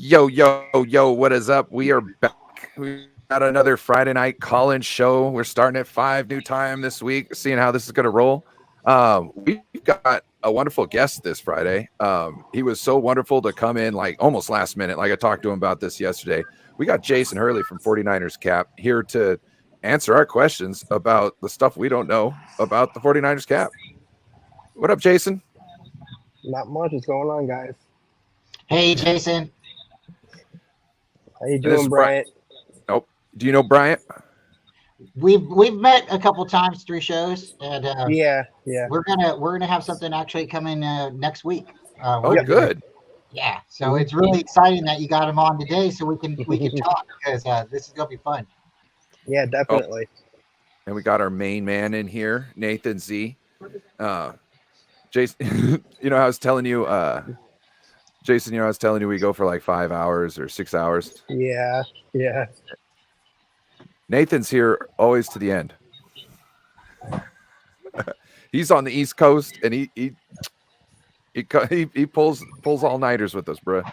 Yo, what is up? We are back. We got another Friday night call-in show. We're starting at 5 new time this week, seeing how this is going to roll. We've got a wonderful guest this Friday. He was so wonderful to come in like almost last minute. Like I talked to him about this yesterday. We got Jason Hurley from 49ers Cap here to answer our questions about the stuff we don't know about the 49ers Cap. What up, Jason? Not much is going on, guys. Hey, Jason. How you And this is doing, Bryant? Oh, do you know Bryant? We've met a couple times through shows, and Yeah. we're gonna have something actually coming next week. Oh, We're- good. Yeah, so it's really exciting that you got him on today, so we can talk because this is gonna be fun. Yeah, definitely. And we got our main man in here, Nathan Z. Jason, I was telling you, Jason, I was telling you we go for like 5 hours or 6 hours. Yeah. Nathan's here always to the end. He's on the East Coast, and he pulls all nighters with us, bro.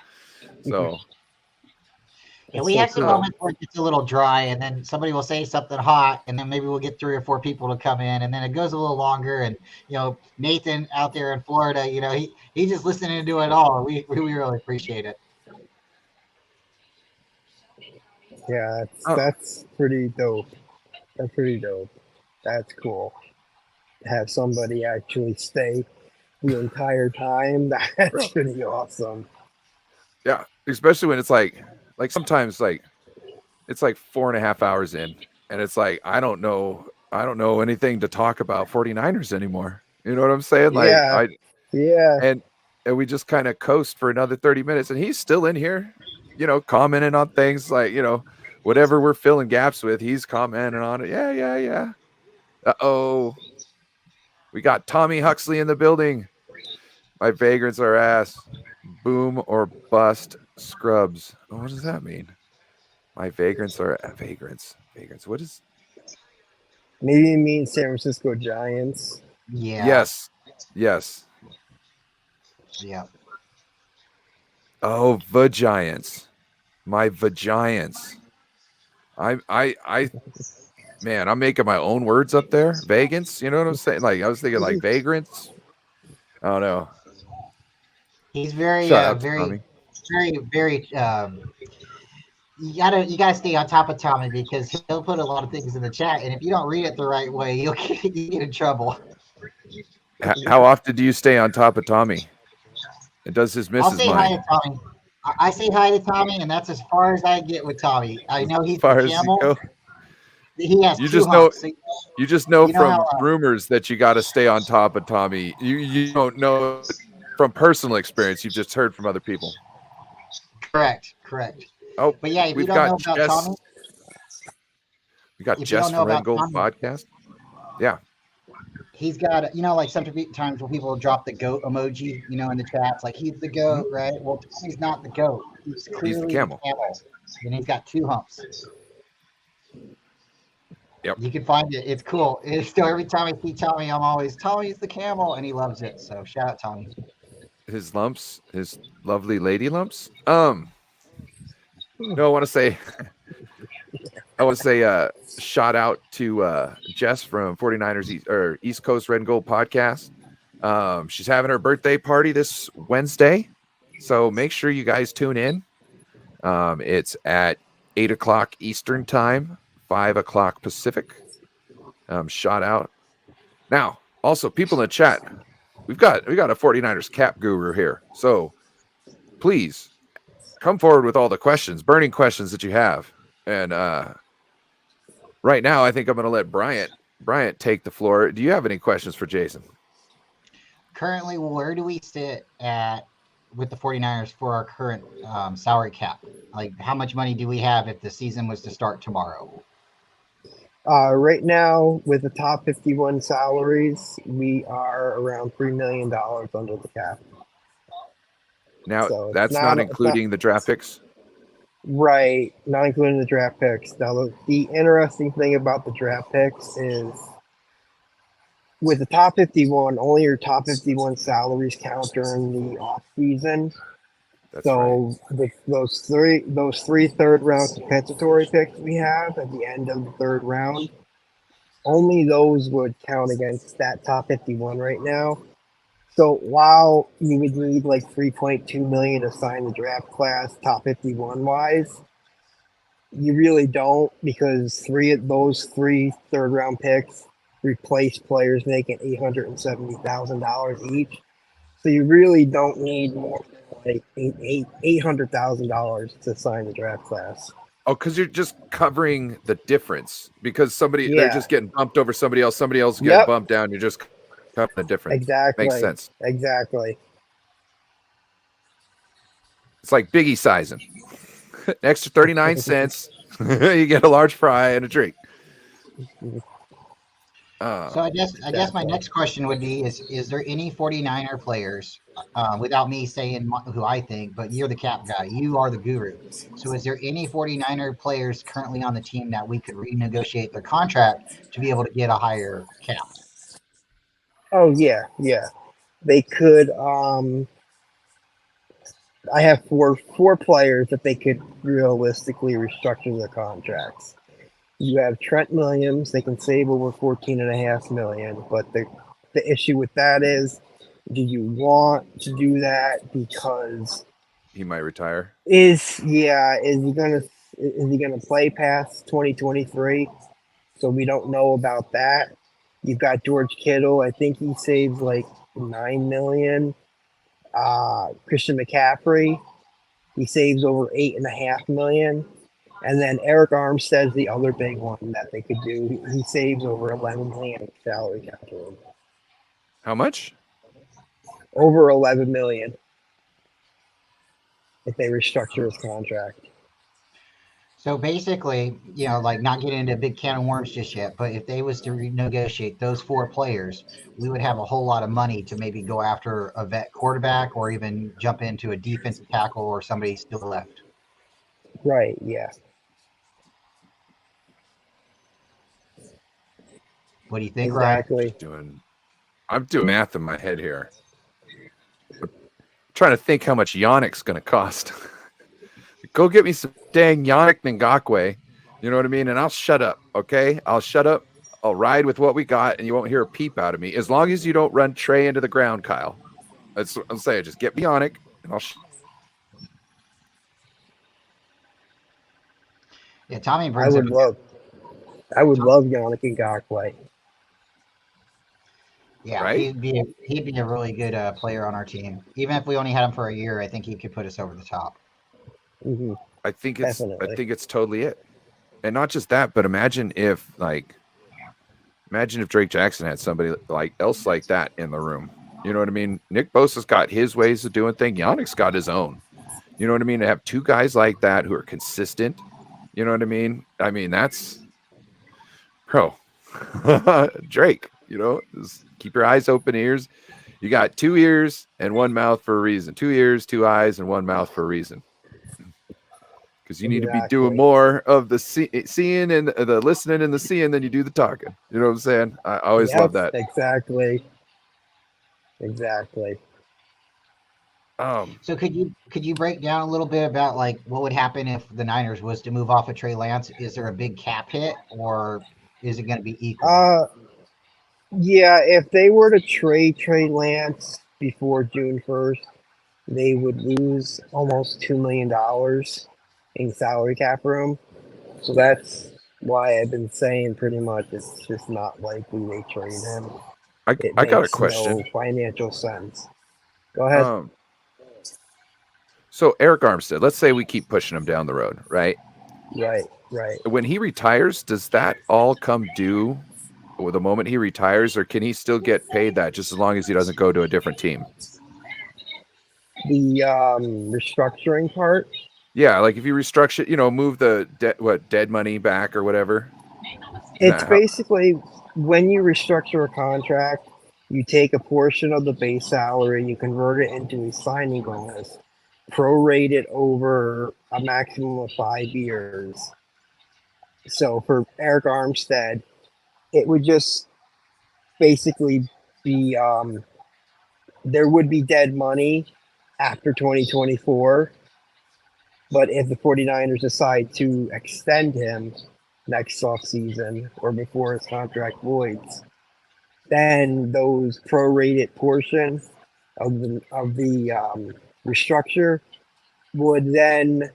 So Yeah, we have some moments where it gets a little dry, and then somebody will say something hot, and then maybe we'll get 3 or 4 people to come in, and then it goes a little longer. And Nathan out there in Florida, he's just listening to it all. We really appreciate it. Yeah, that's pretty dope. That's pretty dope. That's cool. To have somebody actually stay the entire time. That's pretty awesome. yeah, especially when it's like sometimes like it's like 4.5 hours in, and it's like I don't know anything to talk about 49ers anymore. You know what I'm saying? Like Yeah. and we just kind of coast for another 30 minutes, and he's still in here, commenting on things like, whatever we're filling gaps with, he's commenting on it. Yeah. Uh-oh. We got Tommy Huxley in the building. My vagrants are ass. Boom or bust scrubs. Oh, what does that mean? My vagrants are vagrants. Vagrants. What is? Maybe it means San Francisco Giants. Yeah. Yes. Yeah. Oh, vagiants. My vagiants. Man, I'm making my own words up there. Vagants, you know what I'm saying? Like I was thinking like vagrants. I don't know. He's very, Shout out to very, Tommy. very. You gotta stay on top of Tommy because he'll put a lot of things in the chat, and if you don't read it the right way, you get in trouble. How often do you stay on top of Tommy? And does his I'll missus say hi mind? to Tommy. I say hi to Tommy, and that's as far as I get with Tommy. I know he's As far the as you camel. go? He has You two just know- humps. You just know You know from how, rumors that you got to stay on top of Tommy. You don't know from personal experience. You've just heard from other people. Correct. Oh, But yeah, if you we've don't know got about Tommy, we got if you Jess don't know from Red about Gold Tommy- Podcast. Yeah. he's got, like sometimes when people drop the goat emoji, in the chats, like he's the goat, right? Well, Tommy's not the goat. He's clearly the camel. And he's got 2 humps. Yep. You can find it. It's cool. It's still every time I see Tommy, I'm always Tommy's the camel, and he loves it. So shout out Tommy. His lumps, his lovely lady lumps. No, I want to say shout out to Jess from 49ers East Coast Red and Gold Podcast. She's having her birthday party this Wednesday, so make sure you guys tune in. It's at 8:00 Eastern time, 5:00 Pacific. Shout out. Now, also people in the chat, we got a 49ers cap guru here. So please come forward with all the questions, burning questions that you have. And right now, I think I'm going to let Bryant take the floor. Do you have any questions for Jason? Currently, where do we sit with the 49ers for our current salary cap? Like, how much money do we have if the season was to start tomorrow? Right now, with the top 51 salaries, we are around $3 million under the cap. Now, So it's that's not including the draft picks? Right, not including the draft picks. Now, the interesting thing about the draft picks is with the top 51, only your top 51 salaries count during the off season. That's So those three third round compensatory picks we have at the end of the third round, only those would count against that top 51 right now. So while you would need like 3.2 million to sign the draft class top 51 wise, you really don't, because those three third round picks replace players making $870,000 each. So you really don't need more than like $800,000 to sign the draft class. Oh, because you're just covering the difference because they're Yeah. just getting bumped over somebody else is getting Yep. bumped down. You're just covering the difference. Exactly. Makes sense. Exactly. It's like Biggie sizing. An extra 39 cents. You get a large fry and a drink. So I guess my next question would be: Is there any 49er players, without me saying who I think, but you're the cap guy, you are the guru. So is there any 49er players currently on the team that we could renegotiate their contract to be able to get a higher cap? Oh yeah, yeah. They could. I have four players that they could realistically restructure their contracts. You have Trent Williams. They can save over 14.5 million, but the issue with that is, do you want to do that? Because he might retire. is he gonna play past 2023? So we don't know about that. You've got George Kittle. I think he saves like 9 million. Christian McCaffrey, he saves over 8.5 million. And then Eric Armstead's the other big one that they could do. He saves over 11 million salary cap room. How much? Over 11 million if they restructure his contract. So basically, like not getting into a big can of worms just yet, but if they was to renegotiate those four players, we would have a whole lot of money to maybe go after a vet quarterback or even jump into a defensive tackle or somebody still left. Right, yeah. What do you think, exactly. Ryan? I'm doing math in my head here. I'm trying to think how much Yannick's going to cost. Go get me some dang Yannick Ngakwe. You know what I mean? And I'll shut up, okay? I'll shut up. I'll ride with what we got, and you won't hear a peep out of me. As long as you don't run Trey into the ground, Kyle. That's what I'm saying. Just get me Yannick, and I'll Yeah, Tommy brings I would love Yannick Ngakwe. Yeah, right? he'd be a really good player on our team. Even if we only had him for a year, I think he could put us over the top. Mm-hmm. I think Definitely. it's totally it. And not just that, but imagine if Drake Jackson had somebody else like that in the room. You know what I mean? Nick Bosa's got his ways of doing things. Yannick's got his own. You know what I mean? To have two guys like that who are consistent. You know what I mean? I mean, that's Drake, just keep your eyes open, ears. You got 2 ears and 1 mouth for a reason. 2 ears, 2 eyes, and 1 mouth for a reason. Because you need to be doing more of the seeing and the listening and the seeing than you do the talking. You know what I'm saying? I always love that. Exactly. So could you break down a little bit about what would happen if the Niners was to move off of Trey Lance? Is there a big cap hit, or is it going to be equal? Yeah, if they were to trade Trey Lance before June 1st, they would lose almost $2 million in salary cap room. So that's why I've been saying pretty much it's just not likely they trade him. I got a question. No financial sense. Go ahead. So Eric Armstead, let's say we keep pushing him down the road, right? Right. When he retires, does that all come due the moment he retires, or can he still get paid that just as long as he doesn't go to a different team? The restructuring part. Yeah, like if you restructure, move the dead money back or whatever. It's basically when you restructure a contract, you take a portion of the base salary, you convert it into a signing bonus, prorate it over a maximum of 5 years. So for Eric Armstead, it would just basically be there would be dead money after 2024. But if the 49ers decide to extend him next offseason or before his contract voids, then those prorated portion of the restructure would then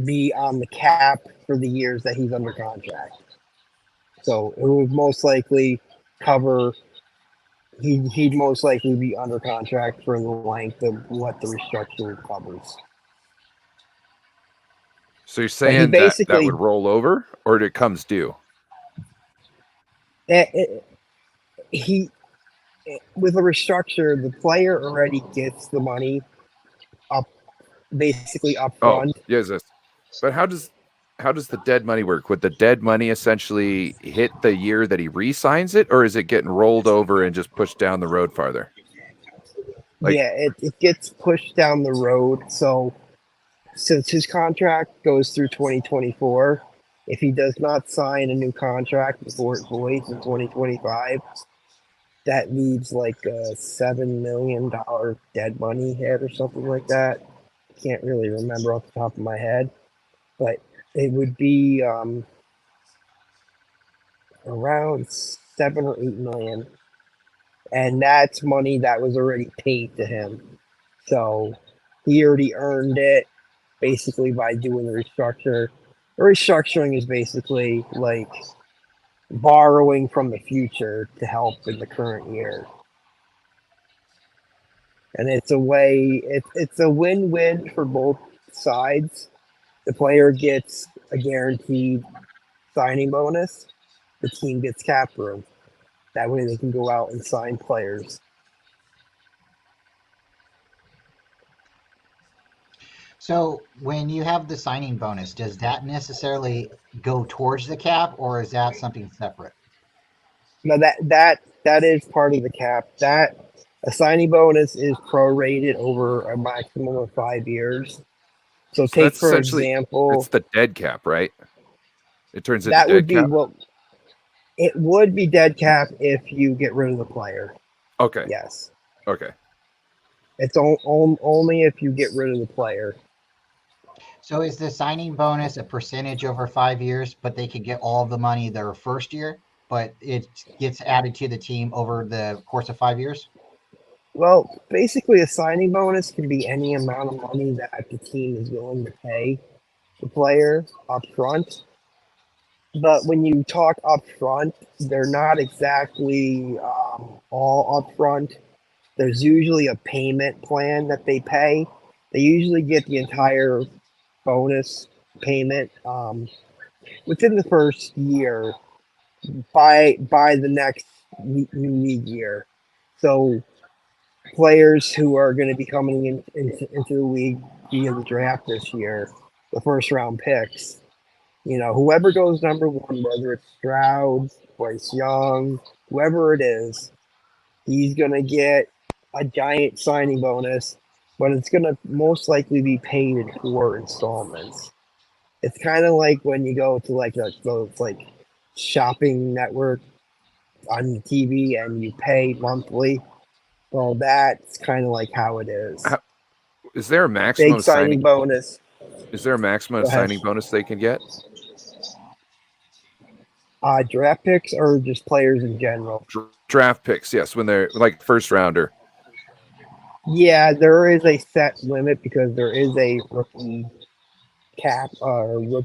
be on the cap for the years that he's under contract. So it would most likely cover. He'd most likely be under contract for the length of what the restructure covers. So you're saying that would roll over, or it comes due? He with a restructure, the player already gets the money basically up front. Oh, yes. But how does the dead money work? Would the dead money essentially hit the year that he re-signs it, or is it getting rolled over and just pushed down the road farther? It gets pushed down the road. So since his contract goes through 2024, if he does not sign a new contract before it voids in 2025, that leaves like a $7 million dead money hit or something like that. Can't really remember off the top of my head, but it would be around 7 or 8 million, and that's money that was already paid to him. So he already earned it basically by doing the restructure. The restructuring is basically like borrowing from the future to help in the current year. And it's a way, it's a win-win for both sides. The player gets a guaranteed signing bonus. The team gets cap room. That way they can go out and sign players. So when you have the signing bonus, does that necessarily go towards the cap, or is that something separate? No, that is part of the cap. That a signing bonus is prorated over a maximum of 5 years. So take for example, it's the dead cap, right? It turns into that dead would be cap. well, it would be dead cap if you get rid of the player. Okay. Yes. Okay. It's only if you get rid of the player. So is the signing bonus a percentage over 5 years, but they could get all of the money their first year, but it gets added to the team over the course of 5 years? Well, basically, a signing bonus can be any amount of money that the team is willing to pay the player up front. But when you talk up front, they're not exactly all up front. There's usually a payment plan that they pay. They usually get the entire bonus payment within the first year by the next new league year. So players who are going to be coming into the league via the draft this year, the first round picks, whoever goes number one, whether it's Stroud, Bryce Young, whoever it is, he's going to get a giant signing bonus, but it's going to most likely be paid in 4 installments. It's kind of like when you go to like those like shopping network on the TV and you pay monthly. Well, that's kind of like how it is. Is there a maximum big signing bonus? Is there a maximum signing bonus they can get? Draft picks or just players in general? Draft picks, yes, when they're like first rounder. Yeah, there is a set limit because there is a rookie cap or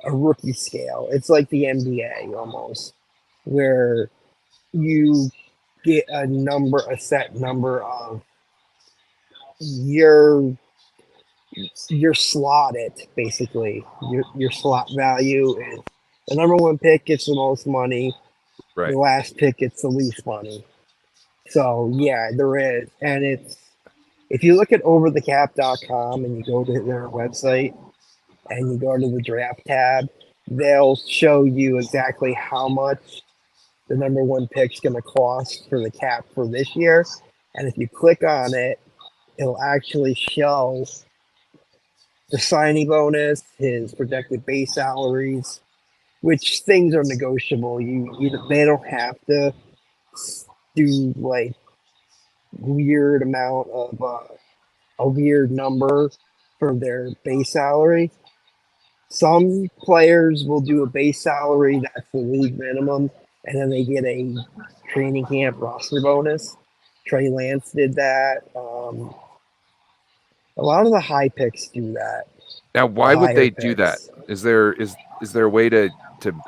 a rookie scale. It's like the NBA almost, where you get a set number of your slotted basically. Your slot value is the number one pick gets the most money. Right. The last pick gets the least money. So yeah, there is, and it's if you look at overthecap.com and you go to their website and you go to the draft tab, they'll show you exactly how much the number one pick is going to cost for the cap for this year. And if you click on it, it'll actually show the signing bonus, his projected base salaries, which things are negotiable. They don't have to do like weird amount of a weird number for their base salary. Some players will do a base salary that's the league minimum, and then they get a training camp roster bonus. Trey Lance did that. A lot of the high picks do that. Now, why would they do that? Picks. Is there a way to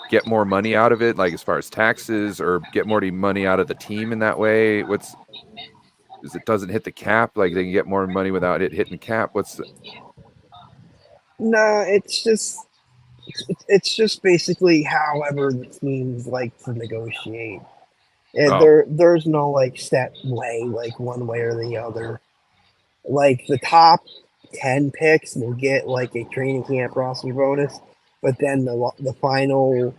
get more money out of it, like as far as taxes, or get more money out of the team in that way? Is it doesn't hit the cap? Like they can get more money without it hitting the cap? No, it's just basically however the teams like to negotiate. There's no like set way, like one way or the other. Like the top 10 picks will get like a training camp roster bonus, but then the final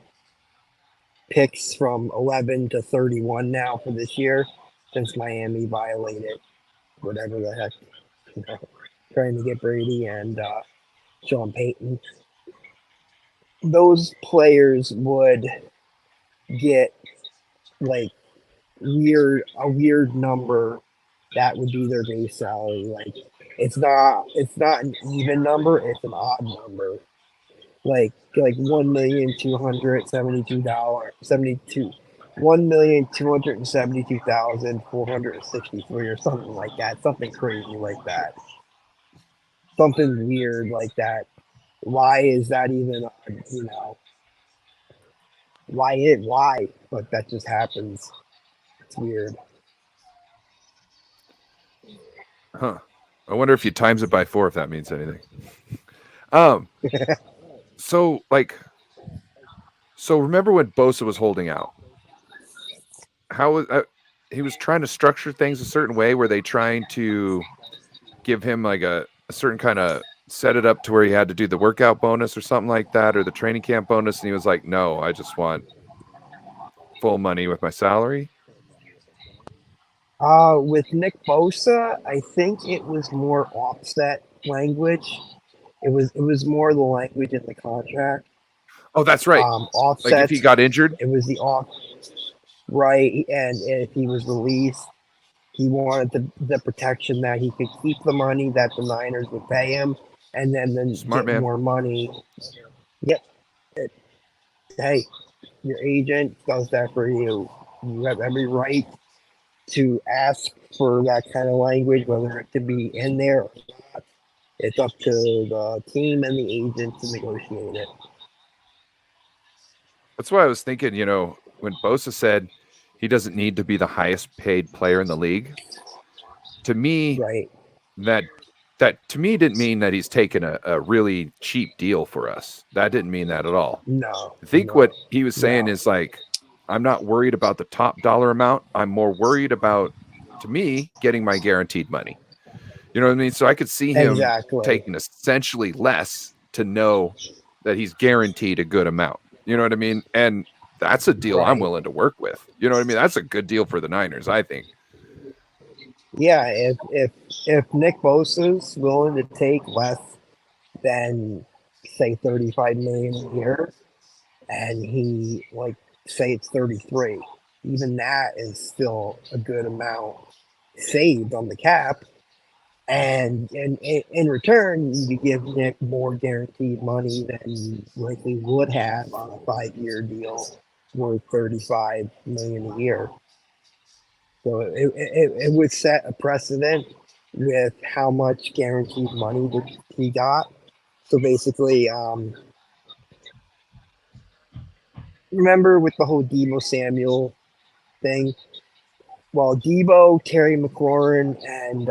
picks from 11 to 31 now for this year, since Miami violated whatever the heck, trying to get Brady and Sean Payton. Those players would get like a weird number that would be their base salary. Like it's not an even number, it's an odd number. Like $1,272,463 or something like that. Something crazy like that. Something weird like that. Why is that even why? But that just happens. It's weird. Huh. I wonder if you times it by 4 if that means anything. So remember when Bosa was holding out? How was he was trying to structure things a certain way? Were they trying to give him like a certain kind of set it up to where he had to do the workout bonus or something like that, or the training camp bonus, and he was like, no, I just want full money with my salary? With Nick Bosa, I think it was more offset language. It was more the language in the contract. Oh, that's right. Offset. Like if he got injured, it was the off right, and if he was released, he wanted the protection that he could keep the money that the Niners would pay him, and then Smart get man. more money. Yep. Hey, your agent does that for you. You have every right to ask for that kind of language, whether it could be in there or not. It's up to the team and the agent to negotiate it. That's why I was thinking, when Bosa said he doesn't need to be the highest paid player in the league, to me, right. that to me didn't mean that he's taken a really cheap deal for us. That didn't mean that at all. No. I think what he was saying is like, I'm not worried about the top dollar amount. I'm more worried about, to me, getting my guaranteed money. You know what I mean? So I could see him taking essentially less to know that he's guaranteed a good amount. You know what I mean? And that's a deal I'm willing to work with. You know what I mean? That's a good deal for the Niners, I think. Yeah, if Nick Bosa's willing to take less than say $35 million a year, and he say it's 33, even that is still a good amount saved on the cap. And in return, you give Nick more guaranteed money than you likely would have on a 5-year deal worth $35 million a year. So it would set a precedent with how much guaranteed money that he got. So basically, remember with the whole Deebo Samuel thing? Well, Deebo, Terry McLaurin, and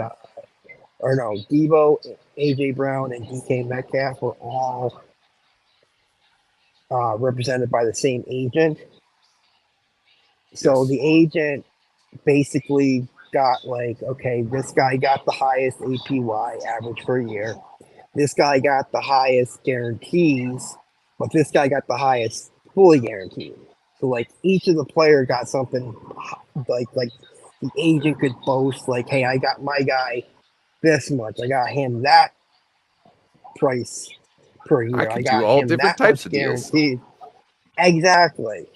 Deebo, AJ Brown, and DK Metcalf were all represented by the same agent. So the agent basically got okay, this guy got the highest APY, average per year. This guy got the highest guarantees, but this guy got the highest fully guaranteed. So each of the player got something like the agent could boast hey, I got my guy this much. I got him that price per year. I could do all him different that types much of deals. Guaranteed. Exactly.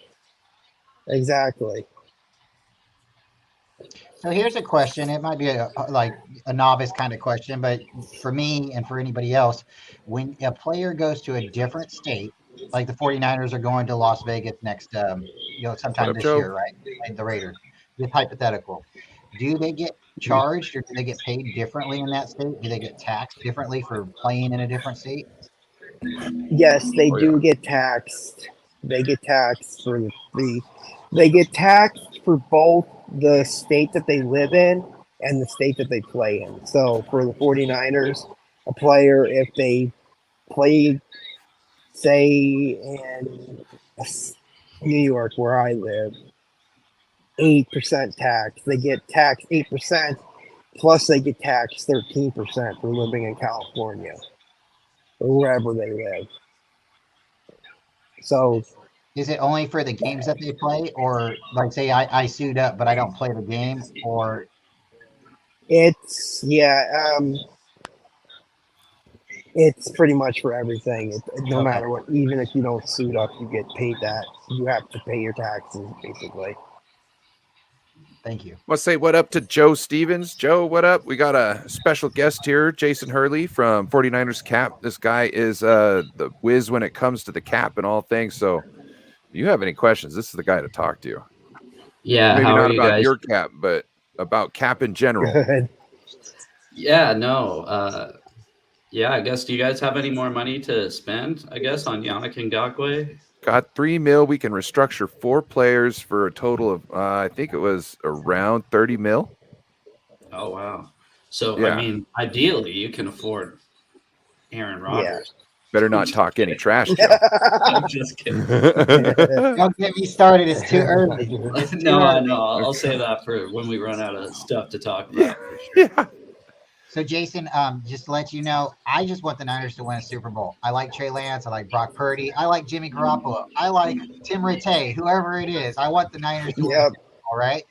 So here's a question. It might be like a novice kind of question, but for me and for anybody else, when a player goes to a different state, like the 49ers are going to Las Vegas next, What sometime up, this Joe? year, right? And the Raiders, just hypothetical. Do they get charged or do they get paid differently in that state? Do they get taxed differently for playing in a different state? Yes, they Oh yeah. do get taxed. They get taxed for they get taxed for both the state that they live in and the state that they play in. So for the 49ers, a player, if they play, say, in New York, where I live, 8% tax, they get taxed 8%, plus they get taxed 13% for living in California or wherever they live. So Is it only for the games that they play, or like say I suit up but I don't play the game, or it's it's pretty much for everything. No okay, matter what, even if you don't suit up, you get paid that. You have to pay your taxes, basically. thank you. Let's say what up to Joe Stevens. Joe, what up? We got a special guest here, Jason Hurley from 49ers Cap. This guy is the whiz when it comes to the cap and all things. So if you have any questions, this is the guy to talk to. Yeah, Maybe how are not you about guys? your cap, but about cap in general. Good. Yeah, no. Yeah, I guess, do you guys have any more money to spend, I guess, on Yannick Ngakoue? Got $3 million. We can restructure 4 players for a total of I think it was around $30 million. Oh, wow. So, I Yeah. mean, ideally, you can afford Aaron Rodgers. Better not talk any trash, Joe. I'm just kidding. Don't get me started. It's too early. It's too No, I early. know. I'll say that for when we run out of stuff to talk about. For sure. Yeah. So Jason, just to let you know, I just want the Niners to win a Super Bowl. I like Trey Lance. I like Brock Purdy. I like Jimmy Garoppolo. I like Tim Rattay, whoever it is. I want the Niners to win a Yep. Super Bowl, right?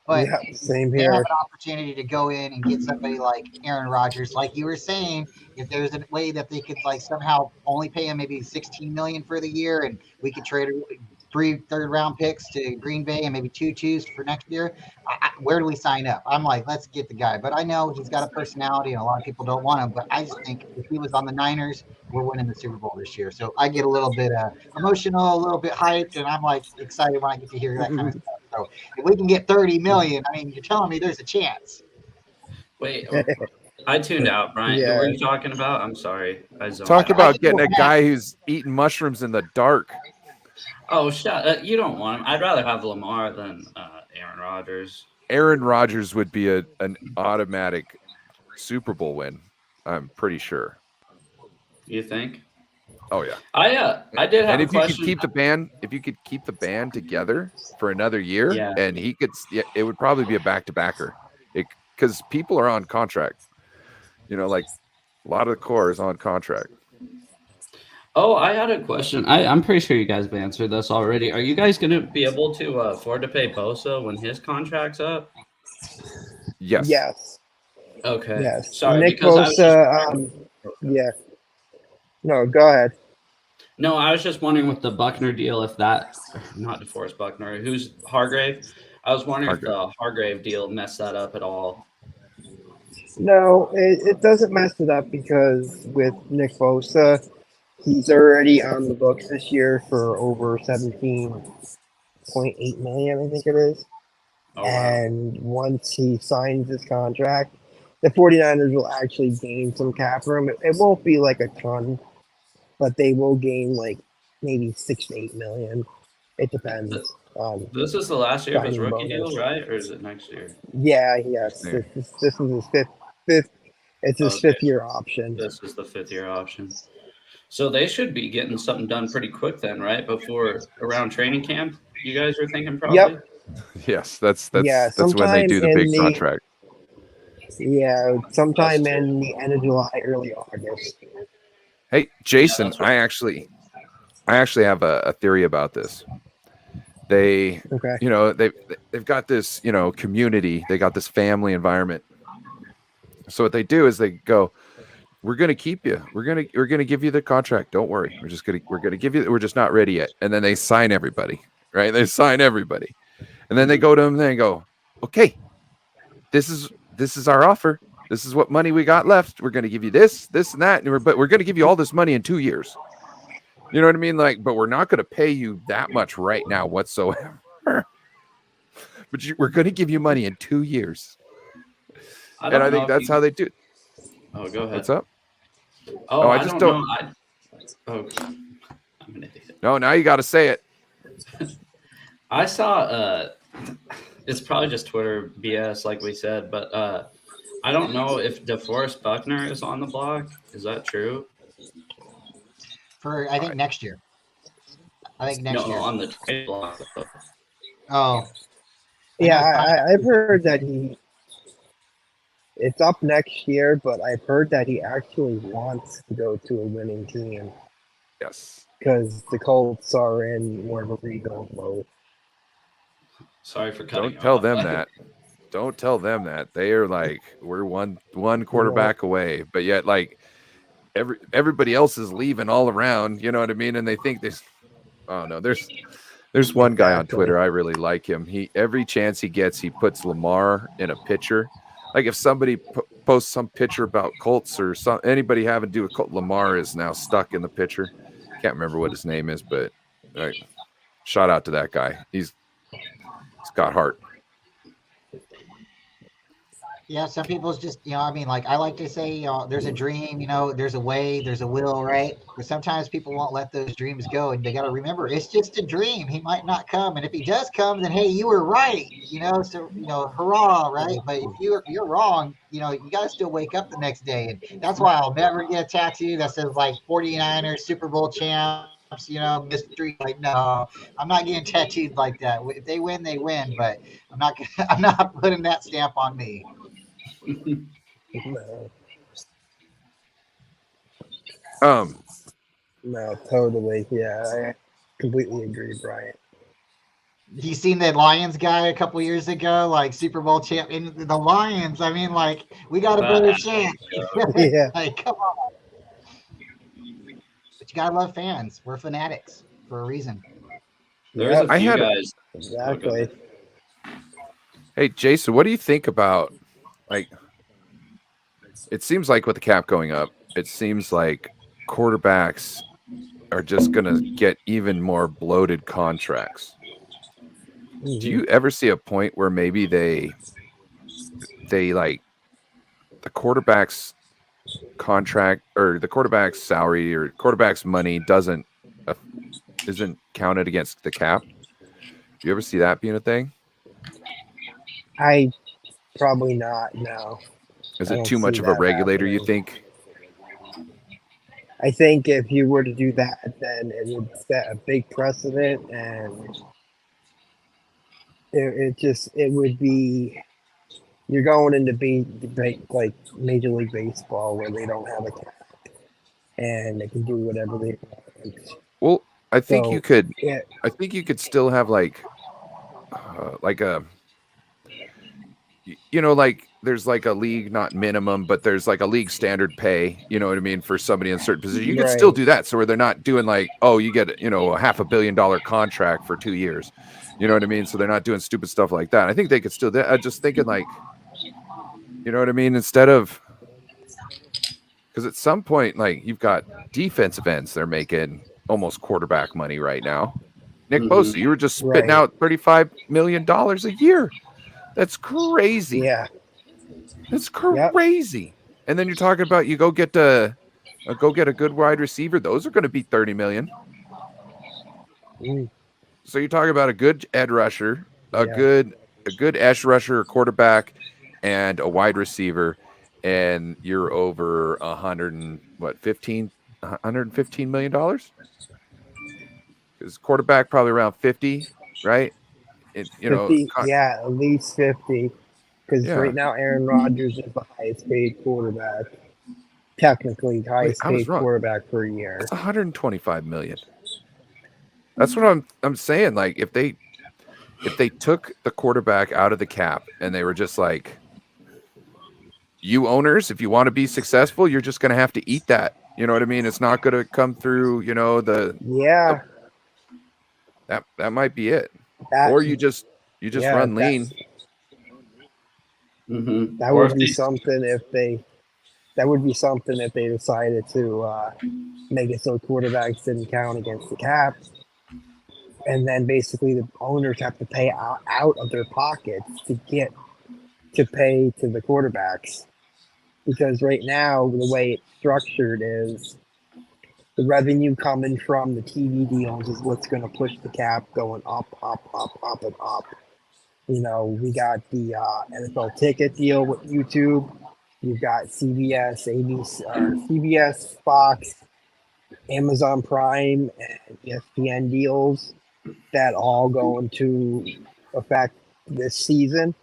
But Yep. Same they have here. an opportunity to go in and get somebody like Aaron Rodgers, like you were saying. If there's a way that they could like somehow only pay him maybe 16 million for the year, and we could trade 3 third-round picks to Green Bay and maybe 2 twos for next year, where do we sign up? I'm like, let's get the guy. But I know he's got a personality, and a lot of people don't want him. But I just think if he was on the Niners, we're winning the Super Bowl this year. So I get a little bit emotional, a little bit hyped, and I'm like excited when I get to hear that kind of stuff. So if we can get 30 million, I mean, you're telling me there's a chance. Wait, I tuned out, Brian. Who Yeah. were you talking about? I'm sorry. I zoned Talk out. about getting a guy who's eating mushrooms in the dark. Oh, shut! You don't want him. I'd rather have Lamar than Aaron Rodgers. Aaron Rodgers would be an automatic Super Bowl win. I'm pretty sure. You think? Oh yeah. I did have And a if you question. could keep the band together for another year, Yeah. and he could, it would probably be a back-to-backer, because people are on contract. Like a lot of the core is on contract. Oh, I had a question. I'm pretty sure you guys have answered this already. Are you guys going to be able to afford to pay Bosa when his contract's up? Yes. Yes. Okay. Yes. Sorry, Nick because I was Bosa. Yeah. No, go ahead. No, I was just wondering with the Buckner deal, if that, not DeForest Buckner, who's Hargrave? I was wondering if the Hargrave deal messed that up at all. No, it doesn't mess it up because with Nick Bosa, he's already on the books this year for over 17.8 million, I think it is. Oh, wow. And once he signs his contract, the 49ers will actually gain some cap room. It won't be like a ton, but they will gain like maybe 6 to 8 million. It depends on. This is the last year of his signing rookie bonus. deal, right? Or is it next year? Yeah, yes. Yeah. This is his fifth. It's his Okay. 5th year option. This is the 5th year option. So they should be getting something done pretty quick then, right? Before around training camp, you guys were thinking probably? Yep. Yes, that's when they sometime do the in big contract. Yeah, sometime That's in the end of July, early August. Hey, Jason, that's right. I actually have a theory about this. They, Okay. they've got this, community. They got this family environment. So what they do is they go, we're going to keep you. We're going to give you the contract. Don't worry. We're going to give you. We're just not ready yet. And then they sign everybody, right? They sign everybody, and then they go to them and they go, okay, this is our offer. This is what money we got left. We're going to give you this, and that, but we're going to give you all this money in 2 years. You know what I mean? Like, but we're not going to pay you that much right now whatsoever. But we're going to give you money in 2 years. I think that's how they do it. Oh, go ahead. What's up? Oh, I just don't know. I'm an idiot. No, now you got to say it. I saw it's probably just Twitter BS, like we said, but I don't know if DeForest Buckner is on the block. Is that true? I think next year. No, on the trade block. Oh. Yeah, I've heard that it's up next year, but I've heard that he actually wants to go to a winning team. Yes. Because the Colts are in more of a rebuild mode. Sorry for cutting. Don't tell them that. Don't tell them that. They are like, we're one quarterback away, but yet like everybody else is leaving all around. You know what I mean? And they think this. Oh no, there's one guy on Twitter. I really like him. Every chance he gets, he puts Lamar in a picture. Like if somebody posts some picture about Colts or anybody having to do with Colts, Lamar is now stuck in the picture. Can't remember what his name is, but shout out to that guy. He's got heart. Yeah, some people's just, I mean, like I like to say, there's a dream, there's a way, there's a will, right? But sometimes people won't let those dreams go, and they got to remember it's just a dream. He might not come, and if he does come, then hey, you were right, So hurrah, right? But if you're wrong, you got to still wake up the next day, and that's why I'll never get a tattoo that says like 49ers Super Bowl champs. Mystery. Like, no, I'm not getting tattooed like that. If they win, they win. But I'm not putting that stamp on me. No, totally. Yeah, I completely agree, Brian. You seen the Lions guy a couple years ago, like Super Bowl champ in the Lions? I mean, like we got a better chance. Yeah. Like, come on. But you gotta love fans. We're fanatics for a reason. There's a few guys. Exactly. Hey, Jason, what do you think about like? It seems like with the cap going up, it seems like quarterbacks are just going to get even more bloated contracts. Mm-hmm. Do you ever see a point where maybe they like the quarterback's contract or the quarterback's salary or quarterback's money isn't counted against the cap? Do you ever see that being a thing? I probably not. No. Is it too much of a regulator, you think? I think if you were to do that, then it would set a big precedent, and it would be you're going into like Major League Baseball where they don't have a cap and they can do whatever they want. Well, I think you could. Yeah. I think you could still have like a, like there's like a league, not minimum, but there's like a league standard pay, you know what I mean, for somebody in a certain position. You can still do that. So where they're not doing like, oh, you get, a $500 million contract for 2 years. You know what I mean? So they're not doing stupid stuff like that. I think they could still do that. I'm just thinking like, you know what I mean? Instead of, because at some point, like you've got defensive ends, they're making almost quarterback money right now. Nick Bosa, you were just spitting out $35 million a year. That's crazy. Yeah. That's crazy. Yep. And then you're talking about you go get a good wide receiver. Those are going to be $30 million. So you're talking about a good edge rusher, a good edge rusher, a quarterback, and a wide receiver, and you're over $115 million. Because quarterback probably around 50, right? 50, at least 50. Because right now Aaron Rodgers is the highest paid quarterback. Technically, highest paid quarterback per year. That's $125 million. That's what I'm saying. Like if they took the quarterback out of the cap and they were just like, you owners, if you want to be successful, you're just going to have to eat that. You know what I mean? It's not going to come through. That might be it. Or you just run lean. Mm-hmm. That would be something if they. That would be something if they decided to make it so quarterbacks didn't count against the cap, and then basically the owners have to pay out of their pockets to pay to the quarterbacks. Because right now the way it's structured is the revenue coming from the TV deals is what's going to push the cap going up, up, up, up, and up. We got the NFL ticket deal with YouTube. You've got CBS, ABC, CBS, Fox, Amazon Prime, and ESPN deals that all go into effect this season.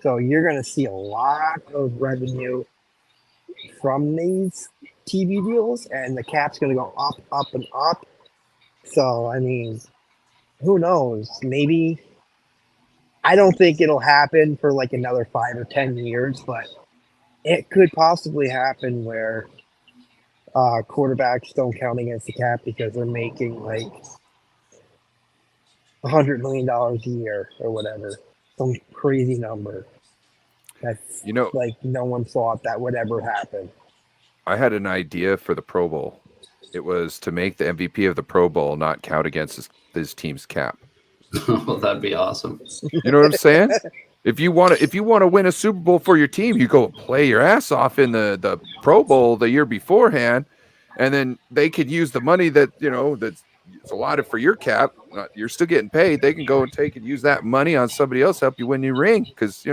So you're going to see a lot of revenue from these TV deals, and the cap's going to go up, up, and up. So, I mean, who knows? Maybe. I don't think it'll happen for like another 5 or 10 years, but it could possibly happen where quarterbacks don't count against the cap because they're making like $100 million a year or whatever, some crazy number. That's like no one thought that would ever happen. I had an idea for the Pro Bowl. It was to make the MVP of the Pro Bowl not count against his team's cap. Well, that'd be awesome. You know what I'm saying? If you want to win a Super Bowl for your team, you go play your ass off in the Pro Bowl the year beforehand, and then they could use the money that's allotted for your cap. You're still getting paid. They can go and take and use that money on somebody else, help you win your ring, because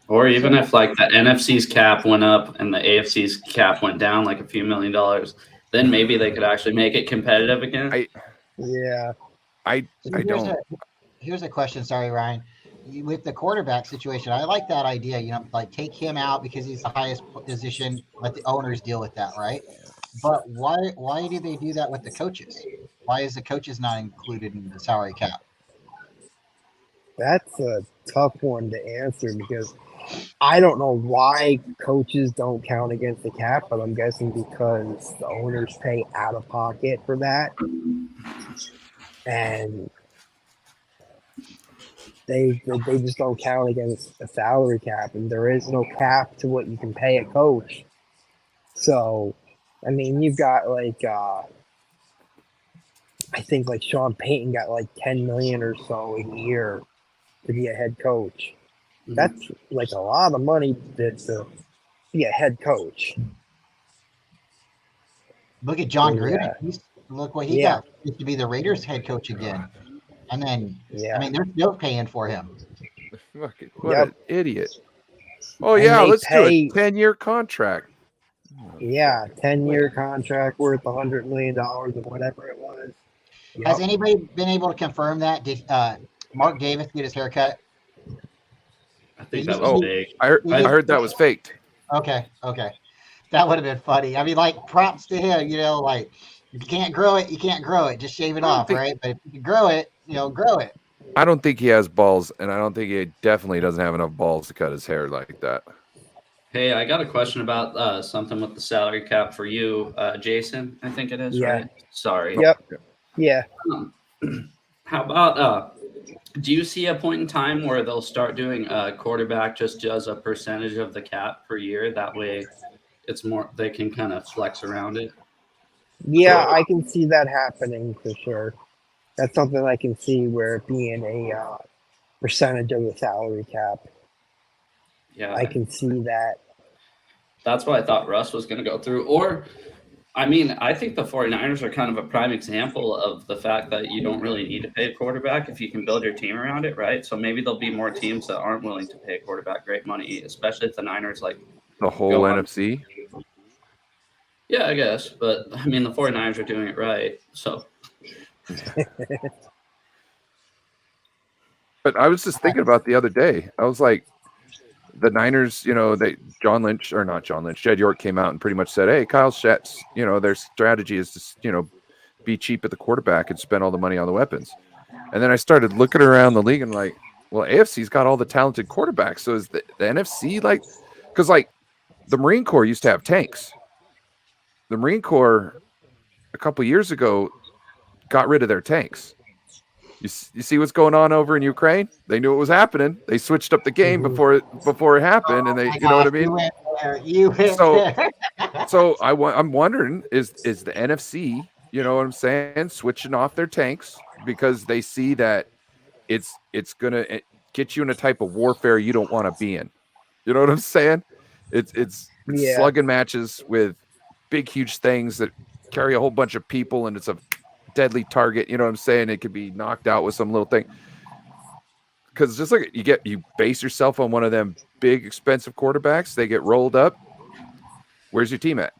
Or even if like the NFC's cap went up and the AFC's cap went down like a few $1 million, then maybe they could actually make it competitive again. I don't. Here's a question. Sorry, Ryan. With the quarterback situation, I like that idea. Like take him out because he's the highest position. Let the owners deal with that, right? But why do they do that with the coaches? Why is the coaches not included in the salary cap? That's a tough one to answer because I don't know why coaches don't count against the cap, but I'm guessing because the owners pay out of pocket for that. And they just don't count against a salary cap, and there is no cap to what you can pay a coach. So, I mean, you've got like I think like Sean Payton got like $10 million or so a year to be a head coach. Mm-hmm. That's like a lot of money to be a head coach. Look at John Gruden. Look what he got. He used to be the Raiders head coach again. And then, I mean, they're still paying for him. What an idiot. Oh, let's do a 10-year contract. Yeah, 10-year contract worth $100 million or whatever it was. Yep. Has anybody been able to confirm that? Did Mark Davis get his haircut? I think that was fake. I heard that was faked. Okay. That would have been funny. I mean, like, props to him, like, if you can't grow it, you can't grow it. Just shave it off, right? But if you can grow it, grow it. I don't think he has balls, and I don't think he definitely doesn't have enough balls to cut his hair like that. Hey, I got a question about something with the salary cap for you, Jason. I think it is, right? Sorry. Yep. Yeah. How about do you see a point in time where they'll start doing a quarterback just as a percentage of the cap per year? That way, it's more they can kind of flex around it. Yeah, I can see that happening for sure. That's something I can see where it being a percentage of the salary cap. Yeah, I can see that. That's what I thought Russ was going to go through. Or, I mean, I think the 49ers are kind of a prime example of the fact that you don't really need to pay a quarterback if you can build your team around it, right? So maybe there'll be more teams that aren't willing to pay a quarterback great money, especially if the Niners like the whole NFC. Yeah, I guess. But, I mean, the 49ers are doing it right, so. But I was just thinking about the other day. I was like, the Niners, Jed York came out and pretty much said, hey, Kyle Shetz, their strategy is to, be cheap at the quarterback and spend all the money on the weapons. And then I started looking around the league and like, well, AFC's got all the talented quarterbacks. So is the NFC because the Marine Corps used to have tanks. The Marine Corps a couple years ago got rid of their tanks. You see what's going on over in Ukraine? They knew it was happening. They switched up the game before it happened, and you know what I mean. You went there. So I'm wondering, is the NFC, you know what I'm saying, switching off their tanks because they see that it's gonna get you in a type of warfare you don't want to be in. You know what I'm saying? It's slugging matches with big, huge things that carry a whole bunch of people, and it's a deadly target. You know what I'm saying? It could be knocked out with some little thing. Because just like you base yourself on one of them big, expensive quarterbacks, they get rolled up. Where's your team at?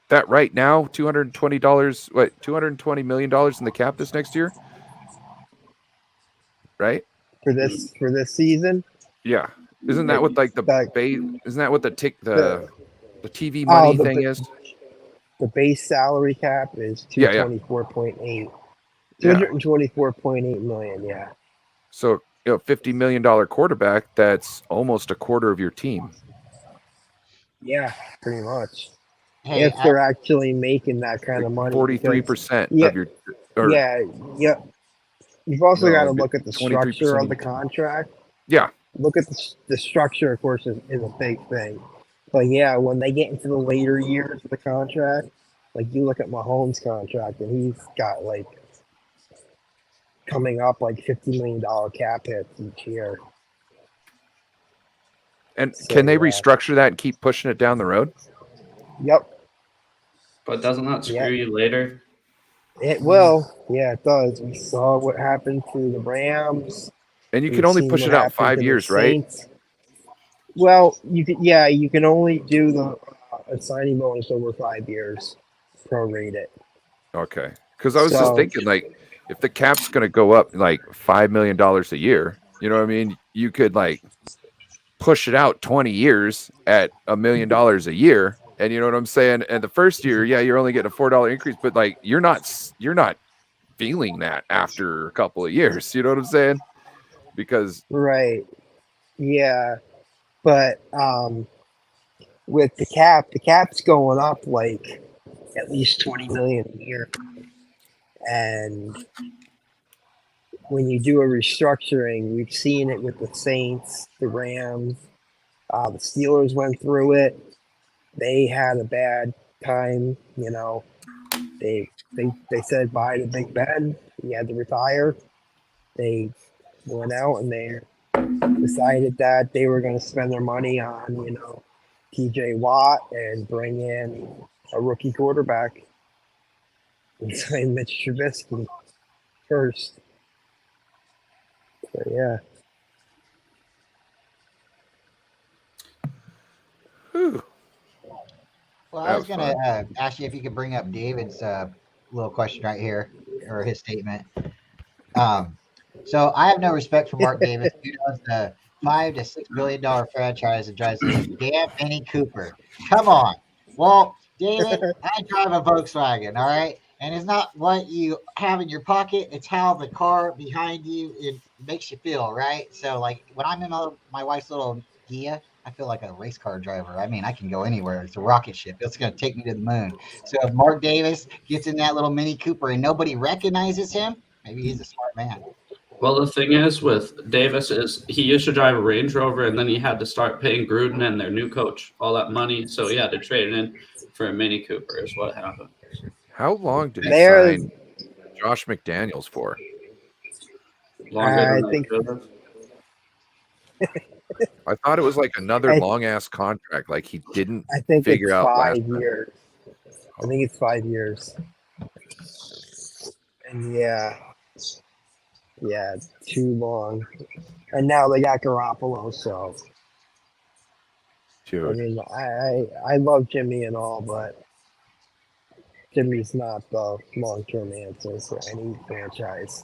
That right now, $220, what, $220 million in the cap this next year? Right? For this season? Yeah. Isn't that what like isn't that what the TV money thing is? The base salary cap is 224.8. $224.8 million, yeah. So, $50 million quarterback, that's almost a quarter of your team. Yeah, pretty much. Hey, if they're actually making that kind of money. 43% of your yeah. You've also got to look at the structure of the contract. Yeah. Look at the structure, of course, is a big thing. But yeah, when they get into the later years of the contract, like you look at Mahomes' contract, and he's got like coming up like $50 million cap hits each year. And so, can they restructure that and keep pushing it down the road? Yep. But doesn't that screw you later? It will. Yeah, it does. We saw what happened to the Rams. And you can only push it out 5 years, right? Well, you can only do the signing bonus over 5 years, prorate it. Okay. Because I was just thinking, like, if the cap's going to go up like $5 million a year, you know what I mean? You could like push it out 20 years at $1 million a year. And you know what I'm saying? And the first year, you're only getting a $4 increase, but like you're not feeling that after a couple of years. You know what I'm saying? Because right. Yeah. But with the cap's going up like at least 20 million a year. And when you do a restructuring, we've seen it with the Saints, the Rams, the Steelers went through it. They had a bad time, you know. They said bye to Big Ben. He had to retire. They went out and they decided that they were going to spend their money on, TJ Watt and bring in a rookie quarterback and sign Mitch Trubisky first. So, yeah. Whew. Well, I was going to ask you if you could bring up David's little question right here, or his statement. So I have no respect for Mark Davis, who does the $5 to $6 billion franchise and drives a damn Mini Cooper. Come on. Well, David, I drive a Volkswagen, all right? And it's not what you have in your pocket, it's how the car behind you, it makes you feel, right? So, like, when I'm in my wife's little Gia, I feel like a race car driver. I mean, I can go anywhere. It's a rocket ship. It's going to take me to the moon. So if Mark Davis gets in that little Mini Cooper and nobody recognizes him, maybe he's a smart man. Well, the thing is with Davis is he used to drive a Range Rover, and then he had to start paying Gruden and their new coach all that money. So he had to trade it in for a Mini Cooper is what happened. How long did he sign Josh McDaniels for? Longer than I think. I thought it was like another long-ass contract. Like he didn't figure out 5 years. I think it's 5 years. And yeah, too long. And now they got Garoppolo, so. Dude. I mean, I love Jimmy and all, but Jimmy's not the long-term answer for any franchise.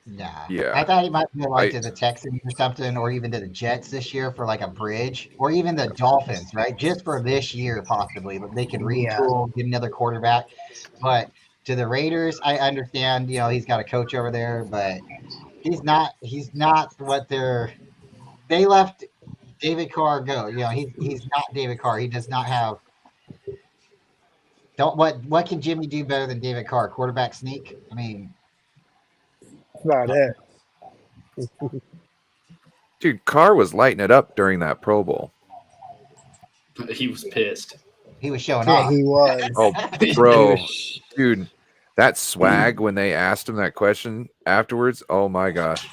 Nah. Yeah. I thought he might go like to the Texans or something, or even to the Jets this year for like a bridge, or even the Dolphins, right? Just for this year, possibly, but they could retool, get another quarterback. But to the Raiders, I understand, he's got a coach over there, but he's not what they left David Carr go. He's not David Carr. He does not have What can Jimmy do better than David Carr? Quarterback sneak? I mean, That's about it. Dude, Carr was lighting it up during that Pro Bowl. He was pissed. he was showing Yeah, off. he was. Oh, He bro, was- dude, that swag when they asked him that question afterwards. Oh my gosh.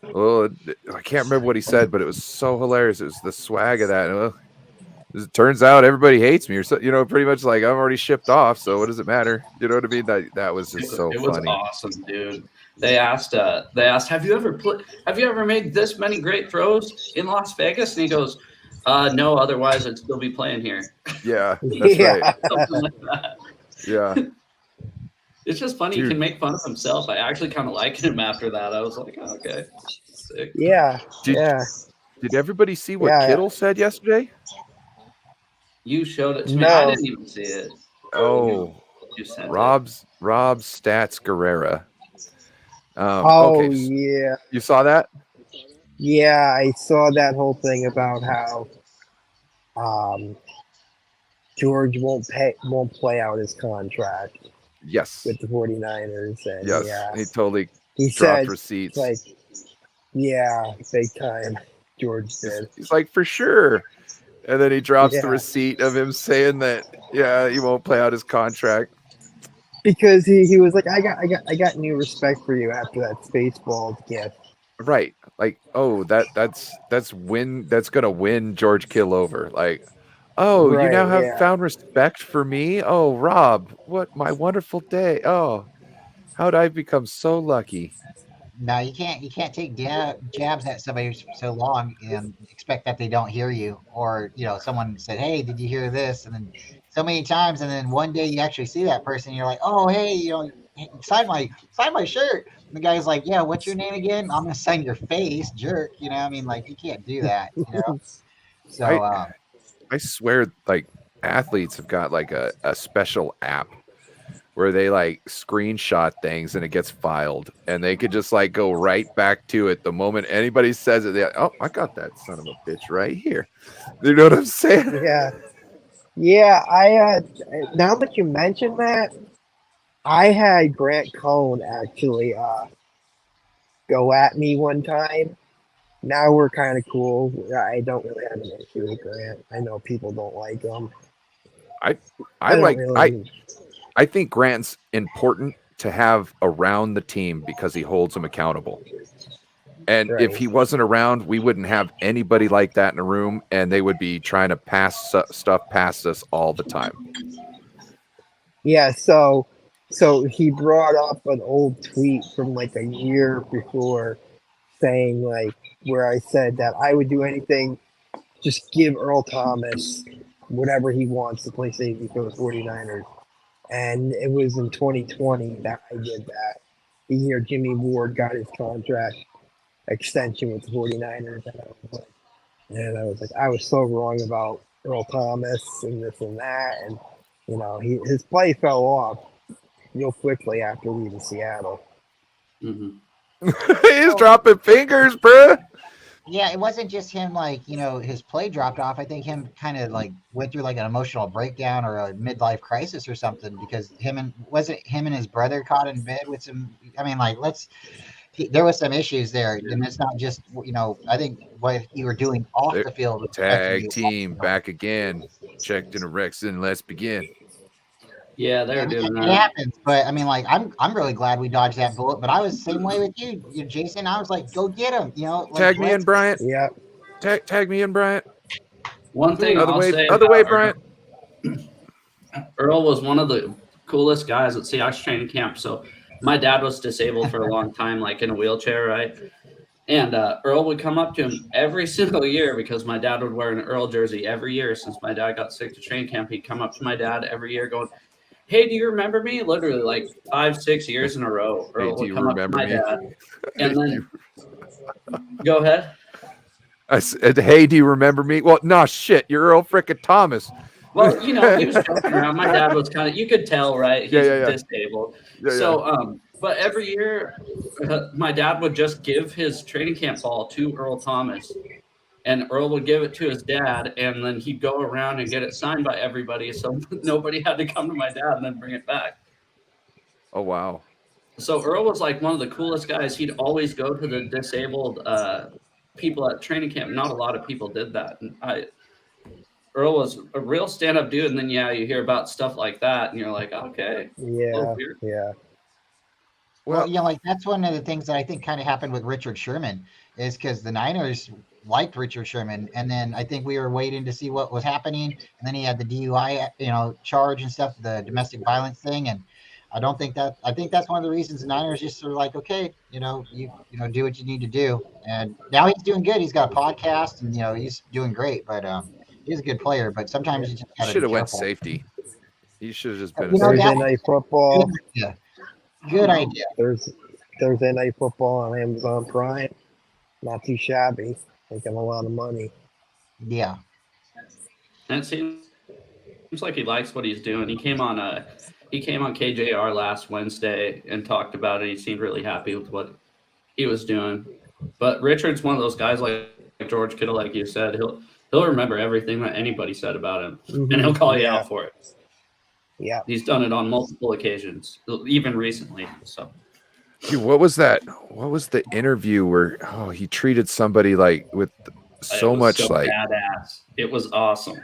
Well, I can't remember what he said, but it was so hilarious. It was the swag of that. It turns out everybody hates me, or so, pretty much like I'm already shipped off. So what does it matter? You know what I mean? That was just so It was funny. awesome, dude. They asked, have you ever made this many great throws in Las Vegas? And he goes, no, otherwise I'd still be playing here. Yeah, that's Yeah. right. Something like that. Yeah. It's just funny. Dude. He can make fun of himself. I actually kind of liked him after that. I was like, oh, okay, sick. Yeah. Did- Yeah. Did everybody see what Yeah. Kittle said yesterday? You showed it to me. No. I didn't even see it. Oh, You sent Rob's Stats Guerrera. Oh, okay, yeah. you saw that? Yeah, I saw that whole thing about how George won't play out his contract Yes. with the 49ers. And Yes. yeah, He totally he dropped said, receipts. like, yeah, big time. George did. He's like, for sure. And then he drops the Yeah. receipt of him saying that, yeah, he won't play out his contract. Because he was like, I got new respect for you after that Spaceballs gift. Right. Like, oh, that's gonna win George Kittle over. Like, oh, you Right, now have yeah. found respect for me? Oh, Rob, what my wonderful day. Oh, how'd I become so lucky? No, you can't take jabs at somebody for so long and expect that they don't hear you. Or someone said, "Hey, did you hear this?" And then so many times, and then one day you actually see that person, and you're like, "Oh, hey, sign my shirt." And the guy's like, "Yeah, what's your name again?" "I'm gonna sign your face, jerk." I mean, like, you can't do that. So I swear, like, athletes have got like a special app where they like screenshot things and it gets filed, and they could just like go right back to it the moment anybody says it. Oh, I got that son of a bitch right here. You know what I'm saying? Yeah. I now that you mention that, I had Grant Cohn actually go at me one time. Now we're kind of cool. I don't really have an issue with Grant. I know people don't like him. I think Grant's important to have around the team because he holds them accountable. And Right. if he wasn't around, we wouldn't have anybody like that in a room, and they would be trying to pass stuff past us all the time. Yeah, so he brought up an old tweet from like a year before saying like where I said that I would do anything, just give Earl Thomas whatever he wants to play safety for the 49ers. And it was in 2020 that I did that. The year Jimmy Ward got his contract extension with the 49ers. And I was like, I was so wrong about Earl Thomas and this and that. And, his play fell off real quickly after leaving Seattle. Mm-hmm. He's dropping fingers, bruh. yeah, it wasn't just him, like, his play dropped off. I think him kind of like went through like an emotional breakdown or a midlife crisis or something, because him and his brother caught in bed with some, I mean, like, there was some issues there. And it's not just, I think what you were doing off the field. was affecting you. Tag team back again. Checked in a Rexon. Let's begin. Yeah, they're doing It that. happens, but I mean, like, I'm really glad we dodged that bullet. But I was the same way with you, Jason. I was like, go get him. Like, Tag me in, Bryant. Yeah. Tag me in, Bryant. One thing Other I'll way, say other way, about Bryant. Earl was one of the coolest guys at Seahawks training camp. So my dad was disabled for a long time, like in a wheelchair, right? And Earl would come up to him every single year, because my dad would wear an Earl jersey every year since my dad got sick to training camp. He'd come up to my dad every year going, "Hey, do you remember me?" Literally like 5-6 years in a row. Earl would come up to my dad. And then go ahead. I said, "Hey, do you remember me?" Well, no, shit. You're Earl frickin' Thomas. Well, he was joking around. My dad was kind of, you could tell, right? He's disabled. But every year, my dad would just give his training camp ball to Earl Thomas. and Earl would give it to his dad, and then he'd go around and get it signed by everybody, so nobody had to come to my dad and then bring it back. Oh wow. So Earl was like one of the coolest guys. He'd always go to the disabled people at training camp. Not a lot of people did that. And Earl was a real stand-up dude. And then, yeah, you hear about stuff like that, and you're like, okay. Yeah. Well, like that's one of the things that I think kind of happened with Richard Sherman is because the Niners liked Richard Sherman, and then I think we were waiting to see what was happening, and then he had the DUI, charge and stuff, the domestic violence thing, and I think that's one of the reasons the Niners just sort of like, okay, you do what you need to do, and now he's doing good. He's got a podcast, and he's doing great, but he's a good player, but sometimes you just gotta should have be went careful. safety. He should have just been. Thursday night football. Good idea. Thursday night football on Amazon Prime. Not too shabby. Making a lot of money. Yeah. And it seems like he likes what he's doing. He came on KJR last Wednesday and talked about it. He seemed really happy with what he was doing. But Richard's one of those guys like George Kittle, like you said. He'll remember everything that anybody said about him, and he'll call you out for it. Yeah, he's done it on multiple occasions, even recently. So, dude, what was that? What was the interview where he treated somebody like with so much like badass? It was awesome.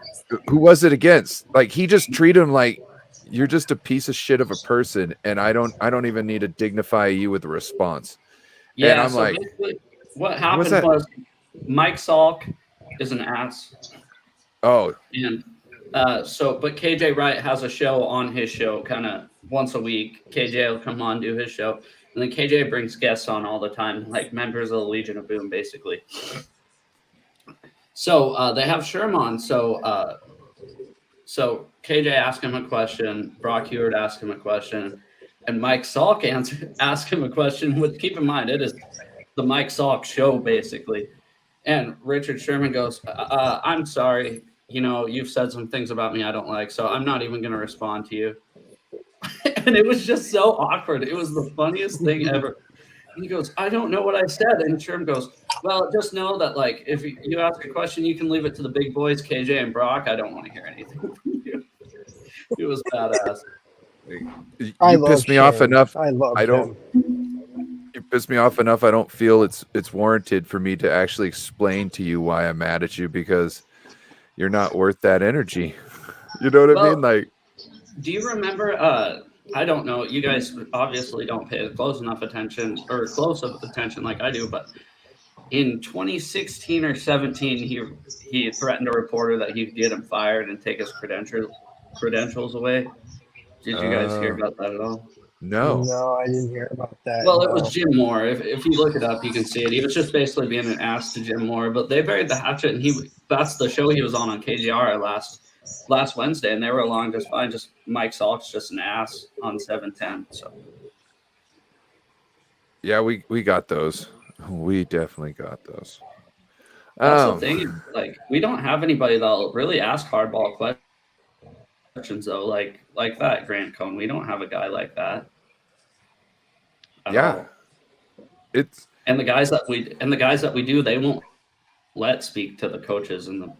Who was it against? Like he just treated him like you're just a piece of shit of a person, and I don't even need to dignify you with a response. Yeah, and I'm so like, what happened was Mike Salk is an ass. Oh, and. But KJ Wright has a show on his show kind of once a week. KJ will come on, do his show. And then KJ brings guests on all the time, like members of the Legion of Boom, basically. So they have Sherm on. So KJ asked him a question. Brock Heward asked him a question. And Mike Salk asked him a question. Keep in mind, it is the Mike Salk show, basically. And Richard Sherman goes, I'm sorry. You've said some things about me I don't like, so I'm not even going to respond to you. And it was just so awkward. It was the funniest thing ever. And he goes, I don't know what I said. And Sherm goes, well, just know that, like, if you ask a question, you can leave it to the big boys, KJ and Brock. I don't want to hear anything from you. It was badass. You pissed me off enough. You pissed me off enough. I don't feel it's warranted for me to actually explain to you why I'm mad at you, because you're not worth that energy. You know what I mean? Like, do you remember? I don't know. You guys obviously don't pay close of attention like I do. But in 2016 or 17, he threatened a reporter that he'd get him fired and take his credentials away. Did you guys hear about that at all? No, I didn't hear about that. Well, it was Jim Moore. If you look it up, you can see it. He was just basically being an ass to Jim Moore, but they buried the hatchet, and that's the show he was on KJR last Wednesday, and they were along just fine. Just Mike Salk's just an ass on 710. So yeah, we got those. We definitely got those. That's the thing. Like, we don't have anybody that'll really ask hardball questions though, like that Grant Cohn. We don't have a guy like that. Yeah, and the guys that we do, they won't let speak to the coaches and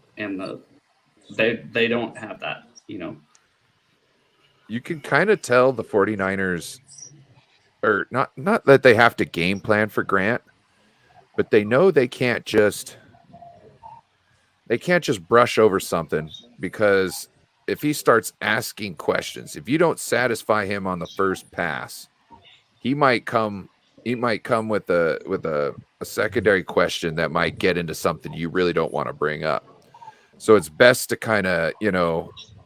they don't have that. You can kind of tell the 49ers, or not that they have to game plan for Grant, but they know they can't just brush over something, because if he starts asking questions, if you don't satisfy him on the first pass, he might come with a secondary question that might get into something you really don't want to bring up. So it's best to kind of,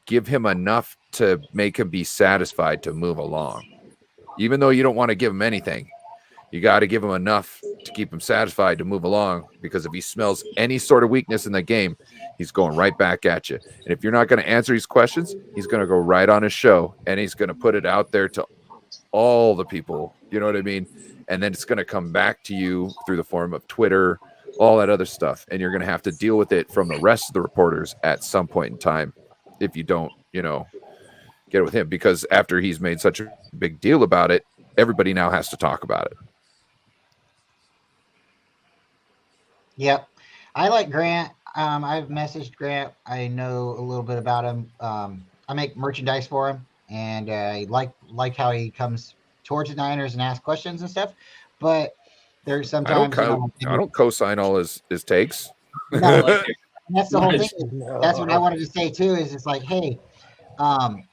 give him enough to make him be satisfied to move along. Even though you don't want to give him anything, you got to give him enough to keep him satisfied to move along, because if he smells any sort of weakness in the game, he's going right back at you. And if you're not going to answer these questions, he's going to go right on his show, and he's going to put it out there to all the people, you know what I mean? And then it's going to come back to you through the form of Twitter, all that other stuff. And you're going to have to deal with it from the rest of the reporters at some point in time if you don't, get it with him. Because after he's made such a big deal about it, everybody now has to talk about it. Yep. I like Grant. I've messaged Grant. I know a little bit about him. I make merchandise for him, and I like how he comes towards the Niners and asks questions and stuff. But there's sometimes, I don't co-sign all his takes. no, Like, that's the whole thing. That's what I No. wanted to say too. Is it's like, hey, um,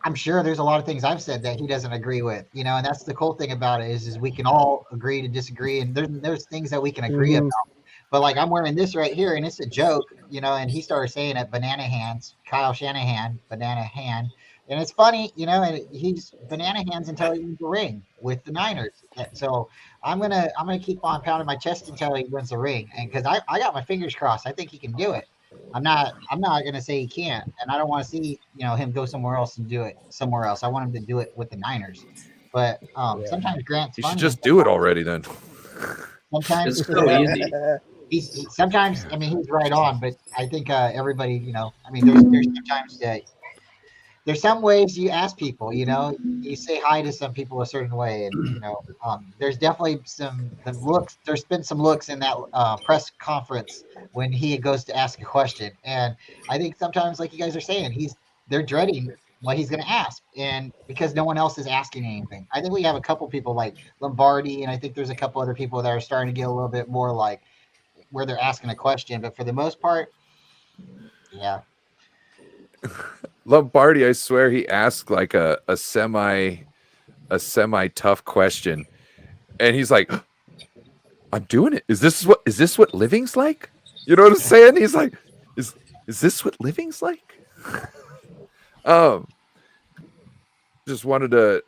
I'm sure there's a lot of things I've said that he doesn't agree with, and that's the cool thing about it is we can all agree to disagree, and there's things that we can agree Mhm. about. But like I'm wearing this right here, and it's a joke, and he started saying it, banana hands, Kyle Shanahan, banana hand, and it's funny, and he's banana hands until he wins the ring with the Niners. So I'm gonna keep on pounding my chest until he wins the ring, and because I got my fingers crossed, I think he can do it. I'm not gonna say he can't, and I don't want to see him go somewhere else and do it somewhere else. I want him to do it with the Niners. But Yeah. sometimes Grant's You should funny. just do it already then. Sometimes it's so easy. sometimes I mean he's right on, but I think everybody I mean there's sometimes that there's some ways you ask people, you say hi to some people a certain way, and there's definitely the looks. There's been some looks in that press conference when he goes to ask a question, and I think sometimes, like you guys are saying, they're dreading what he's going to ask, and because no one else is asking anything. I think we have a couple people like Lombardi, and I think there's a couple other people that are starting to get a little bit more like where they're asking a question, but for the most part, yeah. Lombardi, I swear he asked like a semi tough question, and he's like, "I'm doing it. Is this what living's like?" You know what I'm saying? He's like, "Is this what living's like?" um, just wanted to.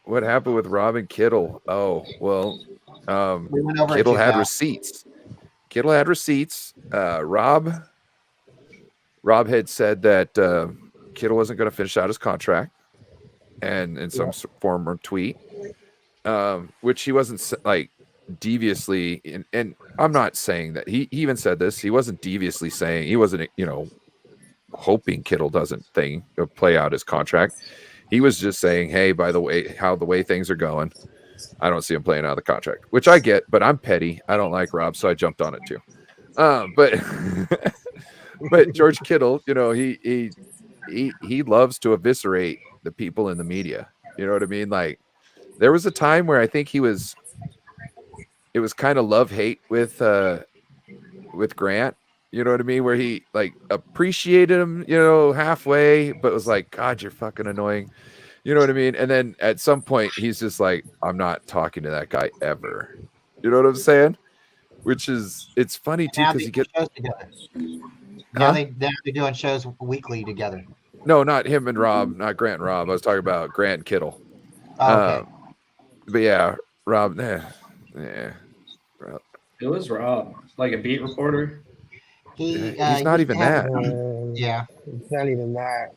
What happened with Rob and Kittle? Oh well, We went over it Kittle too had fast. receipts. Rob had said that Kittle wasn't going to finish out his contract, and in some form or tweet, which he wasn't like deviously. And I'm not saying that he even said this. He wasn't deviously saying, he wasn't hoping Kittle doesn't play out his contract. He was just saying, hey, by the way, the way things are going, I don't see him playing out of the contract, which I get, but I'm petty. I don't like Rob, so I jumped on it too. But but George Kittle, he loves to eviscerate the people in the media. You know what I mean? Like there was a time where I think it was kind of love-hate with Grant. You know what I mean? Where he like appreciated him, halfway, but was like, God, you're fucking annoying. You know what I mean? And then at some point he's just like, I'm not talking to that guy ever. You know what I'm saying? Which is, it's funny too, Now because they you do get, shows together. Now huh? they're doing shows weekly together. No, not him and Rob, not Grant and Rob. I was talking about Grant and Kittle. Oh, okay. But yeah, Rob, yeah. It was Rob, like a beat reporter. He He's not used to even have that. yeah. It's not even that.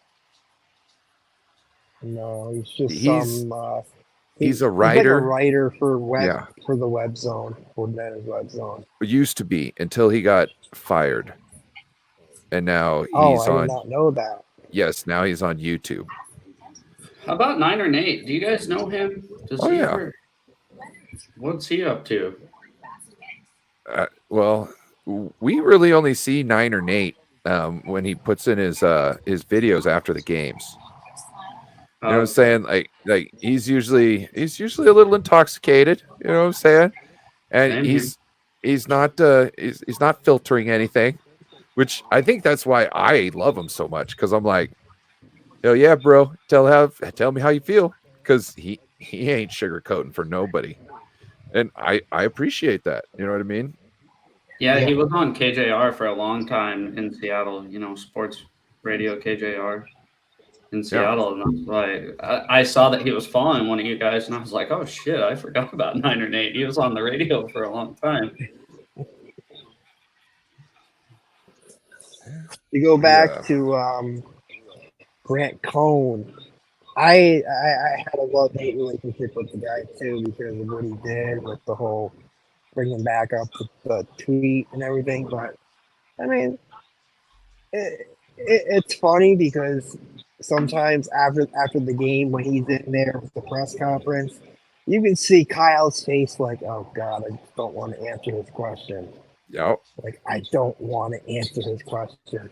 No, he's just He's some. he's a He's like a writer. writer for Yeah, the web zone, for Dennis Web Zone. used to be until he got fired, and now Oh, he's I did on. not know that. Yes, now he's on YouTube. How about Niner Nate? Do you guys know him? Does Oh he yeah. ever? What's he up to? Well, we really only see Niner Nate when he puts in his videos after the games. You know what I'm saying? Like he's usually a little intoxicated. You know what I'm saying? And Same here. he's not he's not filtering anything, which I think that's why I love him so much, because I'm like, hell yeah, bro, tell me how you feel, because he ain't sugarcoating for nobody, and I appreciate that. You know what I mean? Yeah, Yeah. he was on KJR for a long time in Seattle. Sports radio KJR in Seattle, and I was like, I saw that he was following one of you guys, and I was like, oh shit, I forgot about Niner Nate. He was on the radio for a long time. You go back to Grant Cohn. I had a love-hate relationship with the guy too, because of what he did with the whole bringing back up the tweet and everything. But I mean, it's funny because sometimes after the game, when he's in there with the press conference, you can see Kyle's face like, oh God, I just don't want to answer this question. Yeah. Like, I don't want to answer his question.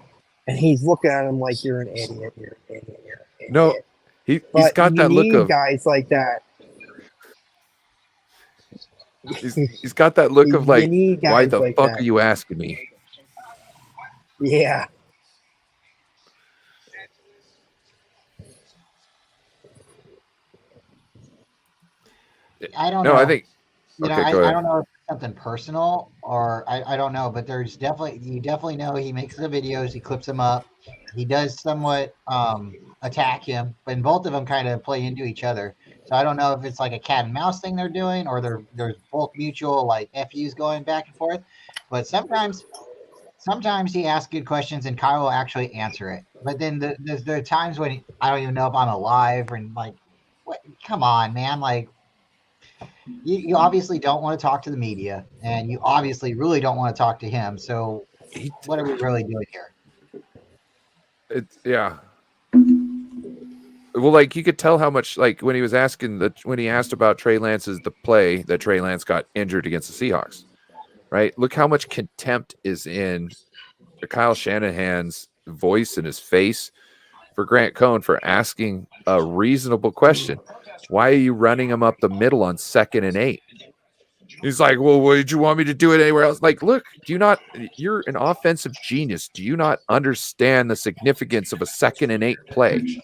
And he's looking at him like, you're an idiot, you're an idiot, you're an idiot. No, he's But got you that look need of guys like that. he's got that look of You like, need why guys the like fuck that. are you asking me? Yeah. I don't No, know. I think You know, okay, go I ahead. don't know if it's something personal or I don't know, but there's definitely you definitely know he makes the videos, he clips them up, he does somewhat attack him, but both of them kind of play into each other. So I don't know if it's like a cat and mouse thing they're doing or there's both mutual like FUs going back and forth. But sometimes he asks good questions and Kyle will actually answer it. But then there are times when I don't even know if I'm alive and like, what? Come on, man! Like you obviously don't want to talk to the media, and you obviously really don't want to talk to him. So He, what are we really doing here? yeah. Well, like you could tell how much, like when he was asking when he asked about Trey Lance's the play that Trey Lance got injured against the Seahawks, right? Look how much contempt is in Kyle Shanahan's voice and his face for Grant Cohn for asking a reasonable question. Why are you running him up the middle on 2nd and 8? He's like, well, what did you want me to do it anywhere else? Like, look, you're an offensive genius. Do you not understand the significance of a 2nd and 8 play?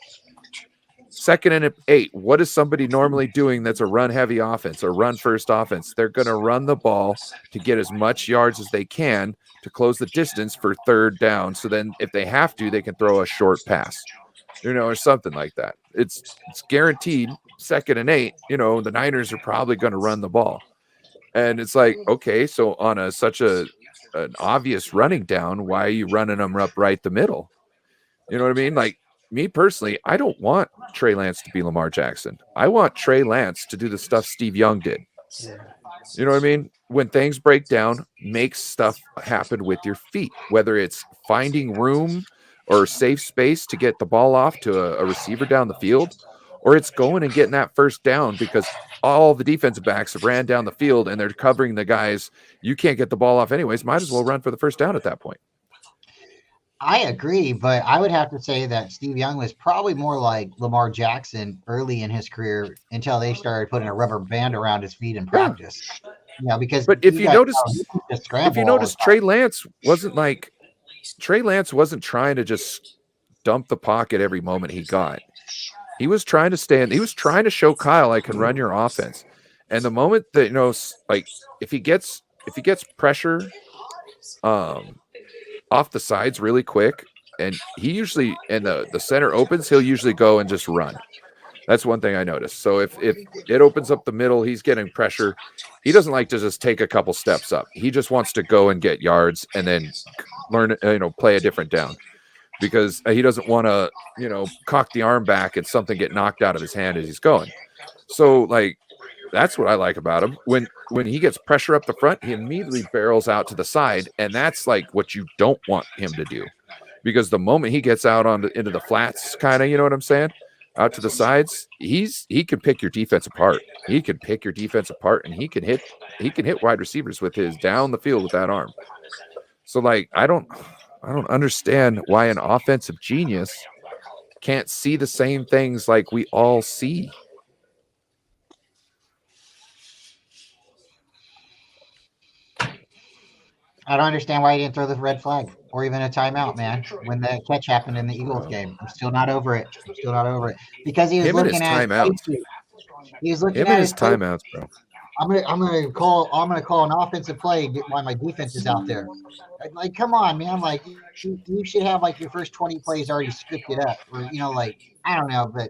2nd and 8, what is somebody normally doing that's a run heavy offense or run first offense? They're going to run the ball to get as much yards as they can to close the distance for 3rd down. So then if they have to, they can throw a short pass, or something like that. It's guaranteed 2nd and 8, the Niners are probably going to run the ball. And it's like, okay, so on such an obvious running down, why are you running them up right the middle? You know what I mean? Like, me personally, I don't want Trey Lance to be Lamar Jackson. I want Trey Lance to do the stuff Steve Young did. You know what I mean? When things break down, make stuff happen with your feet, whether it's finding room or safe space to get the ball off to a receiver down the field, or it's going and getting that 1st down because all the defensive backs have ran down the field and they're covering the guys. You can't get the ball off anyways. Might as well run for the 1st down at that point. I agree, but I would have to say that Steve Young was probably more like Lamar Jackson early in his career until they started putting a rubber band around his feet in practice. Because but if you guys notice, know he can just scramble all the time. Trey Lance wasn't trying to just dump the pocket every moment he got. He was trying to stand. He was trying to show Kyle, I can run your offense. And the moment that like if he gets pressure, off the sides really quick, and he usually and the center opens, he'll usually go and just run. That's one thing I noticed. So if it opens up the middle, he's getting pressure. He doesn't like to just take a couple steps up. He just wants to go and get yards and then learn, play a different down, because he doesn't want to, cock the arm back and something get knocked out of his hand as he's going. So like, that's what I like about him. When he gets pressure up the front, he immediately barrels out to the side, and that's like what you don't want him to do, because the moment he gets out into the flats, kind of, you know what I'm saying, out to the sides, he can pick your defense apart. He can pick your defense apart, and he can hit wide receivers with his down the field with that arm. So like, I don't understand why an offensive genius can't see the same things like we all see. I don't understand why he didn't throw the red flag or even a timeout, man, when the catch happened in the Eagles game. I'm still not over it. Because he was Him and his looking at timeouts. he was looking Him at and his his timeouts, bro. I'm gonna call an offensive play while my defense is out there. Like, come on, man! Like, you should have like your first 20 plays already scripted up, or like, I don't know, but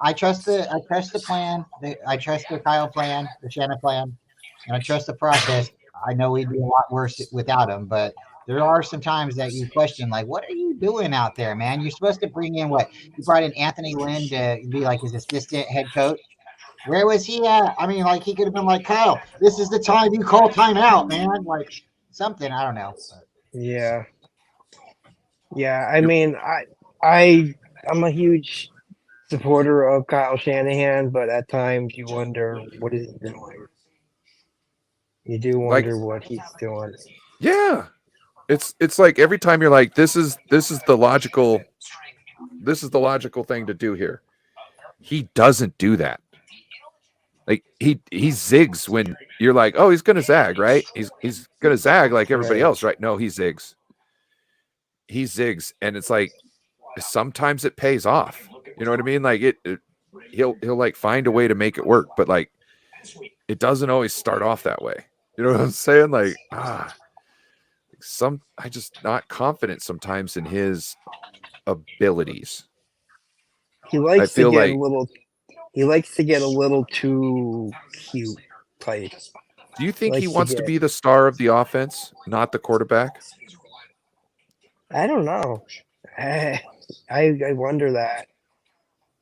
I trust the plan. I trust the Kyle plan, the Shannon plan, and I trust the process. I know we'd be a lot worse without him, but there are some times that you question, like, what are you doing out there, man? You're supposed to bring in what? You brought in Anthony Lynn to be like his assistant head coach. Where was he at? I mean, like, he could have been like, Kyle, this is the time you call timeout, man. Like, something, I don't know. Yeah. I mean, I'm a huge supporter of Kyle Shanahan, but at times you wonder what is he doing. You do wonder what he's doing. Yeah. It's like every time you're like, this is the logical thing to do here. He doesn't do that. Like he zigs when you're like, oh, he's gonna zag, right? He's gonna zag like everybody else, right? No, he zigs. He zigs, and it's like sometimes it pays off. You know what I mean? Like he'll like find a way to make it work, but like it doesn't always start off that way. You know what I'm saying? Like I just not confident sometimes in his abilities. He likes to get he likes to get a little too cute type. Do you think he wants to be the star of the offense, not the quarterback? I don't know. I wonder that.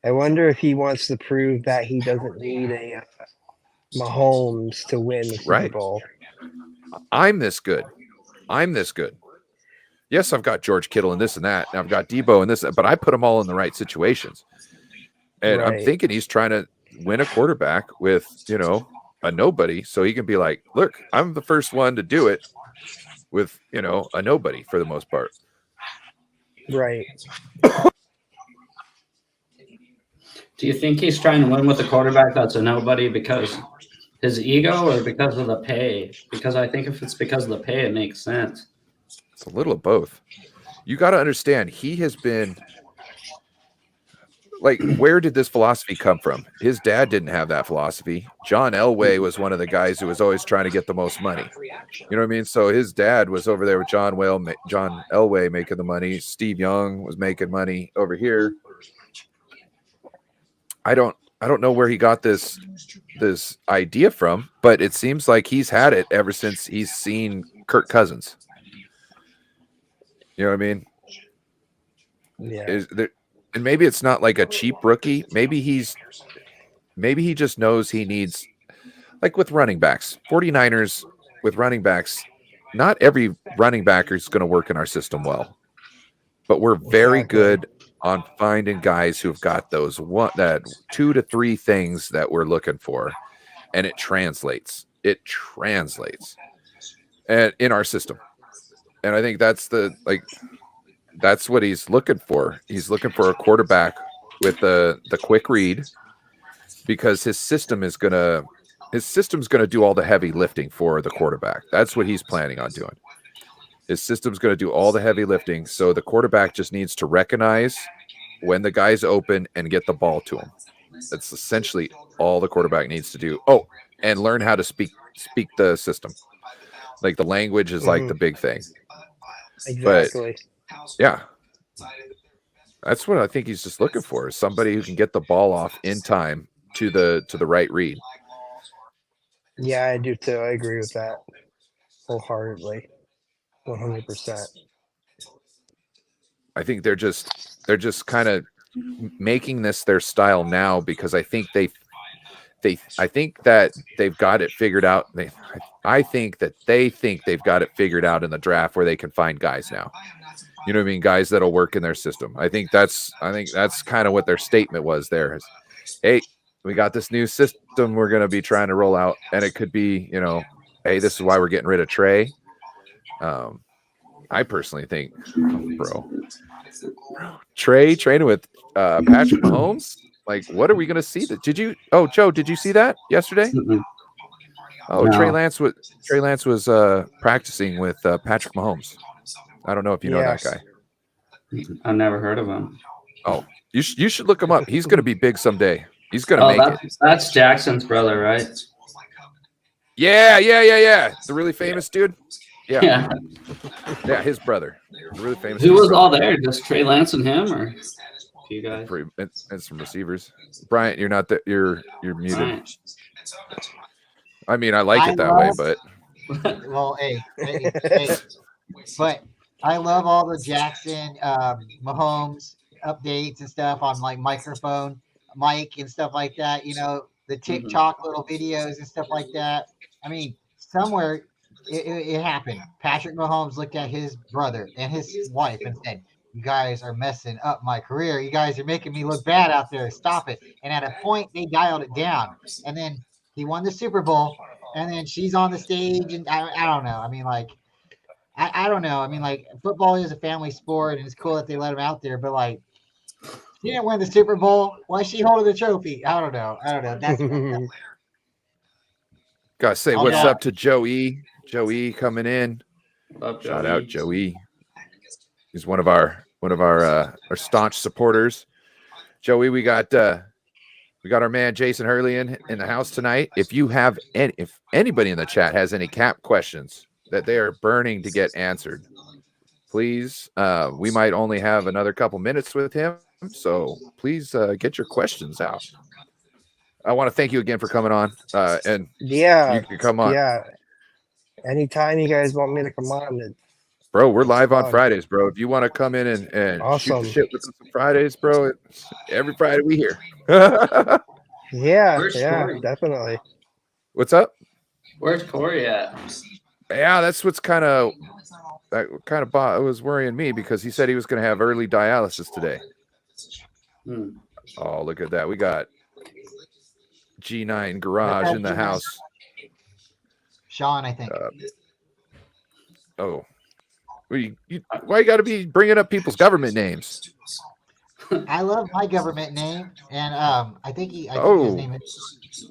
I wonder if he wants to prove that he doesn't need a Mahomes to win the Super Bowl. I'm this good. Yes, I've got George Kittle and this and that, and I've got Debo and this, but I put them all in the right situations. And I'm thinking he's trying to win a quarterback with, a nobody, so he can be like, look, I'm the first one to do it with, a nobody for the most part. Right. Do you think he's trying to win with a quarterback that's a nobody because his ego or because of the pay? Because I think if it's because of the pay, it makes sense. It's a little of both. You got to understand, he has been like, where did this philosophy come from? His dad didn't have that philosophy. John Elway was one of the guys who was always trying to get the most money. You know what I mean? So his dad was over there with John Elway making the money. Steve Young was making money over here. I don't know where he got this idea from, but it seems like he's had it ever since he's seen Kirk Cousins. You know what I mean? Yeah. And maybe it's not like a cheap rookie. Maybe he just knows he needs, like with running backs, 49ers with running backs, not every running back is going to work in our system well, but we're very good on finding guys who've got those 2 to 3 things that we're looking for. And it translates and in our system. And I think that's that's what he's looking for. He's looking for a quarterback with the quick read, because his system's gonna do all the heavy lifting for the quarterback. That's what he's planning on doing. His system's gonna do all the heavy lifting, so the quarterback just needs to recognize when the guy's open and get the ball to him. That's essentially all the quarterback needs to do. Oh, and learn how to speak the system. Like the language is like the big thing. Exactly. But, yeah, that's what I think he's just looking for, is somebody who can get the ball off in time to the right read. Yeah, I do too. I agree with that wholeheartedly, 100%. I think they're just kind of making this their style now, because I think I think that they've got it figured out. I think that they think they've got it figured out in the draft where they can find guys now. You know what I mean? Guys that'll work in their system. I think that's kind of what their statement was there. Is, hey, we got this new system we're going to be trying to roll out, and it could be, hey, this is why we're getting rid of Trey. I personally think, bro, Trey training with Patrick Mahomes. Like, what are we going to see? Joe, did you see that yesterday? Mm-hmm. Oh, no. Trey Lance was practicing with Patrick Mahomes. I don't know if you know that guy. I've never heard of him. Oh, you should look him up. He's going to be big someday. He's going to make it. That's Jackson's brother, right? Yeah. The really famous dude. Yeah, his brother. The really famous. Who was all there? Just Trey Lance and him, or you guys? And some receivers. Bryant, you're not that. You're muted. Right. I mean, I like it that way, but. Well, hey, but I love all the Jackson, Mahomes updates and stuff on like microphone, mic and stuff like that. The TikTok little videos and stuff like that. I mean, somewhere it happened. Patrick Mahomes looked at his brother and his wife and said, "You guys are messing up my career. You guys are making me look bad out there. Stop it." And at a point, they dialed it down. And then he won the Super Bowl. And then she's on the stage, and I don't know. I mean, like, I don't know. I mean, like football is a family sport, and it's cool that they let him out there. But like, she didn't win the Super Bowl. Why is she holding the trophy? I don't know. That's Gotta say, I'll what's go. up to Joey? Joey coming in. Love Shout Joey. out Joey. He's one of our staunch supporters. Joey, we got our man Jason Hurley in the house tonight. If anybody in the chat has any cap questions that they are burning to get answered, please. We might only have another couple minutes with him, so please get your questions out. I want to thank you again for coming on. And Yeah, you can come on. yeah. Anytime you guys want me to come on, Bro, we're live on fun. Fridays, bro. If you want to come in and shoot Awesome. the shit with us on Fridays, bro, every Friday we here. Yeah, Where's yeah, Corey? definitely. What's up? Where's Corey at? Yeah, that's what's kind of was worrying me because he said he was going to have early dialysis today. Oh, look at that. We got G9 Garage in the house. Sean, I think. Why you got to be bringing up people's government names? I love my government name, and I think his name is.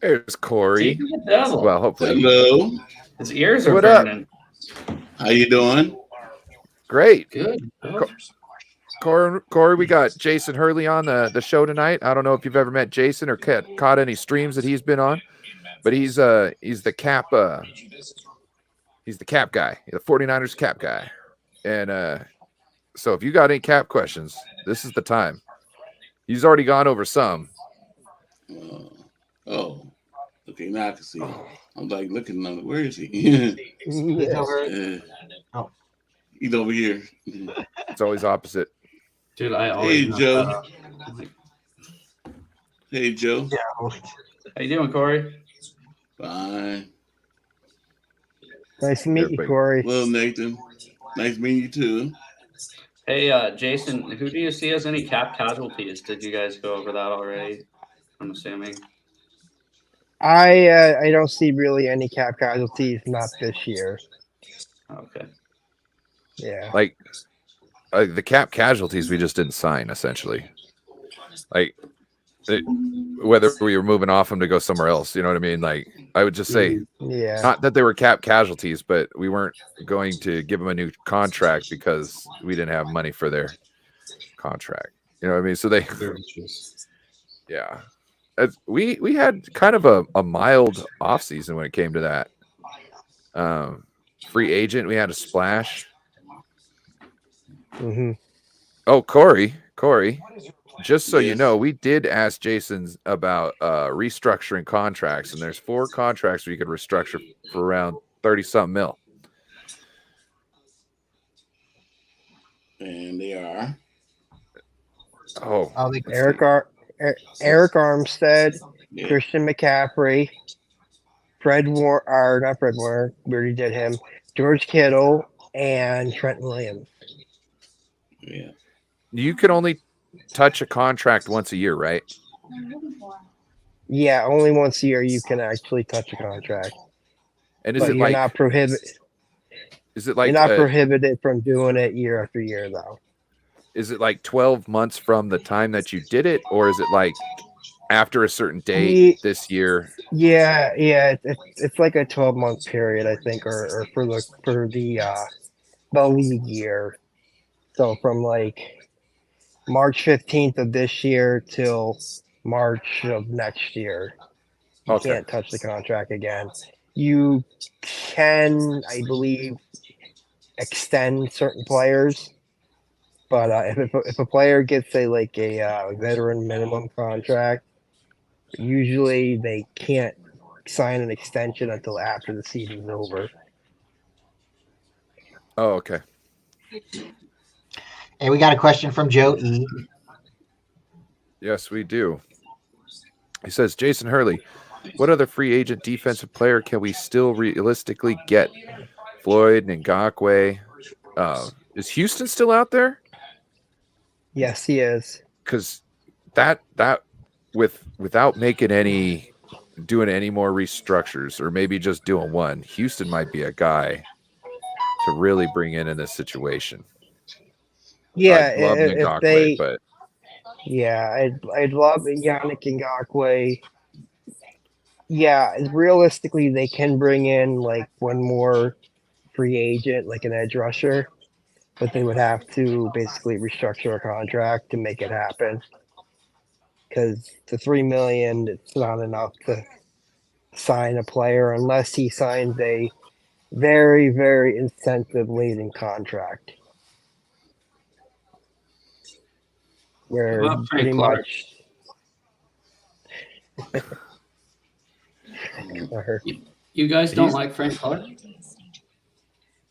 There's Corey. See the devil. Well, hopefully. Hello. His ears are What up? burning. How you doing? Great. Good. Corey, we got Jason Hurley on the show tonight. I don't know if you've ever met Jason or caught any streams that he's been on, but he's the cap he's the cap guy, the 49ers cap guy. And so if you got any cap questions, this is the time. He's already gone over some. Okay, now I can see. I'm like looking on. Where is he? He's over. He's over here. It's always opposite. Dude, I always. Hey, Joe. Hey, Joe. Yeah. How you doing, Corey? Fine. Nice to meet you, Corey. Well, Nathan. Nice meeting you too. Hey, Jason, who do you see as any cap casualties? Did you guys go over that already? I'm assuming. I don't see really any cap casualties, not this year. Okay. Yeah. Like the cap casualties we just didn't sign, essentially. Like whether we were moving off them to go somewhere else, you know what I mean? Like I would just say, not that they were cap casualties, but we weren't going to give them a new contract because we didn't have money for their contract. You know what I mean? So they, yeah. We had kind of a mild offseason when it came to that. Free agent, we had a splash. Mm-hmm. Oh, Corey, just so you know, we did ask Jason about restructuring contracts, and there's 4 contracts we could restructure for around 30-something mil. And they are. Eric Armstead, Yeah. Christian McCaffrey, not Fred Warner, we already did him, George Kittle, and Trent Williams. Yeah. You can only touch a contract once a year, right? Yeah, only once a year you can actually touch a contract. And But you're not prohibited. Is it like you're not prohibited from doing it year after year, though? Is it like 12 months from the time that you did it, or is it like after a certain date this year? Yeah, it's like a 12-month period, I think, or for the league year. So from like March 15th of this year till March of next year, you can't touch the contract again. You can, I believe, extend certain players, but if a player gets a veteran minimum contract, usually they can't sign an extension until after the season's over. Oh, okay. Hey, we got a question from Joe E. Yes, we do. He says, Jason Hurley, what other free agent defensive player can we still realistically get? Floyd, Ngakoue. Is Houston still out there? Yes, he is. Because that without making any doing any more restructures, or maybe just doing one, Houston might be a guy to really bring in this situation. Yeah, I love if Ngakwe, they, but yeah, I'd love Yannick Ngakwe. Yeah, realistically, they can bring in like one more free agent, like an edge rusher, but they would have to basically restructure a contract to make it happen. Because the $3 million, it's not enough to sign a player unless he signs a very, very incentive laden contract where What about Frank pretty Clark? much You guys don't He's- like Frank Clark?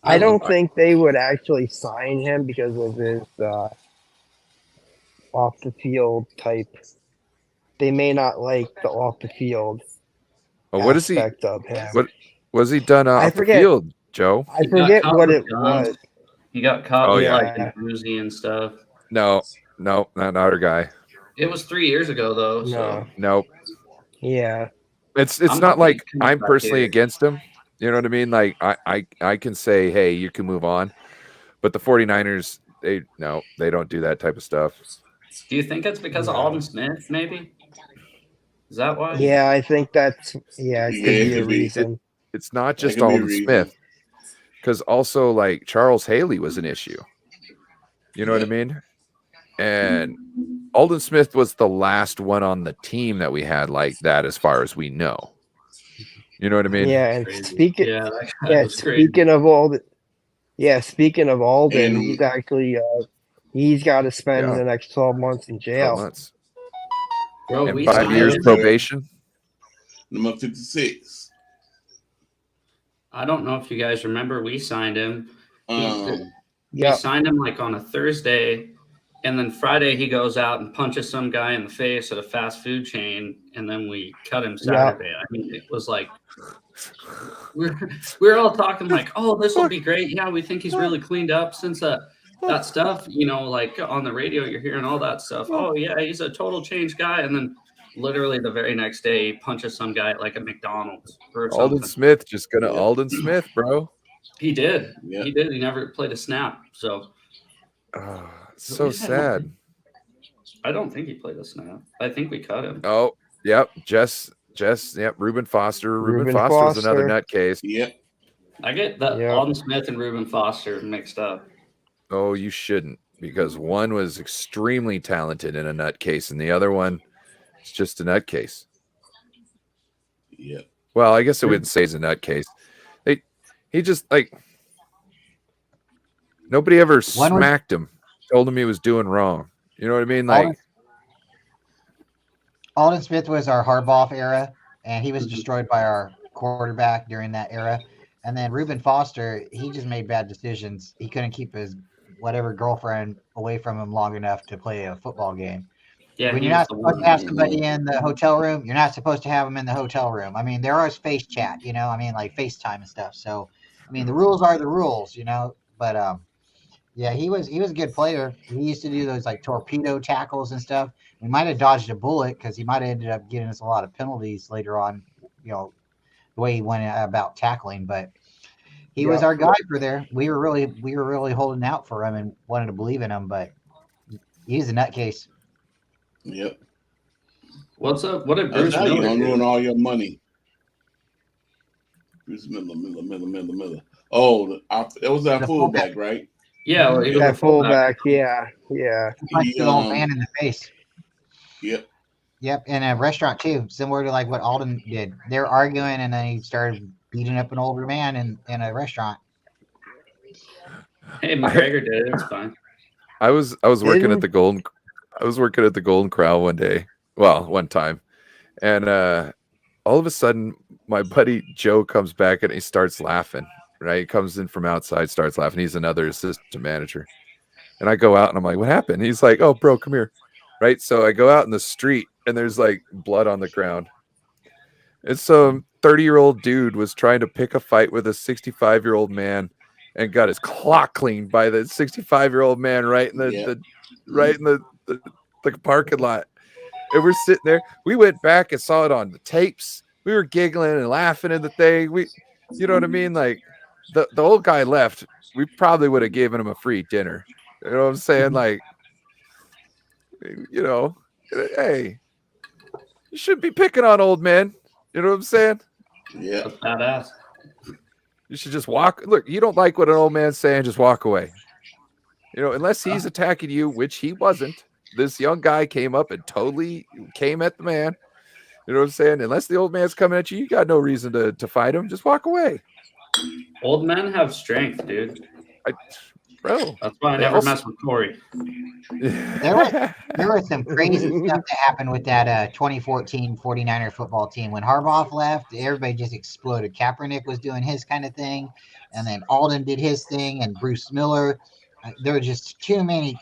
I love don't Clark. think they would actually sign him because of his off the field type. They may not like the off the field what is he? aspect of him. What was he done I off the forget. field, Joe? I He got forget caught what with it guns. was. He got caught Oh, with yeah. like Uzi and stuff. No, not our guy. It was 3 years ago though. So No. Nope. Yeah. It's I'm not hoping like he comes I'm back personally here. against him. You know what I mean? Like I can say, hey, you can move on. But the 49ers, they don't do that type of stuff. Do you think it's because of No. Alden Smith? Maybe. Is that why? Yeah, I think that's it could Yeah, be it a could be. reason. It's not That just could be a Alden reason. Smith, because also like Charles Haley was an issue. You know what I mean? And Alden Smith was the last one on the team that we had like that, as far as we know. You know what I mean? Yeah, and Crazy. speaking Yeah, that guy was crazy. speaking of Alden, And- he's actually he's got to spend Yeah. the next 12 months in 12 jail. months. Bro, And we 5 signed years him. probation. Number 56. I don't know if you guys remember, we signed him. We Yeah, signed him like on a Thursday, and then Friday he goes out and punches some guy in the face at a fast food chain, and then we cut him Saturday. I mean, it was like we're all talking like, oh, this will be great. Yeah, we think he's really cleaned up since that stuff. You know, like on the radio, you're hearing all that stuff. Oh yeah, he's a total change guy, and then literally the very next day, he punches some guy at like a McDonald's or Alden something. Smith just gonna Yeah. Alden Smith, bro. He did. Yeah. He did. He never played a snap. So Oh, it's At so least I don't sad. think- I don't think he played a snap. I think we cut him. Oh, yep. Jess, yep. Reuben Foster. Reuben Reuben Foster was another Foster. nutcase. Yep. I get that Yeah. Alden Smith and Reuben Foster mixed up. Oh, you shouldn't, because one was extremely talented in a nutcase, and the other one is just a nutcase. Yep. Well, I guess I wouldn't say he's a nutcase. He just like nobody ever One was- smacked him, told him he was doing wrong. You know what I mean? Like, Alden Smith was our Harbaugh era, and he was destroyed by our quarterback during that era. And then Reuben Foster, he just made bad decisions. He couldn't keep his whatever girlfriend away from him long enough to play a football game. Yeah, When he you're was not the supposed one. to have somebody in the hotel room, you're not supposed to have them in the hotel room. I mean, there is face chat, you know, I mean, like FaceTime and stuff. So, I mean, the rules are the rules, you know. But yeah, he was a good player. He used to do those like torpedo tackles and stuff. We might have dodged a bullet because he might have ended up getting us a lot of penalties later on, you know, the way he went about tackling. But he was our guy for there. We were really holding out for him and wanted to believe in him, but he's a nutcase. Yep. What's up? What did That's Bruce how you Miller gonna ruin do? all your money. Bruce Miller. Oh, it was that The fullback, right? Yeah, well, he was a that fullback. Yeah. He punched the old man in the face. Yep. Yep, in a restaurant too, similar to like what Alden did. They're arguing, and then he started beating up an older man in a restaurant. Hey, McGregor did it. It's fine. I was working Didn't- at the Golden. I was working at the Golden Corral one day. Well, one time, and all of a sudden, my buddy Joe comes back and he starts laughing. Right, he comes in from outside, starts laughing. He's another assistant manager, and I go out and I'm like, "What happened?" He's like, "Oh, bro, come here." Right, so I go out in the street and there's like blood on the ground. It's some 30-year-old dude was trying to pick a fight with a 65-year-old man and got his clock cleaned by the 65-year-old man right in the parking lot. And we're sitting there. We went back and saw it on the tapes. we were giggling and laughing at the thing. You know what I mean? Like the old guy left. We probably would have given him a free dinner. You know what I'm saying? Like, you know, hey, you shouldn't be picking on old men. You know what I'm saying? Yeah. That's badass. You should just walk. Look, you don't like what an old man's saying, just walk away. You know, unless he's attacking you, which he wasn't. This young guy came up and totally came at the man. You know what I'm saying? Unless the old man's coming at you, you got no reason to fight him. Just walk away. Old men have strength, dude. Bro. That's why I never mess with Corey. There was some crazy stuff that happened with that 2014 49er football team. When Harbaugh left, everybody just exploded. Kaepernick was doing his kind of thing, and then Alden did his thing, and Bruce Miller. There were just too many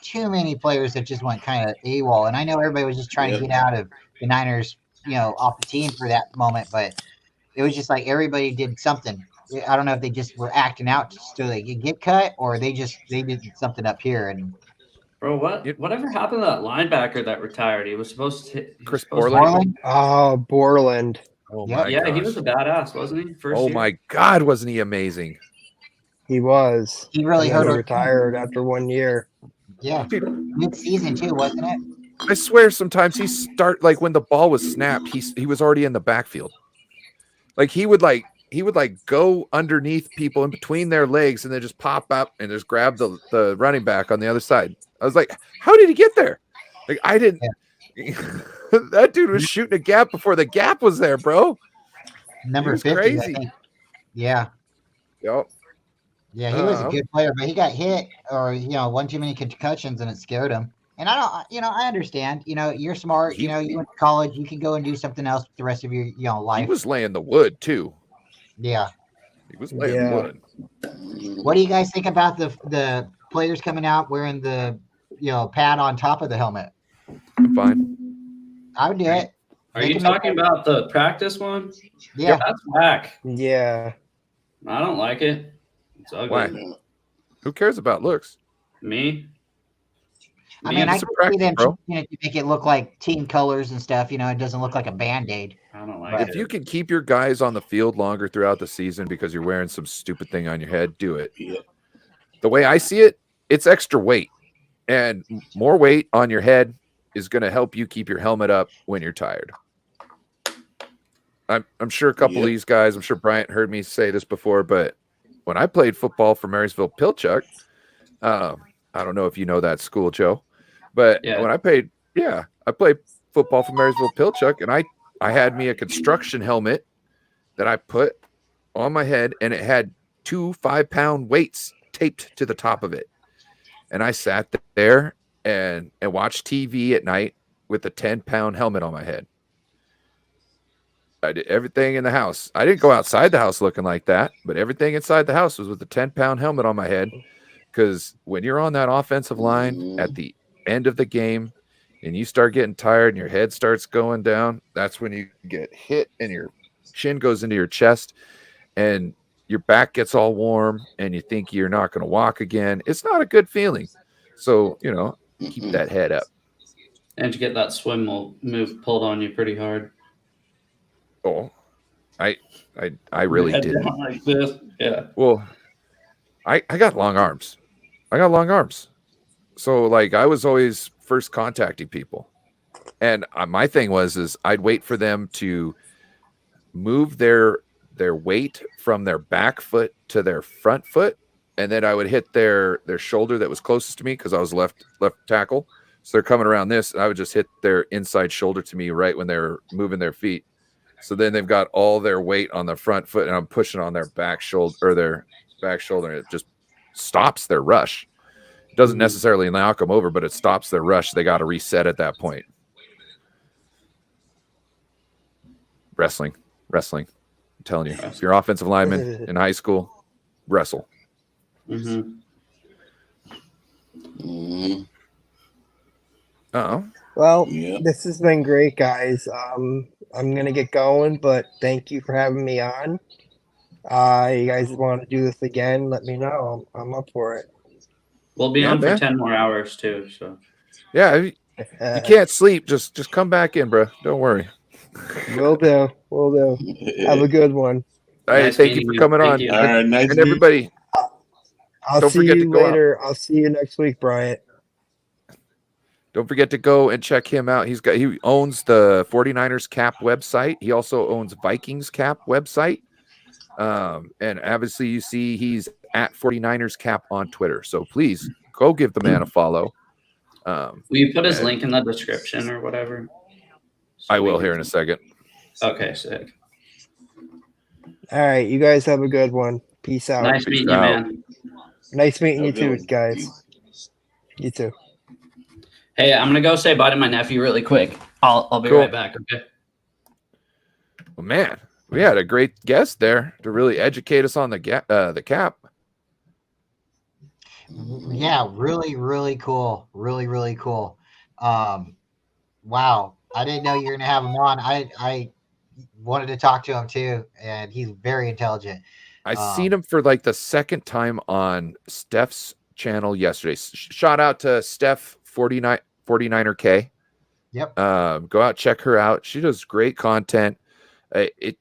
players that just went kind of AWOL. And I know everybody was just trying to get out of the Niners, off the team for that moment, but it was just like everybody did something. I don't know if they just were acting out so they could get cut, or they did something up here. And Bro, whatever happened to that linebacker that retired? He was supposed to Chris Borland. Oh, Borland. Oh Yep. my Yeah, gosh. he was a badass, wasn't he? First year? my God, wasn't he amazing? He was. He really And then hurt he our retired after 1 year. Yeah, mid-season too, wasn't it? I swear sometimes he like when the ball was snapped, he was already in the backfield. Like he would go underneath people in between their legs and then just pop up and just grab the running back on the other side. I was like, how did he get there? Like I didn't that dude was shooting a gap before the gap was there, bro. Number was 50, crazy. I think. Yeah. Yep. Yeah, he was a good player, but he got hit or, one too many concussions and it scared him. And I understand, you're smart, you went to college, you can go and do something else with the rest of your, life. He was laying the wood too. Yeah. He was laying the wood. What do you guys think about the players coming out wearing the, pad on top of the helmet? I'm fine. I would do it. Are you talking about the practice one? Yeah. That's whack. Yeah. I don't like it. It's ugly. Why? Who cares about looks? Me? I mean, I it's a can see them practice, bro. changing it to make it look like team colors and stuff. It doesn't look like a Band-Aid. I don't like it. If you can keep your guys on the field longer throughout the season because you're wearing some stupid thing on your head, do it. Yeah. The way I see it, it's extra weight. And more weight on your head is going to help you keep your helmet up when you're tired. I'm sure a couple of these guys, I'm sure Bryant heard me say this before, but when I played football for Marysville Pilchuck, I don't know if you know that school, Joe, but when I played football for Marysville Pilchuck, and I had me a construction helmet that I put on my head, and it had 2 5-pound weights taped to the top of it. And I sat there and watched TV at night with a 10-pound helmet on my head. I did everything in the house. I didn't go outside the house looking like that, but everything inside the house was with a 10-pound helmet on my head. Because when you're on that offensive line at the end of the game and you start getting tired and your head starts going down, that's when you get hit and your chin goes into your chest and your back gets all warm and you think you're not going to walk again. It's not a good feeling. So, keep that head up. And you get that swim move pulled on you pretty hard. Oh, I really didn't. Like this. Yeah. Well, I got long arms. So like I was always first contacting people. And my thing was I'd wait for them to move their weight from their back foot to their front foot. And then I would hit their shoulder that was closest to me because I was left tackle. So they're coming around this, and I would just hit their inside shoulder to me right when they're moving their feet. So then they've got all their weight on the front foot, and I'm pushing on their back shoulder, and it just stops their rush. It doesn't necessarily knock them over, but it stops their rush. They got to reset at that point. Wrestling. I'm telling you, if you're offensive lineman in high school, wrestle. Mm-hmm. Well, this has been great, guys. I'm gonna get going, but thank you for having me on. You guys want to do this again? Let me know. I'm up for it. We'll be on for 10 more hours too. So yeah, you can't sleep. Just come back in, bro. Don't worry. Will do. Will do. Have a good one. Hey, Nice thank you meeting for you. coming Thank on. you. All right, nice And meeting. everybody, I'll Don't see forget to you go out. later. I'll see you next week, Bryant. don't forget to go and check him out. He owns the 49ers Cap website. He also owns Vikings Cap website. And obviously you see he's at 49ers Cap on Twitter. So please go give the man a follow. Will you put his and link in the description or whatever? I will here in a second. Okay, sick. All right, you guys have a good one. Peace out. Nice meeting you, out. man. Nice meeting you Have a too, good one. guys. You too. Hey, I'm gonna go say bye to my nephew really quick. I'll be Cool. right back. Okay. Well, man, we had a great guest there to really educate us on the Cap. Yeah, really, really cool. Really, really cool. Wow. I didn't know you were gonna have him on. I wanted to talk to him too, and he's very intelligent. I seen him for like the second time on Steph's channel yesterday. Shout out to Steph 49er K. Yep. Go out, check her out. She does great content. It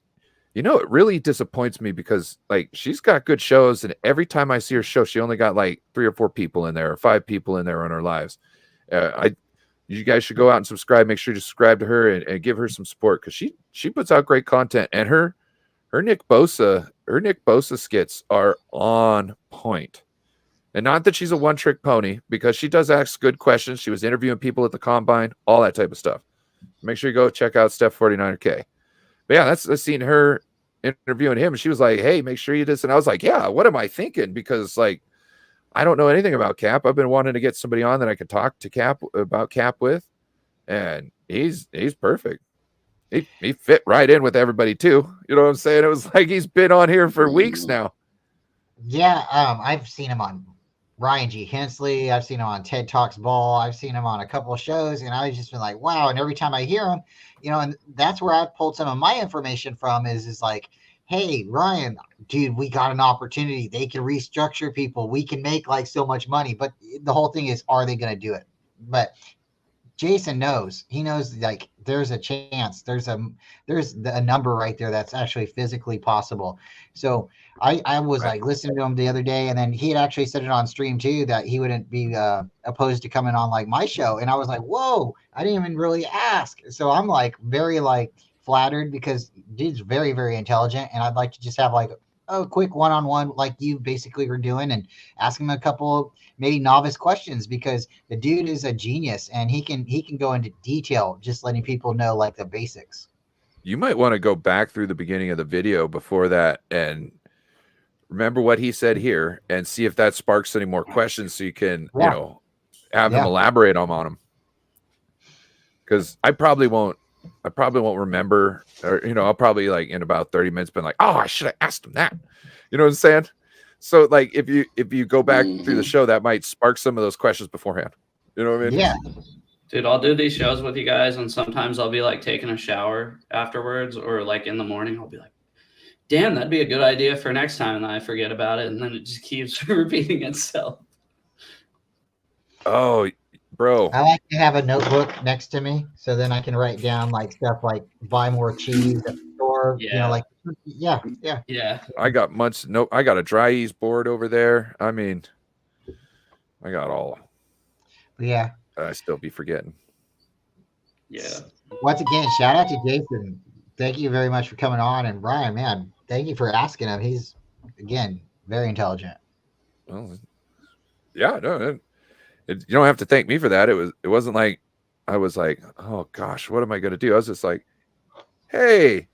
really disappoints me because like she's got good shows, and every time I see her show, she only got like 3 or 4 people in there, or 5 people in there on her lives. You guys should go out and subscribe. Make sure you subscribe to her and give her some support because she puts out great content, and her Nick Bosa skits are on point. And not that she's a one-trick pony, because she does ask good questions. She was interviewing people at the combine, all that type of stuff. Make sure you go check out Steph 49er But yeah, I've seen her interviewing him, and she was like, "Hey, make sure you do this." And I was like, "Yeah, what am I thinking?" Because like I don't know anything about Cap. I've been wanting to get somebody on that I could talk to Cap with, and he's perfect. He fit right in with everybody too. You know what I'm saying? It was like he's been on here for weeks now. Yeah, I've seen him on Ryan G. Hensley. I've seen him on TED Talks Ball. I've seen him on a couple of shows, and I've just been like, wow. And every time I hear him, and that's where I've pulled some of my information from is like, hey, Ryan, dude, we got an opportunity. They can restructure people. We can make like so much money. But the whole thing is, are they going to do it? But Jason knows. He knows like there's a chance. There's a number right there that's actually physically possible. So I was like listening to him the other day, and then he had actually said it on stream too that he wouldn't be opposed to coming on like my show. And I was like, whoa, I didn't even really ask. So I'm like very like flattered because dude's very, very intelligent, and I'd like to just have like a quick one-on-one like you basically were doing and ask him a couple maybe novice questions, because the dude is a genius and he can go into detail just letting people know like the basics. You might want to go back through the beginning of the video before that and remember what he said here and see if that sparks any more questions so you can have him elaborate on them. Because I probably won't remember, or I'll probably like in about 30 minutes been like, oh, I should have asked him that. You know what I'm saying? So like if you go back through the show, that might spark some of those questions beforehand. You know what I mean? Yeah. Dude, I'll do these shows with you guys, and sometimes I'll be like taking a shower afterwards, or like in the morning, I'll be like, damn, that'd be a good idea for next time, and then I forget about it, and then it just keeps repeating itself. Oh, bro. I like to have a notebook next to me so then I can write down like stuff like buy more cheese at the store. Yeah. Yeah. I got I got a dry ease board over there. I mean, I got all. Yeah. I still be forgetting. Yeah. Once again, shout out to Jason. Thank you very much for coming on. And Brian, man, thank you for asking him. He's, again, very intelligent. Well, yeah, no, you don't have to thank me for that. It wasn't like I was like, oh gosh, what am I going to do? I was just like, hey,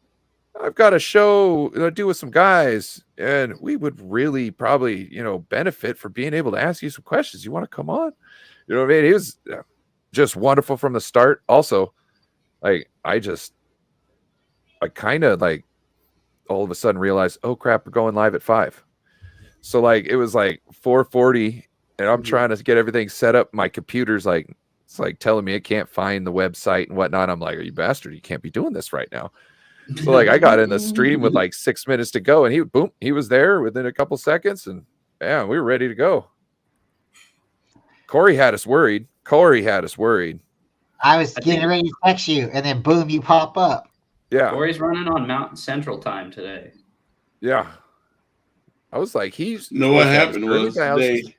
I've got a show to do with some guys, and we would really probably, benefit from being able to ask you some questions. You want to come on? You know what I mean? He was just wonderful from the start. Also, like I kind of like all of a sudden realized, oh crap, we're going live at 5. So like it was like 4:40, and I'm trying to get everything set up. My computer's like, it's like telling me it can't find the website and whatnot. I'm like, are you bastard? You can't be doing this right now. So like I got in the stream with like 6 minutes to go, and he was there within a couple seconds, and yeah, we were ready to go. Corey had us worried. I was getting ready to text you, and then boom, you pop up. Yeah. Corey's running on Mountain Central time today. Yeah. I was like, he's. You know what happened was today.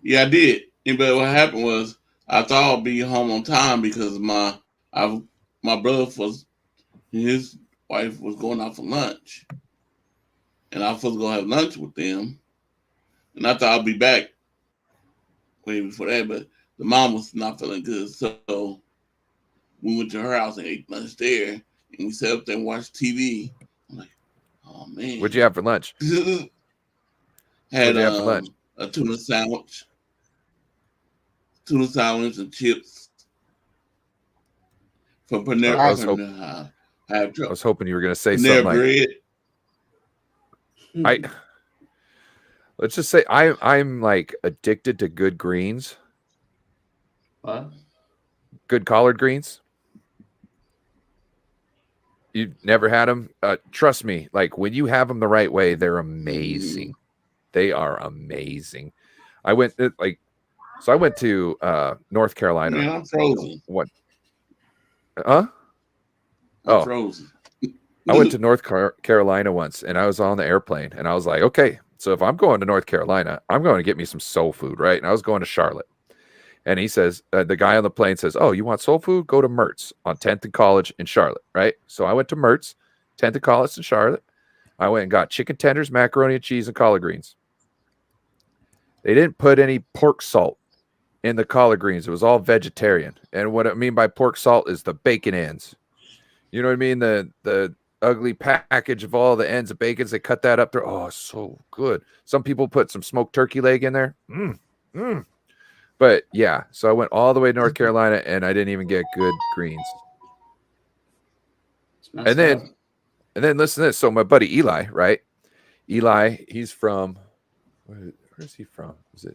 Yeah, I did. But what happened was I thought I'd be home on time because my brother his wife was going out for lunch, and I was supposed to go have lunch with them, and I thought I'd be back way before that. But the mom was not feeling good, so we went to her house and ate lunch there, and we sat up there and watched TV. I'm like, oh man, What'd you have for lunch? Had What'd you have for lunch? A tuna sandwich and chips from Panera. I was hoping you were going to say Panera something bread. like, let's just say I'm like addicted to good greens. What? Good collard greens. You've never had them? Trust me, like when you have them the right way, they're amazing. They are amazing. I went to North Carolina. Man, I'm frozen. What? I'm frozen. I went to North Carolina once, and I was on the airplane, and I was like, okay, so if I'm going to North Carolina, I'm going to get me some soul food, right? And I was going to Charlotte. And he says, the guy on the plane says, oh, you want soul food? Go to Mertz on 10th and College in Charlotte, right? So I went to Mertz, 10th and College in Charlotte. I went and got chicken tenders, macaroni and cheese, and collard greens. They didn't put any pork salt in the collard greens. It was all vegetarian. And what I mean by pork salt is the bacon ends. You know what I mean? The ugly package of all the ends of bacons. They cut that up there. Oh, so good. Some people put some smoked turkey leg in there. But yeah, so I went all the way to North Carolina, and I didn't even get good greens. And then listen to this. So my buddy Eli, right? Eli, he's from where is he from? Is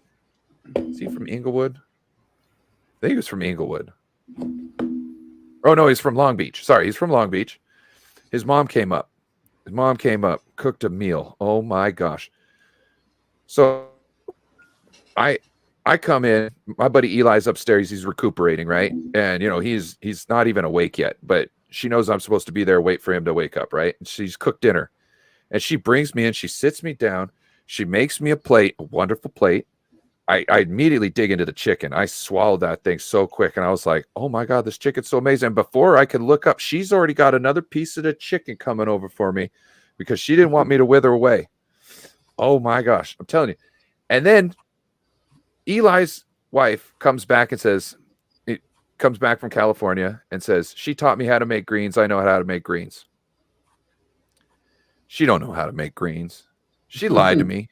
he from Inglewood? I think he was from Inglewood. Oh no, he's from Long Beach. Sorry, he's from Long Beach. His mom came up, cooked a meal. Oh my gosh. So I come in, my buddy Eli's upstairs, he's recuperating, right? And he's not even awake yet, but she knows I'm supposed to be there, wait for him to wake up, right? And she's cooked dinner. And she brings me in, she sits me down, she makes me a plate, a wonderful plate. I immediately dig into the chicken. I swallowed that thing so quick, and I was like, oh my God, this chicken's so amazing. And before I could look up, she's already got another piece of the chicken coming over for me because she didn't want me to wither away. Oh my gosh, I'm telling you. And then Eli's wife comes back from California and says, she taught me how to make greens. I know how to make greens. She don't know how to make greens. She lied to me.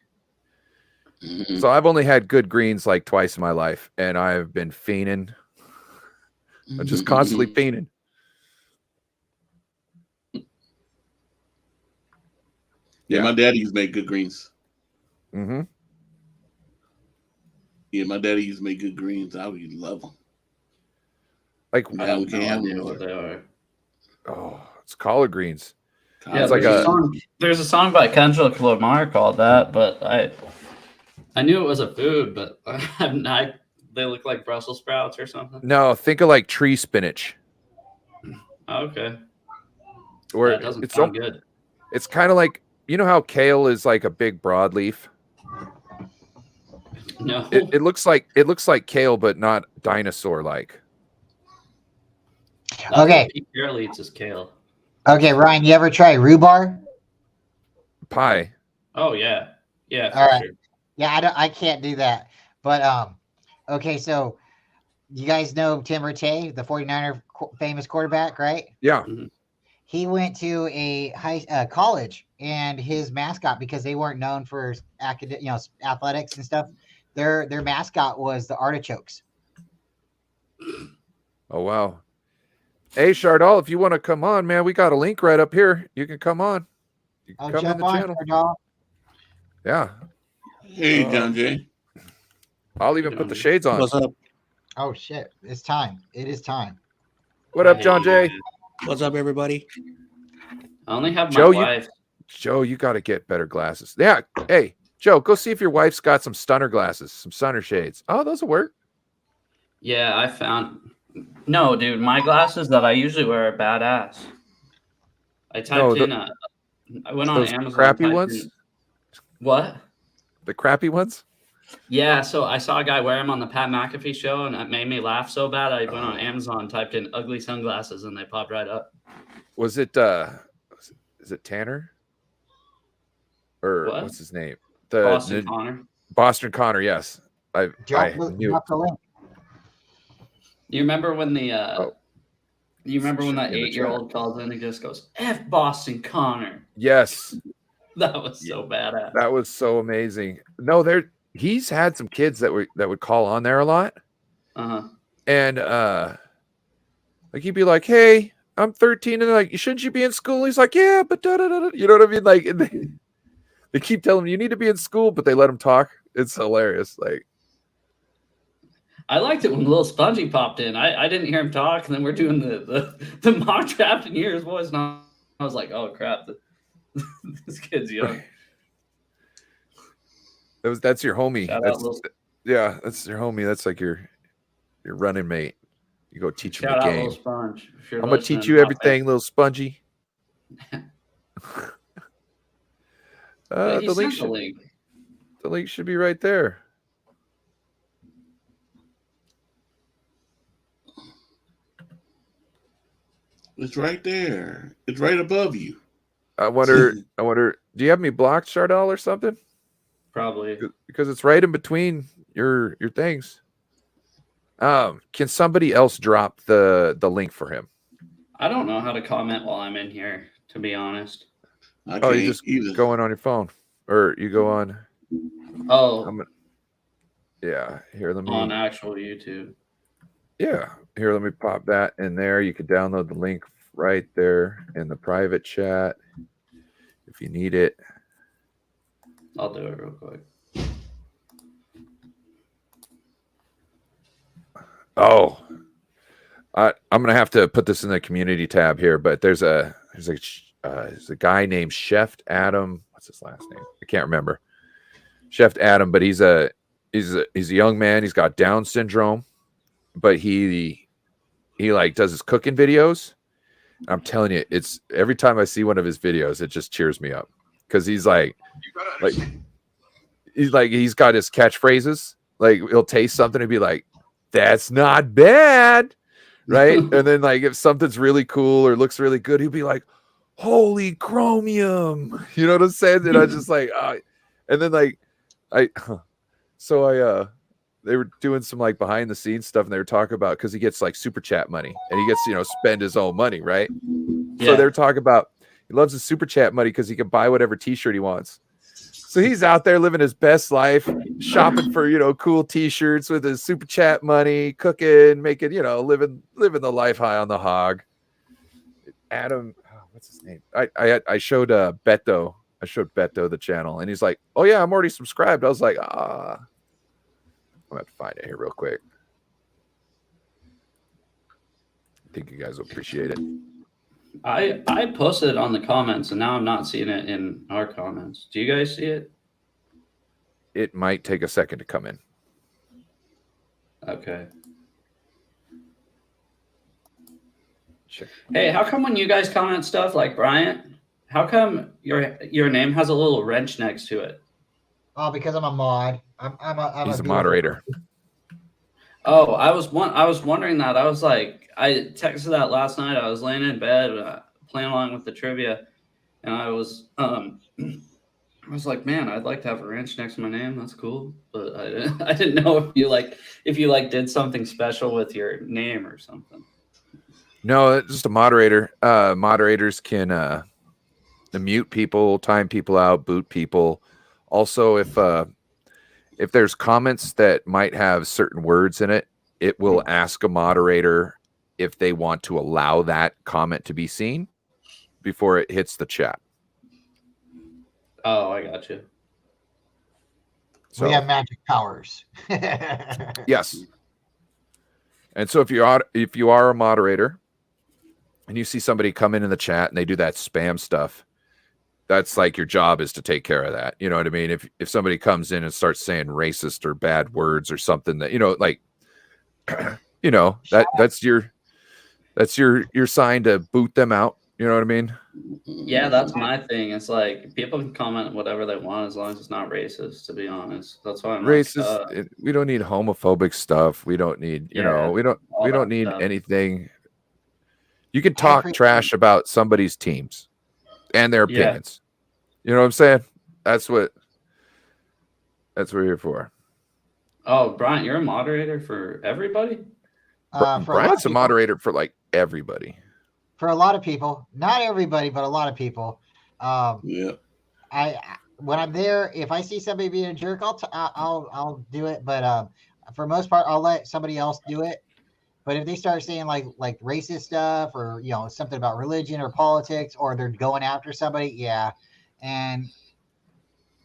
So I've only had good greens like twice in my life, and I've been fiending. I'm just constantly fiending. Yeah, my daddy used to make good greens. Mm-hmm. Yeah, my daddy used to make good greens. I would love them. Like, I have no idea what they are. Oh, it's collard greens. Yeah, it's like there's a song by Kendrick Lamar called that, but I knew it was a food, but they look like Brussels sprouts or something. No, think of like tree spinach. Okay. Or that doesn't sound good. It's kind of like, how kale is like a big broadleaf? No. It looks like kale, but not dinosaur like. Okay. Pete Carroll eats his kale. Okay, Ryan, you ever try rhubarb? Pie. Oh yeah. Yeah, All right. sure. Yeah, I can't do that. But okay, so you guys know Tim Rattay, the 49er famous quarterback, right? Yeah. Mm-hmm. He went to a college, and his mascot, because they weren't known for athletics and stuff, their mascot was the artichokes. Oh wow. Hey Chardal, if you want to come on, man, we got a link right up here. You can come on. You can come in the channel. Chardal. Yeah. Hey, John Jay. I'll even put the shades on. What's up? Oh shit! It's time. It is time. What up, John Jay? What's up, everybody? I only have my Joe, wife. Joe, you got to get better glasses. Yeah. Hey, Joe, go see if your wife's got some stunner glasses, some stunner shades. Oh, those will work. Yeah, No, dude, my glasses that I usually wear are badass. I typed in I went on those Amazon. crappy ones. What? The crappy ones? Yeah, so I saw a guy wear them on the Pat McAfee show, and it made me laugh so bad. I went on Amazon, typed in ugly sunglasses, and they popped right up. Was it is it Tanner? Or What? what's his name? Boston Connor. Boston Connor, yes. I knew. Drop the link. You remember when the you remember when that In the 8-year-old calls in and just goes, F Boston Connor? Yes. That was so badass. That was so amazing. No, he's had some kids that would call on there a lot. Uh-huh. And like he'd be like, "Hey, I'm 13," and they're like, "Shouldn't you be in school?" He's like, "Yeah, but da da da." You know what I mean? Like they keep telling him you need to be in school, but they let him talk. It's hilarious. Like I liked it when Little Spongy popped in. I didn't hear him talk, and then we're doing the mock draft and hear his voice, and I was like, "Oh crap, this kid's young." That's your homie. Shout That's your homie. That's like your running mate. You go teach him Shout the out game. Little Sponge. I'm gonna teach you everything, little Spongy. The link should be right there. It's right there. It's right above you. I wonder. Do you have me blocked, Chardell, or something? Probably. Because it's right in between your things. Can somebody else drop the link for him? I don't know how to comment while I'm in here, to be honest. You just go in on your phone, or you go on. Yeah. Here, let me on actual YouTube. Yeah. Here, let me pop that in there. You can download the link right there in the private chat if you need it. I'll do it real quick. Oh, I'm gonna have to put this in the community tab here, but there's a guy named Chef Adam. What's his last name? I can't remember. Chef Adam, but he's a young man. He's got Down syndrome, but he like does his cooking videos. I'm telling you, it's every time I see one of his videos, it just cheers me up because he's got his catchphrases. Like he'll taste something and be like, "That's not bad," right? And then like if something's really cool or looks really good, he'll be like, "Holy chromium!" You know what I'm saying? And I just like, and then like they were doing some like behind the scenes stuff, and they were talking about because he gets like super chat money and he gets spend his own money, right? Yeah. So they're talking about he loves his super chat money because he can buy whatever t-shirt he wants. So he's out there living his best life, shopping for cool t-shirts with his super chat money, cooking, making living the life high on the hog. Adam, what's his name? I showed Beto. I showed Beto the channel, and he's like, "Oh yeah, I'm already subscribed." I was like, I'm gonna have to find it here real quick. I think you guys will appreciate it. I posted it on the comments, and now I'm not seeing it in our comments. Do you guys see it? It might take a second to come in. Okay. Sure. Hey, how come when you guys comment stuff like Bryant, how come your name has a little wrench next to it? Oh, because I'm a mod. He's a moderator. Oh, I was wondering that. I was like, I texted that last night. I was laying in bed playing along with the trivia, and I was like, man, I'd like to have a wrench next to my name. That's cool, but I didn't know if you did something special with your name or something. No, it's just a moderator. Moderators can mute people, time people out, boot people. Also, if there's comments that might have certain words in it, it will ask a moderator if they want to allow that comment to be seen before it hits the chat. Oh, I got you. So we have magic powers. Yes. And so if you are a moderator and you see somebody come in the chat and they do that spam stuff, that's like your job is to take care of that. You know what I mean? If somebody comes in and starts saying racist or bad words or something that, like you know, that's your sign to boot them out. You know what I mean? Yeah, that's my thing. It's like people can comment whatever they want as long as it's not racist. To be honest, that's why I'm Racist. like, We don't need homophobic stuff. We don't need, you know, all we don't that need stuff. anything. You can talk trash about somebody's teams and their Yeah. opinions. You know what I'm saying? That's what we're here for. Oh, Brian, you're a moderator for everybody? Brian's a moderator for like everybody. For a lot of people, not everybody, but a lot of people. Yeah. When I'm there, if I see somebody being a jerk, I'll do it. But for most part, I'll let somebody else do it. But if they start saying like racist stuff or something about religion or politics, or they're going after somebody, yeah, and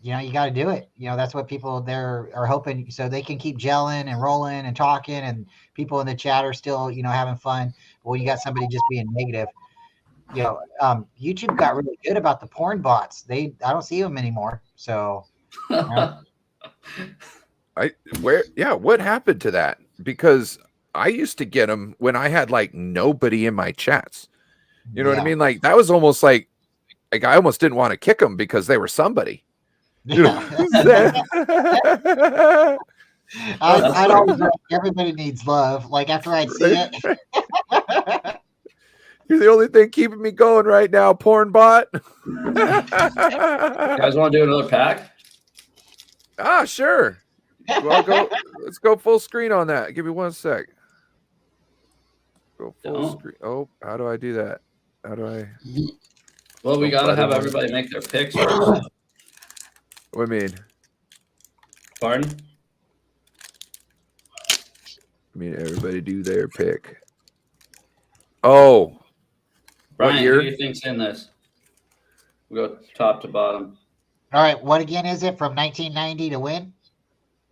you got to do it. That's what people there are hoping, so they can keep gelling and rolling and talking, and people in the chat are still having fun. But when you got somebody just being negative, YouTube got really good about the porn bots. I don't see them anymore. So what happened to that? Because I used to get them when I had like nobody in my chats. You know what I mean? Like that was almost like I almost didn't want to kick them because they were somebody. You know I'd always like, everybody needs love. Like after I'd see it. You're the only thing keeping me going right now, porn bot. You guys want to do another pack? Sure. Well, let's go full screen on that. Give me 1 sec. Go full screen. Oh, how do I do that? How do I? Well, we got to have everybody make their picks first. What do you mean? Pardon? I mean, everybody do their pick. Oh. Brian, who do you think's in this? We'll go top to bottom. All right. What again is it from 1990 to win?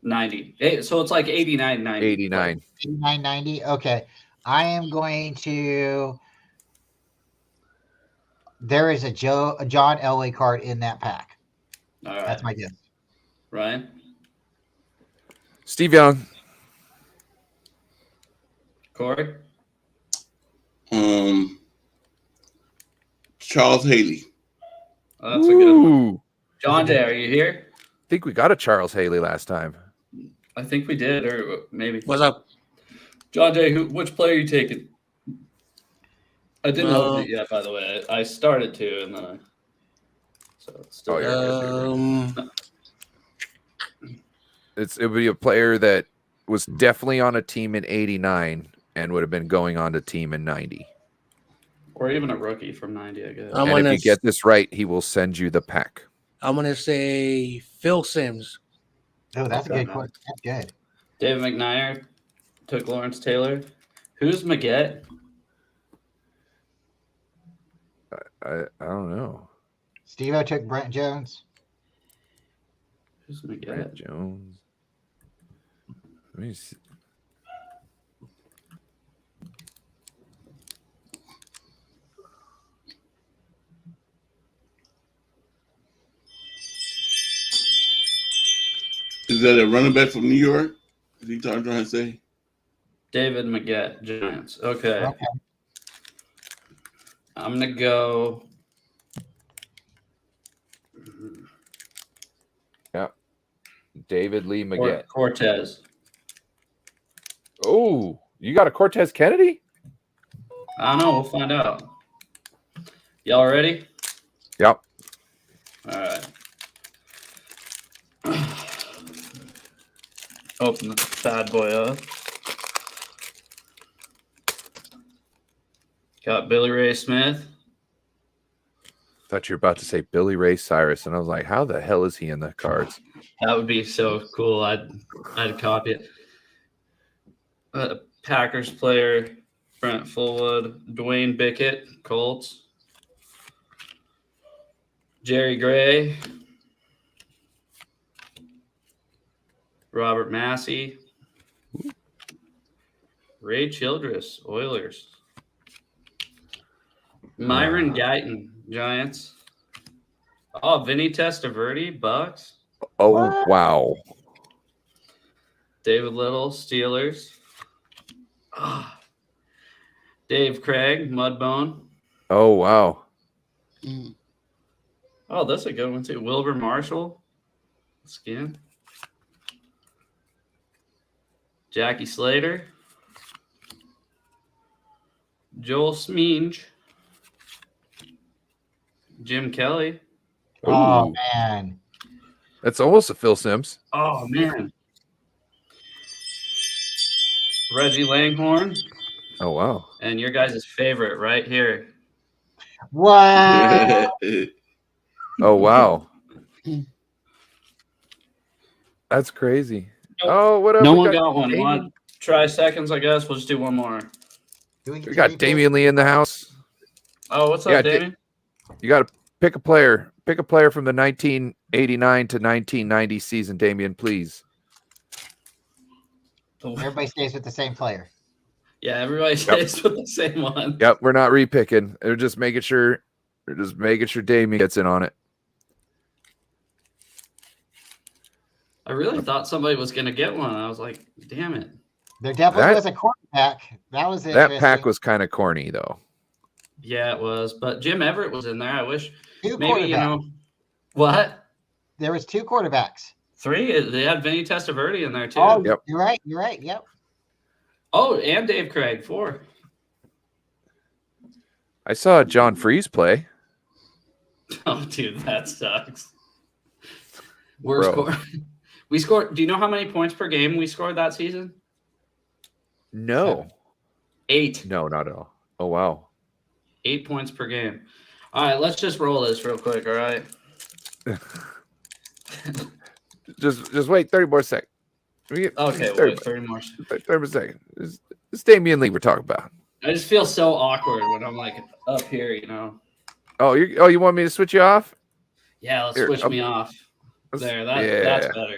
90. So it's like 89, 90. 89. 89, 90. Okay. I am going to. There is a John Elway card in that pack. All right. That's my guess. Ryan? Steve Young. Corey? Charles Haley. Oh, that's a good one. John Jay, are you here? I think we got a Charles Haley last time. I think we did, or maybe. What's up? John Jay, which player are you taking? I didn't open it yet, by the way. I started to, and then so it's still it would be a player that was definitely on a team in 89 and would have been going on to team in 90. Or even a rookie from 90, I guess. And if you get this right, he will send you the pack. I'm going to say Phil Simms. Oh, that's a good question. That's good. David McNair took Lawrence Taylor. Who's Maggette? I don't know. Steve-O took Brent Jones. Who's Maggette? Brent Jones. Let me see. Is that a running back from New York? Is he trying to say? David Maggette, Giants. Okay. I'm going to go. Yeah. David Lee Maggette. Cortez. Oh, you got a Cortez Kennedy? I don't know. We'll find out. Y'all ready? Yep. All right. Open the bad boy up. Got Billy Ray Smith. Thought you were about to say Billy Ray Cyrus, and I was like, how the hell is he in the cards? That would be so cool. I'd copy it. Packers player, Brent Fullwood, Dwayne Bickett, Colts. Jerry Gray. Robert Massey. Ray Childress, Oilers. Myron Guyton, Giants. Oh, Vinny Testaverde, Bucks. Oh, what? Wow. David Little, Steelers. Dave Craig, Mudbone. Oh, wow. Mm. Oh, that's a good one too. Wilbur Marshall, skin. Jackie Slater. Joel Smeenge. Jim Kelly. Oh Ooh. man. That's almost a Phil Simms. Oh, man. Reggie Langhorne. Oh, wow. And your guys' favorite right here. What? Oh, wow. That's crazy. Oh, what up? No We one got got one. You Damien. want try seconds, I guess? We'll just do one more. Do we get We to got repick? Damian Lee in the house. Oh, what's Yeah, up, Damien? You got to pick a player. Pick a player from the 1989 to 1990 season, Damian, please. Everybody stays with the same player. Yeah, everybody stays with the same one. Yep, we're not repicking. We're just making sure. We're just making sure Damian gets in on it. I really thought somebody was going to get one. I was like, damn it. There definitely That- was a quarterback. That was That interesting. pack was kind of corny, though. Yeah, it was. But Jim Everett was in there. I wish two maybe, you quarterbacks. know, what? There was two quarterbacks. 3? They had Vinny Testaverde in there, too. Oh, Yep. you're right. You're right. Yep. Oh, and Dave Craig, 4. I saw John Freeze play. Oh, dude, that sucks. Bro. We scored. Do you know how many points per game we scored that season? No. 8. No, not at all. Oh, wow. 8 points per game. All right, let's just roll this real quick. All right. Just wait 30 more seconds. Okay, 30, wait, 30 more. 30 more seconds. It's Damian Lee we're talking about. I just feel so awkward when I'm like up here, you know. Oh, you want me to switch you off? Yeah, let's Here, switch me off. There, that's better.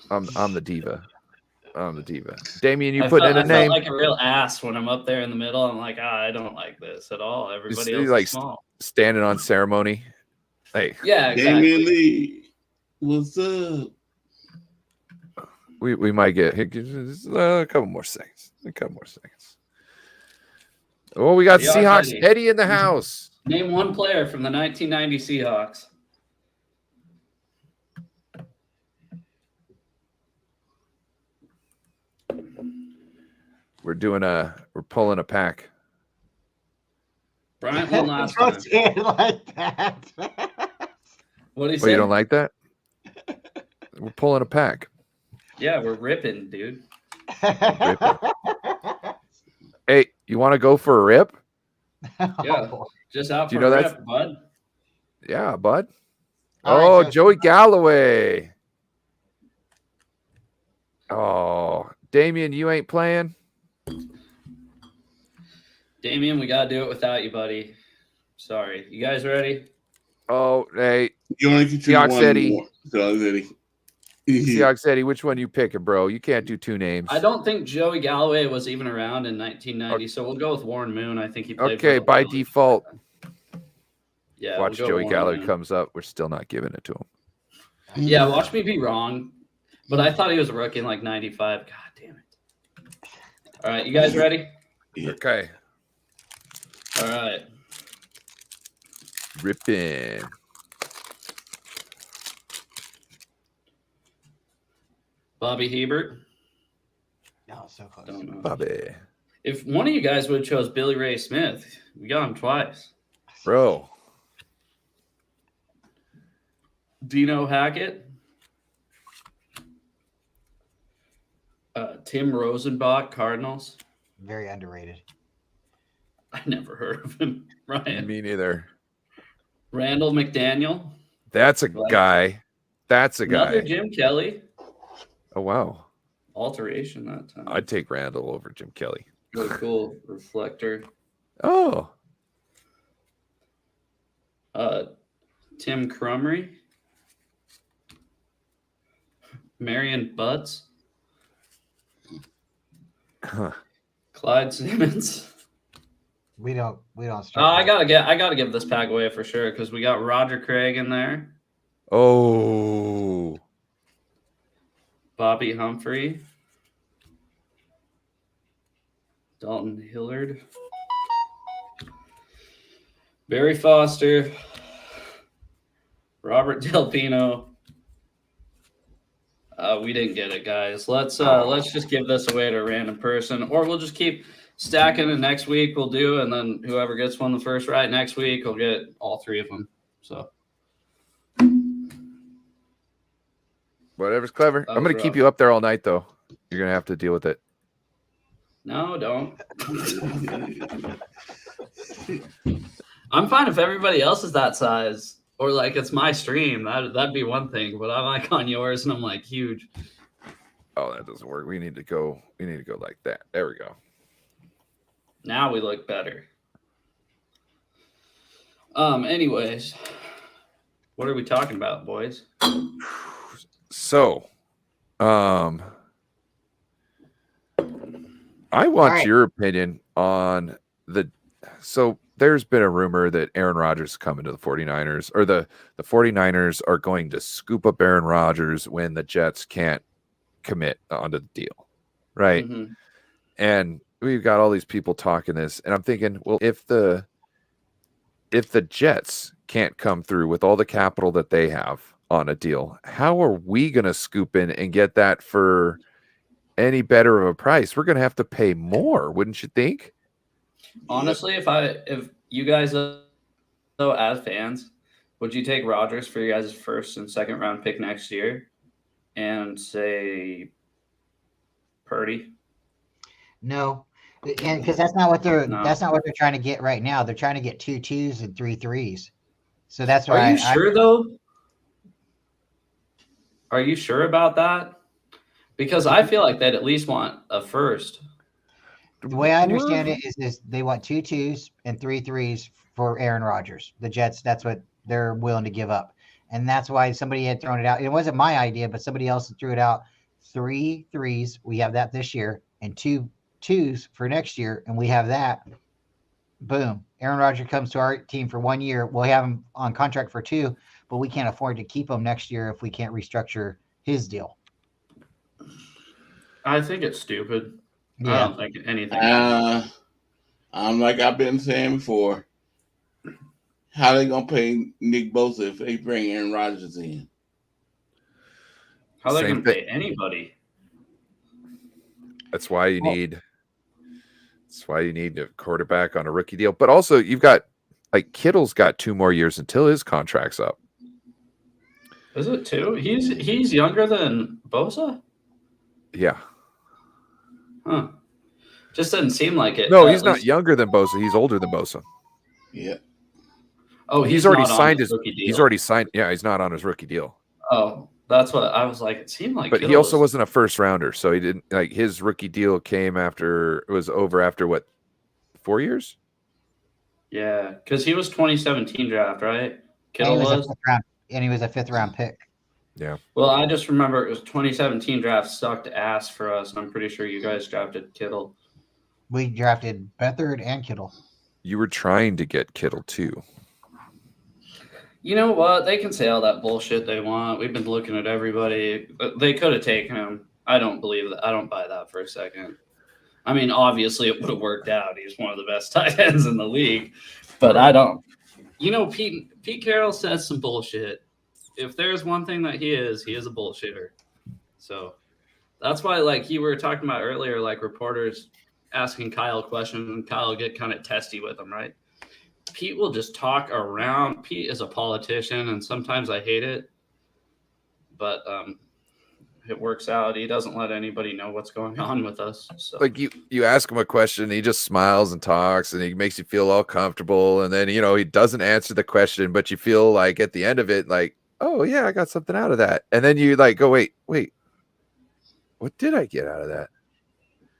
I'm the diva. I'm the diva. Damian, you I put felt, in a I name. felt like a real ass when I'm up there in the middle. I'm like, I don't like this at all. Everybody else like is small. standing on ceremony. Hey, Yeah, exactly. Damian Lee, what's up? we might get a couple more seconds. A couple more seconds. Oh, we got Seahawks Seahawks Eddie in the house. Name one player from the 1990 Seahawks. We're pulling a pack. Bryant won last time. Don't say it like that. What did he Oh, say? you don't like that? We're pulling a pack. Yeah, we're ripping, dude. Hey, you want to go for a rip? Yeah, just out Do you for know a that's- rip, bud. Yeah, bud. All right, so- Joey Galloway. Oh, Damian, you ain't playing? Damien, we gotta do it without you, buddy. Sorry. You guys ready? Oh, hey, You only can choose Seahawks one Eddie. more. Seahawks Eddie. Seahawks Eddie, which one you picking, bro? You can't do two names. I don't think Joey Galloway was even around in 1990, so we'll go with Warren Moon. I think he played. Okay, for the by Bills. default. Yeah, Watch we'll go Joey Warren Galloway Moon. comes up. We're still not giving it to him. Yeah, watch me be wrong, but I thought he was a rookie in like 95. God damn it! All right, you guys ready? Okay. All right. Ripping. Bobby Hebert. No, so close. Don't know. Bobby. If one of you guys would have chose Billy Ray Smith, we got him twice. Bro. Dino Hackett. Tim Rosenbach, Cardinals. Very underrated. I never heard of him. Ryan. Me neither. Randall McDaniel. That's a Right. guy. That's a Another guy. Jim Kelly. Oh, wow. Alteration that time. I'd take Randall over Jim Kelly. Really cool reflector. Oh. Tim Crumry. Marion Butts. Huh. Clyde Simmons. We don't I gotta give this pack away for sure because we got Roger Craig in there. Oh. Bobby Humphrey. Dalton Hillard. Barry Foster. Robert Del Pino. We didn't get it, guys. Let's just give this away to a random person, or we'll just keep stacking, and next week we'll do, and then whoever gets one the first right next week will get all three of them. So Whatever's clever. I'm going to keep you up there all night, though. You're going to have to deal with it. No, don't. I'm fine if everybody else is that size. Or like it's my stream, that'd be one thing, but I'm like on yours and I'm like huge. Oh, that doesn't work. We need to go like that. There we go. Now we look better. Anyways, what are we talking about, boys? So, I want your opinion on so there's been a rumor that Aaron Rodgers is coming to the 49ers, or the 49ers are going to scoop up Aaron Rodgers when the Jets can't commit onto the deal. Right. Mm-hmm. And we've got all these people talking this, and I'm thinking, well, if the Jets can't come through with all the capital that they have on a deal, how are we going to scoop in and get that for any better of a price? We're going to have to pay more, wouldn't you think? Honestly, if you guys, though, as fans, would you take Rodgers for your guys' first and second round pick next year and say Purdy? No, and because that's not what they're trying to get right now. They're trying to get 2 2s and 3 3s. So that's why. Are you sure though? Are you sure about that? Because I feel like they'd at least want a first. The way I understand it is they want 2 2s and 3 3s for Aaron Rodgers. The Jets, that's what they're willing to give up. And that's why somebody had thrown it out. It wasn't my idea, but somebody else threw it out. 3 3s, we have that this year, and 2 2s for next year, and we have that. Boom. Aaron Rodgers comes to our team for 1 year. We'll have him on contract for 2, but we can't afford to keep him next year if we can't restructure his deal. I think it's stupid. Yeah. I don't think anything. I'm like I've been saying before. How they gonna pay Nick Bosa if they bring Aaron Rodgers in? How they gonna pay anybody? That's why you need. That's why you need a quarterback on a rookie deal. But also, you've got like Kittle's got 2 more years until his contract's up. Is it 2? He's younger than Bosa? Yeah. Huh. Just doesn't seem like it. No, he's not younger than Bosa. He's older than Bosa. Yeah. Oh, he's already signed his rookie deal. He's already signed. Yeah, he's not on his rookie deal. Oh, that's what I was like. It seemed like. But he also wasn't a first rounder, so he didn't like his rookie deal came after it was over after what 4 years? Yeah, because he was 2017 draft, right? Kittle was. And he was a 5th round pick. Yeah. Well, I just remember it was 2017 draft sucked ass for us, and I'm pretty sure you guys drafted Kittle. We drafted Beathard and Kittle. You were trying to get Kittle too. You know what? They can say all that bullshit they want. We've been looking at everybody. They could have taken him. I don't believe that. I don't buy that for a second. I mean, obviously it would have worked out. He's one of the best tight ends in the league, but I don't. You know, Pete Carroll says some bullshit. If there's one thing that he is a bullshitter. So that's why, like you were talking about earlier, like reporters asking Kyle questions and Kyle get kind of testy with them, right? Pete will just talk around. Pete is a politician, and sometimes I hate it, but it works out. He doesn't let anybody know what's going on with us. So. Like you ask him a question, he just smiles and talks, and he makes you feel all comfortable, and then he doesn't answer the question, but you feel like at the end of it, like, oh yeah, I got something out of that. And then you like go, wait, what did I get out of that?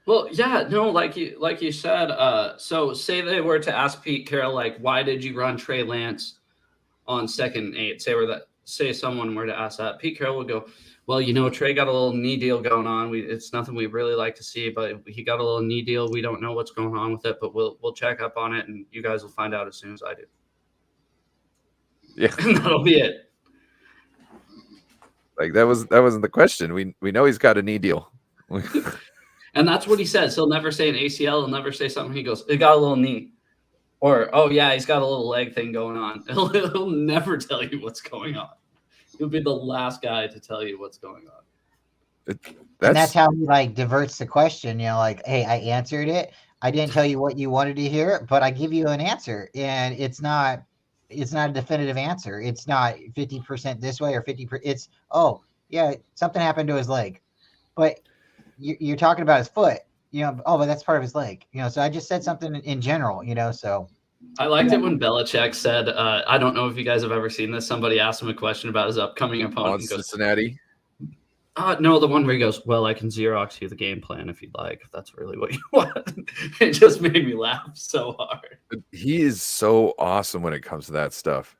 Well, yeah, no, like you said, so say they were to ask Pete Carroll, like, why did you run Trey Lance on 2nd and 8? Say someone were to ask that. Pete Carroll would go, well, Trey got a little knee deal going on. It's nothing we really like to see, but he got a little knee deal. We don't know what's going on with it, but we'll check up on it, and you guys will find out as soon as I do. Yeah. And that'll be it. Like that wasn't the question. We know he's got a knee deal. And that's what he says. He'll never say an ACL. He'll never say something. He goes, it got a little knee. Or, oh, yeah, he's got a little leg thing going on. He'll never tell you what's going on. He'll be the last guy to tell you what's going on. And that's how he like diverts the question, like, hey, I answered it. I didn't tell you what you wanted to hear, but I give you an answer. And it's not a definitive answer. It's not 50% this way or 50%. It's, oh, yeah, something happened to his leg. But you're talking about his foot, but that's part of his leg, so I just said something in general, so. I liked it when Belichick said, I don't know if you guys have ever seen this. Somebody asked him a question about his upcoming opponent. On Cincinnati? No, the one where he goes, well, I can Xerox you the game plan if you'd like, if that's really what you want. It just made me laugh so hard. He is so awesome when it comes to that stuff.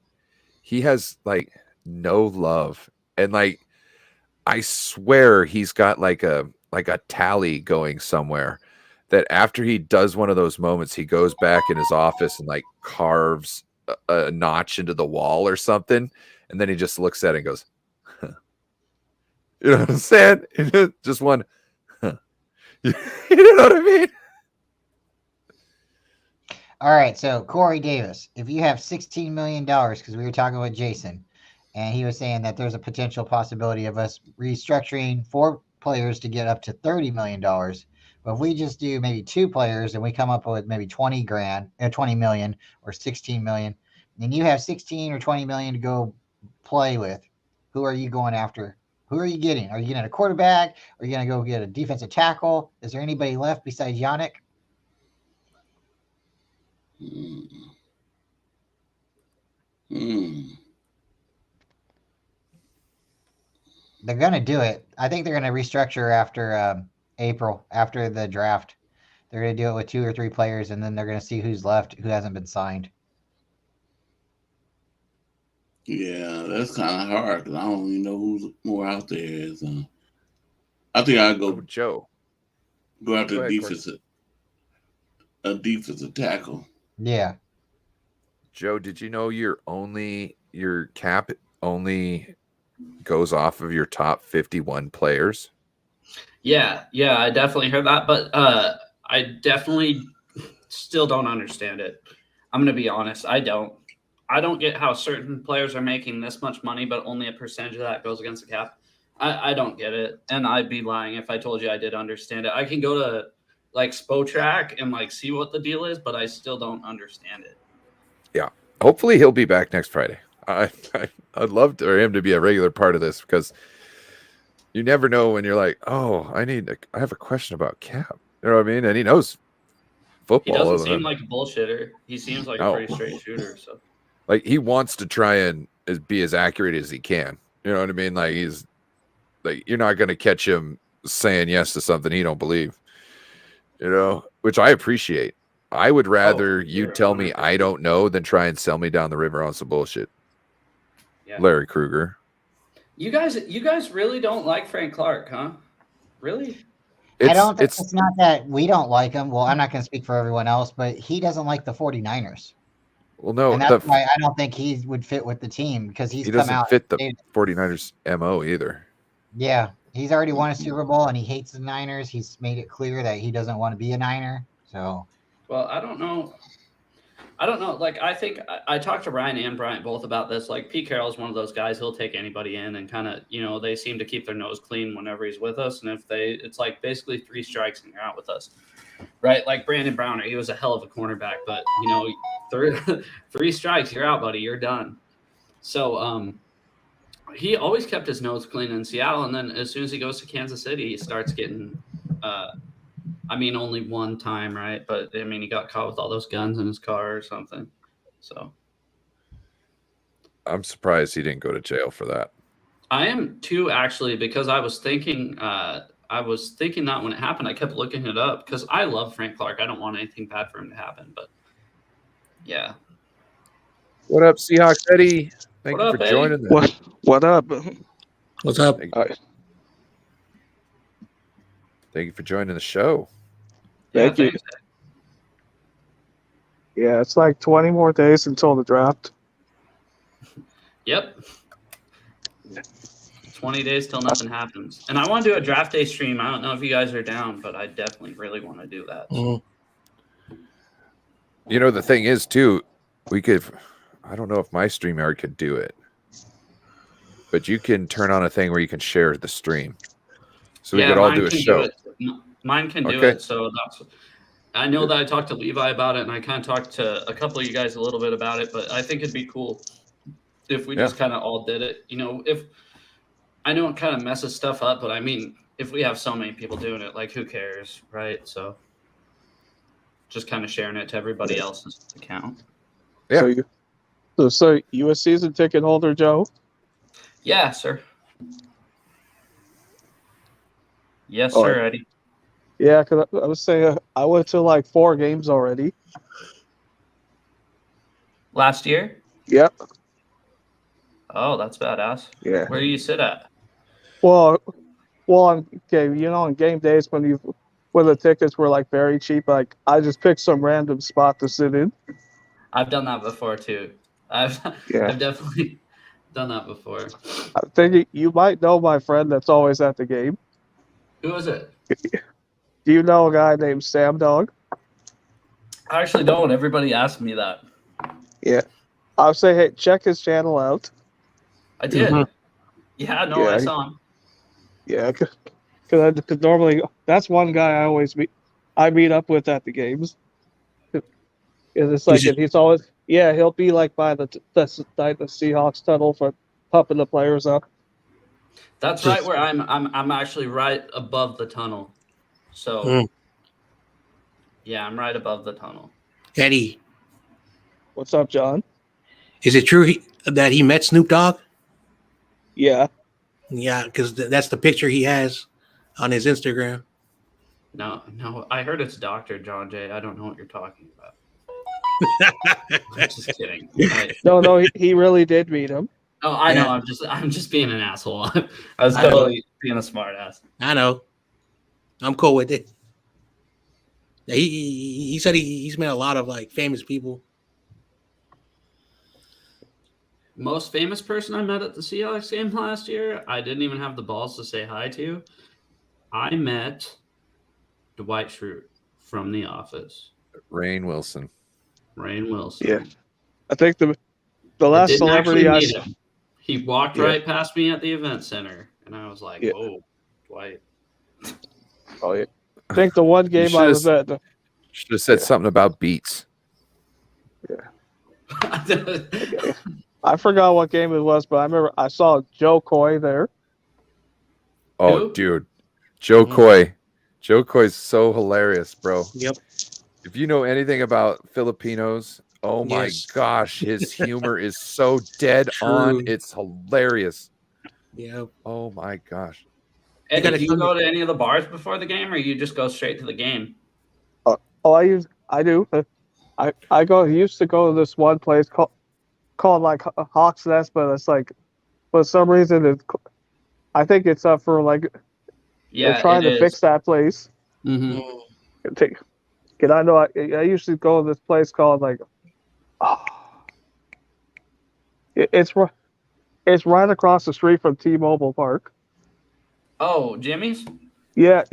He has like no love. And like, I swear he's got like a tally going somewhere that after he does one of those moments, he goes back in his office and like carves a notch into the wall or something. And then he just looks at it and goes, huh. You know what I'm saying? Just one, huh. You know what I mean? All right. So Corey Davis, if you have $16 million, because we were talking with Jason, and he was saying that there's a potential possibility of us restructuring 4 players to get up to $30 million. But if we just do maybe 2 players and we come up with maybe 20 million or 16 million, and you have 16 or 20 million to go play with, who are you going after? Who are you getting? Are you getting a quarterback? Are you going to go get a defensive tackle? Is there anybody left besides Yannick? They're going to do it. I think they're going to restructure after April, after the draft. They're going to do it with 2 or 3 players, and then they're going to see who's left, who hasn't been signed. Yeah, that's kind of hard because I don't even know who's more out there. I think I'd go Joe. Go after a defensive tackle. Yeah. Joe, did you know your cap only goes off of your top 51 players? Yeah, I definitely heard that, but I definitely still don't understand it. I'm going to be honest. I don't get how certain players are making this much money, but only a percentage of that goes against the cap. I don't get it, and I'd be lying if I told you I did understand it. I can go to like Spotrac and like see what the deal is, but I still don't understand it. Yeah, hopefully he'll be back next Friday. I'd love for him to be a regular part of this because you never know when you're like, oh, I have a question about cap. You know what I mean? And he knows football. He doesn't seem like a bullshitter. He seems like a pretty straight shooter. So, like, he wants to try and be as accurate as he can. You know what I mean? Like, he's like, you're not going to catch him saying yes to something he don't believe. You know, which I appreciate. I would rather you tell me I don't know than try and sell me down the river on some bullshit. Yeah. Larry Krueger. You guys really don't like Frank Clark, huh? Really? I don't think it's not that we don't like him. Well, I'm not going to speak for everyone else, but he doesn't like the 49ers. Well, no. And that's why I don't think he would fit with the team because he doesn't fit the 49ers MO either. Yeah. He's already won a Super Bowl and he hates the Niners. He's made it clear that he doesn't want to be a Niner. So. Well, I don't know. Like, I think I talked to Ryan and Bryant both about this. Like, Pete Carroll's one of those guys. He'll take anybody in and kind of, they seem to keep their nose clean whenever he's with us. And it's like basically 3 strikes and you're out with us, right? Like Brandon Browner, he was a hell of a cornerback, but 3 strikes, you're out, buddy. You're done. So, he always kept his nose clean in Seattle. And then as soon as he goes to Kansas City, he starts getting, only one time, right? But he got caught with all those guns in his car or something. So I'm surprised he didn't go to jail for that. I am too, actually, because I was thinking that when it happened. I kept looking it up because I love Frank Clark. I don't want anything bad for him to happen, but yeah. What up, Seahawks Eddie? Thank you for joining us. What up? What's up? Thank you for joining the show. Thank you. Yeah, it's like 20 more days until the draft. Yep. 20 days till nothing happens. And I want to do a draft day stream. I don't know if you guys are down, but I definitely really want to do that. So. You know, the thing is, too, we could, I don't know if my StreamYard could do it, but you can turn on a thing where you can share the stream. So we could all do a show. Mine can do it. So I know that I talked to Levi about it, and I kind of talked to a couple of you guys a little bit about it, but I think it'd be cool if we just kind of all did it. You know, if I know it kind of messes stuff up, but I mean, if we have so many people doing it, like, who cares, right? So just kind of sharing it to everybody else's account. Yeah. So you a season ticket holder, Joe? Yeah, sir. Yes, sir, Eddie. Yeah, because I was saying I went to like 4 games already. Last year? Yep. Oh, that's badass. Yeah. Where do you sit at? Well, on game days when the tickets were like very cheap, like I just picked some random spot to sit in. I've done that before too. I've definitely done that before. I think you might know my friend that's always at the game. Who is it? Do you know a guy named Sam Dog? I actually don't. Everybody asked me that. Yeah. I'll say, hey, check his channel out. I did. Mhm. Yeah, no, I saw him. Yeah, because normally that's one guy I meet up with at the games. It's like he's always he'll be like by the Seahawks tunnel for pumping the players up. That's right where I'm actually right above the tunnel. So yeah, I'm right above the tunnel. Eddie, what's up, John? Is it true that he met Snoop Dogg? Yeah. Yeah, because that's the picture he has on his Instagram. No, I heard it's Dr. John Jay. I don't know what you're talking about. I'm just kidding. No, he really did meet him. Oh, I know. I'm just being an asshole. I was totally being a smart ass. I know. I'm cool with it. He said he's met a lot of like famous people. Most famous person I met at the Seahawks game last year, I didn't even have the balls to say hi to. I met Dwight Schrute from The Office. Rainn Wilson. Yeah. I think the last celebrity I saw. He walked right past me at the event center, and I was like, "Oh, Dwight." Oh yeah. I think the one game I was at. Should have said something about beats. Yeah. I forgot what game it was, but I remember I saw Joe Coy there. Oh, Who? dude. Joe Coy. Joe Coy's so hilarious, bro. Yep. If you know anything about Filipinos, oh my gosh, his humor is so dead on. It's hilarious. Yeah. Oh my gosh. And do you go to any of the bars before the game, or you just go straight to the game? I do. I used to go to this one place called like Hawk's Nest, but it's like for some reason I think it's up for like they're trying to fix that place. Mm-hmm. I know I usually go to this place called like it's right across the street from T-Mobile Park. Oh, Jimmy's? Yeah.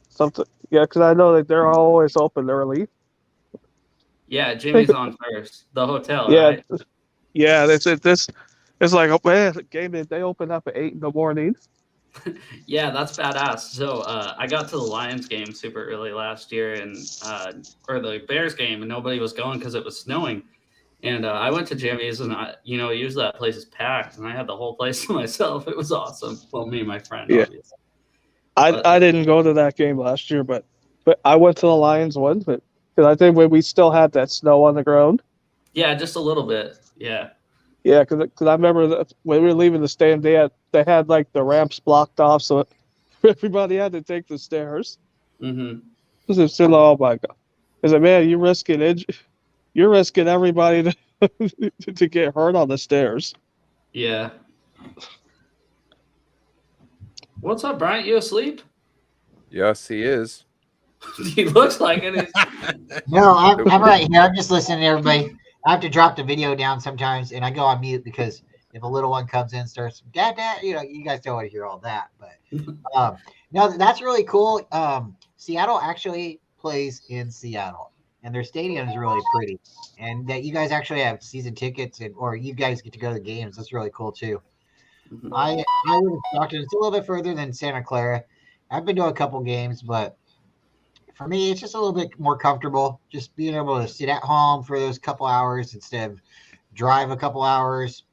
Something. Yeah, because I know that they're always open early. Yeah, Jimmy's on first. The hotel, yeah, right? Yeah, it's like, oh man, game day, they open up at 8 a.m. Yeah, that's badass. So I got to the Lions game super early last year, and or the Bears game, and nobody was going because it was snowing. And I went to Jimmy's, and usually that place is packed, and I had the whole place to myself. It was awesome. Well, me and my friend, obviously. I didn't go to that game last year, but I went to the Lions one, but because I think when we still had that snow on the ground. Yeah, just a little bit. Yeah. Yeah, because I remember when we were leaving the stadium, they had like the ramps blocked off, so everybody had to take the stairs. Mm-hmm. Oh my god! I said, man, you're risking everybody to get hurt on the stairs. Yeah. What's up, Bryant? You asleep? Yes, he is. He looks like it. No, I'm right here. I'm just listening to everybody. I have to drop the video down sometimes, and I go on mute because if a little one comes in, starts dad, you guys don't want to hear all that. But no, that's really cool. Seattle actually plays in Seattle, and their stadium is really pretty. And that you guys actually have season tickets, or you guys get to go to the games. That's really cool too. I would have thought it's a little bit further than Santa Clara. I've been to a couple games, but for me, it's just a little bit more comfortable. Just being able to sit at home for those couple hours instead of drive a couple hours,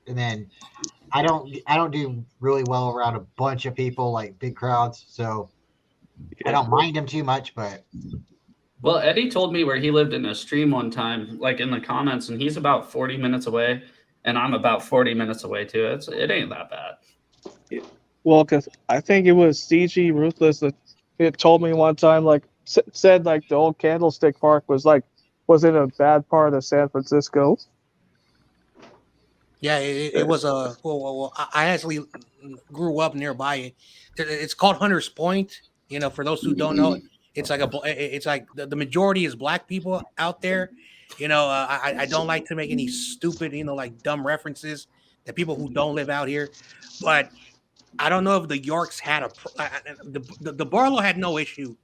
and then I don't do really well around a bunch of people like big crowds, so I don't mind them too much. But Well, Eddie told me where he lived in a stream one time, like in the comments, and he's about 40 minutes away, and I'm about 40 minutes away too. It ain't that bad. Well, because I think it was CG Ruthless that it told me one time, like said like the old Candlestick Park was in a bad part of San Francisco. Yeah, it was a. Well, I actually grew up nearby it. It's called Hunters Point. For those who don't know, it's like the majority is black people out there. I don't like to make any stupid, like dumb references to people who don't live out here, but I don't know if the Yorks had the Barlow had no issue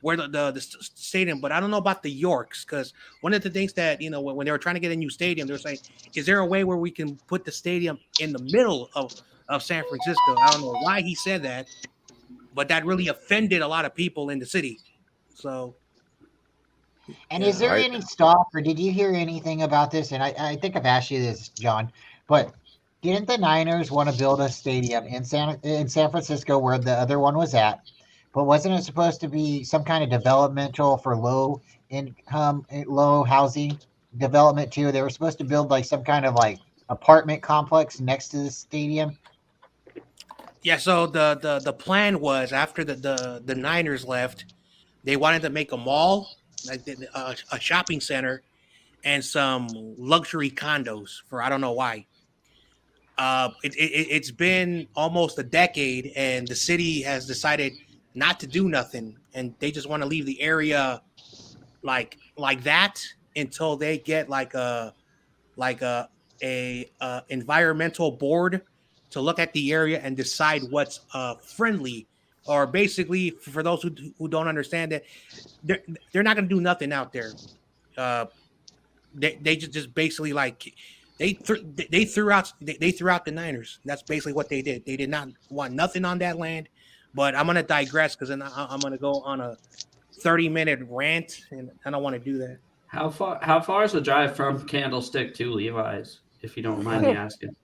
where the stadium, but I don't know about the Yorks, because one of the things that when they were trying to get a new stadium, they were saying, is there a way where we can put the stadium in the middle of San Francisco? I don't know why he said that, but that really offended a lot of people in the city. So, and is there any stock, or did you hear anything about this? And I think I've asked you this, John, but didn't the Niners want to build a stadium in San Francisco where the other one was at? But wasn't it supposed to be some kind of developmental for low income, low housing development too? They were supposed to build like some kind of like apartment complex next to the stadium. Yeah, so the plan was, after the Niners left, they wanted to make a mall, like a shopping center, and some luxury condos for I don't know why. It's been almost a decade, and the city has decided not to do nothing, and they just want to leave the area like that until they get like a environmental board to look at the area and decide what's friendly. Or basically, for those who don't understand it, they're not going to do nothing out there. They just basically like they threw out the Niners. That's basically what they did. They did not want nothing on that land. But I'm going to digress, because then I'm going to go on a 30-minute rant, and I don't want to do that. How far is the drive from Candlestick to Levi's, if you don't mind me asking?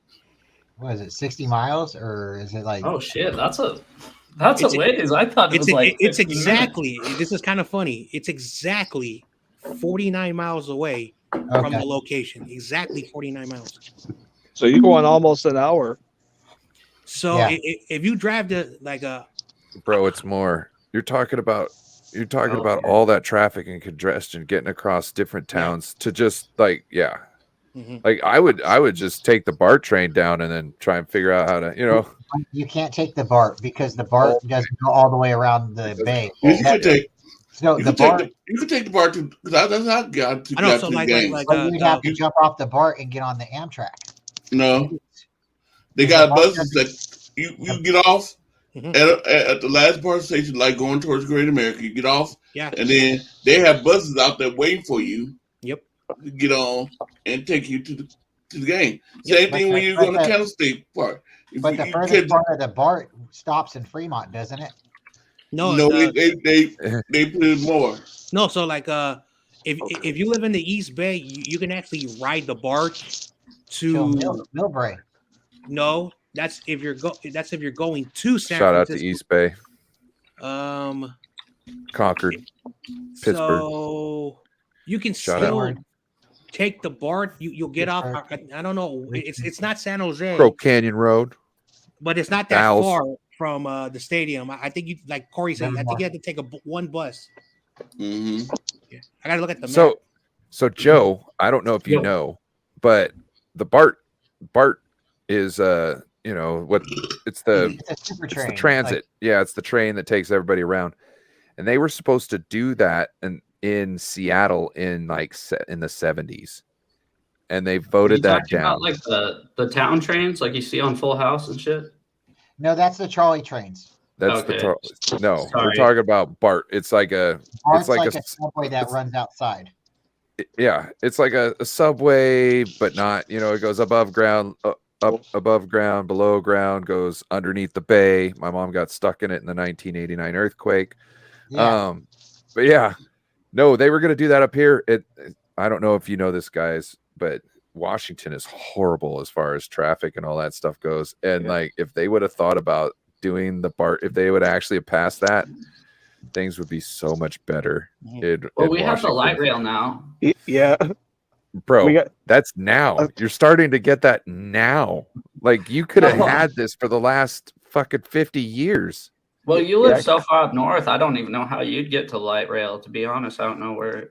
What is it, 60 miles, or is it like? Oh shit, that's a ways. I thought it was it's exactly. This is kind of funny. It's exactly 49 miles away from the location. Exactly 49 miles. So you're going almost an hour. So if you drive to like a bro, it's more. You're talking about all that traffic and congestion getting across different towns to just like like I would just take the BART train down and then try and figure out how to You can't take the BART because the BART doesn't go all the way around the bay. You could take the BART to, because that's how I got to the game. You'd have to jump off the BART and get on the Amtrak. No, they got buses that you get off at the last BART station, like going towards Great America. You get off, and then they have buses out there waiting for you. Yep, to get on and take you to the game. Same thing when you go to Candlestick Park. But the furthest part of the BART stops in Fremont, doesn't it? No, they put it more. No, so like if you live in the East Bay, you can actually ride the BART to Millbrae. No, that's if you're going to San Shout out Francisco. to East Bay. Concord, Pittsburgh. So you can still take the BART. You'll get off. I don't know. It's not San Jose. Crow Canyon Road. But it's not that far from the stadium. I think you, like Corey said, I think you have to take one bus. Mm-hmm. Yeah. I gotta look at the map. So Joe, I don't know if you know, but the BART is it's the transit. It's the train that takes everybody around. And they were supposed to do that in Seattle in the 70s. and they voted that talking down. about like the town trains, like you see on Full House and shit? No, that's the trolley trains. That's Okay. no. We're Sorry. talking about BART. It's like a. Bart's like like a a subway that runs outside. Yeah, it's like a subway, but not. It goes above ground, up above ground, below ground, goes underneath the bay. My mom got stuck in it in the 1989 earthquake. Yeah. But yeah, no, they were going to do that up here. I don't know if you know this, guys, but Washington is horrible as far as traffic and all that stuff goes. And like, if they would have thought about doing the BART, if they would actually have passed that, things would be so much better. Well, we have the light rail now. Yeah, bro. That's now. You're starting to get that now. Like, you could have had this for the last fucking 50 years. Well, you live so far up north. I don't even know how you'd get to light rail. To be honest, I don't know where.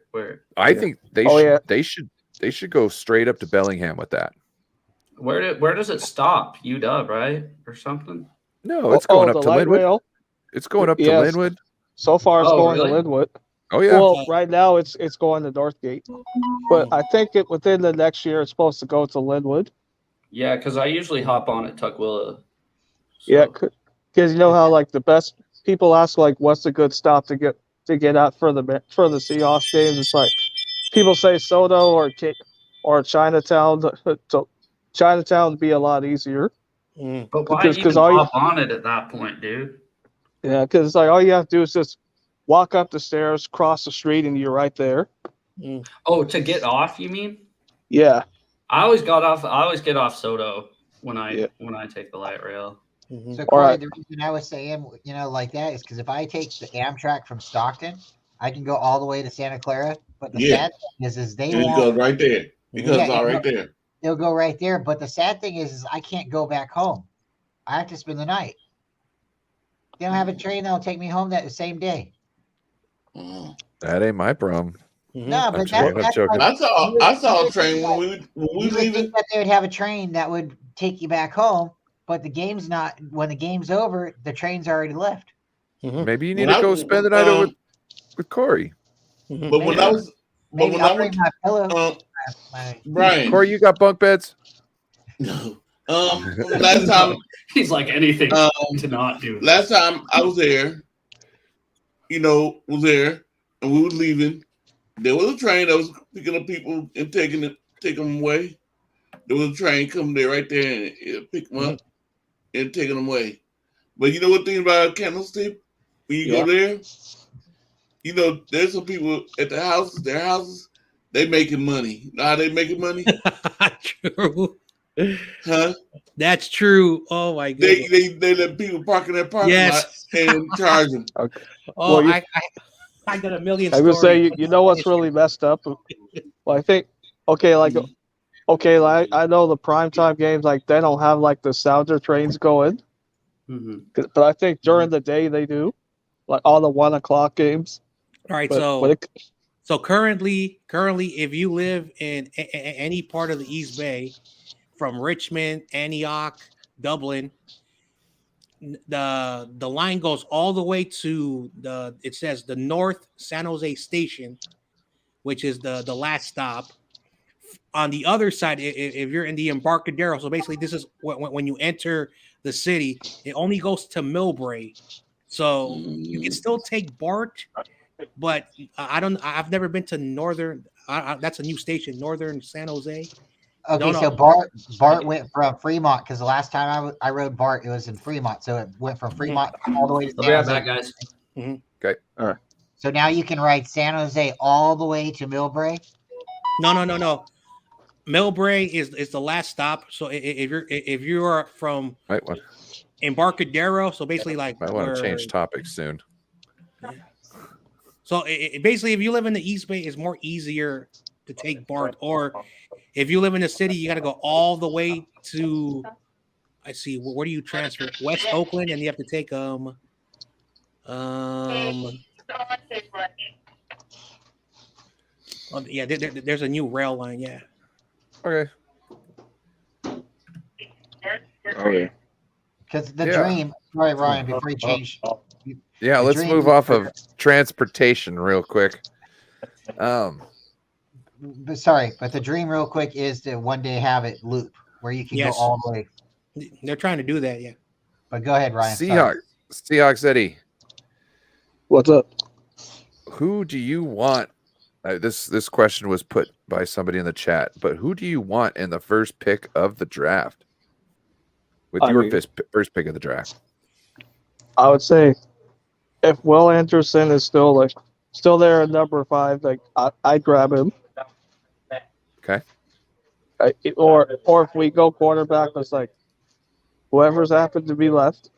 I think they should go straight up to Bellingham with that. Where does it stop? UW, right, or something? No, it's going up to Linwood. Rail? It's going up to Linwood. So far, it's going really? to Linwood. Oh yeah. Well, right now it's going to Northgate, but I think within the next year it's supposed to go to Linwood. Yeah, because I usually hop on at Tukwila. So. Yeah, because you know how like the best people ask like what's a good stop to get out for the Seahawks games. It's like people say Soto or Chinatown. So Chinatown would be a lot easier. But why even hop on it at that point, dude? Yeah, because it's like all you have to do is just walk up the stairs, cross the street, and you're right there. Oh, to get off, you mean? Yeah. I always get off Soto when I take the light rail. So Corey, the reason I was saying, like that is because if I take the Amtrak from Stockton, I can go all the way to Santa Clara. But the sad thing is they won't go right there. Because it's all right there. It'll go right there. But the sad thing is I can't go back home. I have to spend the night. They don't have a train that'll take me home that same day. That ain't my problem. No, but that's joking. Like, I saw a train when we leaving. That they would have a train that would take you back home, but the game's not. When the game's over, the train's already left. Maybe you need to go spend the night with Corey. But when I was, I'll bring my pillow. Brian, Corey, you got bunk beds? No. Last time he's like anything to not do. Last time I was there, and we were leaving. There was a train that was picking up people and taking them away. There was a train coming there right there and pick them up and taking them away. But you know what thing about Candlestick? When you go there, there's some people at their houses, they making money. Know how they making money? True. Huh? That's true. Oh my goodness. They let people park in their parking lot and charge them. Okay. Oh, well, I got a million. I would say you know what's really messed up. Well, I think like I know the primetime games like they don't have like the sounder trains going, but I think during the day they do, like all the 1 o'clock games. All right, so currently, if you live in any part of the East Bay, from Richmond, Antioch, Dublin, the line goes all the way to it says the North San Jose Station, which is the last stop. On the other side, if you're in the Embarcadero, so basically this is when you enter the city, it only goes to Millbrae. So you can still take BART, but I've never been to Northern. That's a new station, Northern San Jose. Okay, so BART went from Fremont because the last time I rode BART, it was in Fremont. So it went from Fremont all the way to San Jose. I'll be right back, guys. Okay, all right. So now you can ride San Jose all the way to Millbrae? No. Millbrae is the last stop. So if you're from Embarcadero, so basically like I want to change topics soon. So basically, if you live in the East Bay, it's more easier to take BART, or if you live in the city, you got to go all the way to. I see. Where do you transfer? West Oakland, and you have to take yeah, there's a new rail line. Yeah. Okay. Okay. Because the dream, right, Ryan, before you change. Let's move off of transportation real quick. but the dream, real quick, is to one day have it loop where you can go Yes. all the way. They're trying to do that. Yeah. But go ahead, Ryan. Sorry. Seahawks Eddie, What's up? who do you want? This question was put by somebody in the chat, but who do you want in the first pick of the draft? With your first pick of the draft, I would say if Will Anderson is still there at number 5, like I'd grab him. okay. Or if we go quarterback, it's like whoever's happened to be left.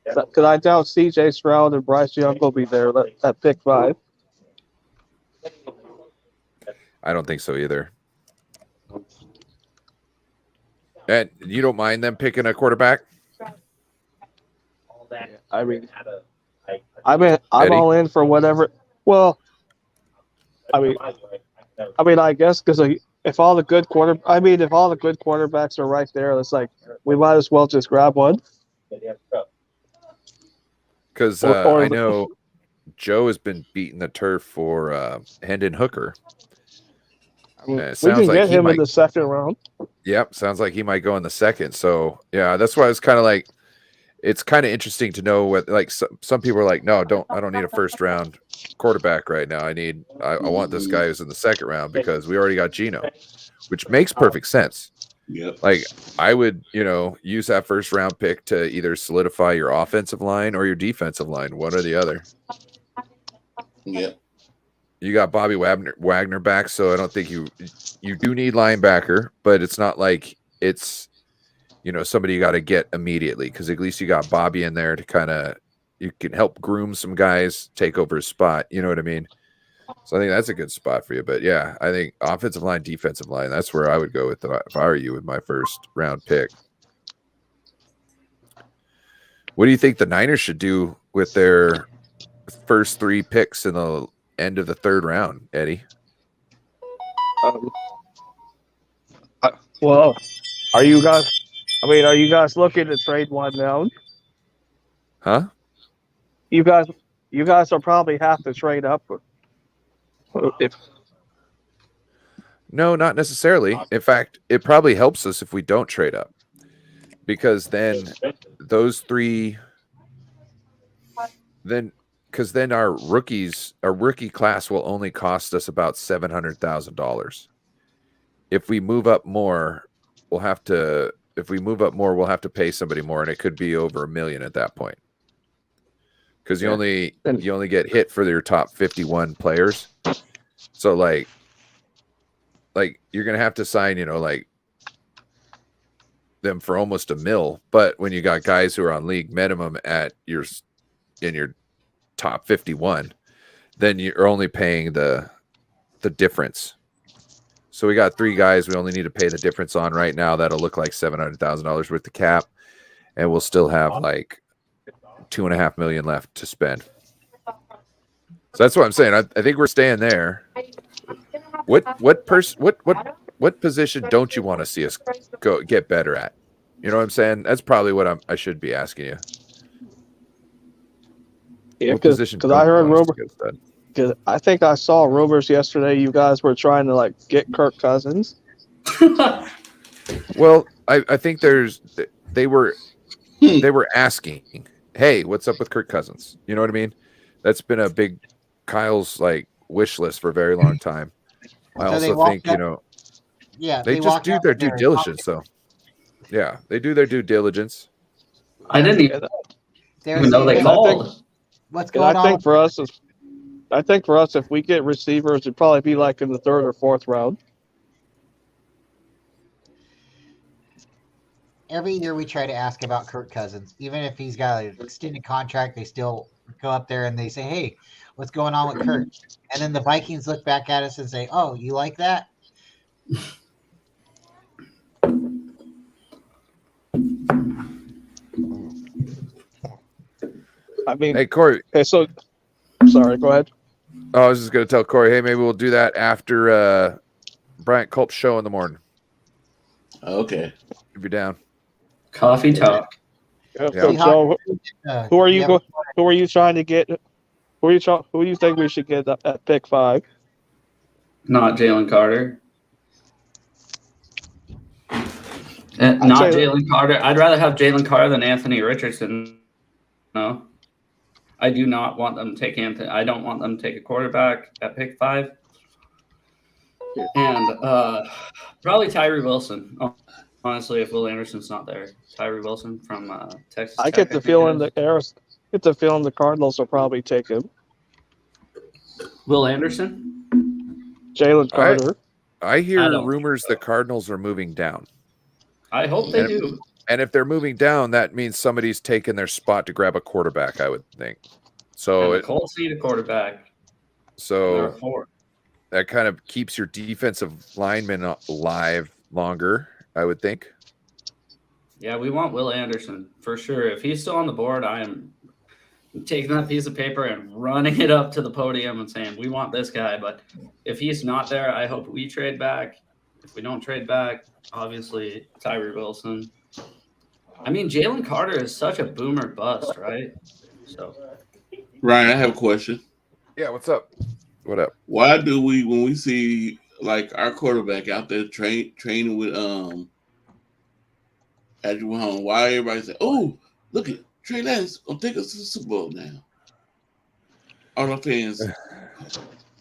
Because I doubt C.J. Stroud and Bryce Young will be there at pick 5. I don't think so either. And you don't mind them picking a quarterback? I mean, I'm Eddie? all in for whatever. Well, I mean, I guess because if all the good quarterbacks are right there, it's like we might as well just grab one. Because I know Joe has been beating the turf for Hendon Hooker. We It can sounds like get he him might- in the second round. Yep, sounds like he might go in the second. So yeah, that's why it's kind of like it's kind of interesting to know what like some people are like, no, I don't need a first round quarterback right now. I want this guy who's in the second round because we already got Geno, which makes perfect sense. Yep. Like I would, use that first round pick to either solidify your offensive line or your defensive line, one or the other. Yep. You got Bobby Wagner back, so I don't think you do need linebacker, but it's not like it's somebody you got to get immediately because at least you got Bobby in there to kind of you can help groom some guys, take over his spot. You know what I mean? So I think that's a good spot for you. But yeah, I think offensive line, defensive line, that's where I would go with if I were you with my first round pick. What do you think the Niners should do with their first 3 picks in the end of the third round, Eddie? Well, are you guys looking to trade one down? Huh? You guys will probably have to trade up. No, not necessarily. In fact, it probably helps us if we don't trade up because then those 3 because then our rookie class will only cost us about $700,000. If we move up more, we'll have to pay somebody more, and it could be over $1 million at that point. Because you only get hit for your top 51 players. So like you're gonna have to sign, them for almost $1 million. But when you got guys who are on league minimum in your top 51, then you're only paying the difference. So we got 3 guys we only need to pay the difference on right now. That'll look like $700,000 worth of cap, and we'll still have like $2.5 million left to spend. So that's what I'm saying. I think we're staying there. What position don't you want to see us get better at? You know what I'm saying? That's probably what I should be asking you. Yeah, What position because I don't you heard want us to rumors. get done? Because I think I saw rumors yesterday. You guys were trying to get Kirk Cousins. Well, I think they were asking, hey, what's up with Kirk Cousins? You know what I mean? That's been a big Kyle's wish list for a very long time. I also think they just do their due diligence though. Yeah, they do their due diligence. I didn't even know they called. What's going on? I think for us, if we get receivers, it'd probably be like in the 3rd or 4th round. Every year we try to ask about Kirk Cousins, even if he's got an extended contract, they still go up there and they say, "Hey, what's going on with Kirk?" And then the Vikings look back at us and say, "Oh, you like that?" I mean, Hey, Corey. Okay, so sorry, go ahead. I was just going to tell Corey, hey, maybe we'll do that after Bryant Culp's show in the morning. Okay. If you're down. Coffee talk. Yeah. So, who are you trying to get? Who do you think we should get at pick 5? Not Jalen Carter. I'd Not say- Jalen Carter. I'd rather have Jalen Carter than Anthony Richardson. No, I do not want them to take Anthony. I don't want them to take a quarterback at pick 5. And probably Tyree Wilson. Honestly, if Will Anderson's not there, Tyree Wilson from Texas I Tech. get the feeling the Cardinals will probably take him. Will Anderson. Jalen Carter. I hear I don't rumors the Cardinals are moving down. I hope they do. And if they're moving down, that means somebody's taking their spot to grab a quarterback, I would think. So And the Colts need a quarterback. So There are 4. that kind of keeps your defensive linemen alive longer, I would think. Yeah, we want Will Anderson for sure. If he's still on the board, I am taking that piece of paper and running it up to the podium and saying, we want this guy. But if he's not there, I hope we trade back. If we don't trade back, obviously Tyree Wilson. I mean, Jalen Carter is such a boomer bust, right? So, Ryan, I have a question. Yeah, what's up? What up? Why do we, when we see like our quarterback out there training with Patrick Mahomes, why everybody say, "Oh, look at Trey Lance gonna take us to the Super Bowl now"? All the fans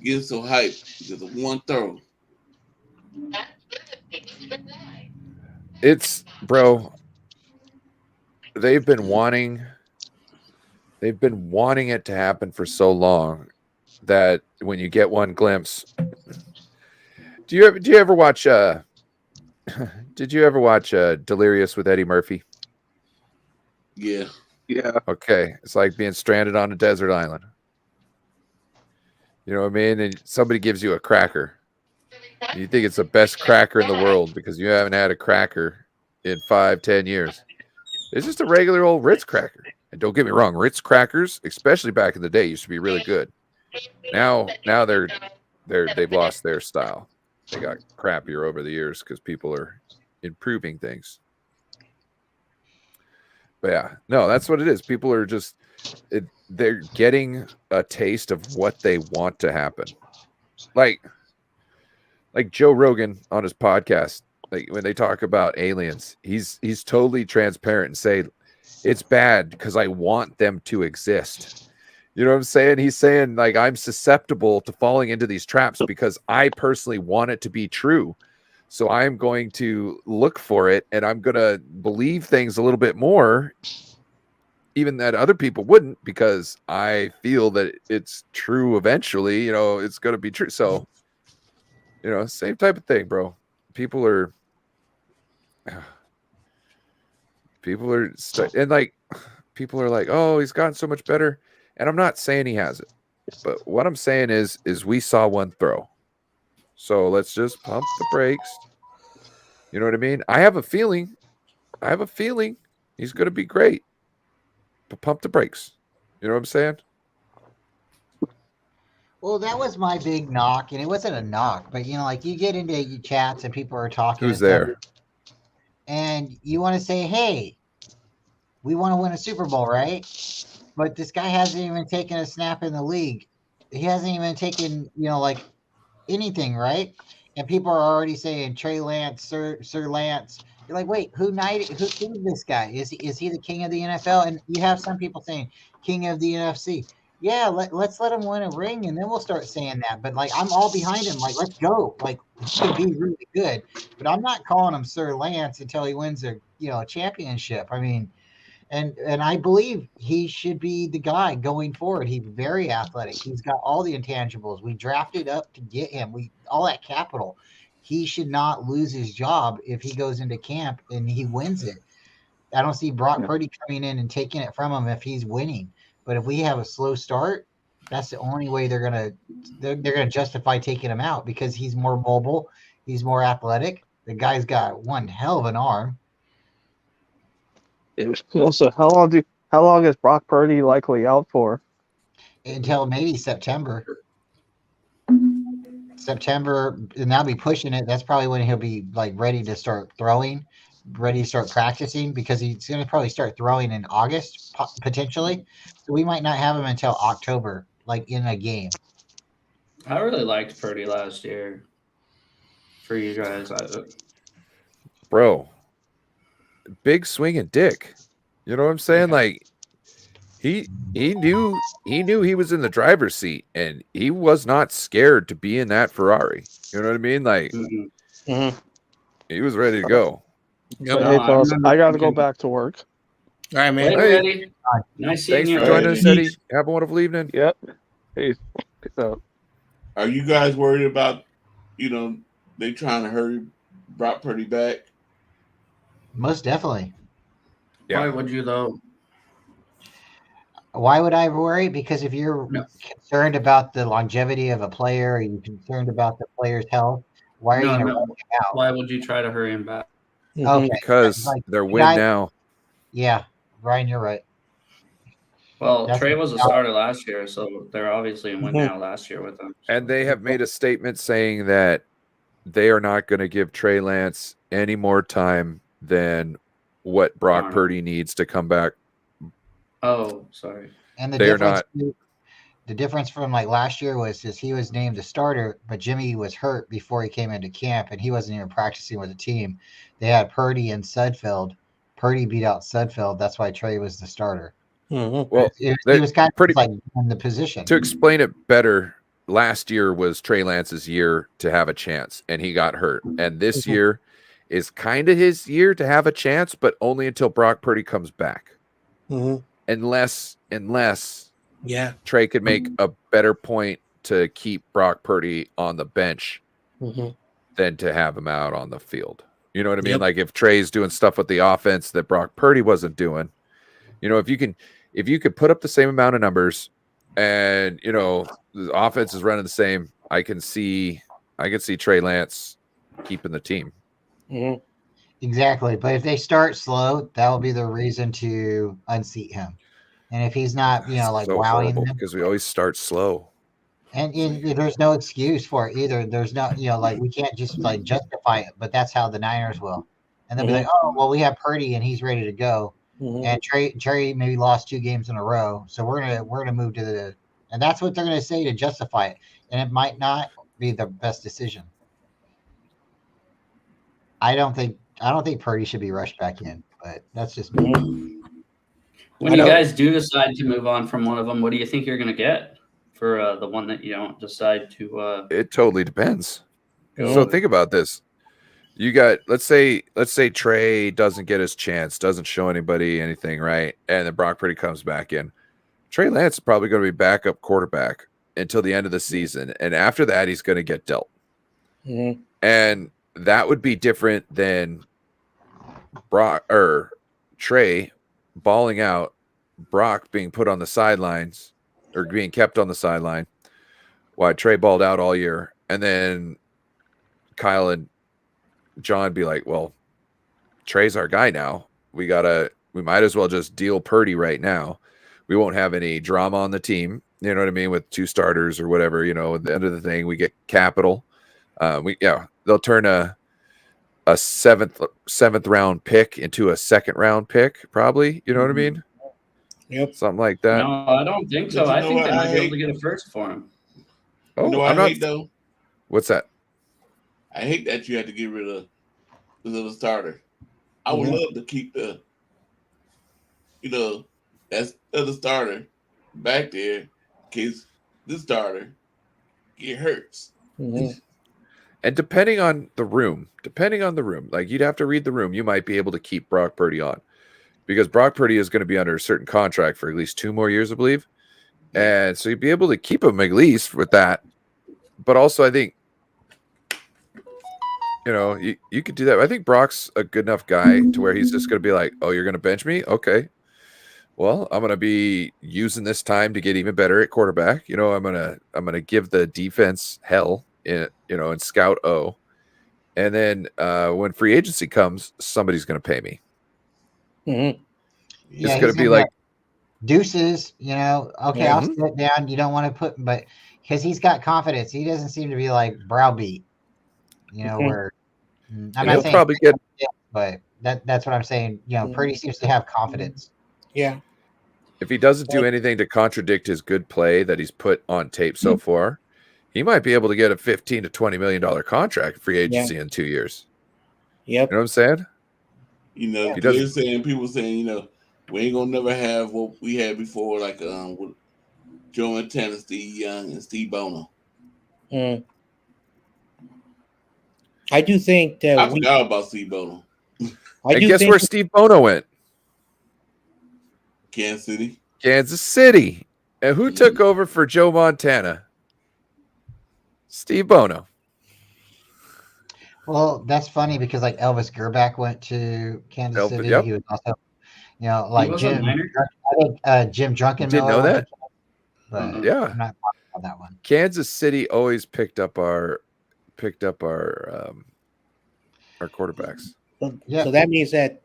getting so hyped because of one throw. It's bro. They've been wanting it to happen for so long that when you get one glimpse, do you ever watch did you ever watch Delirious with Eddie Murphy? Yeah. Okay, it's like being stranded on a desert island. You know what I mean? And somebody gives you a cracker. You think it's the best cracker in the world because you haven't had a cracker in 5-10 years. It's just a regular old Ritz cracker. And don't get me wrong, Ritz crackers, especially back in the day, used to be really good. Now they've lost their style. They got crappier over the years because people are improving things. But yeah, no, that's what it is. People are just they're getting a taste of what they want to happen. Like Joe Rogan on his podcast, like when they talk about aliens, he's totally transparent and say it's bad because I want them to exist. You know what I'm saying? He's saying like I'm susceptible to falling into these traps because I personally want it to be true. So I'm going to look for it and I'm going to believe things a little bit more, even that other people wouldn't, because I feel that it's true eventually. You know, it's going to be true. So, you know, same type of thing, bro. People are like, oh, he's gotten so much better. And I'm not saying he hasn't, but what I'm saying is we saw one throw. So let's just pump the brakes. You know what I mean? I have a feeling he's going to be great, but pump the brakes. You know what I'm saying? Well, that was my big knock, and it wasn't a knock, but like you get into chats and people are talking. Who's there? And you want to say, hey, we want to win a Super Bowl, right? But this guy hasn't even taken a snap in the league. He hasn't even taken, like anything, right? And people are already saying Trey Lance, Sir Lance. You're like, wait, who's this guy? Is he the king of the NFL? And you have some people saying king of the NFC. Yeah, let's let him win a ring, and then we'll start saying that. But like, I'm all behind him. Like, let's go. Like, he could be really good. But I'm not calling him Sir Lance until he wins a championship. I mean. And I believe he should be the guy going forward. He's very athletic. He's got all the intangibles. We drafted up to get him. All that capital. He should not lose his job if he goes into camp and he wins it. I don't see Brock Purdy coming in and taking it from him if he's winning. But if we have a slow start, that's the only way they're gonna justify taking him out because he's more mobile. He's more athletic. The guy's got one hell of an arm. Also, how long is Brock Purdy likely out for? Until maybe September, and they'll be pushing it. That's probably when he'll be like ready to start throwing, ready to start practicing because he's going to probably start throwing in August potentially. So we might not have him until October, like in a game. I really liked Purdy last year. For you guys, Bro, big swinging dick. You know what I'm saying? Yeah. Like he knew he was in the driver's seat, and he was not scared to be in that Ferrari. You know what I mean? Like Mhm. he was ready to go. Yep. No, Hey, I fellas, remember I gotta go thinking, back to work. All right, man. later, Hey. Eddie. Nice seeing Thanks you. for All right, joining us, Eddie. Eddie. Have a wonderful evening. Yep. Peace. Peace out. Are you guys worried about, they trying to hurry Brock Purdy back? Most definitely. Yeah. Why would you though? Why would I worry? Because if you're No. concerned about the longevity of a player, or you're concerned about the player's health, why are you going to run him out? Why would you try to hurry him back? Okay, Because like, they're the win guy- now. Yeah, Ryan, you're right. Well, That's- Trey was a starter last year, so they're obviously in win now last year with him. And they have made a statement saying that they are not going to give Trey Lance any more time than what Brock Arnold. Purdy needs to come back. Oh, sorry. And the They are difference, not. the difference from like last year was just he was named the starter, but Jimmy was hurt before he came into camp, and he wasn't even practicing with the team. They had Purdy and Sudfeld. Purdy beat out Sudfeld. That's why Trey was the starter. Well, He they- was kind pretty of like in the position. to explain it better, last year was Trey Lance's year to have a chance, and he got hurt. And this year is kind of his year to have a chance, but only until Brock Purdy comes back. Unless Yeah. Trey could make a better point to keep Brock Purdy on the bench than to have him out on the field. You know what I mean? Yep. Like if Trey's doing stuff with the offense that Brock Purdy wasn't doing, if you could put up the same amount of numbers and, the offense is running the same, I can see Trey Lance keeping the team. Exactly. But if they start slow, that will be the reason to unseat him. And if he's not, like So wowing horrible them, because we always start slow. and there's no excuse for it either. There's no, like we can't just like justify it, but that's how the Niners will. And they'll be like, oh, well, we have Purdy and he's ready to go. And Trey maybe lost 2 games in a row. So we're gonna move to the, and that's what they're gonna say to justify it. And it might not be the best decision. I don't think Purdy should be rushed back in, but that's just me. When you guys do decide to move on from one of them, what do you think you're going to get for the one that you don't decide to? It totally depends. Go So with? think about this. You got let's say Trey doesn't get his chance, doesn't show anybody anything, right? And then Brock Purdy comes back in. Trey Lance is probably going to be backup quarterback until the end of the season, and after that, he's going to get dealt. And that would be different than Brock or Trey balling out, Brock being put on the sidelines or being kept on the sideline while Trey balled out all year, and then Kyle and John be like, well, Trey's our guy now. We might as well just deal Purdy right now. We won't have any drama on the team. You know what I mean? With 2 starters or whatever, at the end of the thing, we get capital. They'll turn a seventh round pick into a second round pick, probably. You know what I mean? Yep. Something like that. No, I don't think so. But you I know think what they might I be able hate? to get a first for him. Oh, You know what I'm I not. hate though? What's that? I hate that you had to get rid of the starter. I would love to keep the, that's the starter back there in case the starter get hurts. And depending on the room, like you'd have to read the room. You might be able to keep Brock Purdy on because Brock Purdy is going to be under a certain contract for at least 2 more years, I believe. And so you'd be able to keep him at least with that. But also, I think, you could do that. I think Brock's a good enough guy to where he's just going to be like, oh, you're going to bench me? Okay. Well, I'm going to be using this time to get even better at quarterback. I'm going to give the defense hell in scout O. And then when free agency comes, somebody's going to pay me. It's going to be like deuces, okay, I'll sit down. You don't want to put, but because he's got confidence, he doesn't seem to be like browbeat, where I'm not he'll saying probably get, but that's what I'm saying. Purdy seems to have confidence. Yeah. if he doesn't do anything to contradict his good play that he's put on tape so far, He might be able to get a $15 to $20 million contract free agency in 2 years. Yep. You know what I'm saying? You know, He they're doesn't. saying, people saying, you know, we ain't gonna never have what we had before, like with Joe Montana, Steve Young, and Steve Bono. I do think that I forgot about Steve Bono. And guess where Steve Bono went? Kansas City. Kansas City. And who took over for Joe Montana? Steve Bono. Well, that's funny because like Elvis Gerback went to Kansas City. Yep. He was also, He like was a Jim. minor? I think Jim You didn't know Druckenmiller went that? to Kansas, but Yeah. I'm not talking about that one. Kansas City always picked up our quarterbacks. Yeah. So that means that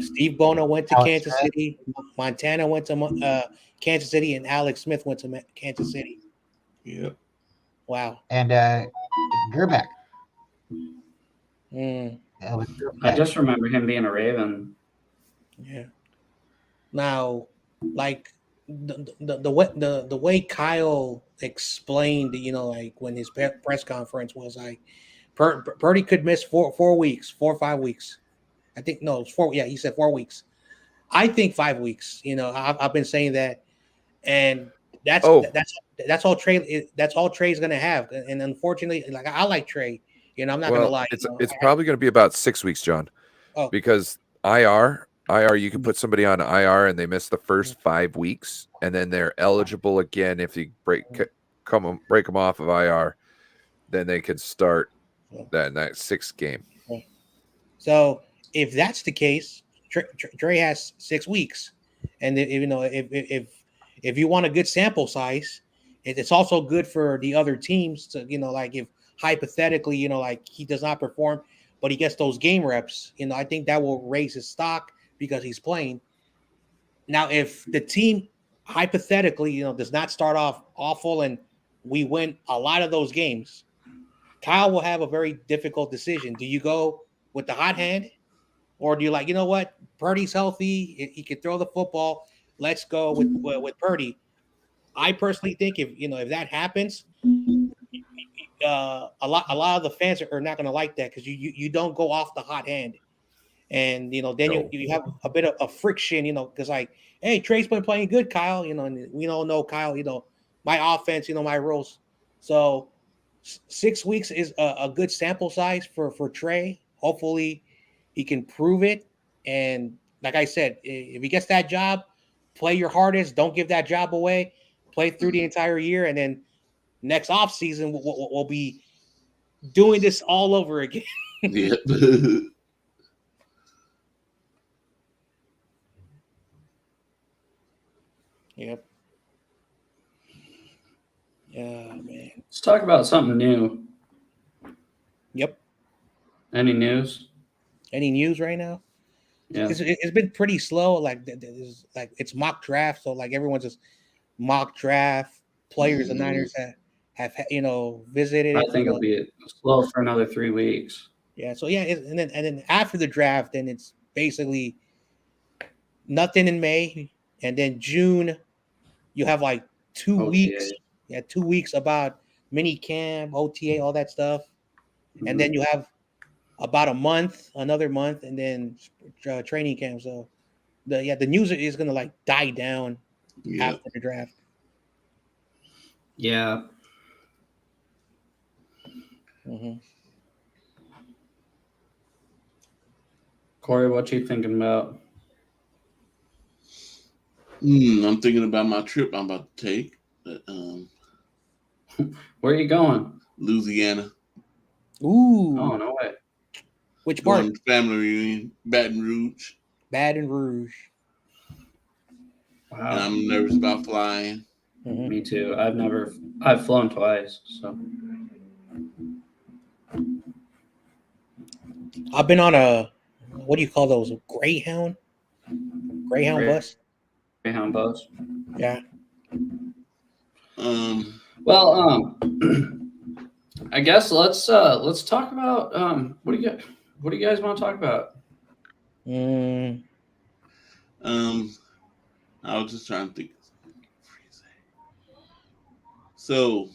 Steve Bono went to Alex Kansas Smith. City, Montana went to Kansas City, and Alex Smith went to Kansas City. Yep. Wow. And Gerback. Mm, Elvis I Gerback. just remember him being a Raven. yeah. Now, like the way Kyle explained, like when his press conference was like, Purdy could miss 4 weeks, 4 or 5 weeks. I think no, it's 4. Yeah, he said 4 weeks. I think 5 weeks. I've been saying that, and that's all Trey. That's all Trey's gonna have. And unfortunately, like I like Trey. I'm not gonna lie. It's probably going to be about 6 weeks, John, because IR, you can put somebody on IR and they miss the first 5 weeks, and then they're eligible again if you break them off of IR, then they can start that sixth game. So if that's the case, Trey has 6 weeks, and if you want a good sample size, it's also good for the other teams to like if hypothetically like he does not perform, but he gets those game reps. I think that will raise his stock because he's playing. Now, if the team hypothetically does not start off awful and we win a lot of those games, Kyle will have a very difficult decision. Do you go with the hot hand? Or do you like, what? Purdy's healthy. He can throw the football. Let's go with Purdy. I personally think if that happens, a lot of the fans are not going to like that because you don't go off the hot hand, and then you have a bit of a friction, because like, hey, Trey's been playing good, Kyle, and we don't know Kyle, my offense, my rules. So 6 weeks is a good sample size for Trey. Hopefully, he can prove it. And like I said, if he gets that job, play your hardest. Don't give that job away. Play through the entire year, and then next offseason we'll be doing this all over again. Yep. Yep. Yeah, man. Let's talk about something new. Yep. Any news? Any news right now? Yeah. It's been pretty slow. Like it's mock draft, so like everyone's just mock draft. Players the Niners have visited. I think it'll be slow for another 3 weeks. Yeah. So yeah, and then after the draft, then it's basically nothing in May, and then June, you have like 2 OTA. weeks. Yeah, 2 weeks about mini camp, OTA, all that stuff, and then you have about another month, and then training camp. So the news is gonna like die down after the draft. Yeah. Mm-hmm. Corey, what you thinking about? I'm thinking about my trip I'm about to take. Where are you going? Louisiana. Ooh. Oh, no way. Which part? Going to family reunion, Baton Rouge. Baton Rouge. Wow. And I'm nervous about flying. Mm-hmm. Me too. I've flown twice, so. I've been on what do you call those? Greyhound bus? Greyhound bus. Yeah. Well, I guess let's talk about what do you guys want to talk about? I was just trying to think. So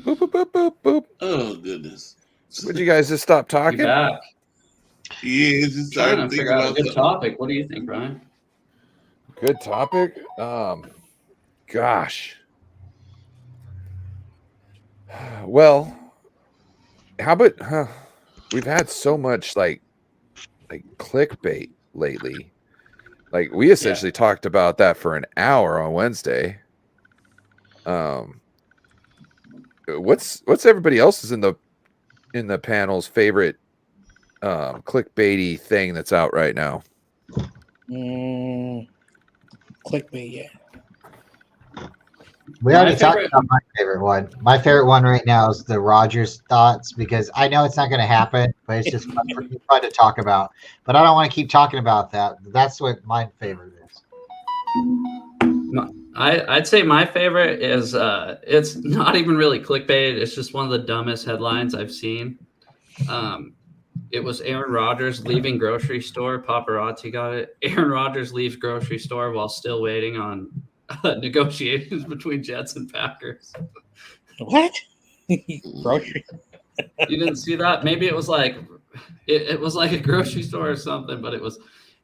Boop, boop, boop, boop, boop. oh goodness. Would you guys just stop You talking? back. Yeah, just Trying started to thinking figure out a about good something. topic. What do you think, Ryan? Good topic. Gosh. Well, how about we've had so much like clickbait lately. Like we essentially talked about that for an hour on Wednesday. What's everybody else's in the panel's favorite clickbaity thing that's out right now? Clickbait, yeah. We already talked about my favorite one. My favorite one right now is the Rogers thoughts because I know it's not going to happen, but it's just fun to talk about. But I don't want to keep talking about that. That's what my favorite is. I'd say my favorite is it's not even really clickbait. It's just one of the dumbest headlines I've seen. It was Aaron Rodgers leaving grocery store. Paparazzi got it. Aaron Rodgers leaves grocery store while still waiting on negotiations between Jets and Packers. What? Grocery? You didn't see that? Maybe it was like it was like a grocery store or something, but it was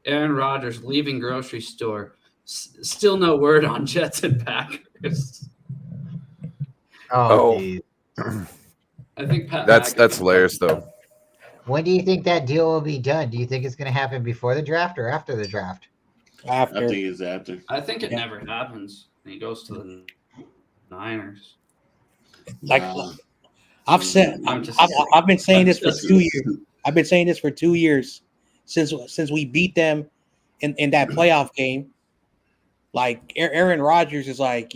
Aaron Rodgers leaving grocery store. Still no word on Jets and Packers. Oh, I think that's hilarious though. When do you think that deal will be done? Do you think it's going to happen before the draft or after the draft? I think it's after. I think it never happens. He goes to the Niners. Like I've said, I've been saying this for 2 years. I've been saying this for 2 years since we beat them in that playoff game. Like Aaron Rodgers is like,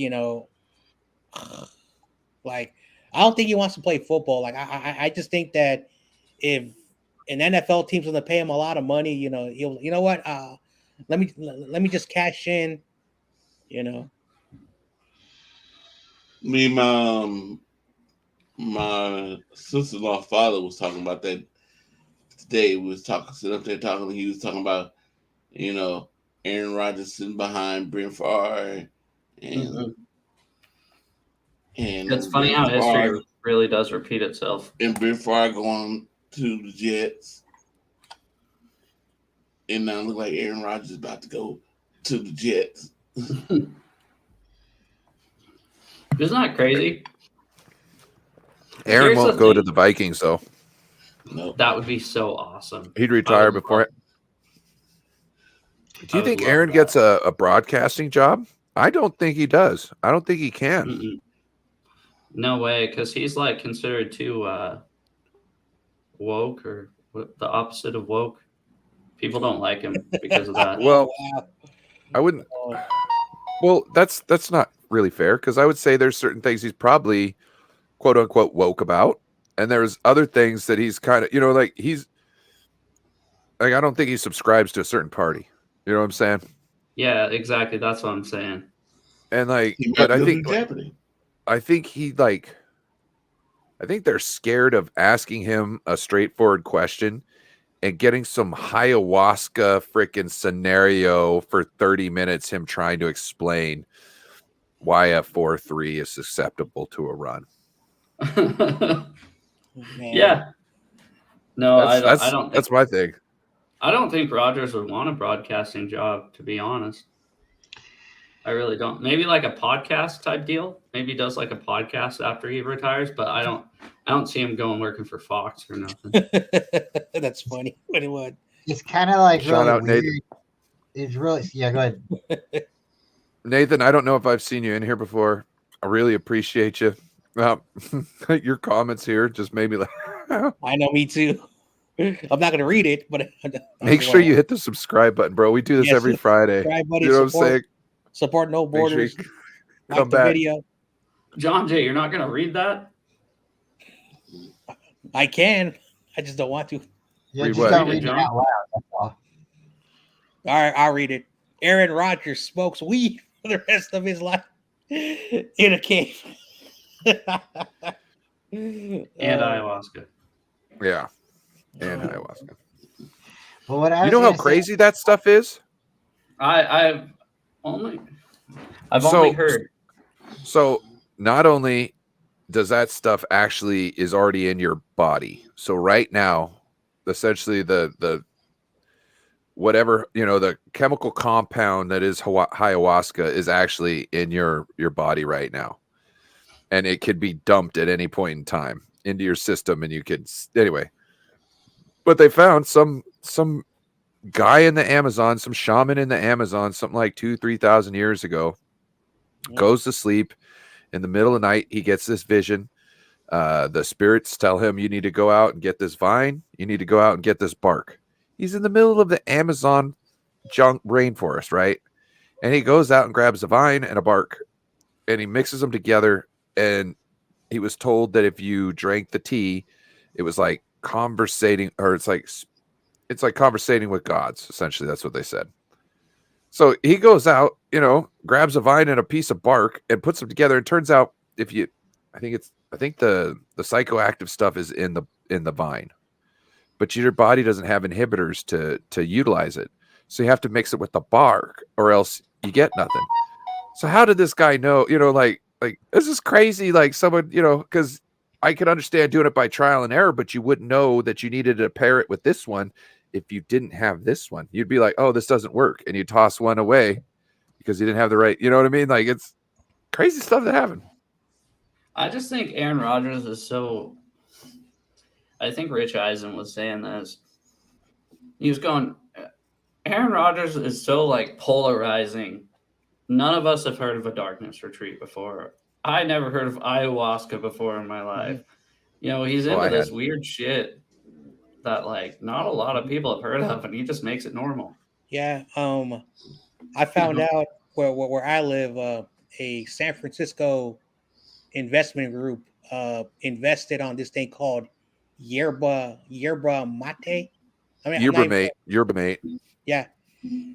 like I don't think he wants to play football. Like I just think that if an NFL team's going to pay him a lot of money, he'll, you know what? Let me just cash in. Me, my sister-in-law father was talking about that today. We was sitting up there talking. He was talking about, Aaron Rodgers sitting behind Brent Favre, and it's funny how history really does repeat itself. And Brent Favre going to the Jets, and now look like Aaron Rodgers is about to go to the Jets. Isn't that crazy? Aaron won't go to the Vikings, though. No, that would be so awesome. He'd retire before. Do you think Aaron gets a broadcasting job? I don't think he does. I don't think he can. Mm-mm. No way, because he's like considered too woke, or the opposite of woke. People don't like him because of that. Well, I wouldn't. Well, that's not really fair, because I would say there's certain things he's probably quote unquote woke about, and there's other things that he's kind of, like he's like, I don't think he subscribes to a certain party. You know what I'm saying? Yeah, exactly. That's what I'm saying. And but I think I think they're scared of asking him a straightforward question and getting some ayahuasca freaking scenario for 30 minutes, him trying to explain why a 4-3 is susceptible to a run. Yeah. No, I don't. That's my thing. I don't think Rodgers would want a broadcasting job, to be honest. I really don't. Maybe like a podcast type deal. Maybe he does like a podcast after he retires, but I don't see him going working for Fox or nothing. That's funny. What? It's kind of like shout out weird. Nathan. It's really, yeah, go ahead. Nathan, I don't know if I've seen you in here before. I really appreciate you. Your comments here just made me laugh. I know, me too. I'm not going to read it, but make sure you hit the subscribe button, bro. We do this every Friday. Buddy, you know what I'm saying? Support No Borders. Come back. Video. John Jay, you're not going to read that? I can. I just don't want to. Yeah, just don't read it out loud. That's all. All right, I'll read it. Aaron Rodgers smokes weed for the rest of his life in a cave. And ayahuasca. Yeah. And ayahuasca. Well, what I You was know how gonna say, crazy that stuff is? I've only So- heard. So not only does that stuff actually is already in your body. So right now, essentially the whatever, the chemical compound that is ayahuasca is actually in your body right now. And it could be dumped at any point in time into your system, and you could anyway. But they found some guy in the Amazon, some shaman in the Amazon, something like 2,000-3,000 years ago, goes to sleep in the middle of the night. He gets this vision. The spirits tell him, you need to go out and get this vine. You need to go out and get this bark. He's in the middle of the Amazon junk rainforest, right? And he goes out and grabs a vine and a bark, and he mixes them together. And he was told that if you drank the tea, it was like conversating, or it's like conversating with gods. Essentially, that's what they said. So he goes out, grabs a vine and a piece of bark and puts them together. It turns out, I think the psychoactive stuff is in the vine, but your body doesn't have inhibitors to utilize it. So you have to mix it with the bark, or else you get nothing. So how did this guy know? Like this is crazy. Like someone, because I could understand doing it by trial and error, but you wouldn't know that you needed to pair it with this one if you didn't have this one. You'd be like, oh, this doesn't work, and you toss one away because you didn't have the right. You know what I mean? Like, it's crazy stuff that happened. I just think Aaron Rodgers is so. I think Rich Eisen was saying this. He was going, Aaron Rodgers is so like polarizing. None of us have heard of a darkness retreat before. I never heard of ayahuasca before in my life. He's into this weird shit that like not a lot of people have heard of, and he just makes it normal. Yeah. I found out where I live, a San Francisco investment group invested on this thing called yerba mate. I mean, Yerba mate. Yeah,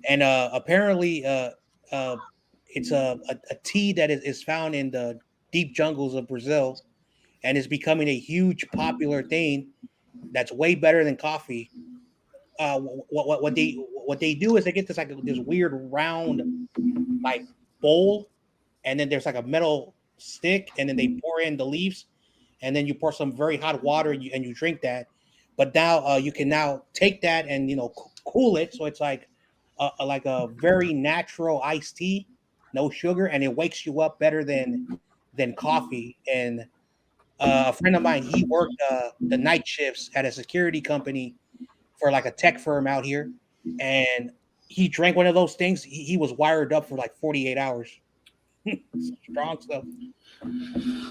and apparently, it's a tea that is found in the deep jungles of Brazil, and is becoming a huge popular thing. That's way better than coffee. What they do is they get this weird round like bowl, and then there's like a metal stick, and then they pour in the leaves, and then you pour some very hot water, and you drink that. But now you can now take that and cool it, so it's like a very natural iced tea, no sugar, and it wakes you up better than coffee. And a friend of mine, he worked the night shifts at a security company for like a tech firm out here, and he drank one of those things. He was wired up for like 48 hours. Strong stuff.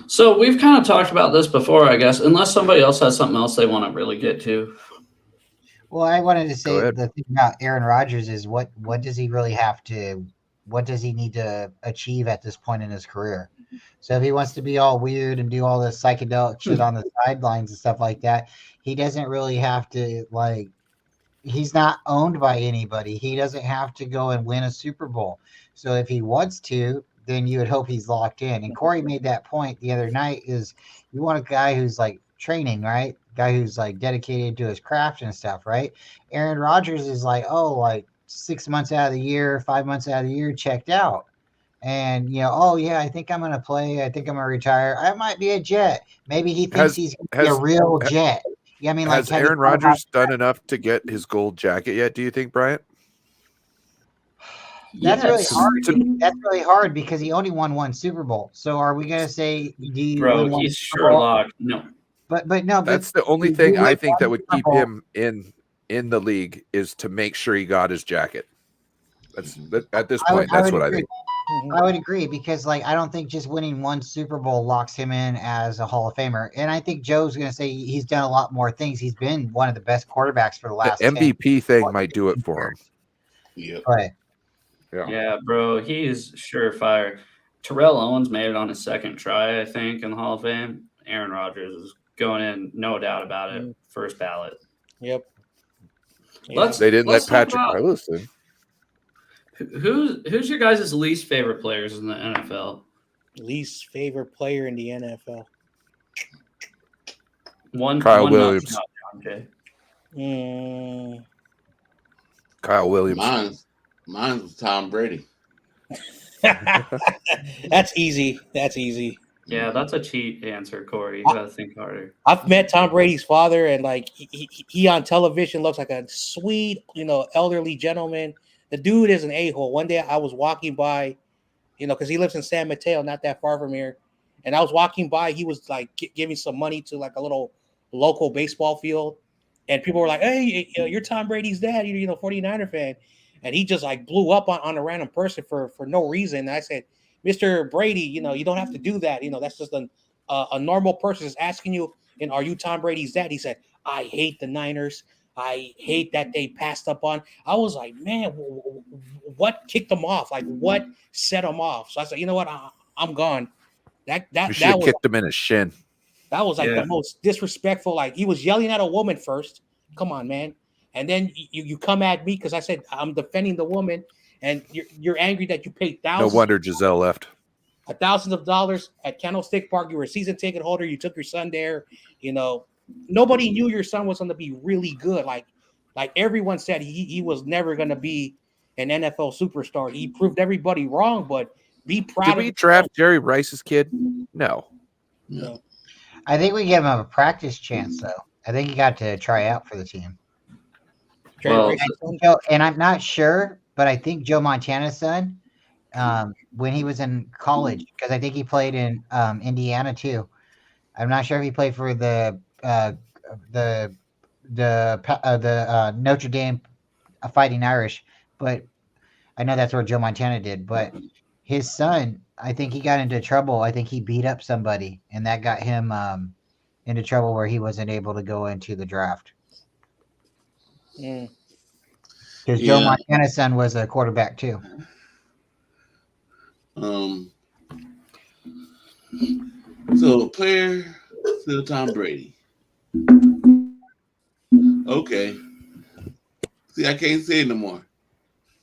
So we've kind of talked about this before, I guess, unless somebody else has something else they want to really get to. Well, I wanted to say the thing about Aaron Rodgers is what does he really have to, what does he need to achieve at this point in his career? So if he wants to be all weird and do all this psychedelic shit on the sidelines and stuff like that, he doesn't really have to, like, he's not owned by anybody. He doesn't have to go and win a Super Bowl. So if he wants to, then you would hope he's locked in. And Corey made that point the other night, is you want a guy who's like training, right? Guy who's like dedicated to his craft and stuff, right? Aaron Rodgers is like, like 6 months out of the year, 5 months out of the year, checked out. And, oh yeah, I think I'm going to play. I think I'm going to retire. I might be a Jet. Maybe he thinks he's going to be a real Jet. Yeah, I mean, has Aaron Rodgers done enough to get his gold jacket yet? Do you think, Bryant? That's really hard. That's really hard because he only won one Super Bowl. So are we going to say, do you win one he's Super sure Bowl? locked. No, but no, that's the only thing I think that would keep him in the league, is to make sure he got his jacket. That's at this point. That's what I think. I would agree, because like I don't think just winning one Super Bowl locks him in as a Hall of Famer. And I think Joe's going to say he's done a lot more things. He's been one of the best quarterbacks for the last. The MVP thing might do it for him. Yeah. Right. Yeah, bro, he's surefire. Terrell Owens made it on his second try, I think, in the Hall of Fame. Aaron Rodgers is going in, no doubt about it. First ballot. Yep. They didn't let Patrick Mahomes in. Who's your guys' least favorite players in the NFL? Least favorite player in the NFL? Kyle Williams. Kyle Williams. Mine was Tom Brady. That's easy. That's easy. Yeah, that's a cheat answer, Corey. You gotta think harder. I've met Tom Brady's father, and like he on television looks like a sweet, elderly gentleman. The dude is an a-hole. One day I was walking by, because he lives in San Mateo, not that far from here, and I was walking by. He was like giving some money to like a little local baseball field, and people were like, "Hey, you're Tom Brady's dad. You're 49er fan," and he just like blew up on a random person for no reason. And I said, "Mr. Brady, you don't have to do that. That's just a normal person is asking you, and are you Tom Brady's dad?" He said, "I hate the Niners. I hate that they passed up on." I was like, man, what kicked them off? Like, what set them off? So I said, you know what? I'm gone. You should have kicked him in his shin. That was like the most disrespectful. Like, he was yelling at a woman first. Come on, man. And then you come at me because I said I'm defending the woman, and you're angry that you paid thousands. No wonder Giselle left. Thousands of dollars at Candlestick Park. You were a season ticket holder. You took your son there. Nobody knew your son was going to be really good. Like everyone said, he was never going to be an NFL superstar. He proved everybody wrong. But be proud. Did we draft Jerry Rice's kid? No. I think we gave him a practice chance, though. I think he got to try out for the team. Well, And I'm not sure, but I think Joe Montana's son, when he was in college, because I think he played in Indiana too. I'm not sure if he played for the Notre Dame Fighting Irish, but I know that's where Joe Montana did. But his son, I think he got into trouble. I think he beat up somebody, and that got him into trouble where he wasn't able to go into the draft. Because Joe Montana's son was a quarterback too. So player still Tom Brady. Okay. See, I can't say it no more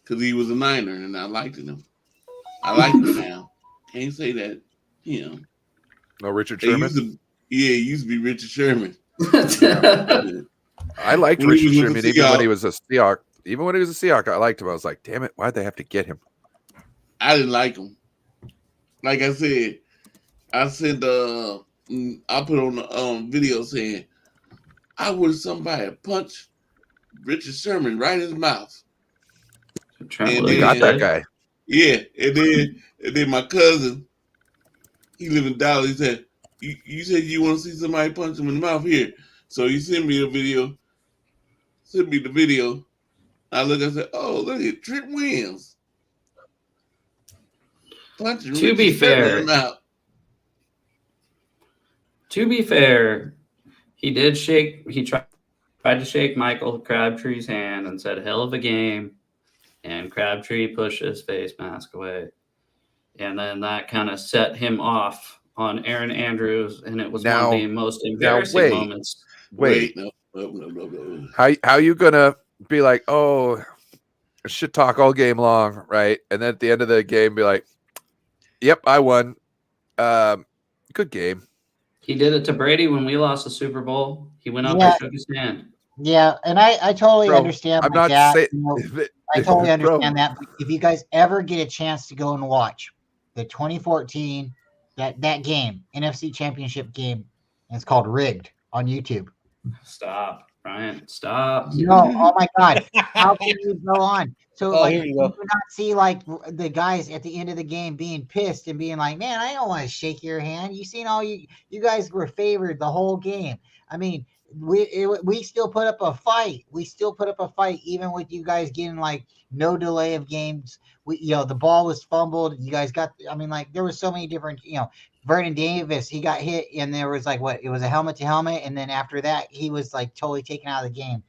because he was a Niner and I liked him. I like him now. Can't say that. No Richard Sherman. He used to be Richard Sherman. I liked Richard Sherman even when he was a Seahawk. Even when he was a Seahawk, I liked him. I was like, damn it, why'd they have to get him? I didn't like him. Like I said, I put on the video saying, I wish somebody punched Richard Sherman right in his mouth. And they got that guy. Yeah, and then my cousin, he lived in Dallas. He said, "You said you want to see somebody punch him in the mouth here." So he sent me a video. Sent me the video. I looked and said, "Oh, look at Trent Williams punching." To be fair, he did shake. He tried to shake Michael Crabtree's hand and said, "Hell of a game." And Crabtree pushed his face mask away. And then that kind of set him off on Aaron Andrews. And it was one of the most embarrassing moments. Wait. No. How you going to be like, oh, shit talk all game long, right? And then at the end of the game, be like, yep, I won. Good game. He did it to Brady when we lost the Super Bowl. He went up and shook his hand. Yeah, and I totally understand. I'm not saying. I totally understand that. But if you guys ever get a chance to go and watch the 2014 that game, NFC Championship game, and it's called Rigged on YouTube. Stop, Ryan. Stop. No, oh my God. How can you go on? So you do not see like the guys at the end of the game being pissed and being like, man, I don't want to shake your hand. You seen all you guys were favored the whole game. I mean, we still put up a fight. We still put up a fight, even with you guys getting like no delay of games. The ball was fumbled. You guys got, I mean, like there was so many different, Vernon Davis, he got hit and there was like it was a helmet to helmet. And then after that, he was like totally taken out of the game.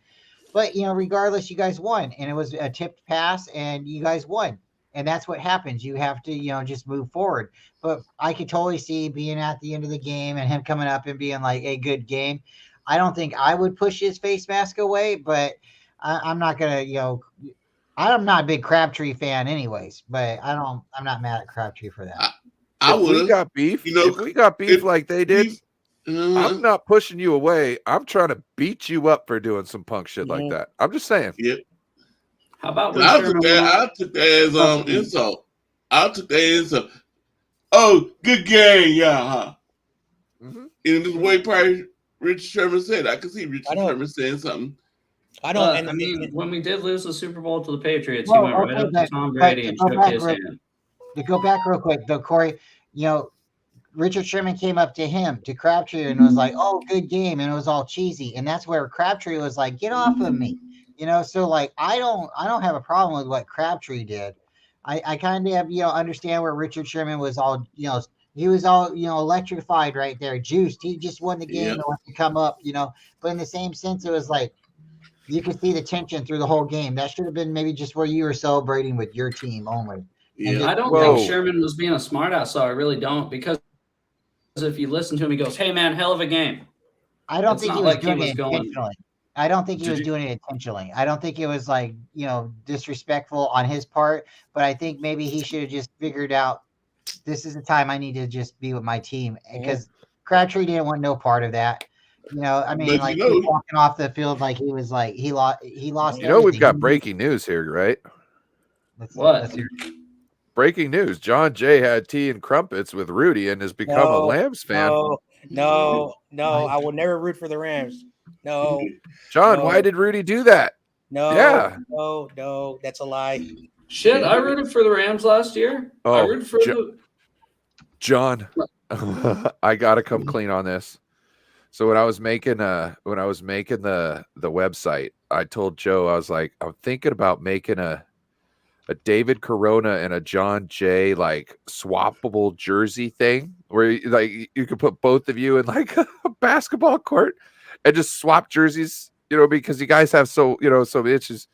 But, regardless, you guys won and it was a tipped pass and you guys won. And that's what happens. You have to, just move forward. But I could totally see being at the end of the game and him coming up and being like a good game. I don't think I would push his face mask away, but I'm not going to, I'm not a big Crabtree fan anyways, but I'm not mad at Crabtree for that. If we got beef, if we got beef like they did, I'm not pushing you away. I'm trying to beat you up for doing some punk shit like that. I'm just saying. Yep. How about when I Sherman took went that. out? I took that as insult. I took that as insult. Oh, good game, yeah. Huh? Mhm. In this way, probably Richard Sherman said. I could see Richard Sherman saying something. I don't. I mean, when we did lose the Super Bowl to the Patriots, Well, he went right okay, up to Tom but Brady to and go shook back his real, hand. to go back real quick, though, Corey, Richard Sherman came up to him, to Crabtree, and was like, "Oh, good game," and it was all cheesy, and that's where Crabtree was like, "Get off of me," So like, I don't have a problem with what Crabtree did. I kind of understand where Richard Sherman was all he was all electrified right there, juiced. He just won the game and wants to come up, But in the same sense, it was like you could see the tension through the whole game. That should have been maybe just where you were celebrating with your team only. Yeah. I don't think Sherman was being a smartass, so I really don't, because if you listen to him, he goes, "Hey man, hell of a game." I don't It's think not he was like doing he was it going. intentionally. I don't think he was doing it intentionally. I don't think it was like, disrespectful on his part, but I think maybe he should have just figured out this is the time I need to just be with my team, because Crabtree didn't want no part of that. I mean, But like, he was walking off the field like he was like he lost everything. We've got breaking news here, right? What? Breaking news. John Jay had tea and crumpets with Rudy and has become a Lambs fan. No, I will never root for the Rams. No. John, why did Rudy do that? No, that's a lie. Shit, I rooted for the Rams last year. I rooted for John. I gotta come clean on this. So when I was making the website, I told Joe, I was like, I'm thinking about making a David Corona and a John Jay like swappable jersey thing where like you could put both of you in like a basketball court and just swap jerseys, because you guys have some itches.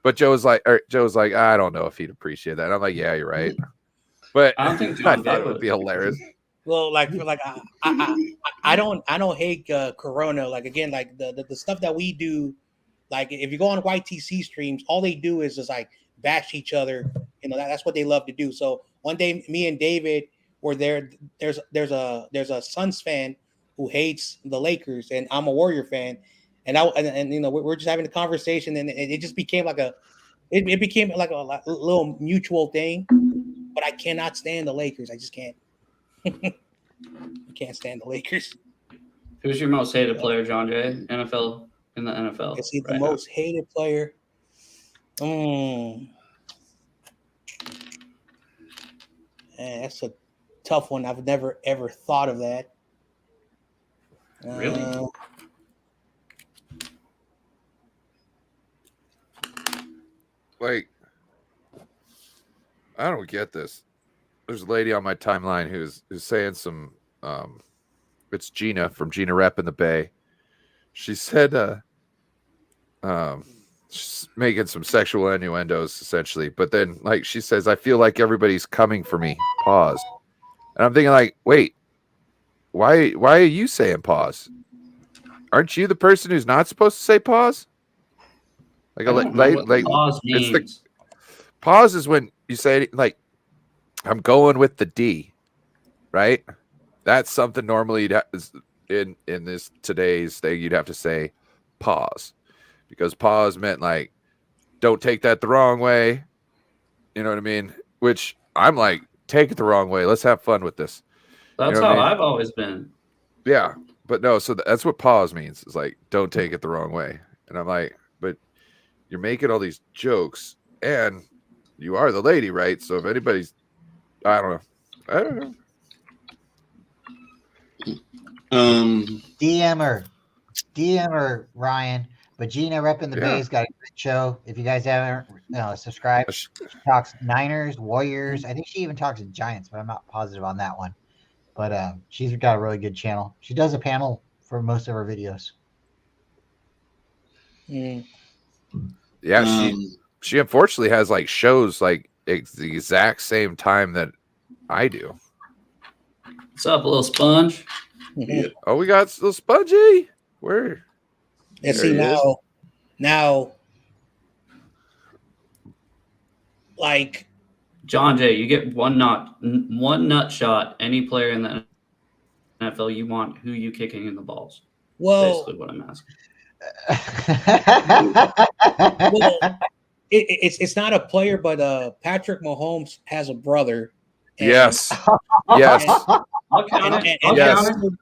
But Joe was like, I don't know if he'd appreciate that. And I'm like, yeah, you're right. But I don't think I thought it would be hilarious. Well, I don't hate Corona. Like, again, like the stuff that we do, like if you go on YTC streams, all they do is just like bash each other. That's what they love to do. So one day, me and David were there. There's a Suns fan who hates the Lakers, and I'm a Warrior fan, and we're just having a conversation, and it just became like it became like a little mutual thing. But I cannot stand the Lakers. I just can't. I can't stand the Lakers. Who's your most hated player, John Jay? In the NFL. Is he the most hated player? Man, that's a tough one. I've never ever thought of that. Really? Like, I don't get this. There's a lady on my timeline who's saying some it's Gina from Gina Rep in the Bay. She said she's making some sexual innuendos essentially, but then like she says, I feel like everybody's coming for me. Pause. And I'm thinking like, wait, why are you saying pause? Aren't you the person who's not supposed to say pause? Like Pause means. Pause is when you say like, I'm going with the D, right? That's something normally in this today's thing you'd have to say pause, because pause meant like, don't take that the wrong way. You know what I mean? Which I'm like, take it the wrong way. Let's have fun with this. That's how I've always been. Yeah, but no. So that's what pause means. It's like, don't take it the wrong way. And I'm like, but you're making all these jokes, and you are the lady, right? So if anybody's, I don't know. DM her, Ryan. But Gina Rep in the Bay's got a great show. If you guys haven't subscribed, she talks Niners, Warriors. I think she even talks Giants, but I'm not positive on that one. But she's got a really good channel. She does a panel for most of her videos. Yeah, she unfortunately has like shows like the exact same time that I do. What's up, little sponge? Yeah. Oh, we got little Spongy. Where? Yeah, see now, like John Jay, you get one nut shot. Any player in the NFL you want, who you kicking in the balls? Well, basically what I'm asking. it's not a player, but Patrick Mahomes has a brother. And, Yes. Yes. I'll count it. I'll yes. count it.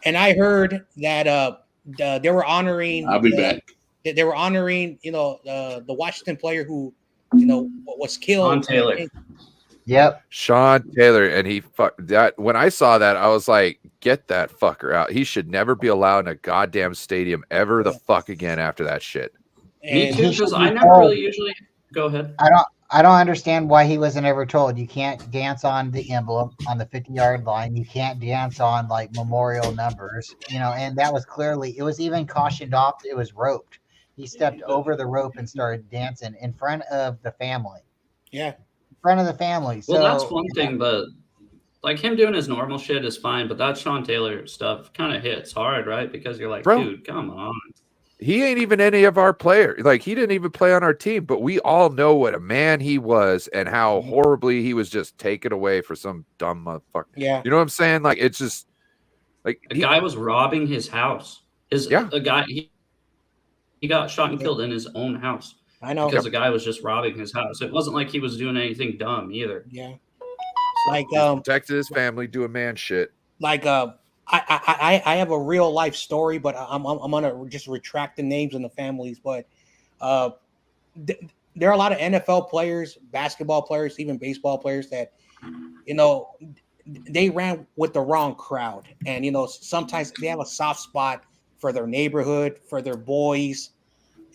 And I heard that they were honoring. I'll be back. They were honoring, the Washington player who, was killed. Sean Taylor. Yep. Sean Taylor, and he fucked that. When I saw that, I was like, "Get that fucker out! He should never be allowed in a goddamn stadium ever the fuck again after that shit." Me And too, because I never really usually go ahead. I don't understand why he wasn't ever told you can't dance on the emblem on the 50-yard line. You can't dance on like memorial numbers, and that was clearly, it was even cautioned off. It was roped. He stepped over the rope and started dancing in front of the family. Yeah. In front of the family. So, Well, that's one thing, but like him doing his normal shit is fine, but that Sean Taylor stuff kind of hits hard, right? Because you're like, Bro. dude, come on. He ain't even any of our players. Like, he didn't even play on our team, but we all know what a man he was and how horribly he was just taken away for some dumb motherfucker. Yeah. You know what I'm saying? Like, it's just like The guy was robbing his house. He got shot and killed in his own house. I know. Because the guy was just robbing his house. It wasn't like he was doing anything dumb either. Yeah. So, Like protected his family, doing man shit. like I have a real life story, but I'm gonna just retract the names and the families. But there are a lot of NFL players, basketball players, even baseball players that they ran with the wrong crowd, and sometimes they have a soft spot for their neighborhood, for their boys,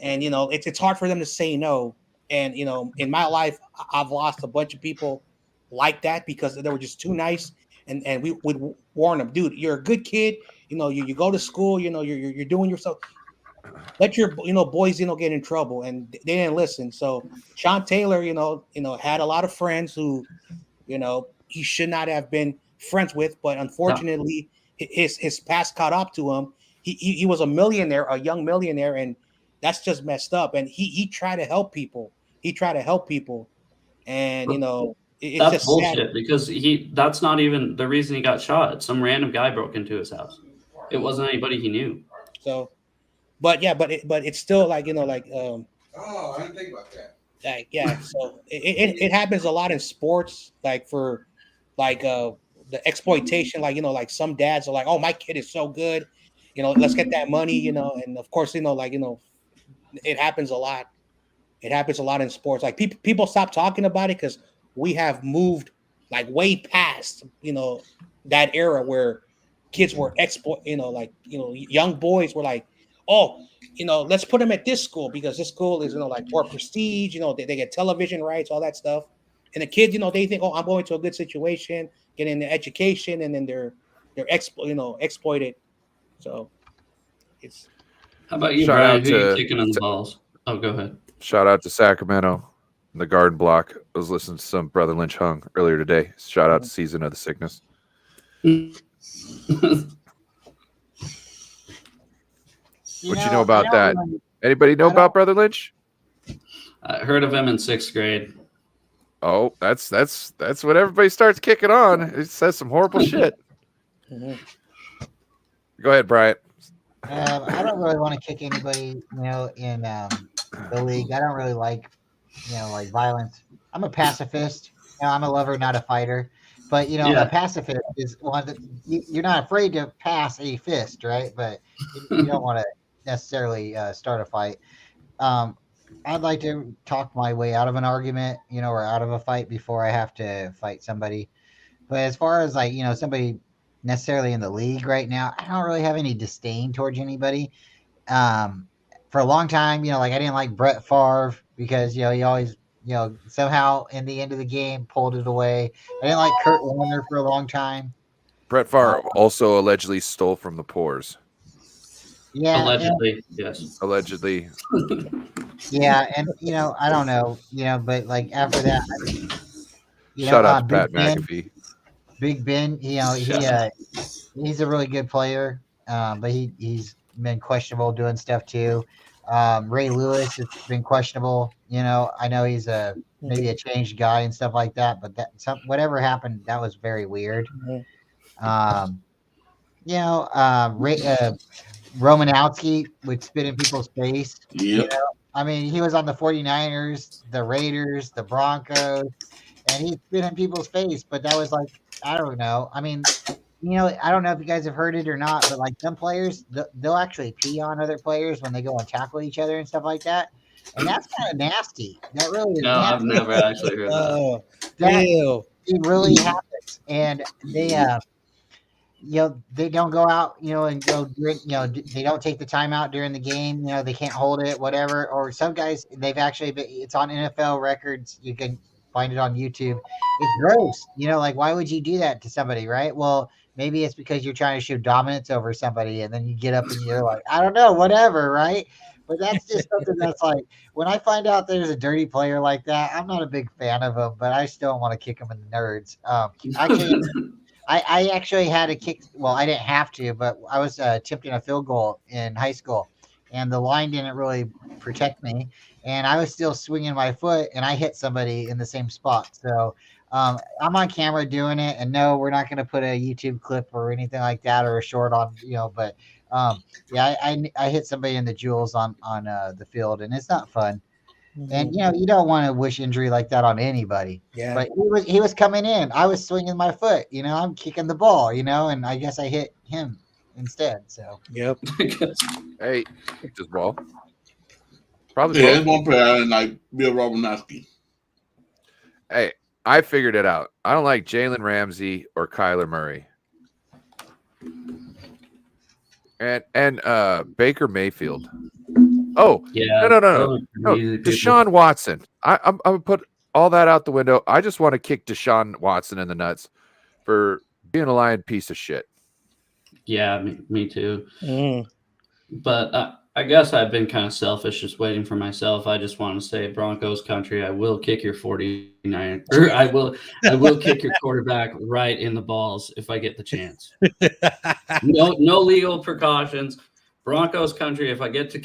and it's hard for them to say no. And in my life, I've lost a bunch of people like that because they were just too nice. And we would warn them, dude, you're a good kid. You go to school, you're doing yourself. Let your boys, get in trouble. And they didn't listen. So Sean Taylor, had a lot of friends who, he should not have been friends with, but unfortunately his past caught up to him. He was a millionaire, a young millionaire, and that's just messed up. And he tried to help people. And it's that's just bullshit sad. because that's not even the reason he got shot. Some random guy broke into his house. It wasn't anybody he knew. So, but it's still like, Oh, I didn't think about that. like, yeah. So it happens a lot in sports, like for like the exploitation, like, like some dads are like, oh, my kid is so good, let's get that money, and of course, it happens a lot. It happens a lot in sports. Like people stop talking about it because we have moved like way past, that era where kids were young boys were like, oh, let's put them at this school because this school is, like more prestige, they get television rights, all that stuff. And the kids, they think, oh, I'm going to a good situation, getting the education, and then they're exploited. So it's. How about you, Shout Brian? out Who are you to- kicking in the balls? Oh, go ahead. Shout out to Sacramento, in the Garden Block. I was listening to some Brother Lynch hung earlier today. Shout out to Season of the Sickness. What you know about that? Anybody know about Brother Lynch? I heard of him in 6th grade. Oh, that's when everybody starts kicking on. It says some horrible shit. Mm-hmm. Go ahead, Bryant. I don't really want to kick anybody, in the league. I don't really like, like violence. I'm a pacifist. I'm a lover, not a fighter. But a pacifist is one that you're not afraid to pass a fist, right? But you don't want to necessarily start a fight. I'd like to talk my way out of an argument, or out of a fight before I have to fight somebody. But as far as like, somebody necessarily in the league right now, I don't really have any disdain towards anybody. For a long time, like I didn't like Brett Favre because, he always, somehow in the end of the game pulled it away. I didn't like Kurt Warner for a long time. Brett Favre also allegedly stole from the poors. Yeah. Allegedly, yes. Allegedly. Yeah, and I don't know, but like after that, Shout out to Big Pat Ben, McAfee. Big Ben, he's a really good player, but he's been questionable doing stuff too. Ray Lewis has been questionable. I know he's maybe a changed guy and stuff like that, but whatever happened, that was very weird. Romanowski would spit in people's face. Yep. I mean, he was on the 49ers, the Raiders, the Broncos, and he's been in people's face, but that was like, I don't know. I mean, I don't know if you guys have heard it or not, but like some players, they'll actually pee on other players when they go and tackle each other and stuff like that. And that's kind of nasty. That really is No, nasty. I've never actually heard that. Oh, That ew. it really happens. And they they don't go out, and go drink, they don't take the time out during the game, they can't hold it, whatever. Or some guys, they've actually it's on NFL records. You can find it on YouTube. It's gross. Like, why would you do that to somebody, right? Well, maybe it's because you're trying to show dominance over somebody, and then you get up and you're like, I don't know, whatever, right? But that's just something that's like, when I find out there's a dirty player like that, I'm not a big fan of him, but I still want to kick him in the nerds. Actually, I actually had a kick. Well, I didn't have to, but I was attempting a field goal in high school, and the line didn't really protect me, and I was still swinging my foot, and I hit somebody in the same spot. So I'm on camera doing it, and no, we're not going to put a YouTube clip or anything like that or a short on, but yeah, I hit somebody in the jewels on the field, and it's not fun. And you don't want to wish injury like that on anybody. Yeah. But he was coming in. I was swinging my foot. I'm kicking the ball. And I guess I hit him instead. So. Yep. Hey, just ball. Probably. Yeah, there's one player like Bill Romanowski. Hey, I figured it out. I don't like Jalen Ramsey or Kyler Murray. And Baker Mayfield. Oh, Yeah. no. Deshaun Watson. I'm going to put all that out the window. I just want to kick Deshaun Watson in the nuts for being a lying piece of shit. Yeah, me too. Mm. But I guess I've been kind of selfish, just waiting for myself. I just want to say, Broncos country, I will kick your 49. Or I will kick your quarterback right in the balls if I get the chance. No legal precautions. Broncos country, if I get to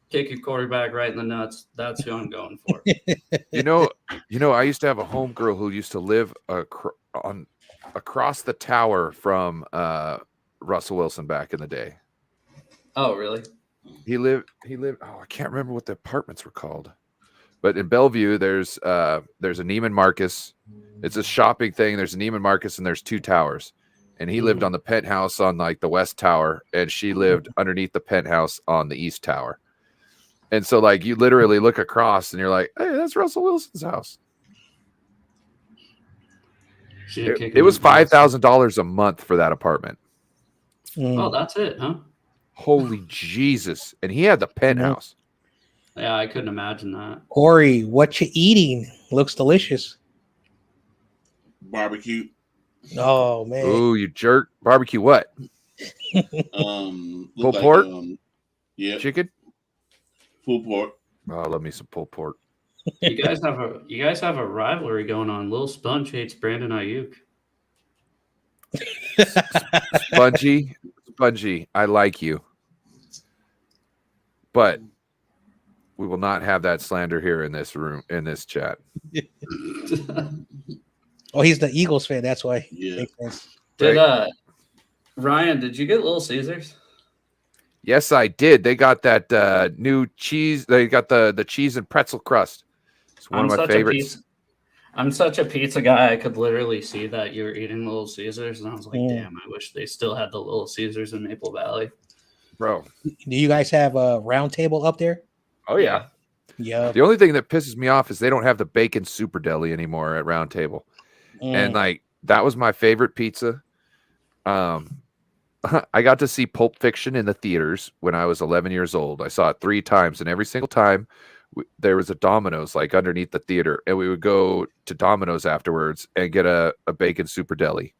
kick your quarterback right in the nuts, that's who I'm going for. I used to have a homegirl who used to live across the tower from Russell Wilson back in the day. Oh, really? He lived. Oh, I can't remember what the apartments were called, but in Bellevue, there's a Neiman Marcus. It's a shopping thing. There's a Neiman Marcus, and there's two towers. And he lived on the penthouse on like the west tower, and she lived underneath the penthouse on the east tower. And so, like, you literally look across, and you're like, "Hey, that's Russell Wilson's house." It was $5,000 a month for that apartment. Oh, that's it, huh? Holy Jesus! And he had the penthouse. Yeah, I couldn't imagine that. Corey, what you eating? Looks delicious. Barbecue. Oh man! Ooh, you jerk! Barbecue what? Pulled pork. Yeah. Chicken. Pulled pork. Oh, I love me some pulled pork. You guys have a rivalry going on. Lil Sponge hates Brandon Ayuk. Spongy, I like you, but we will not have that slander here in this room, in this chat. Oh, he's the Eagles fan. That's why. Yeah. Ryan, did you get Little Caesars? Yes, I did. They got that new cheese. They got the cheese and pretzel crust. It's one of my favorites. I'm such a pizza guy. I could literally see that you were eating Little Caesars, and I was like, damn, I wish they still had the Little Caesars in Maple Valley. Bro. Do you guys have a round table up there? Oh, yeah. Yeah. The only thing that pisses me off is they don't have the bacon super deli anymore at Round Table. And like, that was my favorite pizza. I got to see Pulp Fiction in the theaters when I was 11 years old. I saw it 3 times, and every single time there was a Domino's like underneath the theater, and we would go to Domino's afterwards and get a bacon super deli.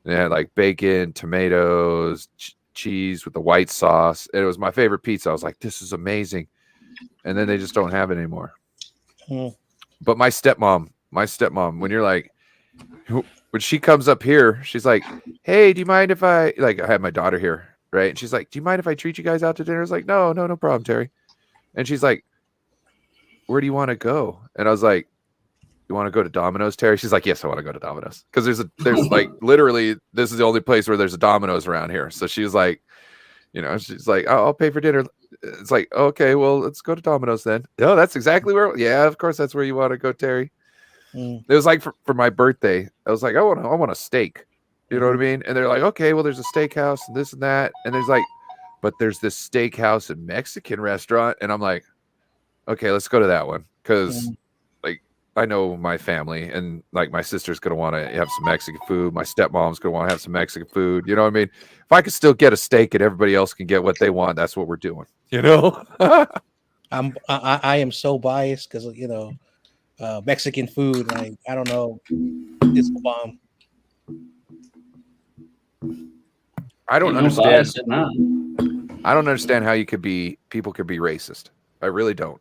And it had like bacon, tomatoes, cheese with the white sauce. And it was my favorite pizza. I was like, this is amazing. And then they just don't have it anymore. But my stepmom, when you're like, when she comes up here, she's like, hey, do you mind if I have my daughter here, right? And she's like, do you mind if I treat you guys out to dinner? I was like, no problem, Terry. And she's like, where do you want to go? And I was like, you want to go to Domino's, Terry? She's like, yes, I want to go to Domino's. Because there's like, literally, this is the only place where there's a Domino's around here. So she was like, she's like, I'll pay for dinner. it's like, okay, well, let's go to Domino's then. No, that's exactly where. Yeah, of course, that's where you want to go, Terry. It was like for my birthday, I was like, I want a steak. You know what I mean? And they're like, okay, well, there's a steakhouse and this and that, and there's like, but there's this steakhouse and Mexican restaurant, and I'm like, okay, let's go to that one because like I know my family, and like my sister's gonna want to have some Mexican food, my stepmom's gonna want to have some Mexican food. You know what I mean? If I could still get a steak and everybody else can get what they want, that's what we're doing. You know? I am so biased because Mexican food, like I don't know, it's a bomb. I don't Ain't no bias in understand. that. I don't understand how people could be racist. I really don't.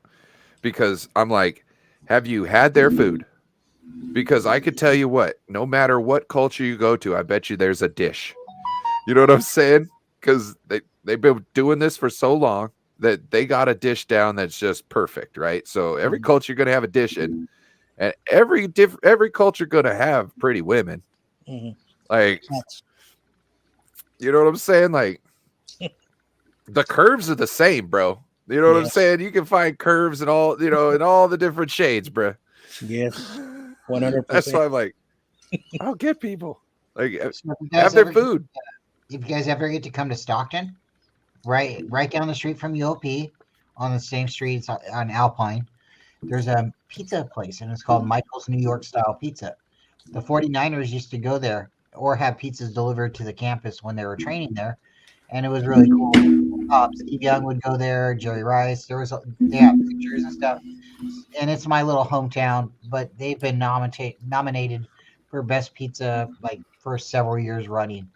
Because I'm like, have you had their food? Because I could tell you what, no matter what culture you go to, I bet you there's a dish. You know what I'm saying? Because they've been doing this for so long that they got a dish down that's just perfect, right? So every culture you're gonna have a dish in, and every culture gonna have pretty women. Like, you know what I'm saying? Like, the curves are the same, bro. You know what I'm saying? You can find curves in all, in all the different shades, bro. Yes, 100%. That's why I'm like, I'll get people like have their food. If you guys ever get to come to Stockton, right down the street from UOP, on the same street on Alpine, there's a pizza place, and it's called Michael's New York Style Pizza. The 49ers used to go there or have pizzas delivered to the campus when they were training there, and it was really cool. Steve Young would go there, Jerry Rice. They have pictures and stuff, and it's my little hometown. But they've been nominated for best pizza like for several years running,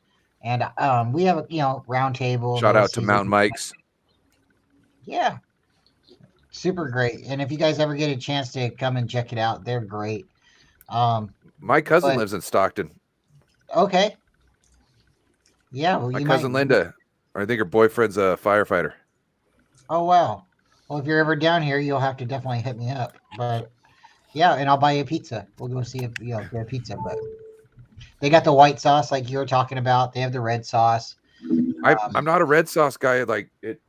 and we have a round table. Shout out to Mountain Mike's. Yeah, super great. And if you guys ever get a chance to come and check it out, they're great. My cousin lives in Stockton. Okay. Yeah, well, my cousin Linda. I think her boyfriend's a firefighter. Oh, wow. Well, if you're ever down here, you'll have to definitely hit me up. But yeah, and I'll buy you a pizza. We'll go see if get a pizza. But they got the white sauce like you were talking about. They have the red sauce. I'm not a red sauce guy. Like the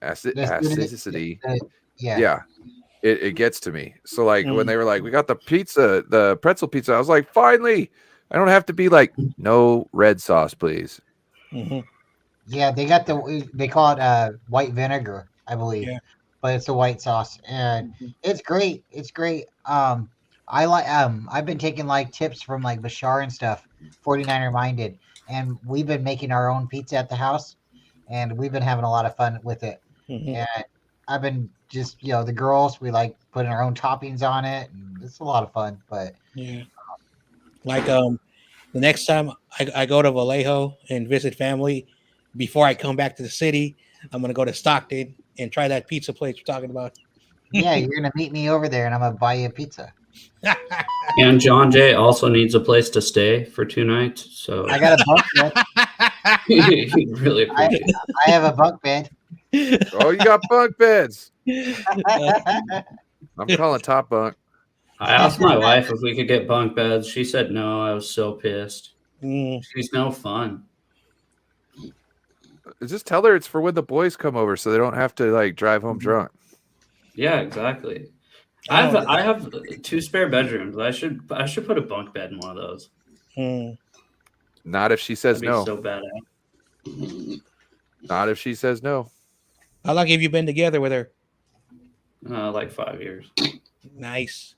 acidity. Yeah. It gets to me. So like when they were like, we got the pretzel pizza, I was like, finally, I don't have to be like, no red sauce, please. Yeah, they got they call it white vinegar, I believe, but it's a white sauce, and it's great. It's great. I've been taking like tips from like Bashar and stuff, 49er minded, and we've been making our own pizza at the house, and we've been having a lot of fun with it. And I've been just the girls, we like putting our own toppings on it, and it's a lot of fun. But like the next time I go to Vallejo and visit family, before I come back to the city, I'm gonna go to Stockton and try that pizza place you're talking about. Yeah, you're gonna meet me over there, and I'm gonna buy you a pizza. And John Jay also needs a place to stay for 2 nights, so I got a bunk bed. Really appreciate it. I have a bunk bed. Oh, you got bunk beds. I'm calling top bunk. I asked my wife if we could get bunk beds. She said no. I was so pissed. She's no fun. Just tell her it's for when the boys come over, so they don't have to like drive home drunk. Yeah, exactly. I have 2 spare bedrooms. I should put a bunk bed in one of those. Not if she says no. So badass. Not if she says no. How long have you been together with her? Like 5 years. Nice.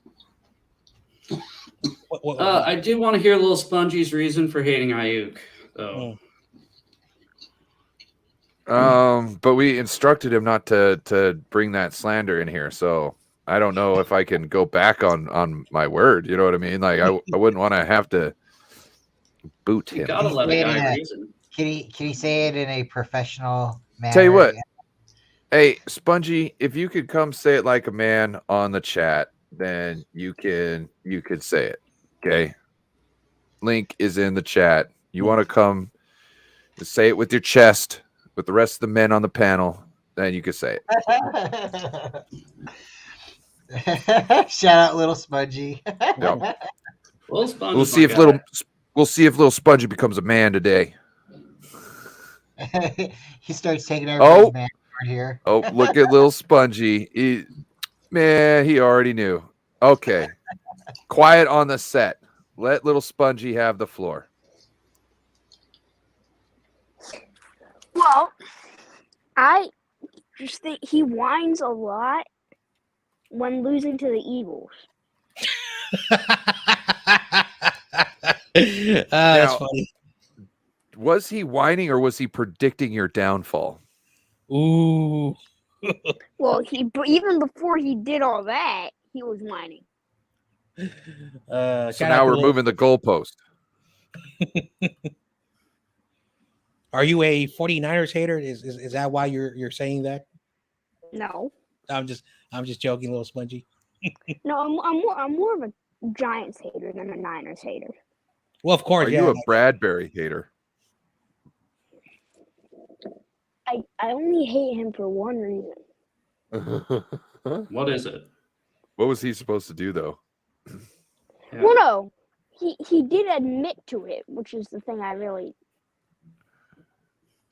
I do want to hear Little Spongy's reason for hating Ayuk, though. But we instructed him not to bring that slander in here, so I don't know if I can go back on my word. You know what I mean? Like I wouldn't want to have to boot him. You gotta let a guy reason. Can he say it in a professional manner? Tell you what. Hey, Spongy, if you could come say it like a man on the chat, then you could say it. Okay. Link is in the chat. You want to come say it with your chest with the rest of the men on the panel, then you could say it. Shout out Little Spongy. Yep. Little Spongy, we'll see if Little Spongy becomes a man today. He starts taking everybody's Oh. man card here. Oh, look at little Spongy. Man, he already knew. Okay. Quiet on the set. Let little Spongy have the floor. Well, I just think he whines a lot when losing to the Eagles. That's Now, funny. Was he whining or was he predicting your downfall? Ooh. Well, even before he did all that, he was whining. So shout out now to we're little- moving the goalpost. Are you a 49ers hater? Is that why you're saying that? No, I'm just joking, little Spongy. no, I'm more of a Giants hater than a Niners hater. Well, of course, Are yeah. you a Bradbury hater? I only hate him for one reason. What is it? What was he supposed to do, though? Yeah. Well, no, he did admit to it, which is the thing I really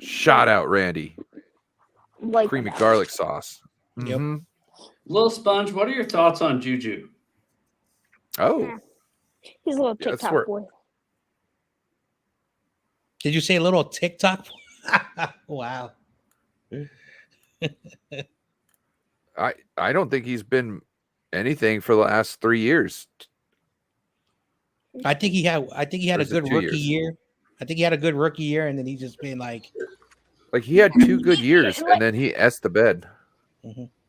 Shot out Randy. like. Creamy about garlic it. sauce. Yep. Mhm. Lil Sponge, what are your thoughts on Juju? Oh, Yeah. He's a little Yeah, that's TikTok where- boy. Did you say a little TikTok? Wow. I don't think he's been anything for the last 3 years. I think he had Or a is it good 2 rookie years? year. I think he had a good rookie year, and then he's just been like, Like he had 2 good years, and then he s the bed.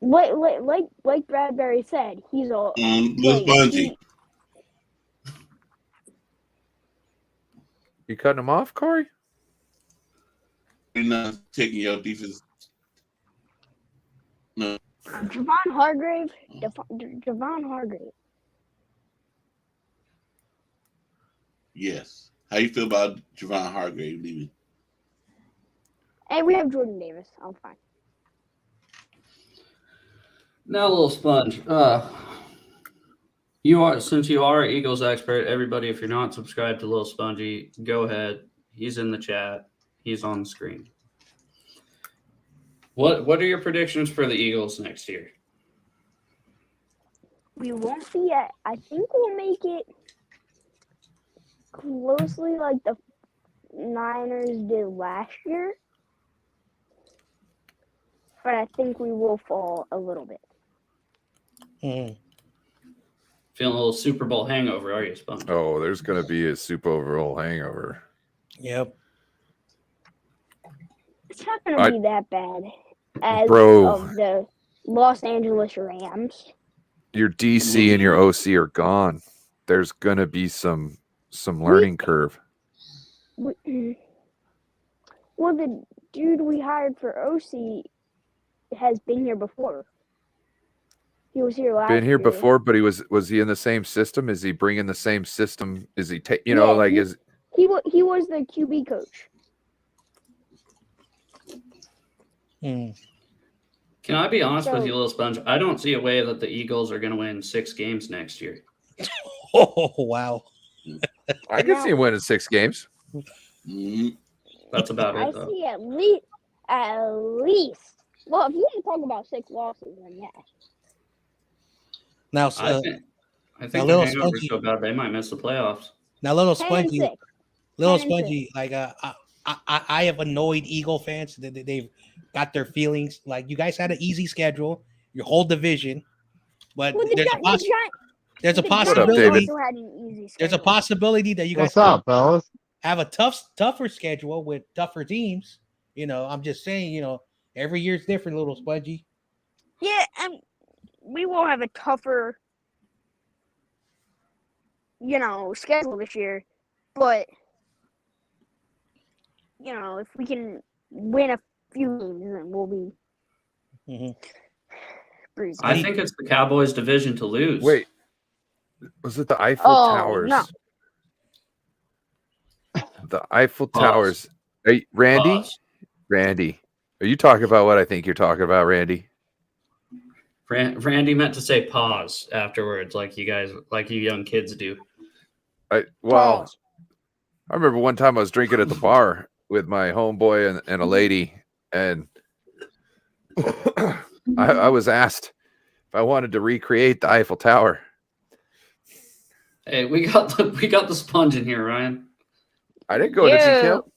Like Bradbury said, he's a Little Spongy. You cutting him off, Corey? You're not taking your defense. No. Javon Hargrave. Javon Hargrave. Yes. How you feel about Javon Hargrave leaving? And we have Jordan Davis. I'm fine. Now, Lil Sponge, since you are an Eagles expert, everybody, if you're not subscribed to Lil Spongy, go ahead. He's in the chat. He's on the screen. What are your predictions for the Eagles next year? We won't be at. I think we'll make it closely like the Niners did last year, but I think we will fall a little bit. mm. Feeling a little Super Bowl hangover, are you, Sponge? Oh, there's going to be a Super Bowl hangover. Yep. It's not going to be that bad as Bro. of the Los Angeles Rams. Your DC and your OC are gone. There's going to be some learning curve. Well, the dude we hired for OC has been here before. He was here last year. Been here before, but was he in the same system? Is he bringing the same system? Is he He was the QB coach. Mm. Can I be honest with So- you, Lil Sponge? I don't see a way that the Eagles are going to win 6 games next year. Oh, wow. I can see him winning 6 games. Mhm. That's about I it, though. see at least. Well, if you want to talk about 6 losses, then yes. Now, I think now the Lil hangover's Spongy, so bad they might miss the playoffs. now little 10 and Spongy, 6. little 10 and Spongy, like I have annoyed Eagle fans that they've got their feelings. Like you guys had an easy schedule, your whole division, but Well, there's a the Giants possibility. David? also had an easy There's a schedule. possibility that you guys What's up, fellas? have a tougher schedule with tougher teams. You know, I'm just saying. You know, every year's different, little Spongy. Yeah, and we will have a tougher, schedule this year. But, if we can win a few games, then we'll be Mhm. breezy. I think it's the Cowboys' division to lose. Wait, was it the Eiffel Oh, Towers? no. The Eiffel Pause. Towers. Hey, Randy? Pause. Randy, are you talking about what I think you're talking about, Randy? Randy meant to say pause afterwards, like you young kids do. I Pause. remember one time I was drinking at the bar with my homeboy and a lady, and I was asked if I wanted to recreate the Eiffel Tower. Hey, we got the sponge in here, Ryan. I didn't go into detail.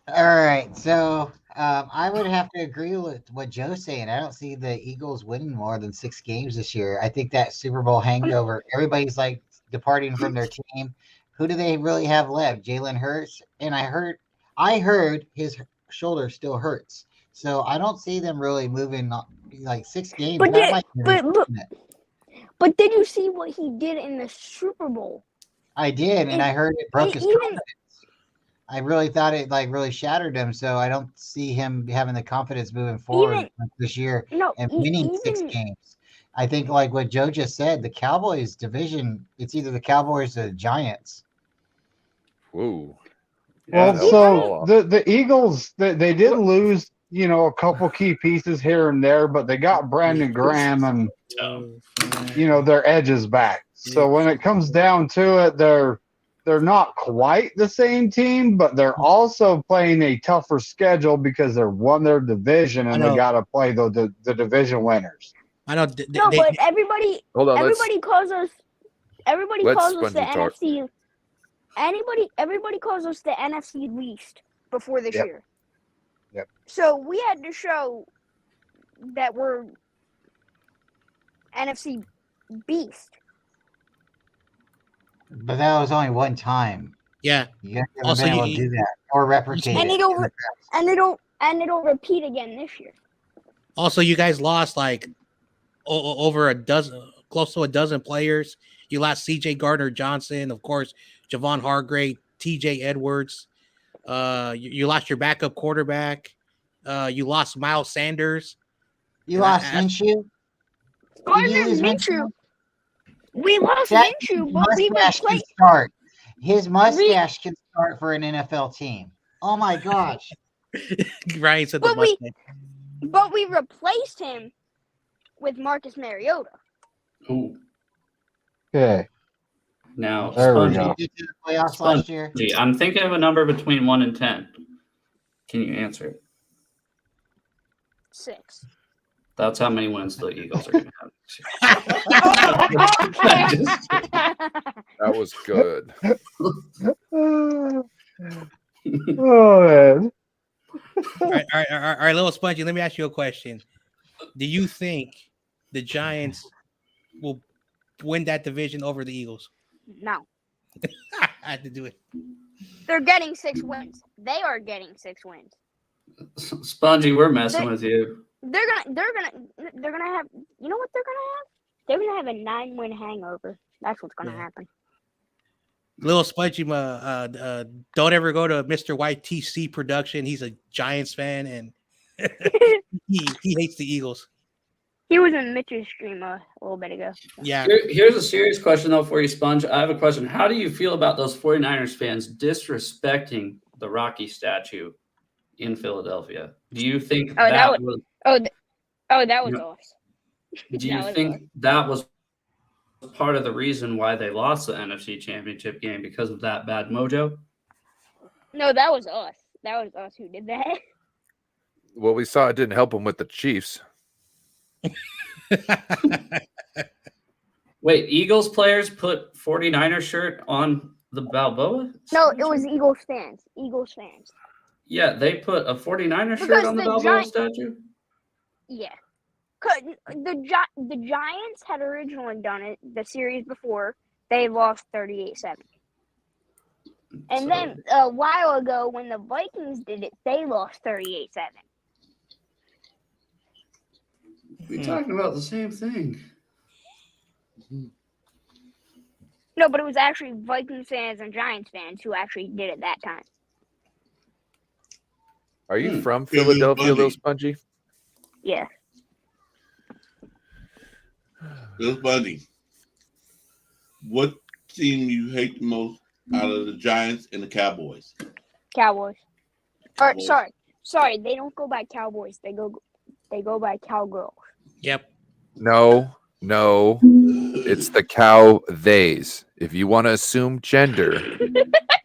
All right, so I would have to agree with what Joe's saying. I don't see the Eagles winning more than 6 games this year. I think that Super Bowl hangover, everybody's like departing from their team. Who do they really have left? Jalen Hurts, and I heard his shoulder still hurts. So I don't see them really moving like 6 games. But did you see what he did in the Super Bowl? I did, and I heard it broke his confidence. I really thought it like really shattered him, so I don't see him having the confidence moving forward this year and winning 6 games. I think like what Joe just said, the Cowboys division, it's either the Cowboys or the Giants. Whoa. Well, so the Eagles, they did lose, a couple key pieces here and there, but they got Brandon Graham and, their edges back. So when it comes down to it, they're not quite the same team, but they're also playing a tougher schedule because they won their division and they got to play the division winners. I know. But everybody calls us the NFC. Everybody calls us the NFC least before this year. Yep. So we had to show that we're NFC beast. But that was only one time. Yeah. You haven't been able to do that or replicate and it'll repeat again this year. Also, you guys lost like over close to a dozen players. You lost C.J. Gardner-Johnson, of course, Javon Hargrave, T.J. Edwards. You lost your backup quarterback. You lost Miles Sanders. You lost Minshew. Minshew. We lost Minshew, but we replaced. His mustache can start for an NFL team. Oh my gosh! Ryan said the mustache. But we replaced him with Marcus Mariota. Ooh. Okay. Now, there we go. Did you the playoffs last year? I'm thinking of a number between 1 and 10. Can you answer it? 6. That's how many wins the Eagles are going to have. That was good. Oh, man. All right, little Spongy, let me ask you a question. Do you think the Giants will win that division over the Eagles? No. I had to do it. They're getting 6 wins. They are getting 6 wins. Spongy, we're messing with you. They're gonna have. You know what they're gonna have? They're gonna have a 9-win hangover. That's what's gonna happen. Little Spongy, don't ever go to Mr. YTC production. He's a Giants fan and he hates the Eagles. He was in Mitch's stream a little bit ago. Yeah. Here's a serious question though for you, Sponge. I have a question. How do you feel about those 49ers fans disrespecting the Rocky statue in Philadelphia? Do you think that was us. Do you think that was part of the reason why they lost the NFC Championship game because of that bad mojo? No, that was us. That was us who did that. Well, we saw it didn't help them with the Chiefs. Wait, Eagles players put 49er shirt on the Balboa? No, it was Eagles fans. Yeah, they put a 49er shirt on the Balboa statue? Yeah. The Giants had originally done it the series before. They lost 38-7. And then a while ago, when the Vikings did it, they lost 38-7. We're talking about the same thing. No, but it was actually Vikings fans and Giants fans who actually did it that time. Are you from Philadelphia, Little Spongy? Yeah. Little Spongy, what team you hate the most out of the Giants and the Cowboys? Cowboys. Or sorry, they don't go by Cowboys. They go by Cowgirls. Yep. No, it's the cow theys. If you want to assume gender,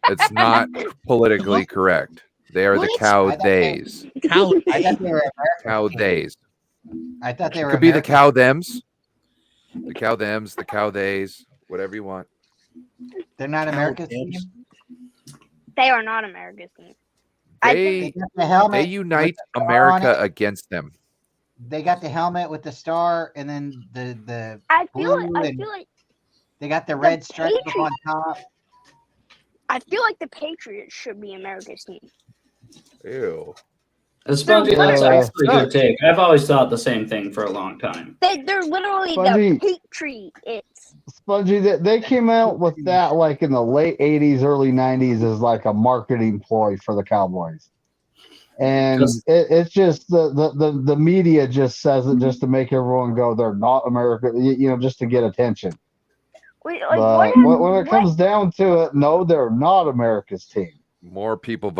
it's not politically correct. They are the What? cow I thought days. Cow. I thought they were Cow American. days. I thought they were Could be the American. cow thems. The cow thems, the cow days, whatever you want. They're not Cow America's Dems. team. They are not America's team. I They They got the helmet. they with unite the star on America it. against them. They got the helmet with the star, and then the I feel blue, like and they got the red stripe up Patriots- on top. I feel like the Patriots should be America's team. Ew. Spongy, that's Uh, actually a good take. I've always thought the same thing for a long time. They're literally Spongy. the Patriots. Spongy, they came out with that like in the late 80s, early 90s as like a marketing ploy for the Cowboys. And it's just the media just says it just to make everyone go, they're not America, just to get attention. Wait, like, But when it comes down to it, no, they're not America's team. More people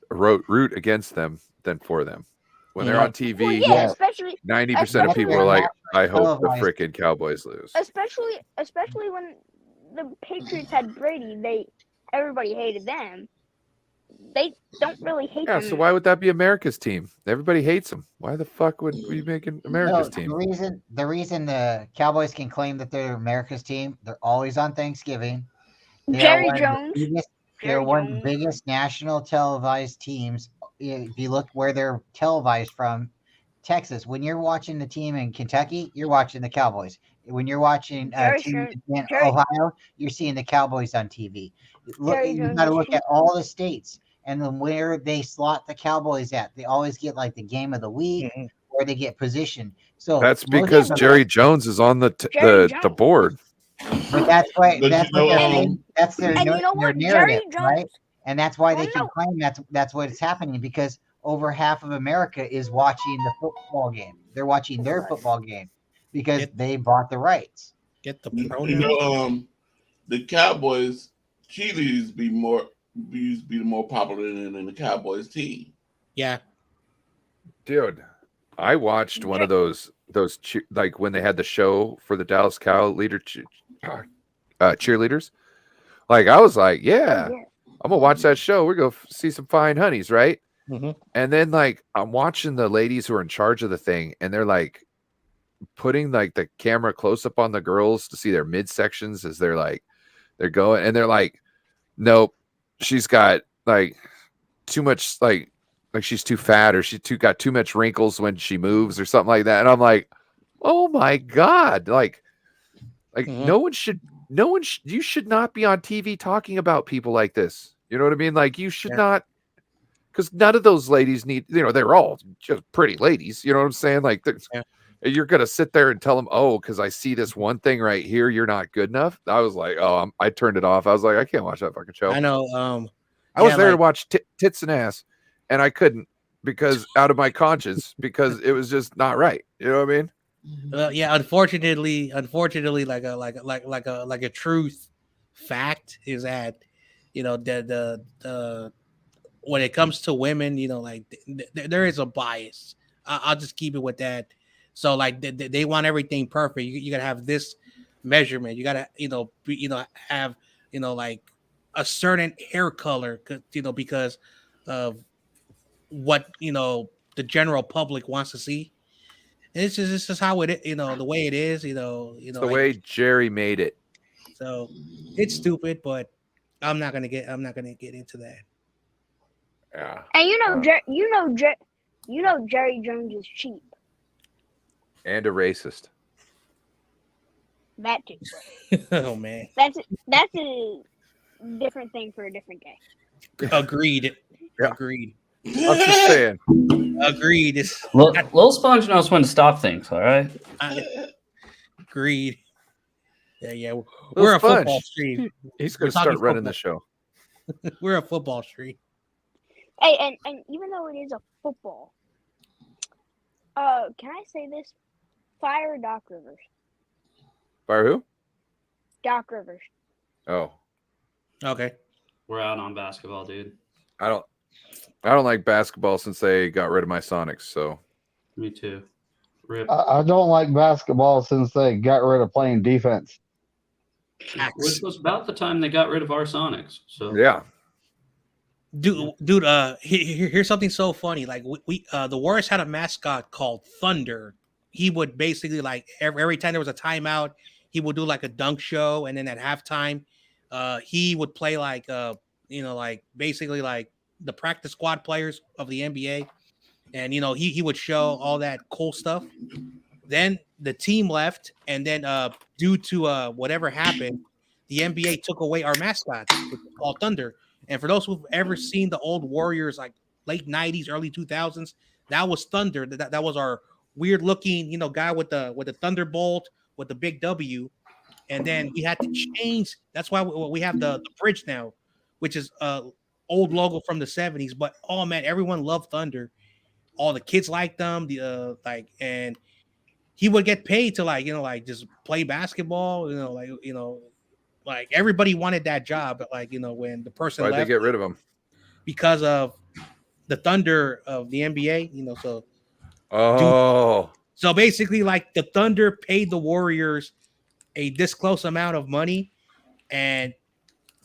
root against them than for them. When they're Yeah. on TV, Well, yeah, Yeah. especially 90% of people are like, I hope the freaking Cowboys lose. especially when the Patriots had Brady, everybody hated them. They don't really hate Yeah, them. so why would that be America's team? Everybody hates them. Why the fuck would we make an America's No, team? the reason the Cowboys can claim that they're America's team, they're always on Thanksgiving. Jerry Jones. They're one of the biggest national televised teams. If you look where they're televised from, Texas. When you're watching the team in Kentucky, you're watching the Cowboys. When you're watching team in Ohio, you're seeing the Cowboys on TV. You got to look at all the states and then where they slot the Cowboys at. They always get like the game of the week, or they get positioned. So that's because Jerry Jones is on the board. But that's why But that's you know, what they're saying. That's their and you know their what? Jerry narrative, Jones, right? And that's why they can no. claim that's what is happening, because over half of America is watching the football game. They're watching their football game because they bought the rights. Get the the Cowboys cheerleaders be more popular than the Cowboys team. Yeah, dude, I watched one of those like when they had the show for the Dallas Cow leader cheerleaders. Like I was like, yeah, I'm gonna watch that show. We're gonna see some fine honeys, right? Mm-hmm. And then like I'm watching the ladies who are in charge of the thing, and they're like putting like the camera close up on the girls to see their midsections as they're going, and they're like, nope, she's got like too much like she's too fat, or got too much wrinkles when she moves or something like that. And I'm like, oh my God, like you should not be on TV talking about people like this. You know what I mean? Like you should not, because none of those ladies need, they're all just pretty ladies. You know what I'm saying? Like you're going to sit there and tell them, oh, because I see this one thing right here, you're not good enough. I was like, I turned it off. I was like, I can't watch that fucking show. I know. I was there to watch tits and ass, and I couldn't because out of my conscience, because it was just not right. You know what I mean? Yeah. Unfortunately, like a truth fact is that the when it comes to women, like there is a bias. I'll just keep it with that. So like they want everything perfect. You gotta have this measurement. You gotta have like a certain hair color, because of what the general public wants to see. And it's just how it the way it is. It's the way Jerry made it. So it's stupid, but I'm not gonna get into that. Yeah. And Jerry Jones is cheap. And a racist. That too. Oh man. That's a different thing for a different day. Agreed. Yeah. Agreed. I'm just saying. Agreed. Lil Sponge knows when to stop things. All right. Agreed. Yeah. We're a football stream. He's going to start running the show. We're a football stream. Hey, and even though it is a football, can I say this? Fire Doc Rivers. Fire who? Doc Rivers. Oh. Okay. We're out on basketball, dude. I don't like basketball since they got rid of my Sonics, so. Me too. Rip. I don't like basketball since they got rid of playing defense. Which was about the time they got rid of our Sonics. So yeah. Dude, here's something so funny. Like we the Warriors had a mascot called Thunder. He would basically like every time there was a timeout, he would do like a dunk show, and then at halftime, he would play like like basically like the practice squad players of the NBA, and he would show all that cool stuff. Then the team left, and then due to whatever happened, the NBA took away our mascot, which is called Thunder. And for those who've ever seen the old Warriors, like late '90s, early 2000s, that was Thunder. That was our weird looking, guy with the thunderbolt with the big W. And then we had to change. That's why we have the bridge now, which is old logo from the '70s. But oh man, everyone loved Thunder. All the kids liked them. And he would get paid to like just play basketball. Like everybody wanted that job, but when the person Why'd left, they get rid of him? because of the Thunder of the NBA, so basically like the Thunder paid the Warriors a this amount of money, and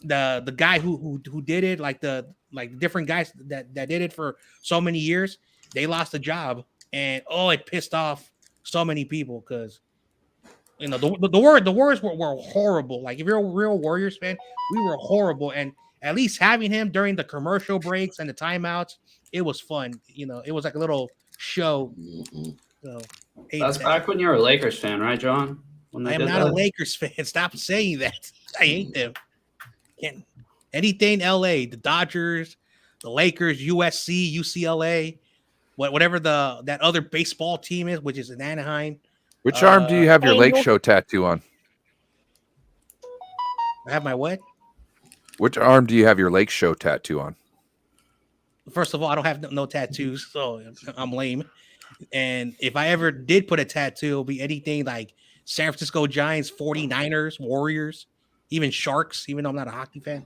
the guy who did it, like different guys that did it for so many years, they lost a job, and it pissed off so many people because the Warriors were horrible. Like if you're a real Warriors fan, we were horrible. And at least having him during the commercial breaks and the timeouts, it was fun. It was like a little show. So that's back when you were a Lakers fan, right, John? I am not a Lakers fan. Stop saying that. I hate them. Can't anything LA, the Dodgers, the Lakers, USC, UCLA, whatever that other baseball team is, which is in Anaheim. Which arm do you have your Lake Show tattoo on? I have my what? Which arm do you have your Lake Show tattoo on? First of all, I don't have no tattoos, so I'm lame. And if I ever did put a tattoo, it'll be anything like San Francisco Giants, 49ers, Warriors, even Sharks, even though I'm not a hockey fan.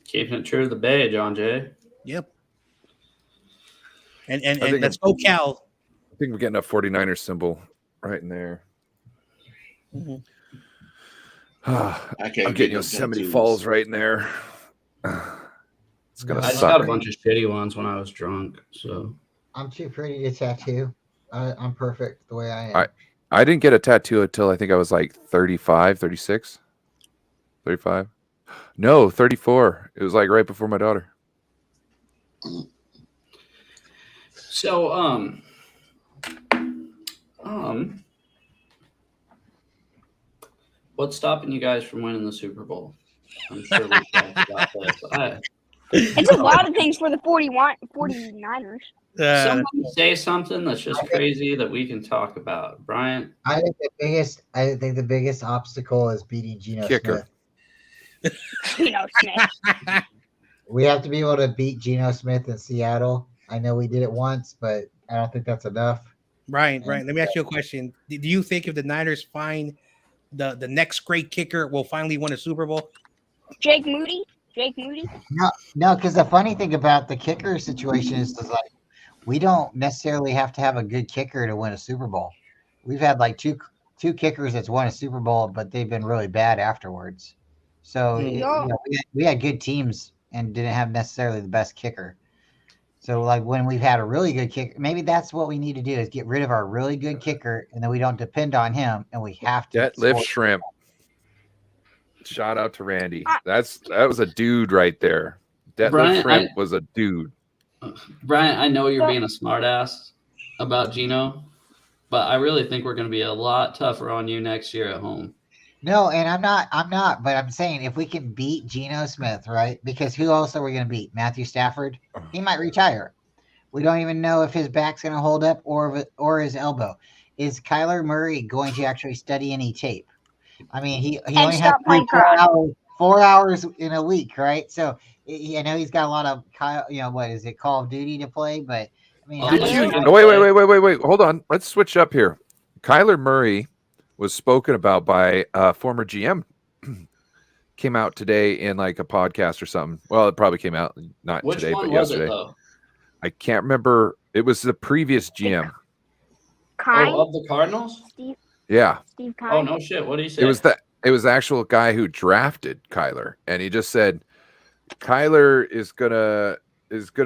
Keeping it true to the Bay, John Jay. Yep. And let's go Cal. I think we're getting a 49ers symbol right in there. Mm-hmm. I'm getting Yosemite Falls right in there. It's gonna I just suck. got a bunch of shitty ones when I was drunk. So I'm too pretty to tattoo. I'm perfect the way I am. I didn't get a tattoo until I think I was like 35, 36, 35. No, 34. It was like right before my daughter. So, what's stopping you guys from winning the Super Bowl? I'm sure we've talked about this. It's a lot of things for the 49ers. Somebody say something that's just crazy that we can talk about. Bryant? I think the biggest obstacle is beating Geno Kicker. Smith. Geno Smith. We have to be able to beat Geno Smith in Seattle. I know we did it once, but I don't think that's enough. Brian, let me ask you a question. Do you think if the Niners find the next great kicker, will finally win a Super Bowl? Jake Moody? No, because the funny thing about the kicker situation is like we don't necessarily have to have a good kicker to win a Super Bowl. We've had like two kickers that's won a Super Bowl, but they've been really bad afterwards. So we had good teams and didn't have necessarily the best kicker. So like when we've had a really good kicker, maybe that's what we need to do is get rid of our really good kicker, and then we don't depend on him, and we have to Deadlift Shrimp. Shout out to Randy. That was a dude right there. Deadlift Shrimp was a dude. Brian, I know you're being a smartass about Geno, but I really think we're going to be a lot tougher on you next year at home. No, and I'm not, but I'm saying if we can beat Geno Smith, right? Because who else are we going to beat? Matthew Stafford? He might retire. We don't even know if his back's going to hold up or his elbow. Is Kyler Murray going to actually study any tape? I mean, he only has 4 hours in a week, right? So I know he's got a lot of what is it, Call of Duty to play, but I mean, wait, hold on. Let's switch up here. Kyler Murray was spoken about by a former GM. Came out today in like a podcast or something. Well, it probably came out not Which today, one but was yesterday. It, though? I can't remember. It was the previous GM. Of the Cardinals? Yeah. Steve Kine. Oh no shit! What did he say? It was the actual guy who drafted Kyler, and he just said, Kyler is gonna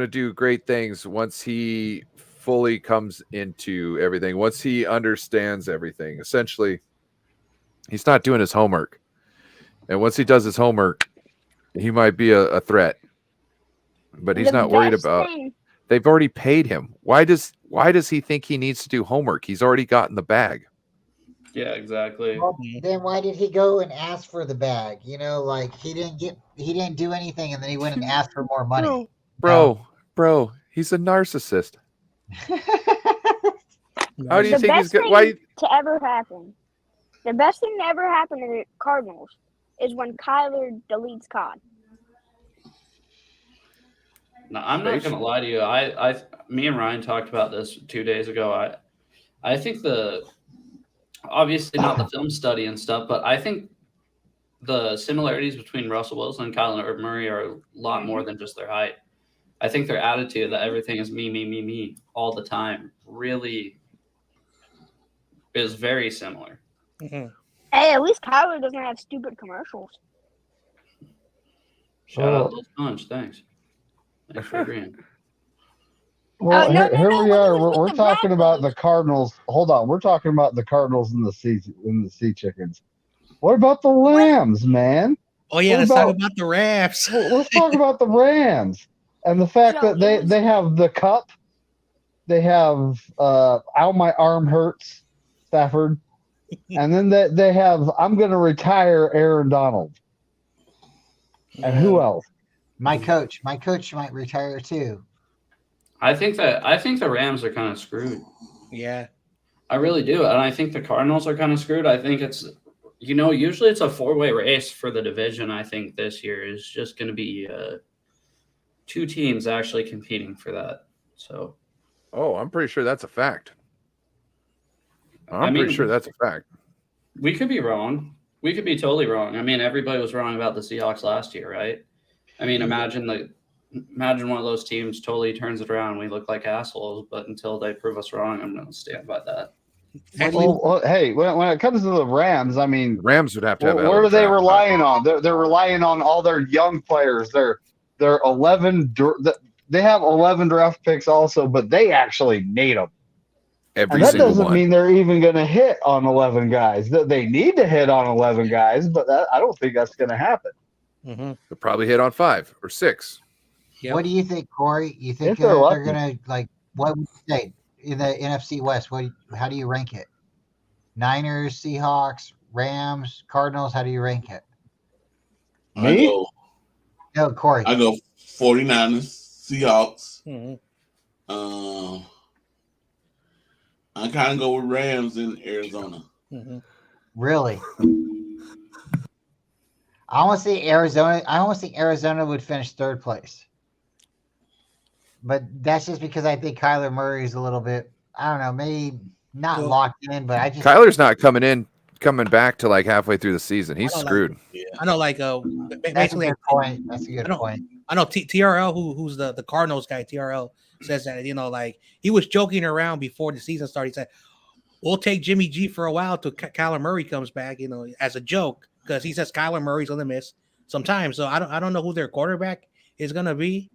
do great things once he fully comes into everything. Once he understands everything, essentially, he's not doing his homework, and once he does his homework, he might be a threat. But he's The not worried best about. thing- They've already paid him. Why does he think he needs to do homework? He's already gotten the bag. Yeah, exactly. Well, then why did he go and ask for the bag? You know, like he didn't do anything, and then he went and asked for more money. Bro, he's a narcissist. How do you the think he's best good? thing Why? to ever happen, the best thing to ever happen to the Cardinals is when Kyler deletes COD. No, I'm not going to lie to you. Me and Ryan talked about this 2 days ago. I think obviously not the film study and stuff, but I think the similarities between Russell Wilson and Kyler Murray are a lot more than just their height. I think their attitude that everything is me all the time really is very similar. Mm-hmm. Hey, at least Kyler doesn't have stupid commercials. Shout out Little Punch. Thanks for agreeing. Well, here we are. We're talking about the Cardinals. Hold on. We're talking about the Cardinals and the Sea Chickens. What about the Rams, man? Oh yeah, let's talk about the Rams. Let's talk about the Rams and the fact that they have the cup. They have Ow My Arm Hurts, Stafford. And then they have I'm going to retire Aaron Donald. And who else? My coach might retire too. I think the Rams are kind of screwed. Yeah. I really do. And I think the Cardinals are kind of screwed. I think it's, usually it's a four-way race for the division. I think this year is just going to be two teams actually competing for that. So. Oh, I'm pretty sure that's a fact. I'm pretty sure that's a fact. We could be wrong. We could be totally wrong. I mean, everybody was wrong about the Seahawks last year, right? I mean, imagine one of those teams totally turns it around. We look like assholes, but until they prove us wrong, I'm going to stand by that. Well, hey, when it comes to the Rams, I mean, Rams would have to have. What are they relying on? They're relying on all their young players. They're 11. They have 11 draft picks also, but they actually need them. Every and that single doesn't one. mean they're even going to hit on 11 guys. They need to hit on 11 guys, but I don't think that's going to happen. Mm-hmm. They'll probably hit on 5 or 6. Yep. What do you think, Corey? You think they're going to, what would you say in the NFC West? How do you rank it? Niners, Seahawks, Rams, Cardinals, how do you rank it? Me? No, Corey. I go 49ers, Seahawks. Mm-hmm. I kind of go with Rams in Arizona. Mm-hmm. Really? I almost think Arizona would finish third place. But that's just because I think Kyler Murray is a little bit, I don't know, maybe not locked in, but I just Kyler's not coming back to like halfway through the season. He's screwed. I know, like that's a good point. That's a good point. I know TRL, who's the Cardinals guy. TRL says that like he was joking around before the season started. He said, "We'll take Jimmy G for a while till Kyler Murray comes back," as a joke, because he says Kyler Murray's gonna miss some time. So I don't know who their quarterback is gonna be.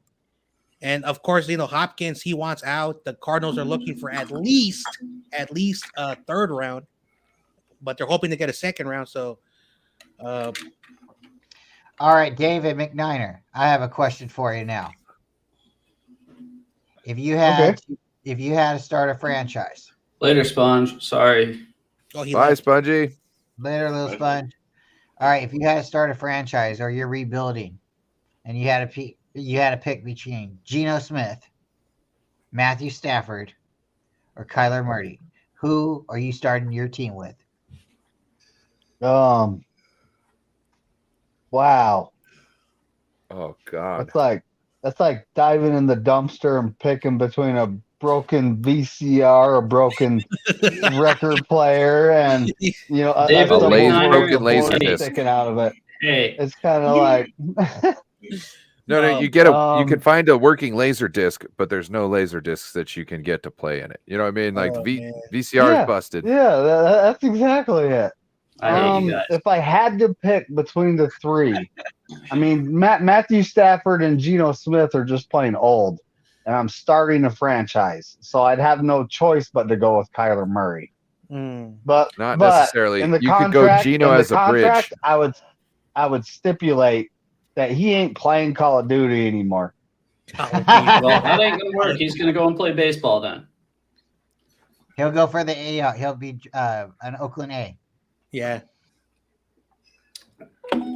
And of course, Hopkins, he wants out. The Cardinals are looking for at least a third round, but they're hoping to get a second round. So, all right, David McNiner, I have a question for you now. If you had to start a franchise. Later, Sponge. Sorry. Bye, Spongy. Later, little Sponge. All right, if you had to start a franchise or you're rebuilding, and you had to pick between Geno Smith, Matthew Stafford, or Kyler Murray, who are you starting your team with? Wow. Oh God. That's like diving in the dumpster and picking between a broken VCR, a broken record player, and a broken laser disc sticking out of it. Hey, it's kind of like no. You can find a working laser disc, but there's no laser discs that you can get to play in it. You know what I mean? Like VCR is busted. Yeah, that's exactly it. I hate you guys. If I had to pick between the three, I mean, Matthew Stafford and Geno Smith are just plain old, and I'm starting a franchise, so I'd have no choice but to go with Kyler Murray. But not necessarily. in the You could go Geno as a bridge. I would stipulate that he ain't playing Call of Duty anymore. Well, that ain't gonna work. He's gonna go and play baseball then. He'll go for the A. He'll be an Oakland A. Yeah.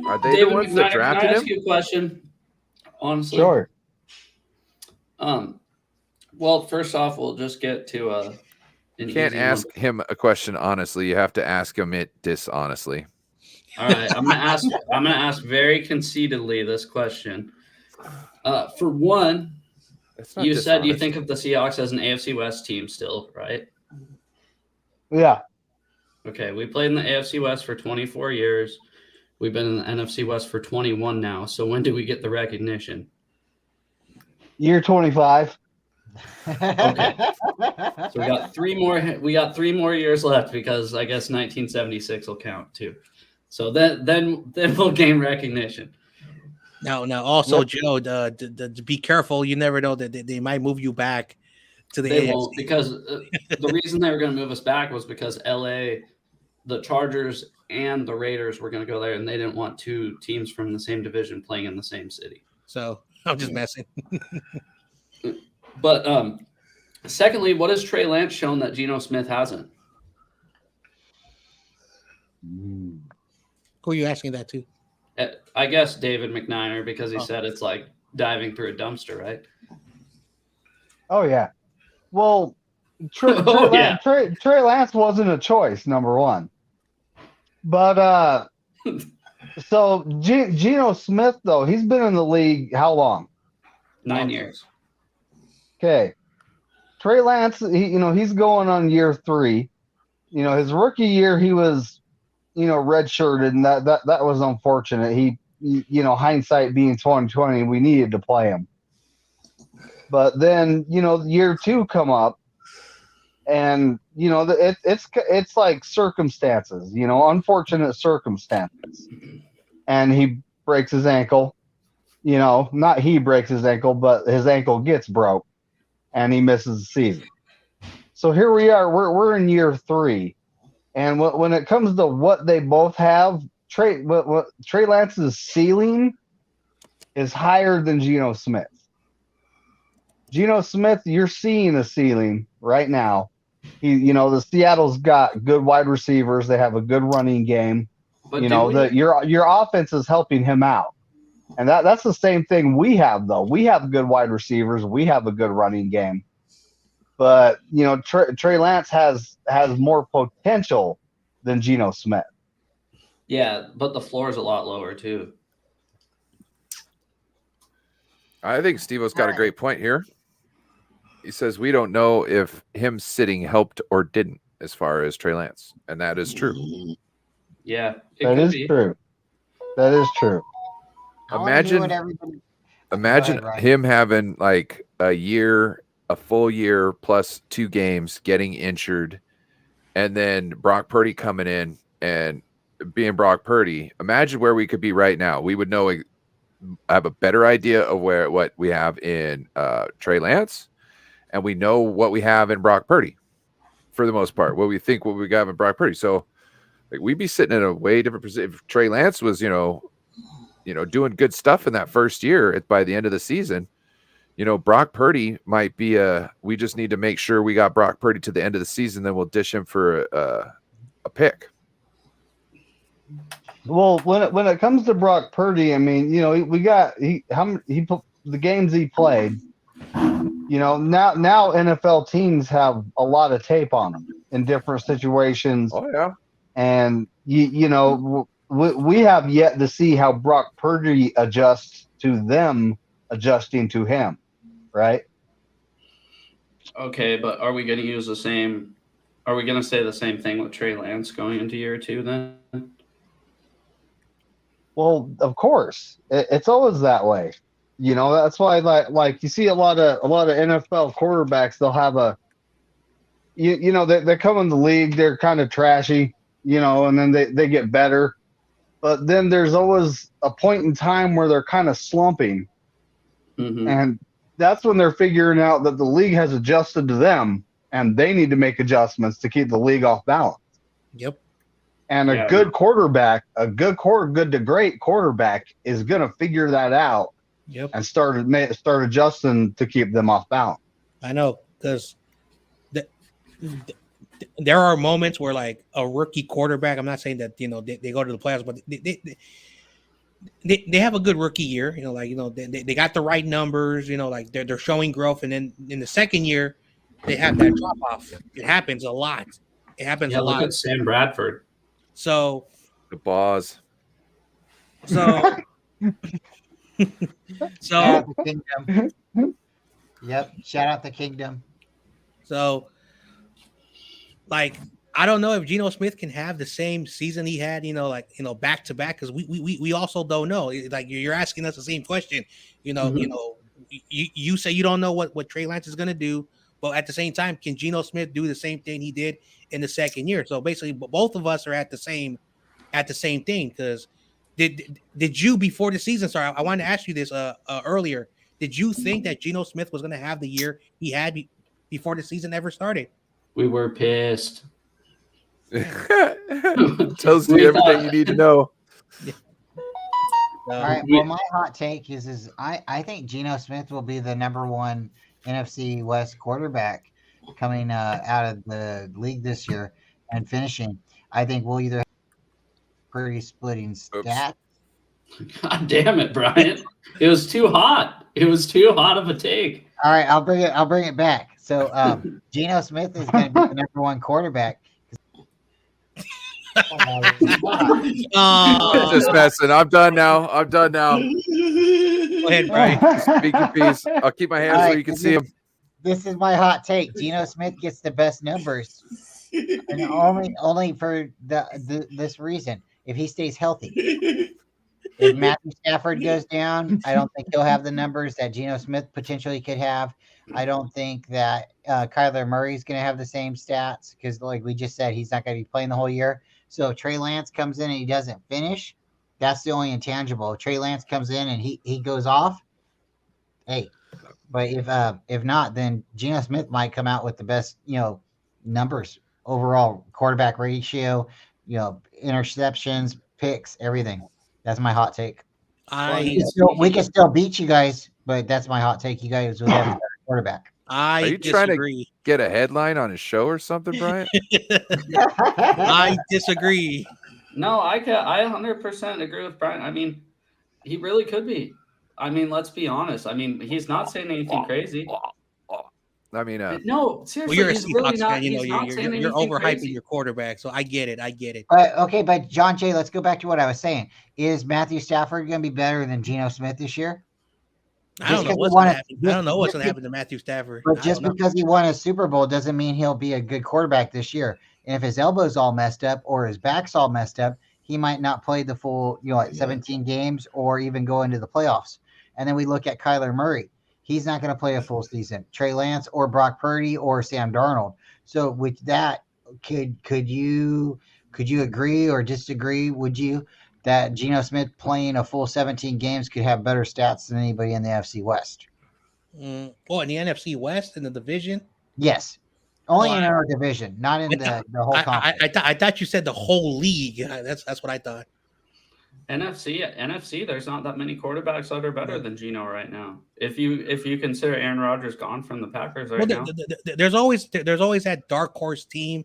Are they David the ones McNair, that drafted can I him? ask you a question? Honestly, Sure. Well, first off, we'll just get to You can't ask him a question honestly. You have to ask him it dishonestly. All right, I'm gonna ask very conceitedly this question. For one, you said you think of the Seahawks as an AFC West team still, right? Yeah. Okay, we played in the AFC West for 24 years. We've been in the NFC West for 21 now. So when do we get the recognition? Year 25. Okay. So we got three more years left because I guess 1976 will count too. So then we'll gain recognition. Now, also, Joe, be careful. You never know that they might move you back to the They AFC. won't, because the reason they were going to move us back was because LA, the Chargers and the Raiders were going to go there, and they didn't want two teams from the same division playing in the same city. So I'm just messing. But secondly, what has Trey Lance shown that Geno Smith hasn't? Who are you asking that to? I guess David McNiner, because he said it's like diving through a dumpster, right? Oh yeah. Well, Trey Lance wasn't a choice, number one. But so Geno Smith, though, he's been in the league how long? 9 years. Okay. Trey Lance, he's going on year 3. His rookie year, he was, redshirted, and that was unfortunate. He, hindsight being 2020, we needed to play him. But then, year 2 come up, and it's like circumstances, unfortunate circumstances, and he breaks his ankle. Not he breaks his ankle, but his ankle gets broke, and he misses the season. So here we are. We're in year 3, and when it comes to what they both have, Trey Lance's ceiling is higher than Geno Smith. Geno Smith, you're seeing a ceiling right now. The Seattle's got good wide receivers. They have a good running game. But your offense is helping him out. And that's the same thing we have, though. We have good wide receivers. We have a good running game. But, Trey Lance has more potential than Geno Smith. Yeah, but the floor is a lot lower, too. I think Steve-O's got a great point here. He says we don't know if him sitting helped or didn't as far as Trey Lance. And that is true. Yeah. That is true. That is true. Imagine him having like a full year plus 2 games, getting injured, and then Brock Purdy coming in and being Brock Purdy. Imagine where we could be right now. We would know, have a better idea of what we have in Trey Lance, and we know what we have in Brock Purdy for the most part. What we got in Brock Purdy. So we'd be sitting in a way different position if Trey Lance was, doing good stuff in that first year. By the end of the season, Brock Purdy might be we just need to make sure we got Brock Purdy to the end of the season. Then we'll dish him for a pick. Well, when it comes to Brock Purdy, I mean, we got the games he played. Now NFL teams have a lot of tape on him in different situations. Oh yeah, and we have yet to see how Brock Purdy adjusts to them adjusting to him, right? Okay, but are we going to use the same? Are we going to say the same thing with Trey Lance going into year 2 then? Well, of course, it's always that way. That's why like you see a lot of NFL quarterbacks. They'll have they come in the league. They're kind of trashy, and then they get better. but then there's always a point in time where they're kind of slumping. Mhm. And that's when they're figuring out that the league has adjusted to them and they need to make adjustments to keep the league off balance. Yep. And a good quarterback, good to great quarterback is going to figure that out. Yep. And start adjusting to keep them off balance. I know, because there are moments where like a rookie quarterback, I'm not saying that, they go to the playoffs, but they have a good rookie year, they got the right numbers, like they're showing growth. And then in the second year, they have that drop off. It happens a lot. Look at Sam Bradford. So the boss. So Shout out the kingdom. Yep. Shout out the kingdom. So, like, I don't know if Geno Smith can have the same season he had, back to back, because we also don't know. Like, you're asking us the same question. You say you don't know what Trey Lance is going to do, but at the same time, can Geno Smith do the same thing he did in the second year? So basically, both of us are at the same thing. Because did you, before the season started, I wanted to ask you this earlier. Did you think that Geno Smith was going to have the year he had before the season ever started? We were pissed. Tells you everything you need to know. All right. Well, my hot take is I think Geno Smith will be the #1 NFC West quarterback coming out of the league this year and finishing. I think we'll either have pretty splitting stats. God damn it, Brian! It was too hot. It was too hot of a take. All right, I'll bring it back. So Geno Smith is going to be the #1 quarterback. Just messing. I'm done now. Go ahead, Brian. Speak your piece. I'll keep my hands where you can see them. This is my hot take. Geno Smith gets the best numbers, and only for this reason: if he stays healthy. If Matthew Stafford goes down, I don't think he'll have the numbers that Geno Smith potentially could have. I don't think that Kyler Murray is going to have the same stats because, like we just said, he's not going to be playing the whole year. So if Trey Lance comes in and he doesn't finish, that's the only intangible. If Trey Lance comes in and he goes off, hey. But if not, then Geno Smith might come out with the best, numbers overall, quarterback ratio, interceptions, picks, everything. That's my hot take. We can still beat you guys, but that's my hot take. You guys will have a better quarterback. Are you trying to get a headline on a show or something, Brian? I disagree. No, I 100% agree with Brian. I mean, he really could be. I mean, let's be honest. I mean, he's not saying anything crazy. I mean, no, seriously, well, you're a he's really not. Fan, you're overhyping crazy. your quarterback, so I get it. But John Jay, let's go back to what I was saying. Is Matthew Stafford going to be better than Geno Smith this year? I don't know what's going to happen. I don't know what's going to happen to Matthew Stafford. But just because he won a Super Bowl doesn't mean he'll be a good quarterback this year. And if his elbow's all messed up or his back's all messed up, he might not play the full, 17 games or even go into the playoffs. And then we look at Kyler Murray. He's not going to play a full season. Trey Lance or Brock Purdy or Sam Darnold. So with that, could you agree or disagree? Would you that Geno Smith playing a full 17 games could have better stats than anybody in the NFC West? In the NFC West in the division? Yes, only in our division, not in the whole conference. I thought you said the whole league. That's what I thought. NFC, there's not that many quarterbacks that are better than Geno right now. If you consider Aaron Rodgers gone from the Packers now, there's always that dark horse team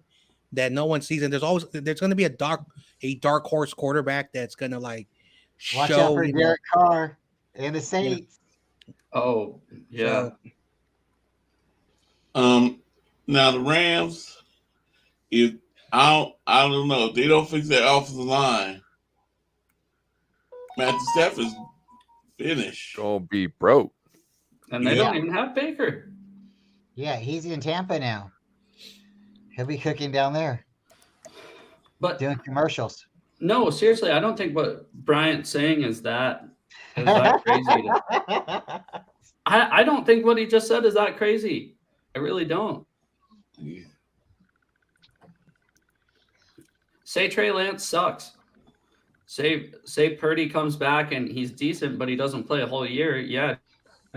that no one sees, and there's going to be a dark horse quarterback that's going to watch out for Derek Carr and the Saints. Oh yeah. Now the Rams, I don't know, if they don't fix their offensive line, Matthew Stafford's finished. Gonna be broke. And they don't even have Baker. Yeah, he's in Tampa now. He'll be cooking down there. But doing commercials. No, seriously, I don't think what Bryant's saying is that crazy. I don't think what he just said is that crazy. I really don't. Yeah. Say Trey Lance sucks. say Purdy comes back and he's decent, but he doesn't play a whole year. Yeah,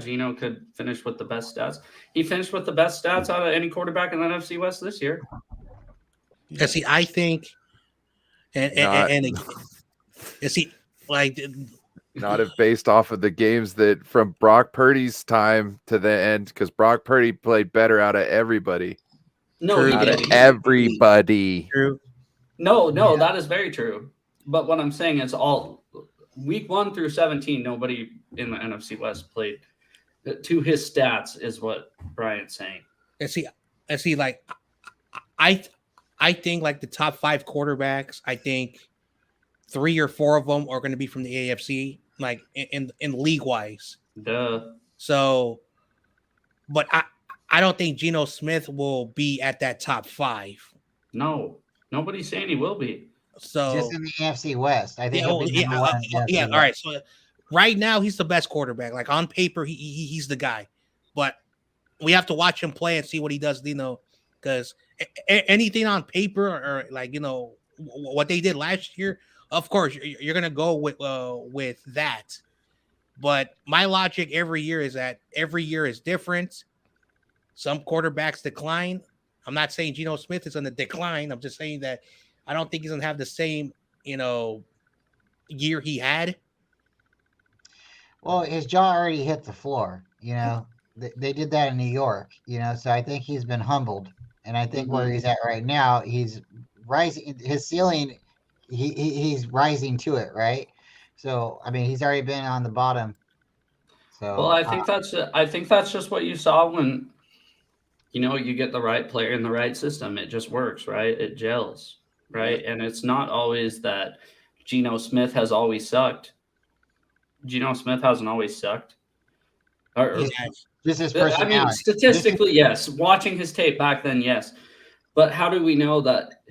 Geno could finish with the best stats. He finished with the best stats out of any quarterback in the NFC West this year. Yeah, see, I think, and see, like, not if based off of the games that from Brock Purdy's time to the end, because Brock Purdy played better out of everybody. No, out of everybody. True. No, that is very true. But what I'm saying is all week 1 through 17, nobody in the NFC West played to his stats is what Brian's saying. And see, like, I think like the top 5 quarterbacks, I think 3 or 4 of them are going to be from the AFC, like in league wise. Duh. So, but I don't think Geno Smith will be at that top 5. No, nobody's saying he will be. So just in the AFC West, I think. Yeah. All right. So right now he's the best quarterback. Like on paper, he's the guy, but we have to watch him play and see what he does. Because anything on paper or like what they did last year, of course you're gonna go with that. But my logic every year is that every year is different. Some quarterbacks decline. I'm not saying Geno Smith is on the decline. I'm just saying that I don't think he's gonna have the same, year he had. Well, his jaw already hit the floor. They did that in New York. So I think he's been humbled, and I think where he's at right now, he's rising. His ceiling, he's rising to it, right? So I mean, he's already been on the bottom. So well, I think that's just what you saw when you get the right player in the right system. It just works, right? It gels. Right. And it's not always that Geno Smith has always sucked. Geno Smith hasn't always sucked. This is personality. I mean, statistically, yes. Watching his tape back then, yes. But how do we know that?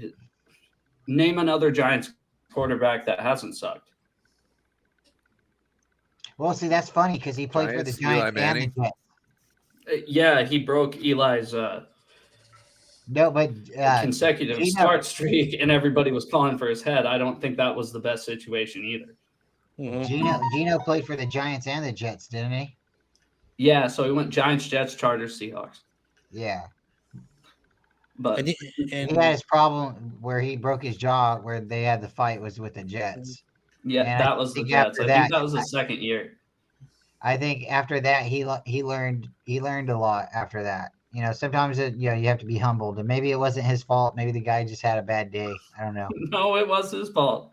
Name another Giants quarterback that hasn't sucked. Well, see, that's funny because he played for the Giants and the Jets. Yeah, he broke Eli's consecutive start streak, and everybody was calling for his head. I don't think that was the best situation either. Geno played for the Giants and the Jets, didn't he? Yeah, so he went Giants, Jets, Chargers, Seahawks. Yeah. But he had his problem where he broke his jaw, where they had the fight was with the Jets. Yeah, and that was the Jets. I think that was his second year. I think after that he learned a lot after that. Sometimes you have to be humbled, and maybe it wasn't his fault. Maybe the guy just had a bad day. I don't know. No, it was his fault.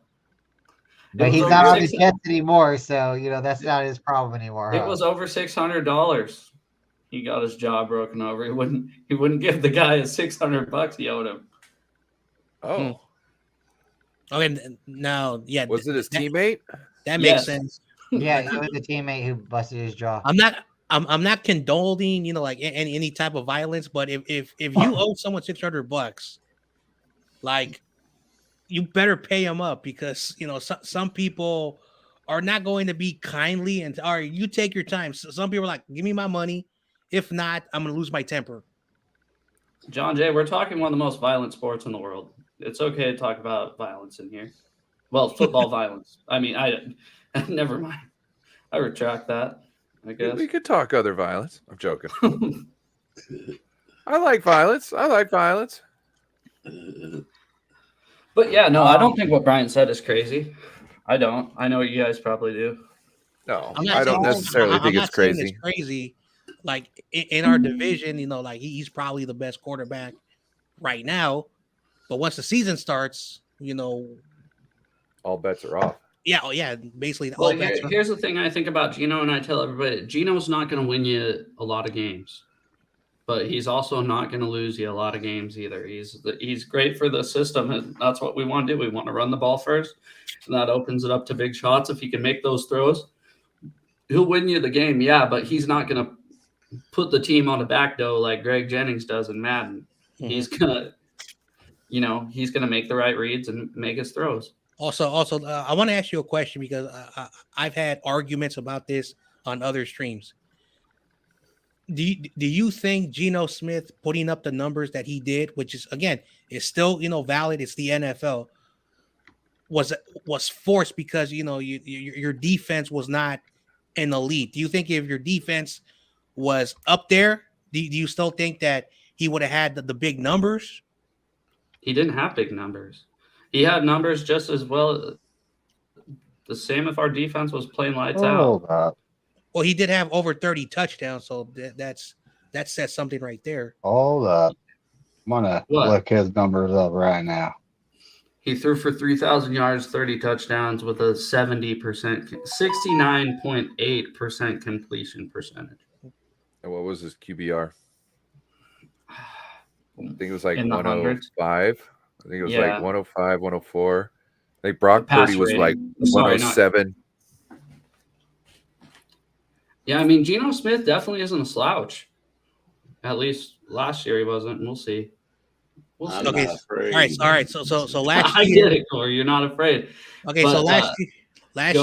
But he's not on the Jets anymore, so that's not his problem anymore. It was over $600. He got his jaw broken over. He wouldn't give the guy his $600 he owed him. Oh. Okay, now, yeah. Was it his teammate? That makes sense. Yeah, it was the teammate who busted his jaw. I'm not condoning, like any type of violence, but if you owe someone $600, like, you better pay them up because some people are not going to be kindly and all right, you take your time. So some people are like, give me my money. If not, I'm gonna lose my temper. John Jay, we're talking one of the most violent sports in the world. It's okay to talk about violence in here. Well, football violence. I mean, never mind. I retract that. I guess we could talk other violence. I'm joking. I like violence. But yeah, no, I don't think what Brian said is crazy. I don't. I know you guys probably do. No, I don't necessarily think it's crazy. It's crazy. Like in our division, like he's probably the best quarterback right now. But once the season starts, all bets are off. Yeah, basically. Well, here's the thing I think about Geno, and I tell everybody, Geno's not going to win you a lot of games, but he's also not going to lose you a lot of games either. He's great for the system, and that's what we want to do. We want to run the ball first, and that opens it up to big shots. If he can make those throws, he'll win you the game, yeah, but he's not going to put the team on the back door like Greg Jennings does in Madden. Mm-hmm. He's going to make the right reads and make his throws. Also, I want to ask you a question because I've had arguments about this on other streams. Do you think Geno Smith putting up the numbers that he did, which is again is still valid? It's the NFL. was forced because your defense was not an elite. Do you think if your defense was up there, do you still think that he would have had the big numbers? He didn't have big numbers. He had numbers just as well. The same if our defense was playing lights out. Well, he did have over 30 touchdowns, so that says something right there. Hold up. I'm gonna look his numbers up right now. He threw for 3,000 yards, 30 touchdowns with a 69.8% completion percentage. And what was his QBR? I think it was like In the 105. I think it was like 105, 104. I think Brock Purdy was like 107. Yeah, I mean, Geno Smith definitely isn't a slouch. At least last year he wasn't. We'll see. Okay. All right. So last I year, get it, Corey. You're not afraid. Okay, But, so last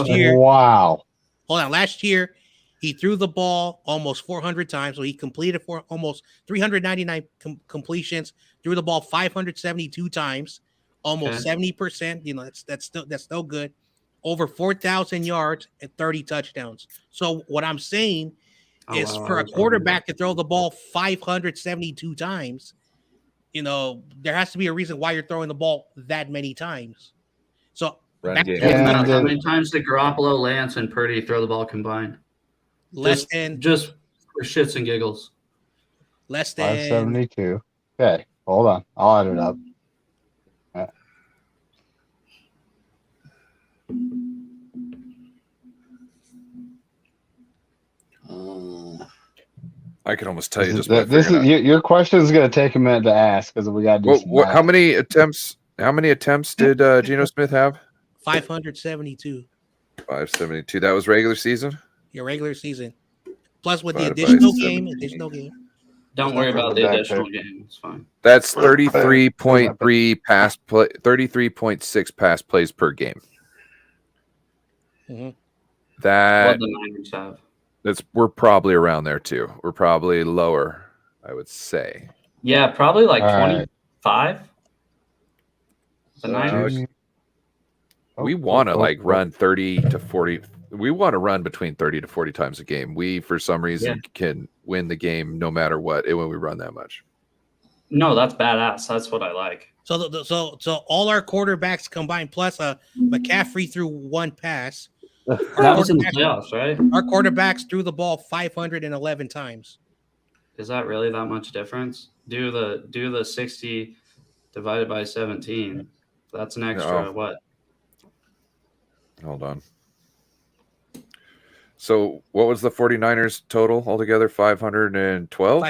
year. Wow. Hold on. Last year, he threw the ball almost 400 times. So he completed for almost 399 completions. Threw the ball 572 times, almost 70%. That's still good. Over 4,000 yards and 30 touchdowns. So what I'm saying is, for a quarterback to throw the ball 572 times, there has to be a reason why you're throwing the ball that many times. So how many times did Garoppolo, Lance, and Purdy throw the ball combined? Just for shits and giggles. Less than 572. Okay, hold on. I'll add it up. I can almost tell you just your question is going to take a minute to ask because we got to do how many attempts did Geno Smith have? 572. 572. That was regular season? Your regular season. Plus with the additional game. Don't worry about the additional game. It's fine. That's 33.3 pass play, 33.6 pass plays per game. Mm-hmm. That what the Niners have. We're probably around there too. We're probably lower, I would say. Yeah, probably like 25. The Niners. We want to run 30 to 40. We want to run between 30 to 40 times a game. We, for some reason, can win the game no matter what when we run that much. No, that's badass. That's what I like. So all our quarterbacks combined plus McCaffrey threw one pass. That was in the playoffs, right? Our quarterbacks threw the ball 511 times. Is that really that much difference? Do the 60 divided by 17. That's an extra what? Hold on. So what was the 49ers total altogether? 512?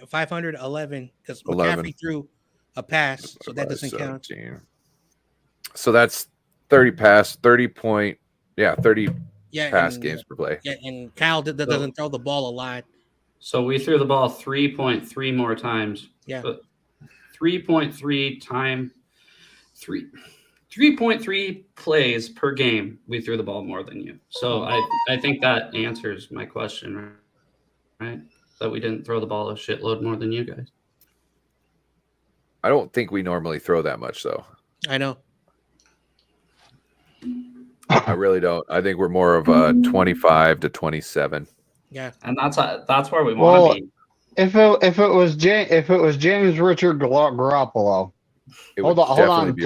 511 because McCaffrey threw a pass, so that doesn't 17. Count. So that's 30 pass, 30 point. Yeah, 30 pass games per play. Yeah, and Kyle doesn't throw the ball a lot. So we threw the ball 3.3 more times. Yeah. 3.3 time 3.3 plays per game. We threw the ball more than you. So I think that answers my question, right? That we didn't throw the ball a shitload more than you guys. I don't think we normally throw that much, though. I know. I really don't. I think we're more of a 25 to 27. Yeah, and that's where we want to be. If it was James Richard Garoppolo, hold on.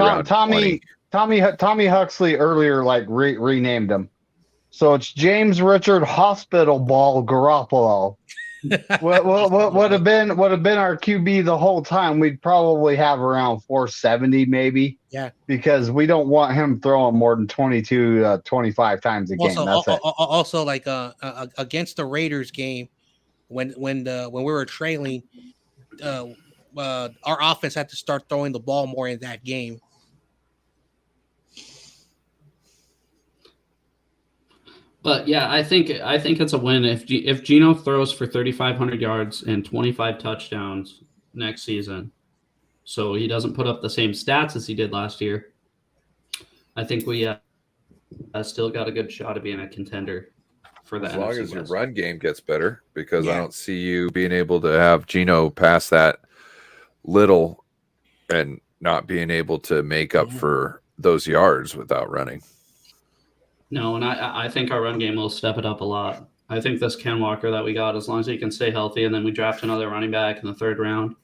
Tommy Huxley earlier renamed him, so it's James Richard Hospital Ball Garoppolo. what would have been our QB the whole time? We'd probably have around 470 maybe. Yeah, because we don't want him throwing more than 22 25 times a game. Also like against the Raiders game when we were trailing, our offense had to start throwing the ball more in that game. But yeah, I think it's a win if Geno throws for 3,500 yards and 25 touchdowns next season, so he doesn't put up the same stats as he did last year. I think we still got a good shot of being a contender for the NFC as long as West. your run game gets better, because I don't see you being able to have Geno pass that little and not being able to make up for those yards without running. No, and I think our run game will step it up a lot. I think this Ken Walker that we got, as long as he can stay healthy, and then we draft another running back in the 3rd round.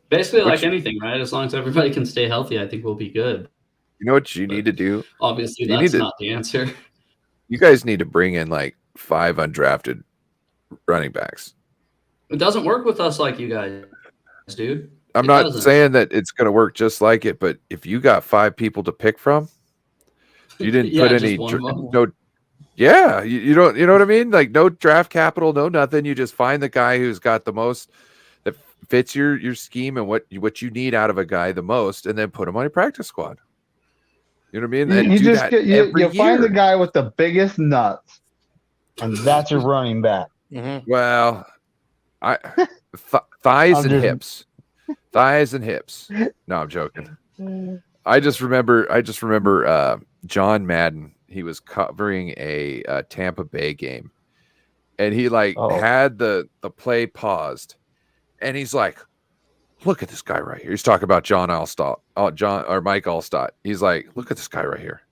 Basically, like anything, right? As long as everybody can stay healthy, I think we'll be good. You know what you need to do? Obviously, that's not the answer. You guys need to bring in like 5 undrafted running backs. It doesn't work with us like you guys, dude. I'm not saying that it's going to work just like it, but if you got 5 people to pick from, you didn't put any you don't, you know what I mean? Like no draft capital, no nothing. You just find the guy who's got the most that fits your scheme and what you need out of a guy the most, and then put him on your practice squad. You know what I mean? And you find the guy with the biggest nuts, and that's your running back. Mm-hmm. Well, thighs and hips. Thighs and hips. No, I'm joking. I just remember John Madden. He was covering a Tampa Bay game, and he had the play paused, and he's like, "Look at this guy right here." He's talking about Mike Allstott. He's like, "Look at this guy right here."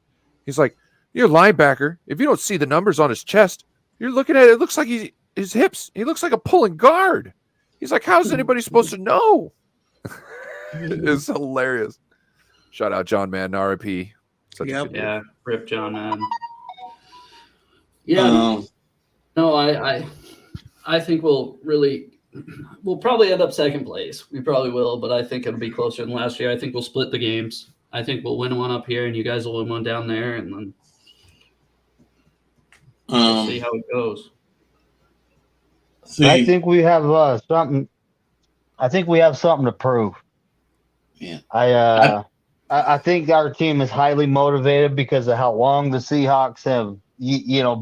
He's like, "You're a linebacker. If you don't see the numbers on his chest, you're looking at it. It looks like his hips. He looks like a pulling guard." He's like, "How's anybody supposed to know?" It's hilarious. Shout out John Madden, RIP. Yeah, rip John Madden. Yeah, no, I think we'll probably end up 2nd place. We probably will, but I think it'll be closer than last year. I think we'll split the games. I think we'll win one up here, and you guys will win one down there, and then we'll see how it goes. I think we have something. I think we have something to prove. Yeah. I think our team is highly motivated because of how long the Seahawks have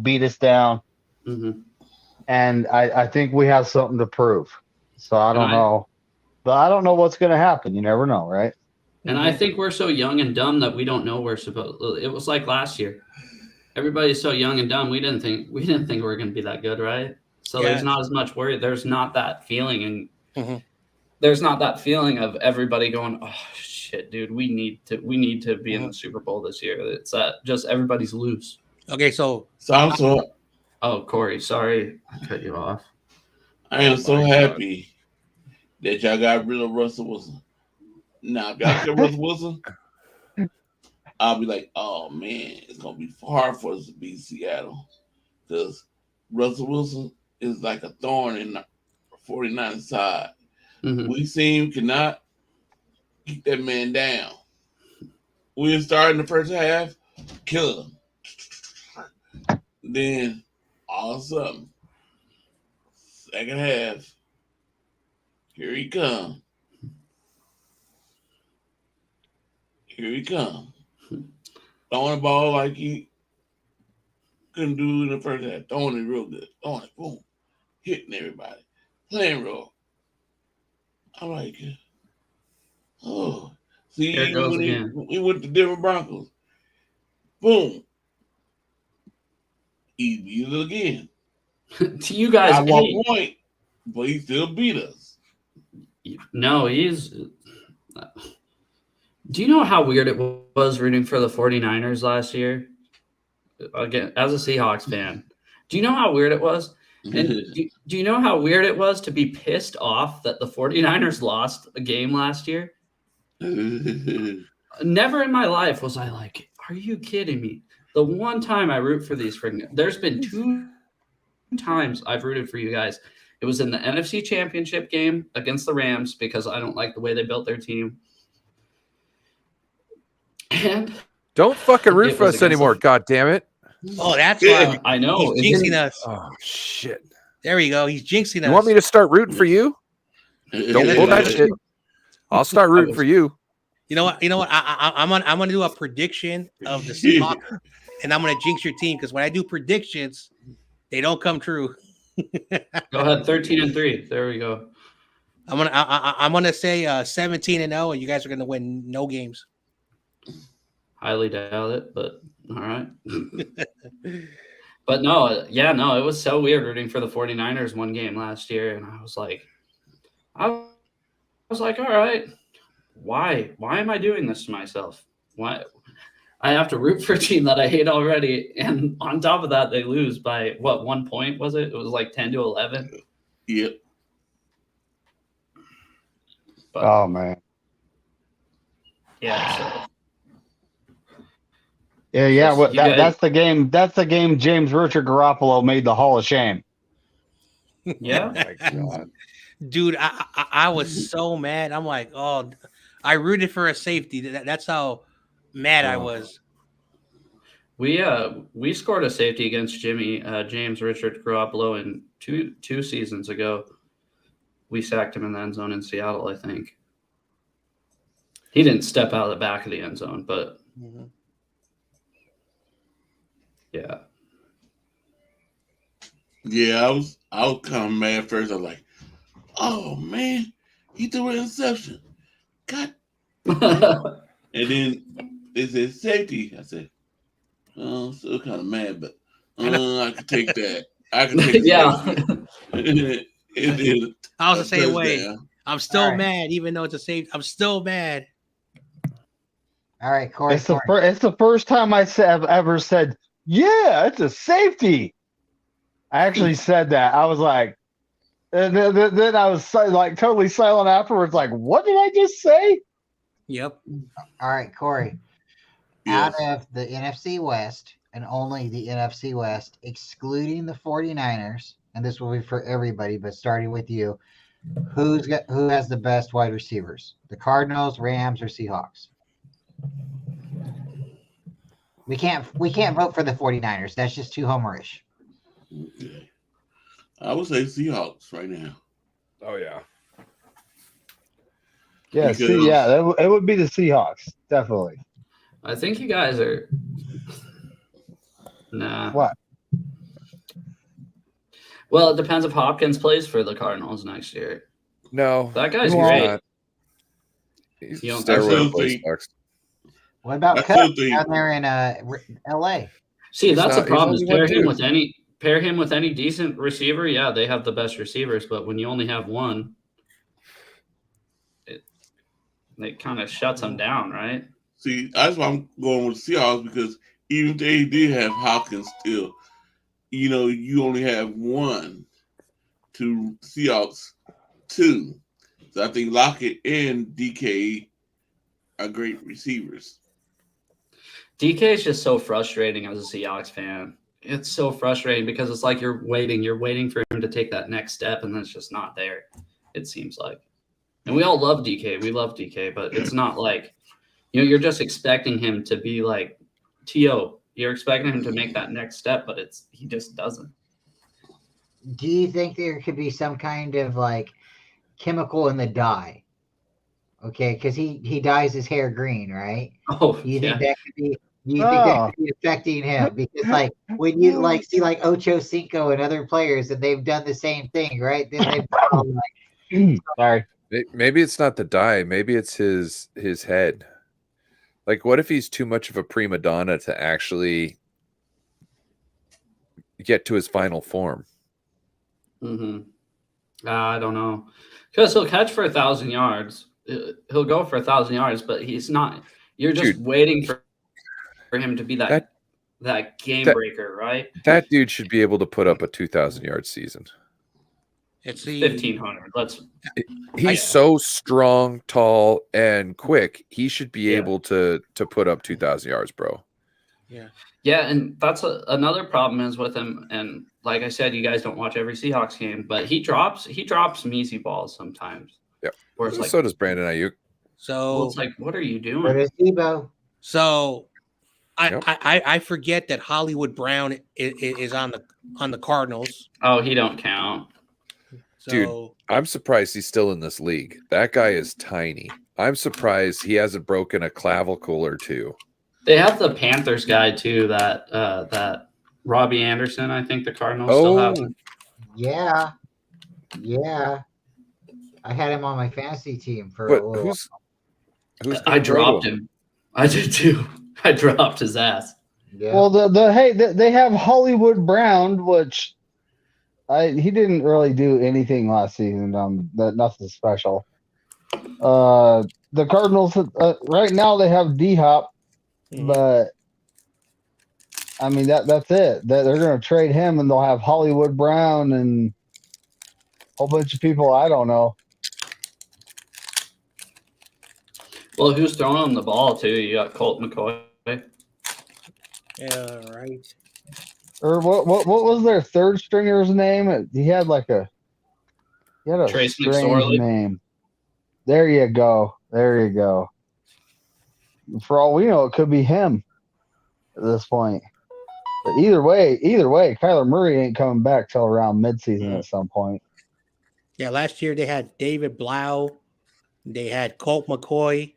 beat us down. Mm-hmm. And I think we have something to prove. So I don't know. But I don't know what's going to happen. You never know, right? And I think we're so young and dumb that we don't know we're supposed. It was like last year. Everybody's so young and dumb. We didn't think we were going to be that good, right? So there's not as much worry. There's not that feeling, and there's not that feeling of everybody going, "Oh shit, dude, we need to be in the Super Bowl this year." It's just everybody's loose. Okay, so oh, Corey, sorry I cut you off. I am so happy that y'all got rid of Russell Wilson. Now, if y'all get Russell Wilson, I'll be like, "Oh man, it's gonna be hard for us to beat Seattle because Russell Wilson is like a thorn in the 49ers side." Mm-hmm. We seem cannot keep that man down. We start in the first half, kill him. Then all of a sudden, 2nd half, here he come. Here he come. Throwing the ball like he couldn't do in the first half. Throwing it real good. Throwing it, boom. Hitting everybody. Playing real. I'm like, oh. See, There it goes again. He went to Denver Broncos. Boom. He beat us again. To you guys, at one point, but he still beat us. No, he's. Do you know how weird it was rooting for the 49ers last year? Again, as a Seahawks fan, do you know how weird it was? And do you know how weird it was to be pissed off that the 49ers lost a game last year? Never in my life was I like, are you kidding me? The one time I root for these there's been 2 times I've rooted for you guys. It was in the NFC Championship game against the Rams because I don't like the way they built their team. And don't fucking root for us anymore, God damn it. Oh, that's why I know. He's jinxing us. Oh shit. There we go. He's jinxing us. You want me to start rooting for you? Don't pull that shit. I'll start rooting for you. You know what? I'm gonna do a prediction of the Seahawks, and I'm gonna jinx your team because when I do predictions, they don't come true. Go ahead, 13-3. There we go. I'm gonna say 17-0, and you guys are gonna win no games. Highly doubt it, but all right. But no, it was so weird rooting for the 49ers one game last year, and I was like, all right. why am I doing this to myself? Why I have to root for a team that I hate already, and on top of that, they lose by what 1 point was it? It was like 10-11. Yep. But, oh man. Yeah. So. Yeah. What that's the game. That's the game. James Richard Garoppolo made the Hall of Shame. Yeah. Oh my God. Dude, I was so mad. I'm like, oh, I rooted for a safety. That's how mad I was. We scored a safety against James Richard Garoppolo in two seasons ago. We sacked him in the end zone in Seattle, I think. He didn't step out of the back of the end zone, but yeah. Yeah, I was kind of mad first. I was like, oh man, he threw an interception. God. And then they said safety. I said, oh, I'm still kind of mad, but I could take that. I could take that. I was the same way. I'm still mad, even though it's a safety. I'm still mad. All right, Corey. It's the first time I've ever said, yeah, it's a safety. I actually said that. I was like, and then I was like totally silent afterwards. Like, what did I just say? Yep. All right, Corey. Yes. Out of the NFC West, and only the NFC West, excluding the 49ers, and this will be for everybody, but starting with you, who has the best wide receivers? The Cardinals, Rams, or Seahawks? We can't vote for the 49ers. That's just too homerish. Okay. I would say Seahawks right now. Oh yeah. Yeah, it would be the Seahawks, definitely. I think you guys are. Nah. What? Well, it depends if Hopkins plays for the Cardinals next year. No, that guy's great. He's steroid replacement. What about Cup down there in LA? See, that's the problem. Is pair him with any decent receiver. Yeah, they have the best receivers, but when you only have one, it kind of shuts them down, right? See, that's why I'm going with Seahawks, because even if they did have Hopkins still, you only have one to Seahawks 2. So I think Lockett and DK are great receivers. DK is just so frustrating as a Seahawks fan. It's so frustrating because it's like you're waiting for him to take that next step, and then it's just not there, it seems like. And we all love DK. We love DK, but it's not like, you're just expecting him to be like T.O. You're expecting him to make that next step, but he just doesn't. Do you think there could be some kind of like chemical in the dye? Okay, because he dyes his hair green, right? Oh, do you think that could be? Do you think that could be affecting him? Because like when you like see like Ocho Cinco and other players, and they've done the same thing, right? Then they've sorry. Maybe it's not the dye. Maybe it's his head. Like, what if he's too much of a prima donna to actually get to his final form? I don't know, because he'll catch for 1,000 yards. He'll go for 1,000 yards, but he's not. You're just waiting for him to be that game breaker, right? That dude should be able to put up a 2,000-yard season. It's 1,500. He's so strong, tall, and quick. He should be able to put up 2,000 yards, bro. Yeah, and that's another problem is with him. And like I said, you guys don't watch every Seahawks game, but he drops measy balls sometimes. Yeah. Where it's like, so does Brandon Ayuk. So it's like, what are you doing? So I forget that Hollywood Brown is on the Cardinals. Oh, he don't count. So, dude, I'm surprised he's still in this league. That guy is tiny. I'm surprised he hasn't broken a clavicle or two. They have the Panthers guy too. That Robbie Anderson. I think the Cardinals still have him. Yeah. I had him on my fantasy team for a little. I dropped him. I did too. I dropped his ass. Yeah. Well, they have Hollywood Brown, which he didn't really do anything last season. Nothing special. The Cardinals right now they have D-Hop, but I mean that's it. They're going to trade him, and they'll have Hollywood Brown and a whole bunch of people I don't know. Well, who's throwing him the ball too? You got Colt McCoy. Yeah, right. Or what was their third stringer's name? He had a Trace strange McSorley. name. There you go. There you go. For all we know, it could be him at this point. But either way, Kyler Murray ain't coming back till around midseason at some point. Yeah, last year they had David Blau, they had Colt McCoy,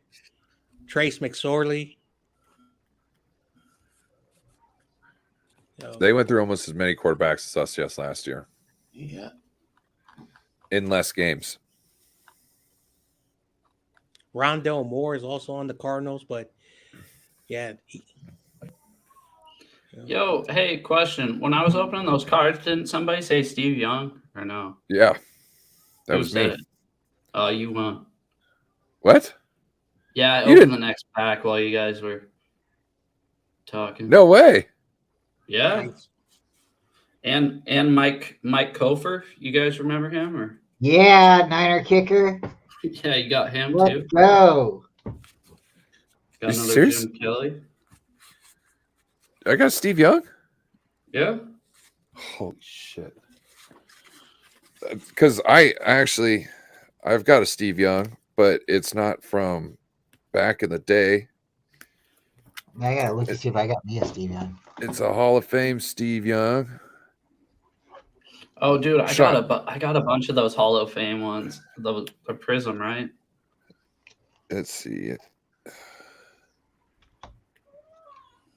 Trace McSorley. They went through almost as many quarterbacks as us just last year. Yeah. In less games. Rondell Moore is also on the Cardinals, but yeah. Yo, hey, question. When I was opening those cards, didn't somebody say Steve Young or no? Yeah. That Who was said me. it? Oh, you won. What? Yeah, I You opened the next pack while you guys were talking. No way. Yeah. And Mike Kofer, you guys remember him or? Yeah, Niner kicker. Yeah, you got him Let's too. go. Got You another serious? Jim Kelly. I got Steve Young? Yeah. Holy shit. Because I've got a Steve Young, but it's not from back in the day. I gotta look to see if I got me a Steve Young. It's a Hall of Fame Steve Young. Oh, dude, I got a bunch of those Hall of Fame ones. The Prism, right? Let's see.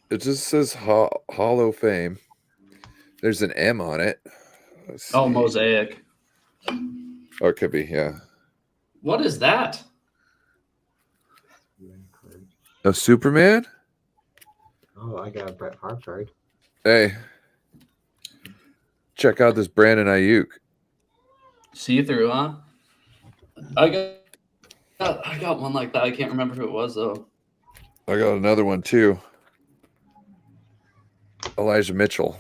It just says Hall of Fame. There's an M on it. Oh, Mosaic. Oh, it could be, yeah. What is that? A Superman? Oh, I got a Brett Favre card. Hey. Check out this Brandon Ayuk. See through, huh? I got one like that. I can't remember who it was though. I got another one too. Elijah Mitchell.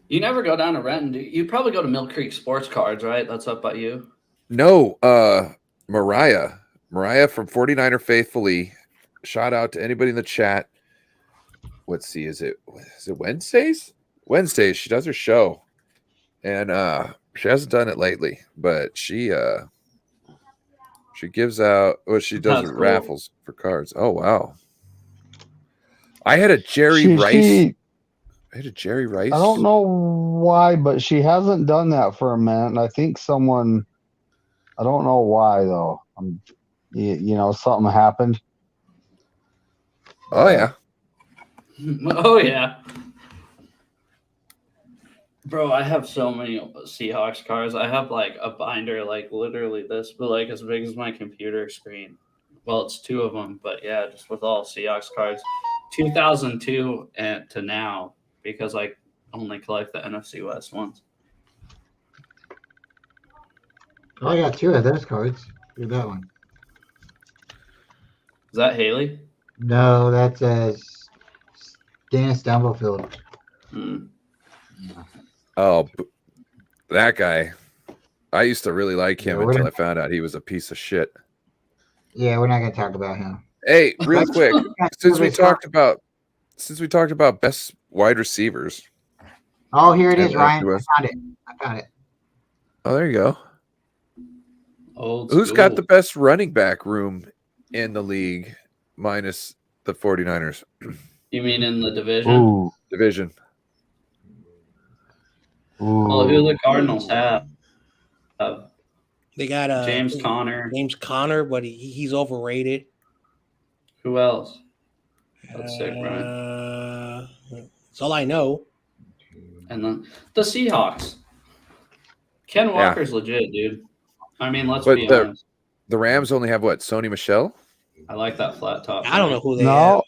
You never go down to Renton, do you? You probably go to Mill Creek Sports Cards, right? That's up by you. No, Mariah from 49er Faithfully. Shout out to anybody in the chat. Let's see, is it Wednesdays? Wednesdays, she does her show. And she hasn't done it lately, but she gives out she does That's cool. raffles for cards. Oh wow. I had a Jerry Rice. I had a Jerry Rice. I don't know why, but she hasn't done that for a minute. And I think someone, I don't know why though. Something happened. Oh yeah. Oh yeah. Bro, I have so many Seahawks cards. I have like a binder, like literally this, but like as big as my computer screen. Well, it's two of them, but yeah, just with all Seahawks cards. 2002 and to now, because I only collect the NFC West ones. Oh, I got two of those cards. Look at that one. Is that Haley? No, that's Dennis Dumblefield. Oh, that guy. I used to really like him until I found out he was a piece of shit. Yeah, we're not going to talk about him. Hey, real quick, since we talked about best wide receivers. Oh, here it is, Ryan. I found it. Oh, there you go. Old Who's school. got the best running back room in the league minus the 49ers? You mean in the division? Ooh. Division. Well, who the Cardinals have? They got James Conner. James Conner, but he's overrated. Who else? That's sick, Brian. That's all I know. And then the Seahawks. Ken Walker's legit, dude. I mean, let's be honest. The Rams only have what? Sony Michel? I like that flat top. I don't know who they have.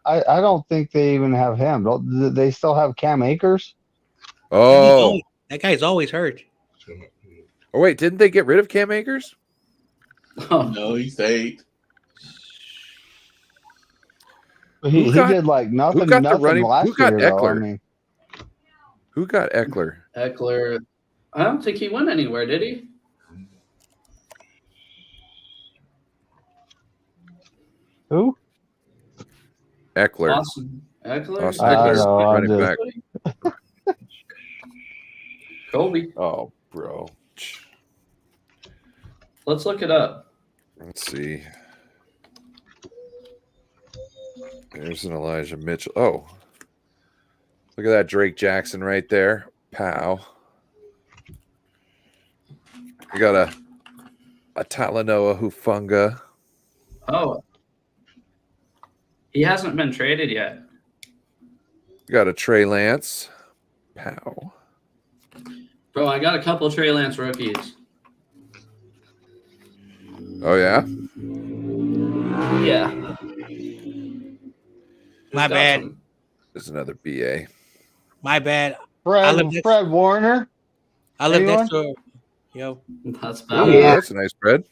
I don't think they even have him. Do they still have Cam Akers? Oh. That guy's always hurt. Oh wait, didn't they get rid of Cam Akers? Oh, No, he stayed. He did like nothing last Who got year, Eckler? though. I mean, who got Eckler? Eckler. I don't think he went anywhere, did he? who? Eckler. Austin Eckler. Austin I Eckler, know, I'm running just- back. Kobe. Oh, bro. Let's look it up. Let's see. There's an Elijah Mitchell. Oh, look at that Drake Jackson right there. Pow. We got a Talanoa Hufanga. Oh, he hasn't been traded yet. We got a Trey Lance. Pow. Bro, I got a couple Trey Lance rookies. Oh yeah. Yeah. My bad. There's another BA. My bad. Fred Warner. I live Anyone? next to yo. That's bad. Oh, yeah. That's a nice spread.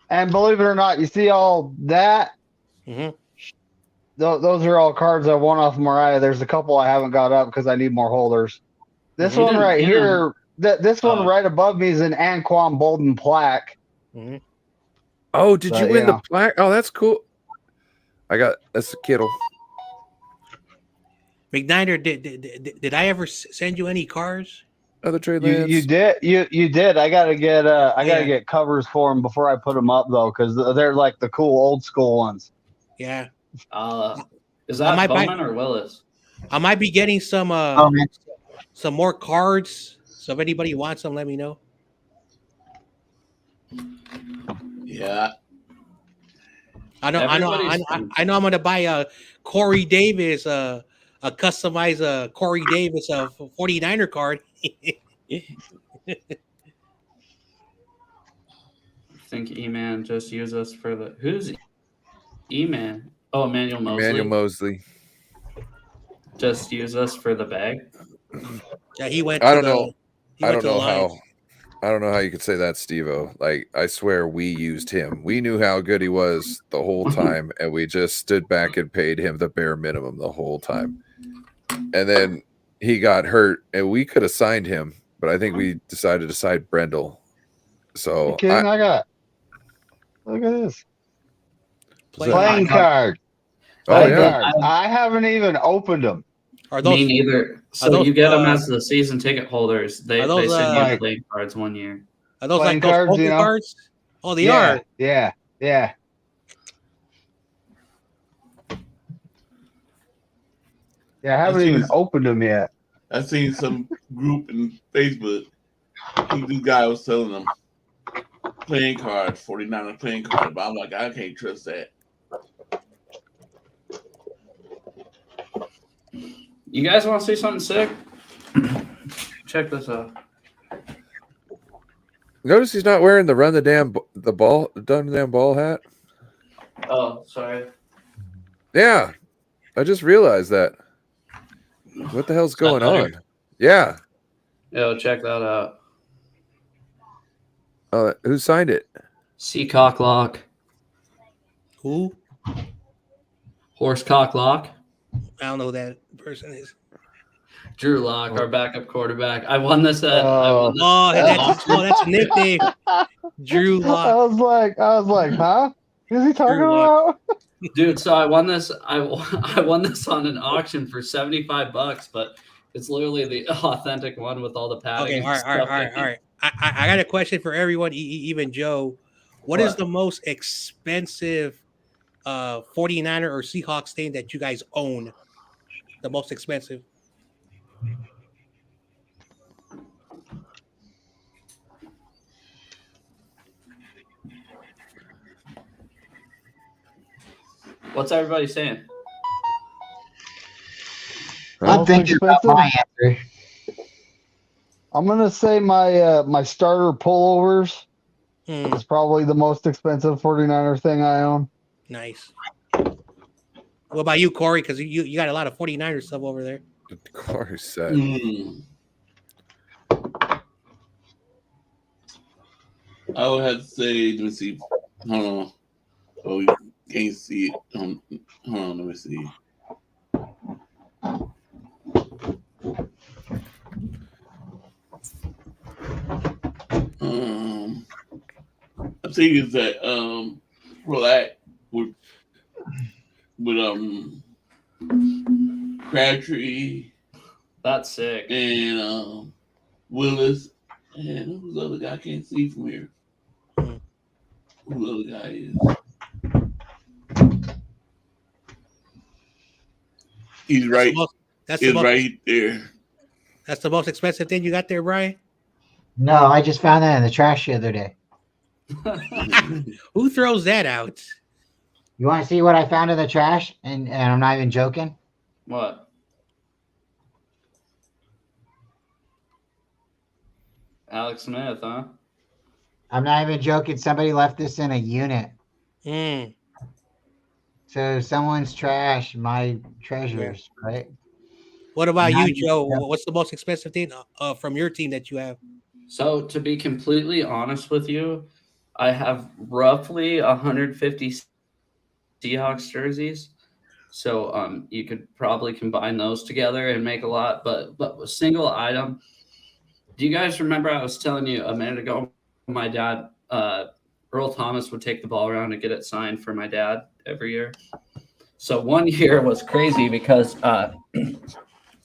And believe it or not, you see all that? Mm-hmm. Those are all cards I won off Mariah. There's a couple I haven't got up because I need more holders. This You one didn't right get here, this one right above me is an Anquan Bolden plaque. Mm-hmm. Oh, did But, you win yeah. the plaque? Oh, that's cool. That's a Kittle. McNider, did I ever send you any cards? Other Trey Lance. You did. You did. I gotta get covers for them before I put them up though, because they're like the cool old school ones. Yeah. Is that Bowman or Willis? I might be getting some more cards. So if anybody wants them, let me know. Yeah. I know I'm gonna buy a Corey Davis, a customized Corey Davis 49er card. I think E-Man just use us for the who's E-Man? Oh, Emmanuel Mosley. Emmanuel Mosley. Just use us for the bag. Yeah, he went. I don't know how you could say that, Steve-O. Like, I swear we used him. We knew how good he was the whole time, and we just stood back and paid him the bare minimum the whole time. And then he got hurt, and we could have signed him, but I think we decided to sign Brendel. So Look at this Playing card. Oh yeah, I haven't even opened them. Are those, Me neither. So you get them as the season ticket holders. They send you the playing cards 1 year. Are those playing like those cards, cards? Oh, they are. Yeah. Yeah, I haven't even opened them yet. I seen some group in Facebook. I think this guy was selling them playing cards, 49er playing cards, but I'm like, I can't trust that. You guys want to see something sick? Check this out. Notice he's not wearing the damn ball hat. Oh, sorry. Yeah, I just realized that. What the hell's going on? Yeah. Yo, check that out. Who signed it? Seacock Lock. Who? Horsecock Lock. I don't know who that person is. Drew Lock, our backup quarterback. I won this at. That's nifty. Drew Lock. I was like, huh? Who's he talking about? Dude, so I won this. I won this on an auction for $75, but it's literally the authentic one with all the padding. Okay, all right. I got a question for everyone, even Joe. What is the most expensive 49er or Seahawks thing that you guys own? The most expensive. What's everybody saying? I'm thinking about my answer. I'm gonna say my starter pullovers is probably the most expensive 49er thing I own. Nice. What about you, Corey? Because you got a lot of 49er stuff over there. Corey said. I would have to say, let me see. Hold on. Oh, you can't see it. Hold on, let me see. I think it's that relax with Crabtree. That's sick. And Willis. And who's the other guy? I can't see from here. Who the other guy is? He's right. He's right there. That's the most expensive thing you got there, Brian? No, I just found that in the trash the other day. Who throws that out? You want to see what I found in the trash? And I'm not even joking. What? Alex Smith, huh? I'm not even joking. Somebody left this in a unit. So someone's trash, my treasures, right? What about you, Joe? What's the most expensive thing from your team that you have? So to be completely honest with you, I have roughly 150 Seahawks jerseys. So you could probably combine those together and make a lot. But a single item. Do you guys remember I was telling you a minute ago, my dad, Earl Thomas, would take the ball around and get it signed for my dad every year? So one year was crazy because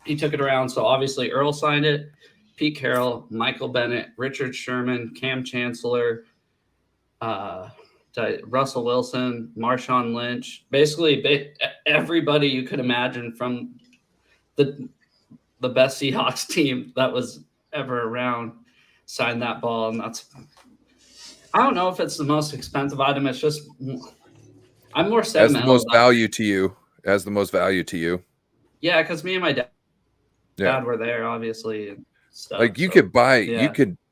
he took it around. So obviously Earl signed it, Pete Carroll, Michael Bennett, Richard Sherman, Cam Chancellor, Russell Wilson, Marshawn Lynch, basically everybody you could imagine from the best Seahawks team that was ever around signed that ball. And I don't know if it's the most expensive item. It's just, I'm more sentimental. As the most value to you. As the most value to you. Yeah, because me and my dad were there, obviously, and stuff. Like you could buy,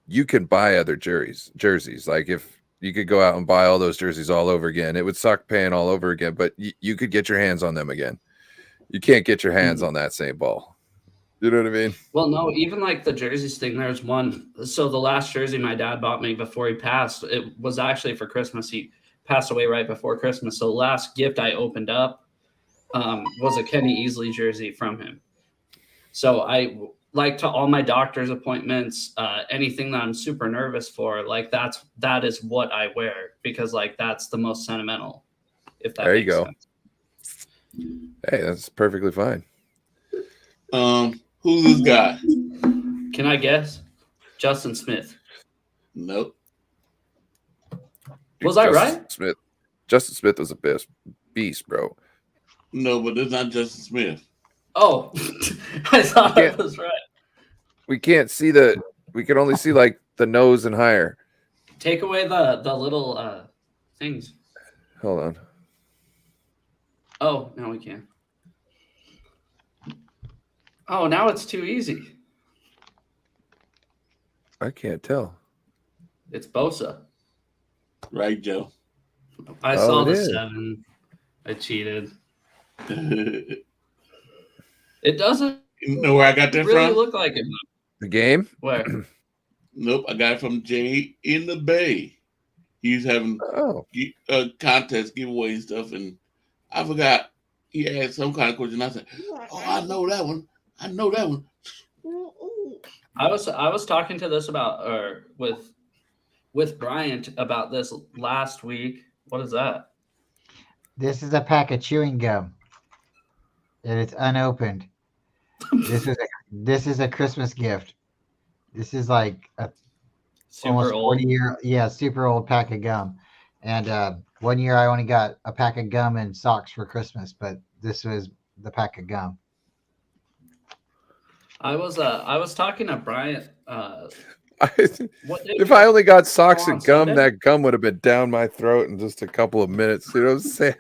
you can buy other jerseys. Like if you could go out and buy all those jerseys all over again, it would suck paying all over again. But you could get your hands on them again. You can't get your hands on that same ball. You know what I mean? Well, no, even like the jerseys thing, there's one. So the last jersey my dad bought me before he passed, it was actually for Christmas. He passed away right before Christmas. So the last gift I opened up was a Kenny Easley jersey from him. So I like to all my doctor's appointments, anything that I'm super nervous for, like that is what I wear because like that's the most sentimental. If that makes sense. Hey, that's perfectly fine. Who's this guy? Can I guess? Justin Smith. Nope. Was I right? Justin Smith was a beast, bro. No, but it's not Justin Smith. Oh, I thought I was right. We can't see we can only see like the nose and higher. Take away the little things. Hold on. Oh, now we can. Oh, now it's too easy. I can't tell. It's Bosa. Right, Joe. I saw the 7. I cheated. It doesn't know where I got that really from? look like it. The game? Where? Nope, I got it from Jay in the Bay. He's having contest giveaway and stuff, and I forgot he had some kind of question. I said, "Oh, I know that one. I know that one." I was talking to this about with Bryant about this last week. What is that? This is a pack of chewing gum, and it's unopened. This is a Christmas gift. This is like a almost 40-year, super old pack of gum. And one year I only got a pack of gum and socks for Christmas, but this was the pack of gum. I was talking to Bryant. If I only got socks and gum, Sunday? that gum would have been down my throat in just a couple of minutes. You know what I'm saying?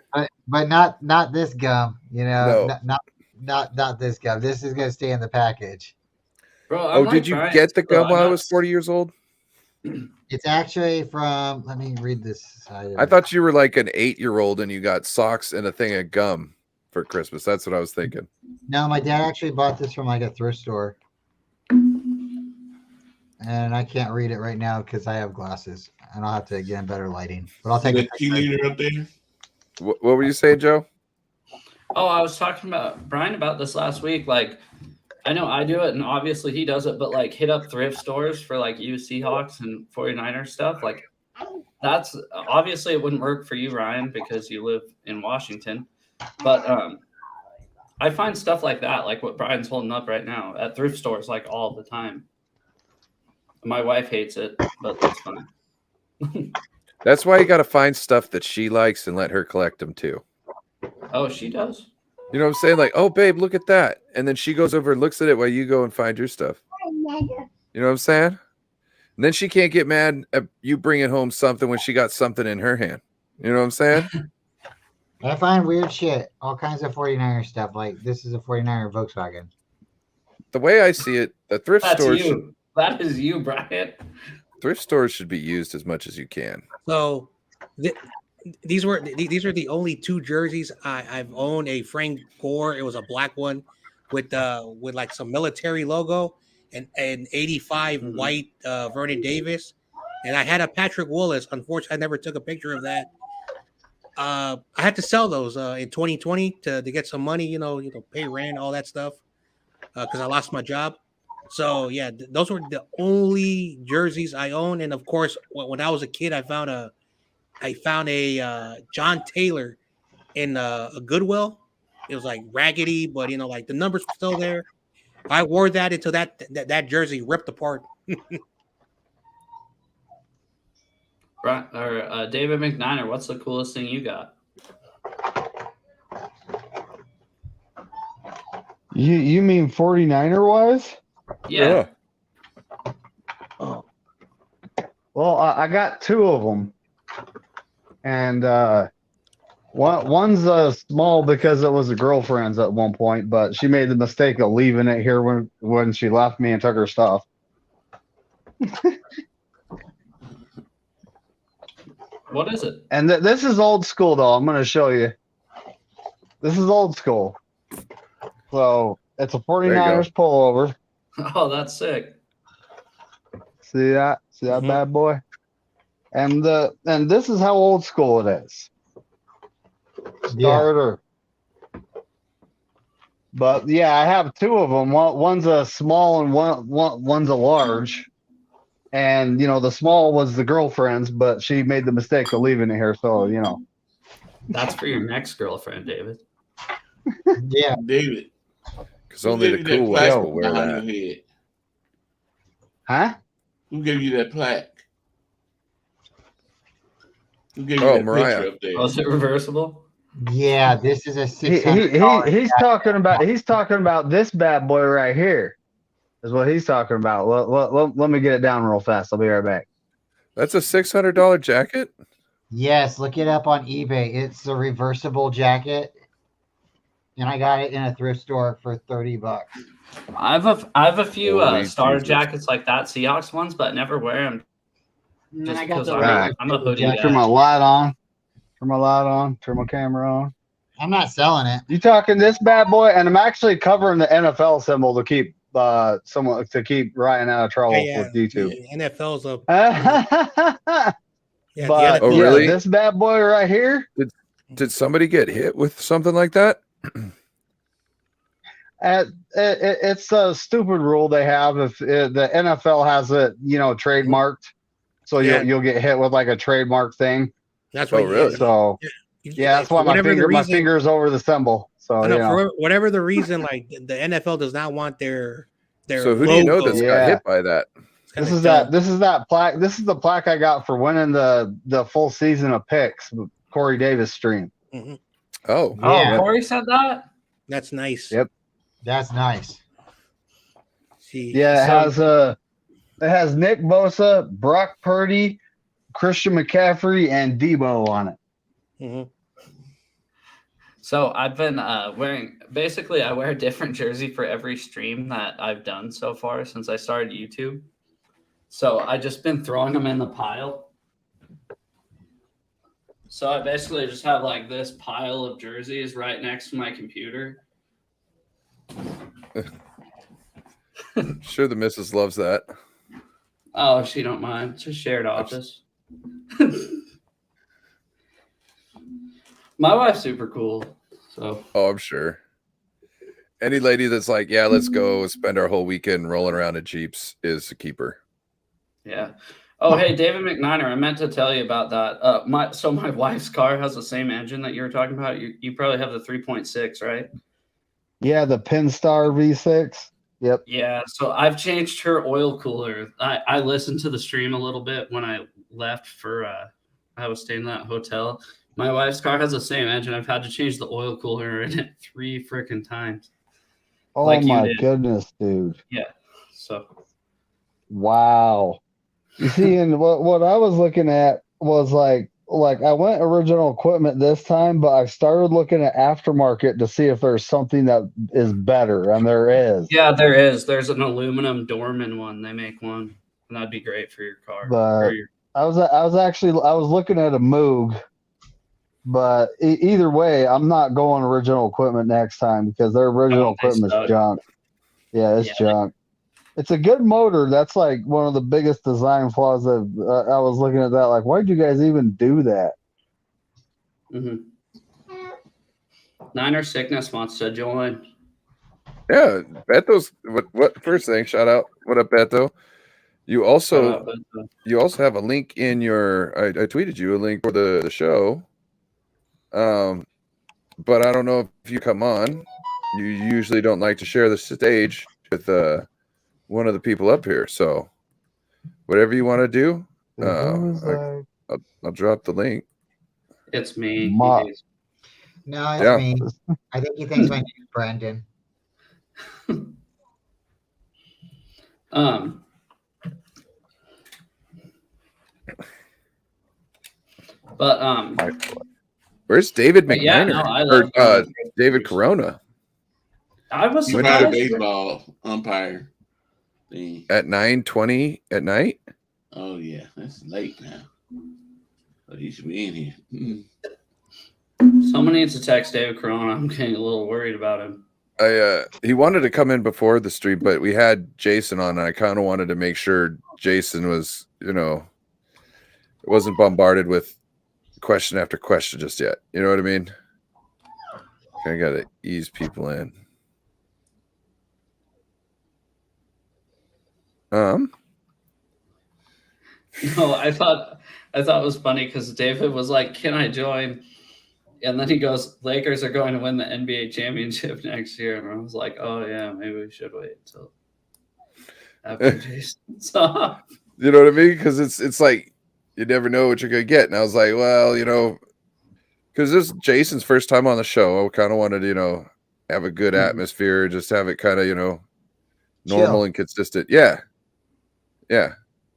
But not this gum. You know, No. not this gum. This is gonna stay in the package. Bro, did you get the gum while I was 40 years old? It's actually from. Let me read this. I thought you were like an 8-year-old and you got socks and a thing of gum for Christmas. That's what I was thinking. No, my dad actually bought this from like a thrift store. and I can't read it right now because I have glasses, and I'll have to get better lighting. But I'll take The a picture. cheerleader up there. What were you saying, Joe? Oh, I was talking about Brian about this last week. Like, I know I do it, and obviously he does it, but like hit up thrift stores for like you Seahawks and 49ers stuff. Like, that's obviously it wouldn't work for you, Ryan, because you live in Washington. But I find stuff like that, like what Brian's holding up right now, at thrift stores like all the time. My wife hates it, but that's fine. That's why you got to find stuff that she likes and let her collect them too. Oh, she does? You know what I'm saying? Like, oh, babe, look at that. And then she goes over and looks at it while you go and find your stuff. You know what I'm saying? And then she can't get mad at you bringing home something when she got something in her hand. You know what I'm saying? I find weird shit, all kinds of 49er stuff. Like, this is a 49er Volkswagen. The way I see it, the thrift That's stores. you. That is you, Brian. Thrift stores should be used as much as you can. So these are the only two jerseys I've owned. A Frank Gore, it was a black one with like some military logo, and an 85 white Vernon Davis, and I had a Patrick Willis. Unfortunately, I never took a picture of that. I had to sell those in 2020 to get some money, you know, pay rent, all that stuff, because I lost my job. So yeah, those were the only jerseys I own. And of course, when I was a kid, I found a John Taylor in a Goodwill. It was like raggedy, but like the numbers were still there. I wore that until that jersey ripped apart. Right, or David McNiner, what's the coolest thing you got? You mean 49er wise? Yeah. Oh. Well, I got two of them, and one's small because it was a girlfriend's at one point, but she made the mistake of leaving it here when she left me and took her stuff. What is it? And this is old school, though. I'm going to show you. This is old school. So it's a 49ers pullover. Oh, that's sick. See that? See that bad boy? And this is how old school it is. Starter. But yeah, I have two of them. One's a small and one's a large. And the small was the girlfriend's, but she made the mistake of leaving it here. So That's for your next girlfriend, David. Yeah, David. Because only the cool ones will wear that. Head? Huh? Who gave you that plaque? Who gave you that Mariah. picture up there? Oh, is it reversible? Yeah, this is a $600. He's talking about this bad boy right here. Is what he's talking about. Let me get it down real fast. I'll be right back. That's a $600 jacket? Yes, look it up on eBay. It's a reversible jacket, and I got it in a thrift store for $30. I have a few Holy starter Jesus. jackets like that, Seahawks ones, but never wear them. And Just I got because the I'm a hoodie jacket. Turn my guy. light on. Turn my light on. Turn my camera on. I'm not selling it. You talking this bad boy? And I'm actually covering the NFL symbol to keep Ryan out of trouble with YouTube. The NFL's up. Yeah, But Oh, really? this bad boy right here. Did somebody get hit with something like that? It's a stupid rule they have. If the NFL has it, trademarked, so you'll get hit with like a trademark thing. That's why. really? So that's why my finger's over the symbol. So for whatever the reason, like the NFL does not want their. So who do you know that's got hit by that? This is that plaque. This is the plaque I got for winning the full season of picks. Corey Davis stream. Mm-hmm. Oh, yeah. Corey said that. That's nice. Yep, that's nice. See, yeah, it has Nick Bosa, Brock Purdy, Christian McCaffrey, and Debo on it. Mm-hmm. So I've been wearing. Basically, I wear a different jersey for every stream that I've done so far since I started YouTube. So I just been throwing them in the pile. So I basically just have like this pile of jerseys right next to my computer. Sure, the missus loves that. Oh, she don't mind. It's a shared office. My wife's super cool. So. Oh, I'm sure. Any lady that's like, yeah, let's go spend our whole weekend rolling around in Jeeps is a keeper. Yeah. Oh, hey, David McNiner, I meant to tell you about that. My wife's car has the same engine that you were talking about. You probably have the 3.6, right? Yeah, the Pinstar V6. Yep. Yeah. So I've changed her oil cooler. I listened to the stream a little bit when I left for I was staying in that hotel. My wife's car has the same engine. I've had to change the oil cooler in it 3 freaking times. Oh Like you my did. goodness, dude. Yeah. So. Wow. You see, and what I was looking at was like I went original equipment this time, but I started looking at aftermarket to see if there's something that is better, and there is. Yeah, there is. There's an aluminum Dorman one. They make one, and that'd be great for your car. But I was looking at a Moog, but either way, I'm not going original equipment next time because their original equipment's junk. Yeah, it's junk. It's a good motor. That's like one of the biggest design flaws that I was looking at that. Like, why'd you guys even do that? Mm-hmm. Niner Sickness wants to join. Yeah, Beto's what first thing, shout out. What up, Beto? You also have a link in your I tweeted you a link for the show. But I don't know if you come on. You usually don't like to share the stage with one of the people up here. So whatever you want to do, I'll drop the link. It's me. No, it's me. I think he thinks my name's Brandon. Where's David McNiner? Yeah, no, I love David Corona. I was He's not a baseball umpire thing. At 9:20 at night? Oh yeah, that's late now. But he should be in here. Someone needs to text David Corona. I'm getting a little worried about him. He wanted to come in before the stream, but we had Jason on, and I kind of wanted to make sure Jason was, wasn't bombarded with question after question just yet. You know what I mean? I got to ease people in. No, I thought it was funny because David was like, "Can I join?" And then he goes, "Lakers are going to win the NBA championship next year." And I was like, "Oh yeah, maybe we should wait until after Jason's off." You know what I mean? Because it's like you never know what you're gonna get. And I was like, well, because this is Jason's first time on the show, I kind of wanted to, have a good atmosphere, just have it kind of, normal and consistent. Yeah.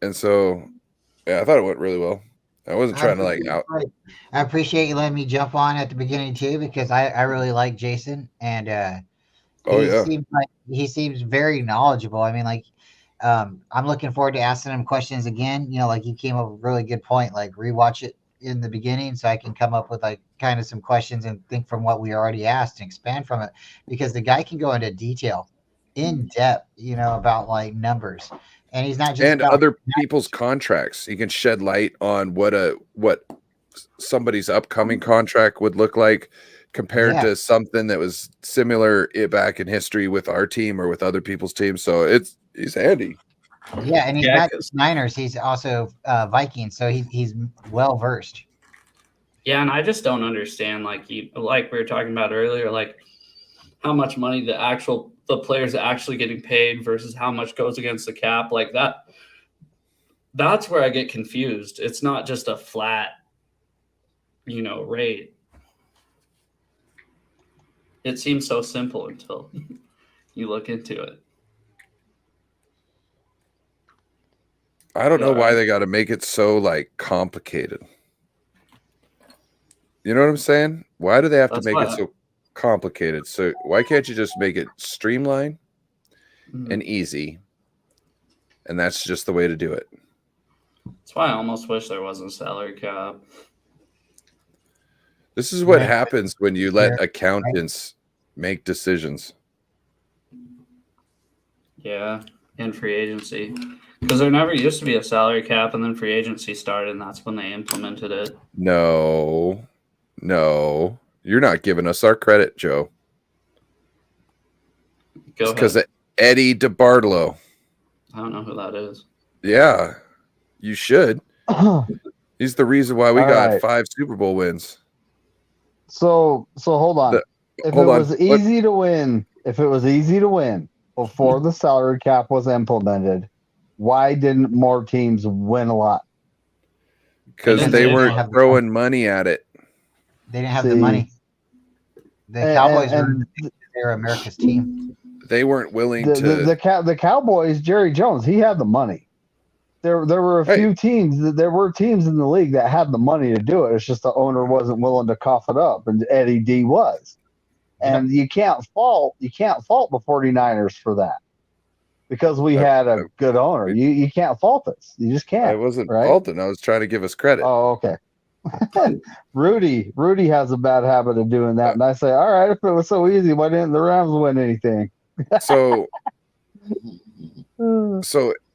And so, yeah, I thought it went really well. I wasn't trying to out. I appreciate you letting me jump on at the beginning too, because I really like Jason, and he seems very knowledgeable. I mean, I'm looking forward to asking him questions again. He came up with a really good point. Rewatch it in the beginning so I can come up with kind of some questions and think from what we already asked and expand from it, because the guy can go into detail, in depth, about numbers. And he's not just other people's contracts. He can shed light on what somebody's upcoming contract would look like compared to something that was similar back in history with our team or with other people's teams. So he's handy. Yeah, and he's not just Niners. He's also Vikings. So he's well versed. Yeah, and I just don't understand, like we were talking about earlier, how much money the players are actually getting paid versus how much goes against the cap. That's where I get confused. It's not just a flat, rate. It seems so simple until you look into it. I don't know why they got to make it so complicated. You know what I'm saying? Why do they have to make it so complicated? So why can't you just make it streamlined and easy? And that's just the way to do it. That's why I almost wish there wasn't salary cap. This is what happens when you let accountants make decisions. Yeah, in free agency. Because there never used to be a salary cap, and then free agency started, and that's when they implemented it. No, you're not giving us our credit, Joe. Go It's because ahead. of Eddie DeBartolo. I don't know who that is. Yeah, you should. He's the reason why we All got right. 5 Super Bowl wins. So hold on. If it was easy to win before the salary cap was implemented, why didn't more teams win a lot? Because they weren't throwing money at it. They didn't have the money. The Cowboys they're America's team. They weren't willing to. The Cowboys, Jerry Jones, he had the money. There were a few teams. There were teams in the league that had the money to do it. It's just the owner wasn't willing to cough it up, and Eddie D was. And you can't fault the 49ers for that, because we had a good owner. You can't fault us. You just can't. I wasn't faulting. I was trying to give us credit. Oh, okay. Rudy has a bad habit of doing that, and I say, all right, if it was so easy, why didn't the Rams win anything? So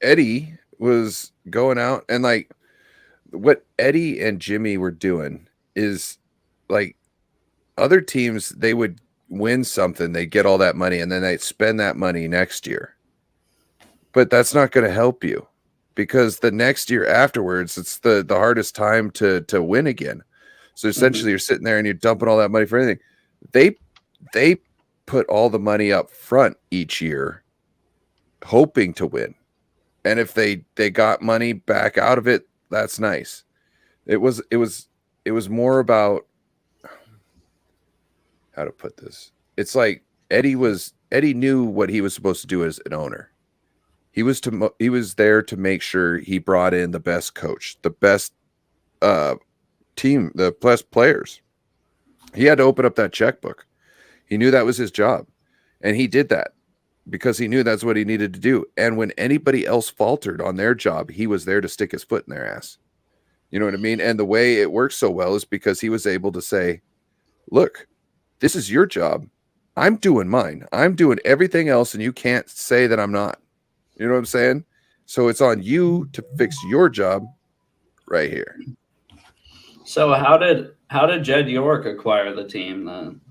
Eddie was going out, and like what Eddie and Jimmy were doing is like other teams, they would win something, they get all that money, and then they'd spend that money next year. But that's not going to help you, because the next year afterwards, it's the hardest time to win again. So essentially, you're sitting there and you're dumping all that money for anything. They put all the money up front each year, hoping to win. And if they got money back out of it, that's nice. It was more about how to put this. It's like Eddie knew what he was supposed to do as an owner. He was there to make sure he brought in the best coach, the best team, the best players. He had to open up that checkbook. He knew that was his job, and he did that because he knew that's what he needed to do. And when anybody else faltered on their job, he was there to stick his foot in their ass. You know what I mean? And the way it works so well is because he was able to say, look, this is your job. I'm doing mine. I'm doing everything else, and you can't say that I'm not. You know what I'm saying? So it's on you to fix your job right here. So how did Jed York acquire the team then?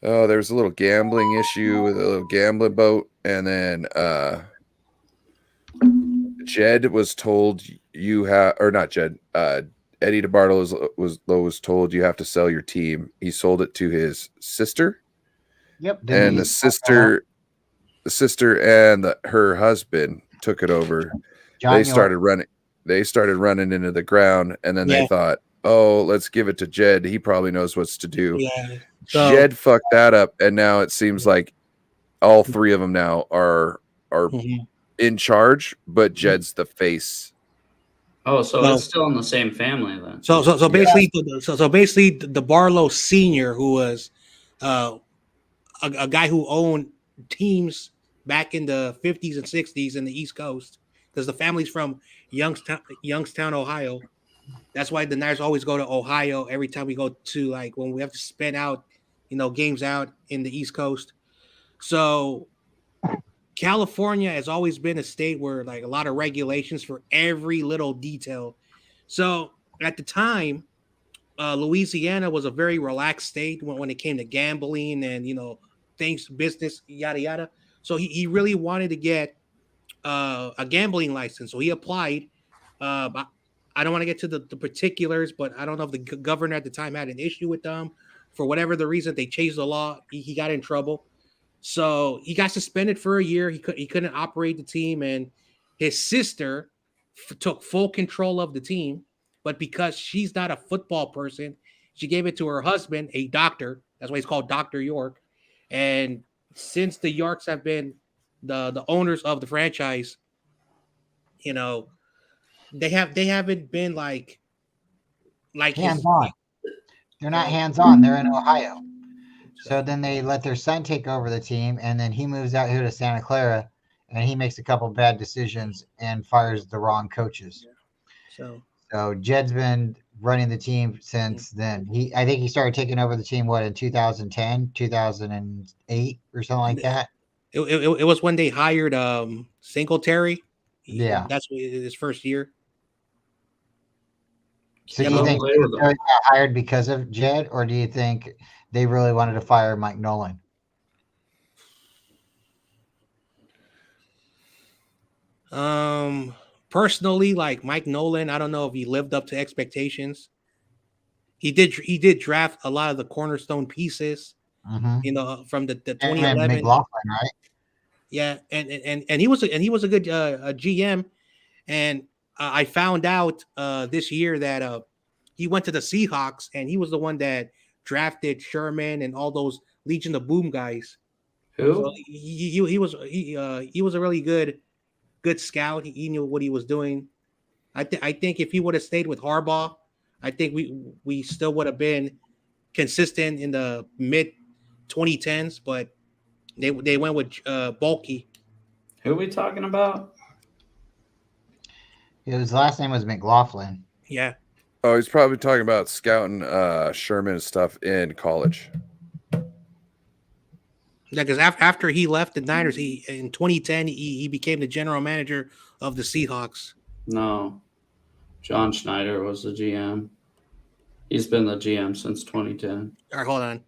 Oh, there was a little gambling issue with a little gambling boat, and then Jed was told you have, or not Jed, Eddie DeBartolo was told you have to sell your team. He sold it to his sister. Yep. And the sister and her husband took it over. They started running into the ground, and then they thought, oh, let's give it to Jed. He probably knows what's to do. Yeah. So, Jed fucked that up, and now it seems like all 3 of them now are in charge, but Jed's the face. Oh, so it's still in the same family then. So basically, the Barlow Senior, who was a guy who owned teams back in the 50s and 60s in the East Coast, because the family's from Youngstown, Ohio. That's why the Niners always go to Ohio every time we go to, like, when we have to spend out, games out in the East Coast. So California has always been a state where, like, a lot of regulations for every little detail. So at the time, Louisiana was a very relaxed state when it came to gambling and, things, business, yada, yada. So he really wanted to get a gambling license. So he applied. I don't want to get to the particulars, but I don't know if the governor at the time had an issue with them. For whatever the reason, they changed the law. He got in trouble. So he got suspended for a year. He couldn't operate the team, and his sister took full control of the team. But because she's not a football person, she gave it to her husband, a doctor. That's why he's called Dr. York. And since the Yorks have been the owners of the franchise, they haven't been like hands-on. They're not hands-on. They're in Ohio. So then they let their son take over the team, and then he moves out here to Santa Clara, and he makes a couple bad decisions and fires the wrong coaches. So Jed's been running the team since then. I think he started taking over the team, in 2010, 2008 or something like that? It was when they hired Singletary. Yeah. That's his first year. So Yeah, do you but- think he really got hired because of Jed, or do you think they really wanted to fire Mike Nolan? Personally, like Mike Nolan, I don't know if he lived up to expectations. He did draft a lot of the cornerstone pieces, Mm-hmm. you know, from the And 2011. McLaughlin, right? Yeah, and he was a good a GM, and I found out this year that he went to the Seahawks, and he was the one that drafted Sherman and all those Legion of Boom guys. Who? So he was a really good scout. He knew what he was doing. I think if he would have stayed with Harbaugh, I think we still would have been consistent in the mid 2010s, but they went with Bulky. Who are we talking about? His last name was McLaughlin. Yeah. Oh, he's probably talking about scouting Sherman and stuff in college. Yeah, because after he left the Niners, in 2010 he became the general manager of the Seahawks. No. John Schneider was the GM. He's been the GM since 2010. All right, hold on.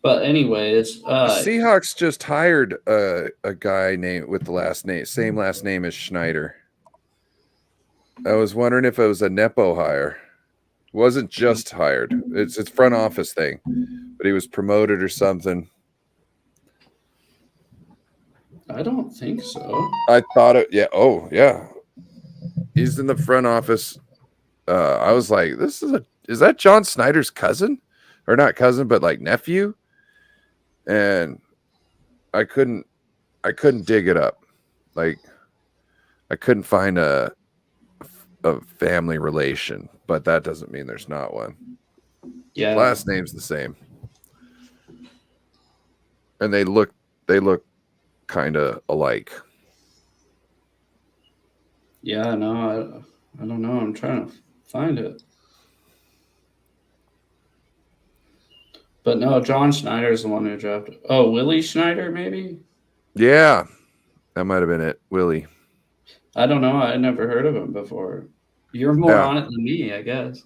But anyways, the Seahawks just hired a guy named with the same last name as Schneider. I was wondering if it was a Nepo hire. It wasn't just hired. It's front office thing, but he was promoted or something. I don't think so. I thought it. Yeah. Oh, yeah. He's in the front office. I was like, is that John Snyder's cousin, or not cousin, but like nephew? And I couldn't dig it up. Like, I couldn't find a family relation, but that doesn't mean there's not one. Yeah. Last name's the same. And they look kind of alike. Yeah, no, I don't know. I'm trying to find it. But no, John Schneider's the one who drafted. Oh, Willie Schneider, maybe? Yeah. That might have been it. Willie. I don't know. I never heard of him before. You're more on it than me, I guess.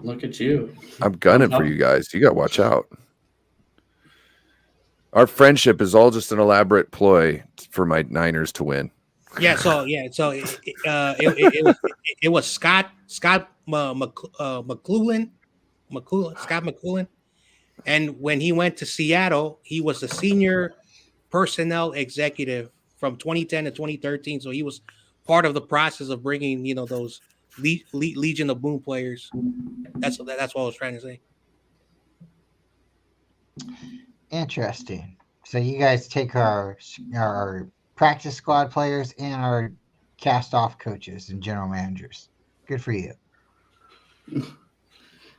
Look at you. I'm gunning for you guys. You got to watch out. Our friendship is all just an elaborate ploy for my Niners to win. Yeah, so it was Scott McClellan, and when he went to Seattle, he was the senior personnel executive from 2010 to 2013. So he was part of the process of bringing those Legion of Boom players. That's what I was trying to say. Interesting. So you guys take our practice squad players and our cast off coaches and general managers. Good for you.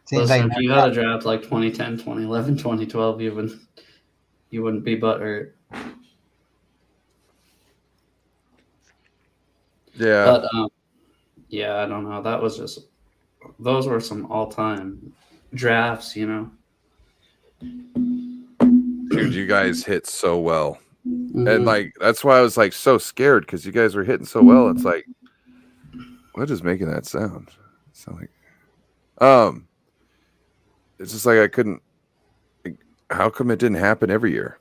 Seems like if you had a draft like 2010, 2011, 2012, you wouldn't be butthurt. Yeah. But yeah, I don't know. That was those were some all-time drafts, Dude, you guys hit so well. Mm-hmm. And like that's why I was like so scared, because you guys were hitting so well. It's like, what is making that sound? Sound like it's just like I couldn't. How come it didn't happen every year?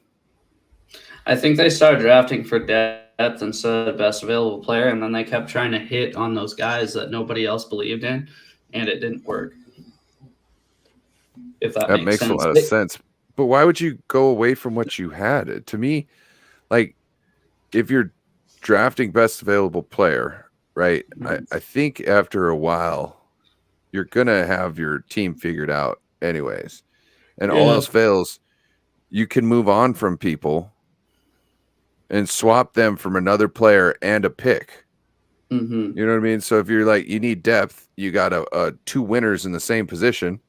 I think they started drafting for depth instead of best available player, and then they kept trying to hit on those guys that nobody else believed in, and it didn't work. If that makes sense. A lot of sense. But why would you go away from what you had? To me, like, if you're drafting best available player, right? I think after a while, you're gonna have your team figured out anyways. And all else fails, you can move on from people and swap them from another player and a pick. Mm-hmm. You know what I mean? So if you're like, you need depth, you got two winners in the same position.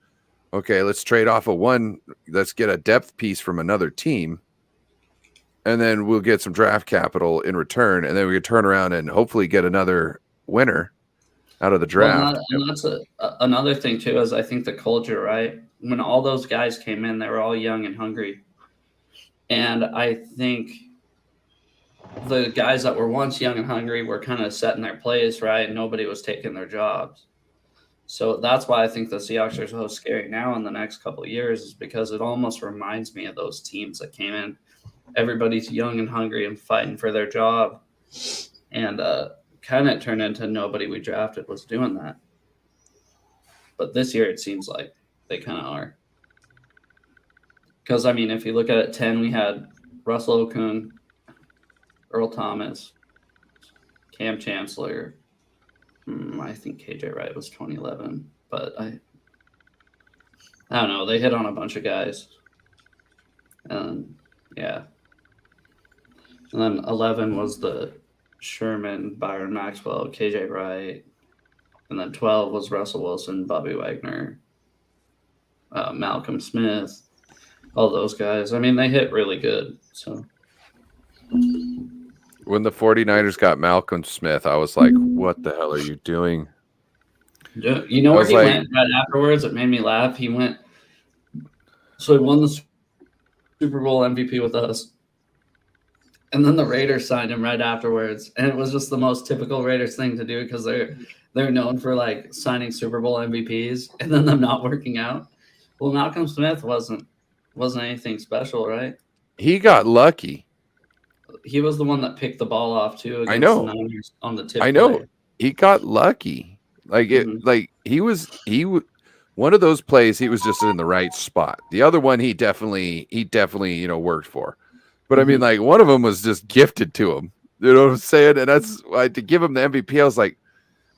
Okay, let's trade off let's get a depth piece from another team, and then we'll get some draft capital in return, and then we can turn around and hopefully get another winner out of the draft. Well, and that's another thing too, is I think the culture, right? When all those guys came in, they were all young and hungry. And I think the guys that were once young and hungry were kind of set in their place, right? Nobody was taking their jobs. So that's why I think the Seahawks are so scary now in the next couple of years, is because it almost reminds me of those teams that came in. Everybody's young and hungry and fighting for their job. And kind of turned into nobody we drafted was doing that. But this year it seems like they kind of are. Because, I mean, if you look at it, 10, we had Russell Okung, Earl Thomas, Cam Chancellor. I think KJ Wright was 2011, but I don't know. They hit on a bunch of guys. Yeah. And then 11 was the Sherman, Byron Maxwell, KJ Wright. And then 12 was Russell Wilson, Bobby Wagner, Malcolm Smith, all those guys. I mean, they hit really good. So when the 49ers got Malcolm Smith, I was like, what the hell are you doing? You know where he went right afterwards? It made me laugh. He won the Super Bowl MVP with us. And then the Raiders signed him right afterwards. And it was just the most typical Raiders thing to do because they're known for like signing Super Bowl MVPs and then them not working out. Well, Malcolm Smith wasn't anything special, right? He got lucky. He was the one that picked the ball off too. I know. The Niners on the tip. I know. Play. He got lucky. Like it. Like he was one of those plays. He was just in the right spot. The other one, he definitely worked for. But I mean, like one of them was just gifted to him. You know what I'm saying? And that's why to give him the MVP, I was like,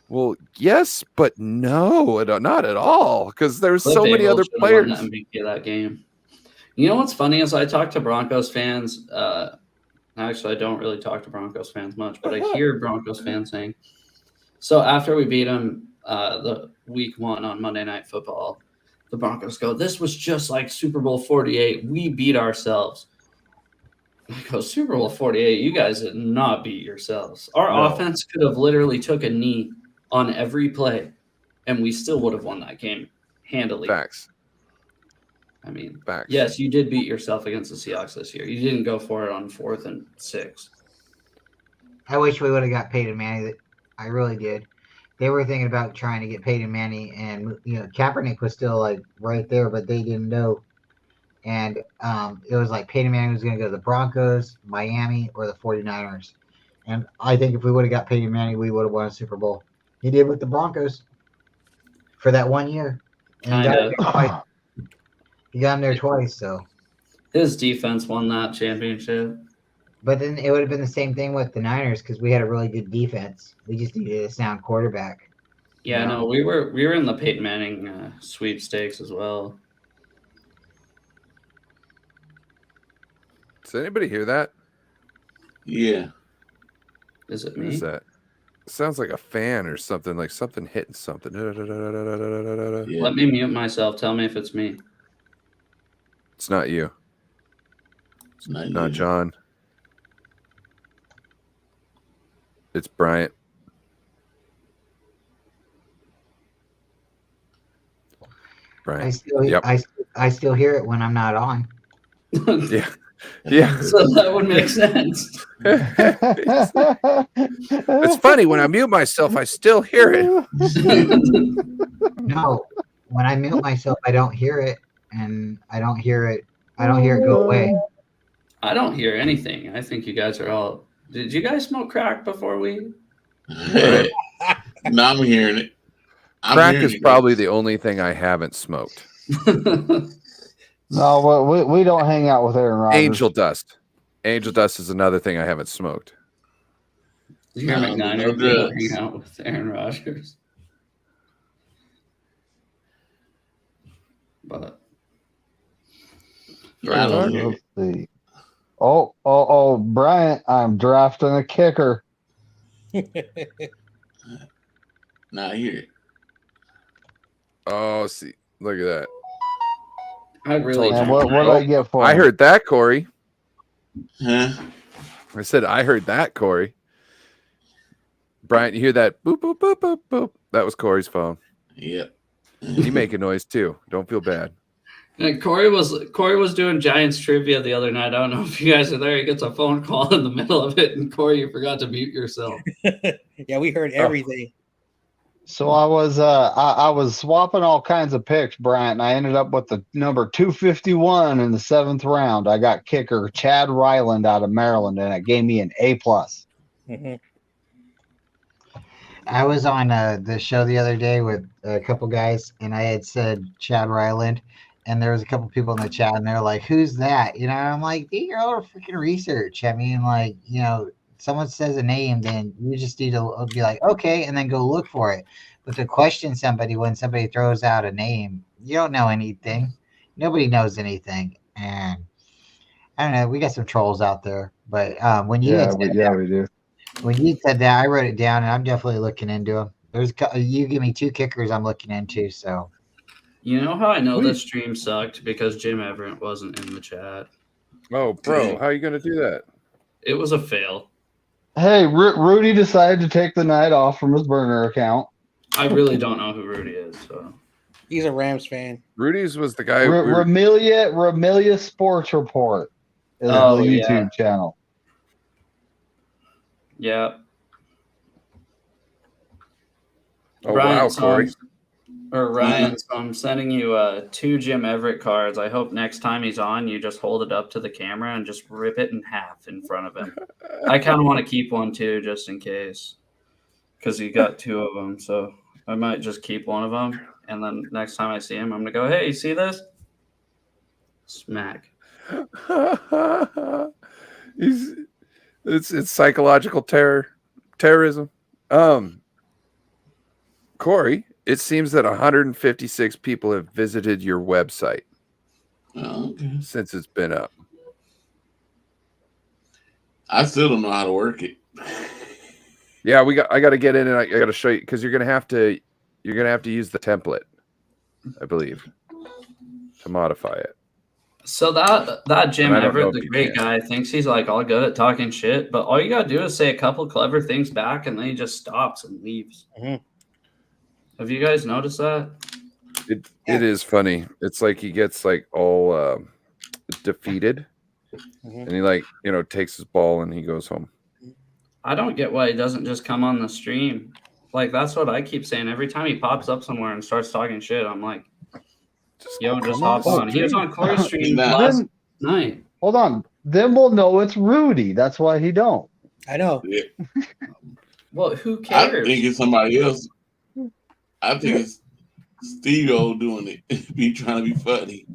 well, yes, but no, not at all, because there's so many other players. Won the MVP of that game. You know what's funny is I talk to Broncos fans. Actually, I don't really talk to Broncos fans much, but I hear Broncos fans saying, so after we beat them the week 1 on Monday Night Football, the Broncos go, this was just like Super Bowl 48. We beat ourselves. I go, Super Bowl 48, you guys did not beat yourselves. Our offense could have literally took a knee on every play, and we still would have won that game handily. Facts. I mean, facts. Yes, you did beat yourself against the Seahawks this year. You didn't go for it on 4th and 6. I wish we would have got Peyton Manning. I really did. They were thinking about trying to get Peyton Manning, and Kaepernick was still like right there, but they didn't know. And it was like Peyton Manning was going to go to the Broncos, Miami, or the 49ers. And I think if we would have got Peyton Manning, we would have won a Super Bowl. He did with the Broncos for that 1 year. And he got him there twice. So his defense won that championship. But then it would have been the same thing with the Niners because we had a really good defense. We just needed a sound quarterback. Yeah, no, we were in the Peyton Manning sweepstakes as well. Does anybody hear that? Yeah. Is it me? What is that? It sounds like a fan or something, like something hitting something. Yeah. Let me mute myself. Tell me if it's me. It's not you. It's not Not you. John. It's Bryant. Bryant. I still hear it when I'm not on. Yeah. Yeah. So that would make sense. It's funny when I mute myself, I still hear it. No, when I mute myself, I don't hear it, and I don't hear it go away. I don't hear anything. I think you guys are all. Did you guys smoke crack before we? No, I'm hearing it. Crack is probably the only thing I haven't smoked. No, we don't hang out with Aaron Rodgers. Angel dust. Angel dust is another thing I haven't smoked. You're McNiner hang out with Aaron Rodgers. But I don't know. Let's see. Oh, Bryant, I'm drafting a kicker. Now I hear it. Oh, see, look at that. I really. And what did I get for? I heard that, Corey. Huh? I said I heard that, Corey. Bryant, you hear that? Boop boop boop boop boop. That was Corey's phone. Yep. You make a noise too. Don't feel bad. And Corey was doing Giants trivia the other night. I don't know if you guys are there. He gets a phone call in the middle of it, and Corey, you forgot to mute yourself. Yeah, we heard everything. So I was swapping all kinds of picks, Bryant, and I ended up with the number 251 in the 7th round. I got kicker Chad Ryland out of Maryland, and it gave me an A+. Mm-hmm. I was on the show the other day with a couple guys, and I had said Chad Ryland, and there was a couple people in the chat, and they're like, "Who's that?" You know, I'm like, "Do your own freaking research." I mean, like, you know, someone says a name, then you just need to be like, "Okay," and then go look for it. But to question somebody when somebody throws out a name, you don't know anything. Nobody knows anything, and I don't know. We got some trolls out there, but when you had said we do. when you said that, I wrote it down, and I'm definitely looking into them. You give me 2 kickers I'm looking into. So You know how I know this stream sucked? Because Jim Everett wasn't in the chat. Oh, bro, how are you going to do that? It was a fail. Hey, Rudy decided to take the night off from his burner account. I really don't know who Rudy is. So he's a Rams fan. Rudy's was the guy. Ramilia Sports Report is the YouTube channel. Yeah. Oh, Brian, wow, Corey. Ryan, so I'm sending you 2 Jim Everett cards. I hope next time he's on, you just hold it up to the camera and just rip it in half in front of him. I kind of want to keep one too, just in case, because he got 2 of them. So I might just keep one of them, and then next time I see him, I'm gonna go, "Hey, you see this?" Smack. It's psychological terrorism. Corey, it seems that 156 people have visited your website since it's been up. I still don't know how to work it. Yeah, I got to get in and I got to show you because you're gonna have to use the template, I believe, to modify it. So that Jim Everett, the great guy, thinks he's like all good at talking shit, but all you gotta do is say a couple clever things back, and then he just stops and leaves. Mm-hmm. Have you guys noticed that? It is funny. It's like he gets like all defeated, and he takes his ball and he goes home. I don't get why he doesn't just come on the stream. Like, that's what I keep saying. Every time he pops up somewhere and starts talking shit, I'm like, just hop on. He was on Corey's stream last night. Hold on. Then we'll know it's Rudy. That's why he don't. I know. Yeah. Well, who cares? I think it's somebody else. I think it's Steve-O doing it. Be trying to be funny.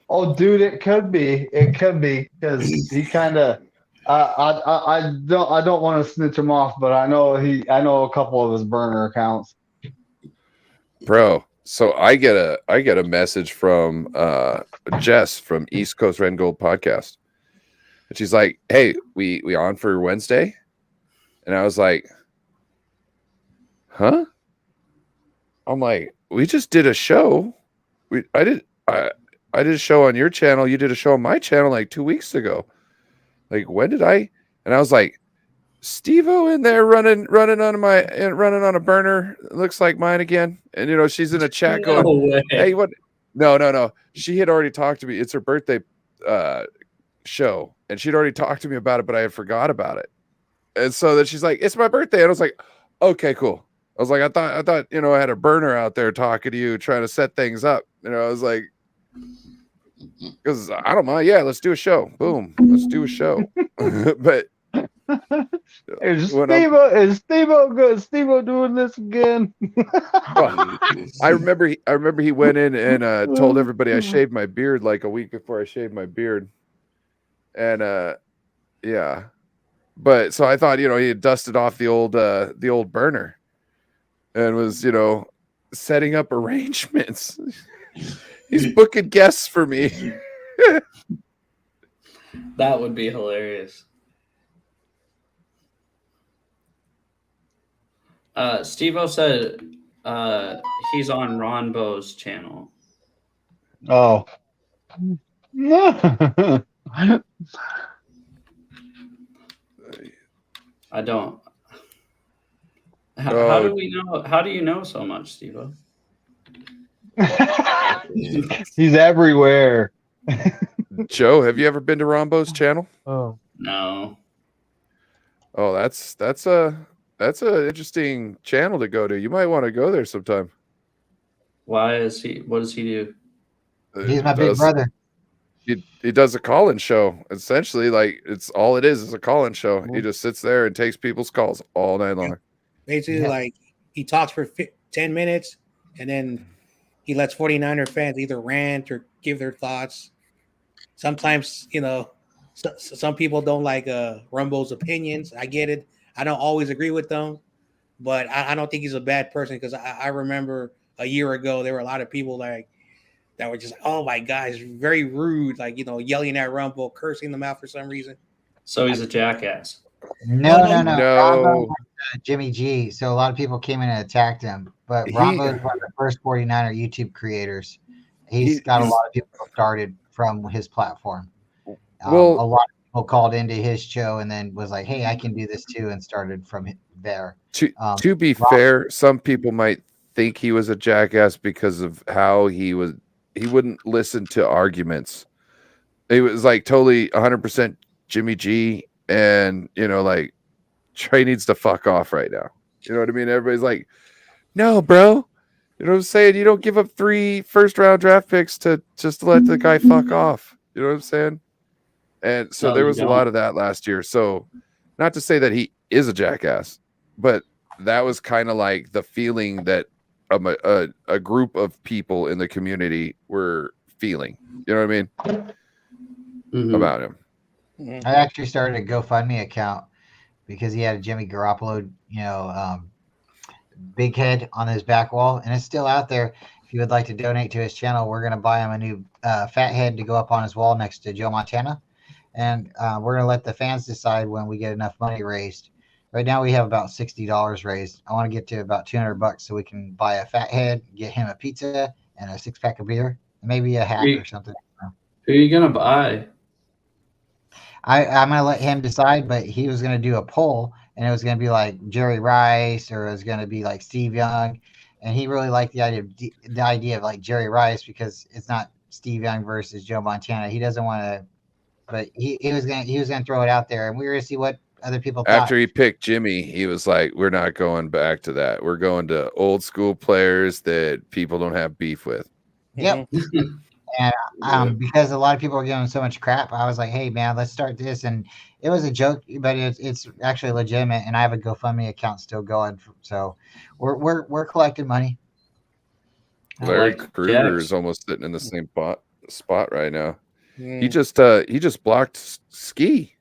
Oh, dude, it could be. It could be because he kind of. I don't want to snitch him off, but I know a couple of his burner accounts. Bro, so I get a message from Jess from East Coast Red and Gold podcast, and she's like, "Hey, we on for Wednesday?" And I was like, "Huh?" I'm like, "We just did a show. I did a show on your channel. You did a show on my channel like 2 weeks ago. Like, when did I?" And I was like, "Steve-O in there running on a burner. Looks like mine again." And she's in a chat going, "Hey, what?" No. She had already talked to me. It's her birthday show, and she'd already talked to me about it, but I had forgot about it. And so then she's like, "It's my birthday," and I was like, "Okay, cool." I was like, I thought I had a burner out there talking to you, trying to set things up. I was like, because I don't mind. Yeah, let's do a show. Boom, let's do a show. But is Steve-O doing this again? Well, I remember he went in and told everybody I shaved my beard like a week before I shaved my beard, and yeah. But so I thought he had dusted off the old burner, and was setting up arrangements. He's booking guests for me. That would be hilarious. Steve-O said he's on Ron Bo's channel. Oh. I don't. How do we know? How do you know so much, Steve-O? He's everywhere. Joe, have you ever been to Rombo's channel? Oh, No. Oh, that's a interesting channel to go to. You might want to go there sometime. Why is he? What does he do? He's my big brother. He does a call-in show. Essentially, like it's all it is a call-in show. He just sits there and takes people's calls all night long. Basically, Yeah. like he talks for 10 minutes, and then he lets 49er fans either rant or give their thoughts. Sometimes, some people don't like Rumbo's opinions. I get it. I don't always agree with them, but I don't think he's a bad person because I remember a year ago there were a lot of people like that were just, oh my God, it's very rude, like yelling at Rumbo, cursing them out for some reason. So he's a jackass. No. No. Rombo was, Jimmy G. So a lot of people came in and attacked him, but Rombo is one of the first 49er YouTube creators. He's got a lot of people started from his platform. Well, a lot of people called into his show and then was like, "Hey, I can do this too," and started from there. To be fair, some people might think he was a jackass because of how he wouldn't listen to arguments. It was like totally 100% Jimmy G, and like Trey needs to fuck off right now. You know what I mean? Everybody's like, "No, bro." You know what I'm saying? You don't give up 3 first-round draft picks to just let the guy fuck off. You know what I'm saying? And so there was a lot of that last year. So not to say that he is a jackass, but that was kind of like the feeling that a group of people in the community were feeling. You know what I mean? About him. I actually started a GoFundMe account because he had a Jimmy Garoppolo, big head on his back wall, and it's still out there. If you would like to donate to his channel, we're going to buy him a new fat head to go up on his wall next to Joe Montana, and we're going to let the fans decide when we get enough money raised. Right now we have about $60 raised. I want to get to about $200 so we can buy a fat head, get him a pizza and a 6-pack of beer, and maybe a hat or something. Who are you gonna buy? I'm going to let him decide, but he was going to do a poll, and it was going to be like Jerry Rice, or it was going to be like Steve Young, and he really liked the idea of like Jerry Rice because it's not Steve Young versus Joe Montana. He doesn't want to, but he was going to throw it out there, and we were going to see what other people thought. After he picked Jimmy, he was like, "We're not going back to that. We're going to old school players that people don't have beef with." Yep. And because a lot of people were giving so much crap, I was like, "Hey, man, let's start this." And it was a joke, but it's actually legitimate. And I have a GoFundMe account still going, so we're collecting money. Larry Krueger is almost sitting in the same spot right now. He just blocked Ski.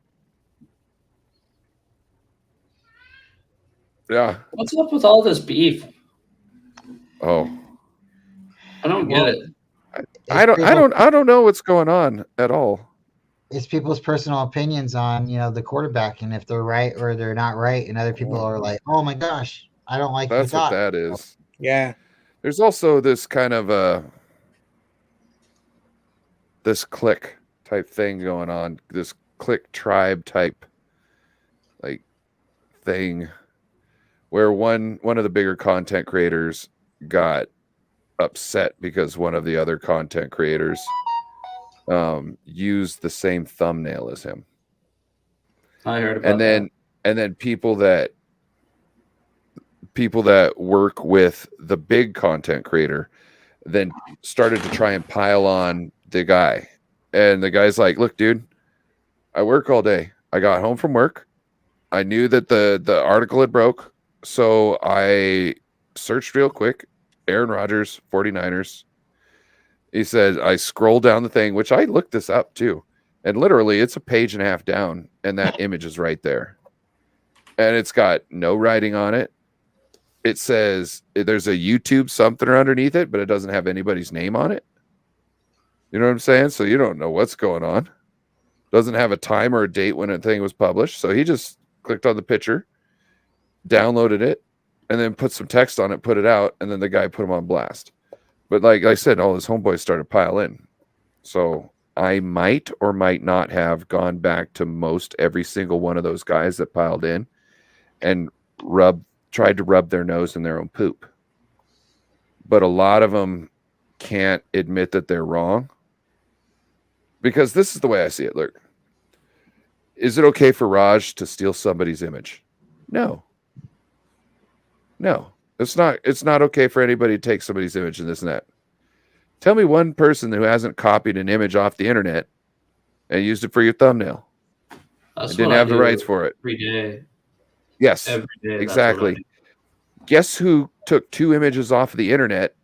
Yeah. What's up with all this beef? Oh, I don't get it. I don't know what's going on at all. It's people's personal opinions on the quarterback and if they're right or they're not right, and other people are like, "Oh my gosh, I don't like." That's what that is. Yeah. There's also this kind of this clique type thing going on. This clique tribe type like thing where one of the bigger content creators got upset because one of the other content creators used the same thumbnail as him. I heard about that. And then people that work with the big content creator then started to try and pile on the guy. And the guy's like, "Look, dude, I work all day. I got home from work. I knew that the article had broke. So I searched real quick. Aaron Rodgers, 49ers. He said, I scrolled down the thing, which I looked this up too. And literally it's a page and a half down and that image is right there. And it's got no writing on it. It says there's a YouTube something underneath it, but it doesn't have anybody's name on it. You know what I'm saying? So you don't know what's going on. Doesn't have a time or a date when a thing was published. So he just clicked on the picture, downloaded it, and then put some text on it, put it out, and then the guy put him on blast. But like I said, all his homeboys started to pile in. So I might or might not have gone back to most every single one of those guys that piled in and tried to rub their nose in their own poop. But a lot of them can't admit that they're wrong. Because this is the way I see it. Look, is it okay for Raj to steal somebody's image? No. It's not okay for anybody to take somebody's image and this and that. Tell me one person who hasn't copied an image off the internet and used it for your thumbnail. That's and didn't have the rights for it. Every day. Yes, Every day, exactly. Guess who took 2 images off of the internet,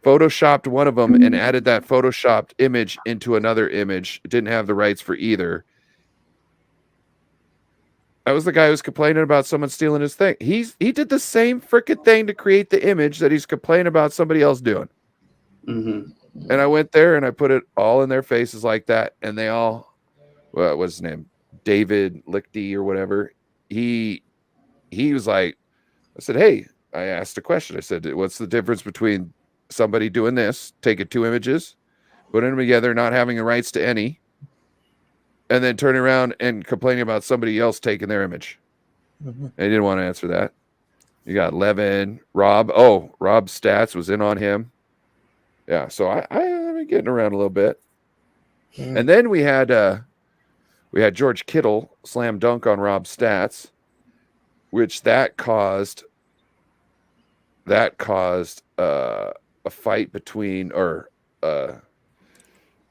photoshopped one of them, and added that photoshopped image into another image? Didn't have the rights for either. That was the guy who was complaining about someone stealing his thing. He did the same freaking thing to create the image that he's complaining about somebody else doing. Mm-hmm. And I went there and I put it all in their faces like that, and they all, what was his name? David Lichty or whatever. He was like, I said, hey, I asked a question. I said, what's the difference between somebody doing this, taking 2 images, putting them together, not having the rights to any, and then turning around and complaining about somebody else taking their image? Mm-hmm. And he didn't want to answer that. You got Levin, Rob. Oh, Rob Stats was in on him. Yeah, so I've been getting around a little bit. Mm-hmm. And then we had George Kittle slam dunk on Rob Stats, which that caused a fight between, or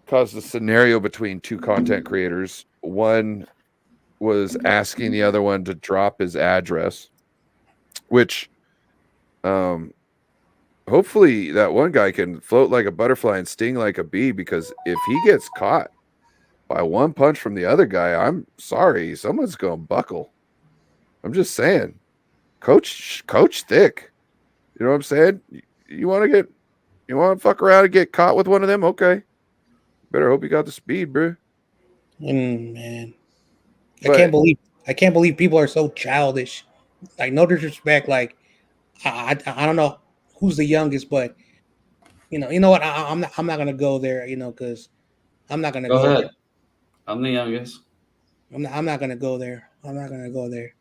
caused a scenario between 2 content creators. One was asking the other one to drop his address, which hopefully that one guy can float like a butterfly and sting like a bee, because if he gets caught by one punch from the other guy, I'm sorry, someone's going to buckle. I'm just saying. Coach thick. You know what I'm saying? You want to fuck around and get caught with one of them? Okay. Better hope you got the speed, bro. Man. I can't believe people are so childish. Like, no disrespect. Like, I don't know who's the youngest, but you know what? I'm not gonna go there. Because I'm not gonna go ahead. there. I'm the youngest. I'm not gonna go there. I'm not gonna go there.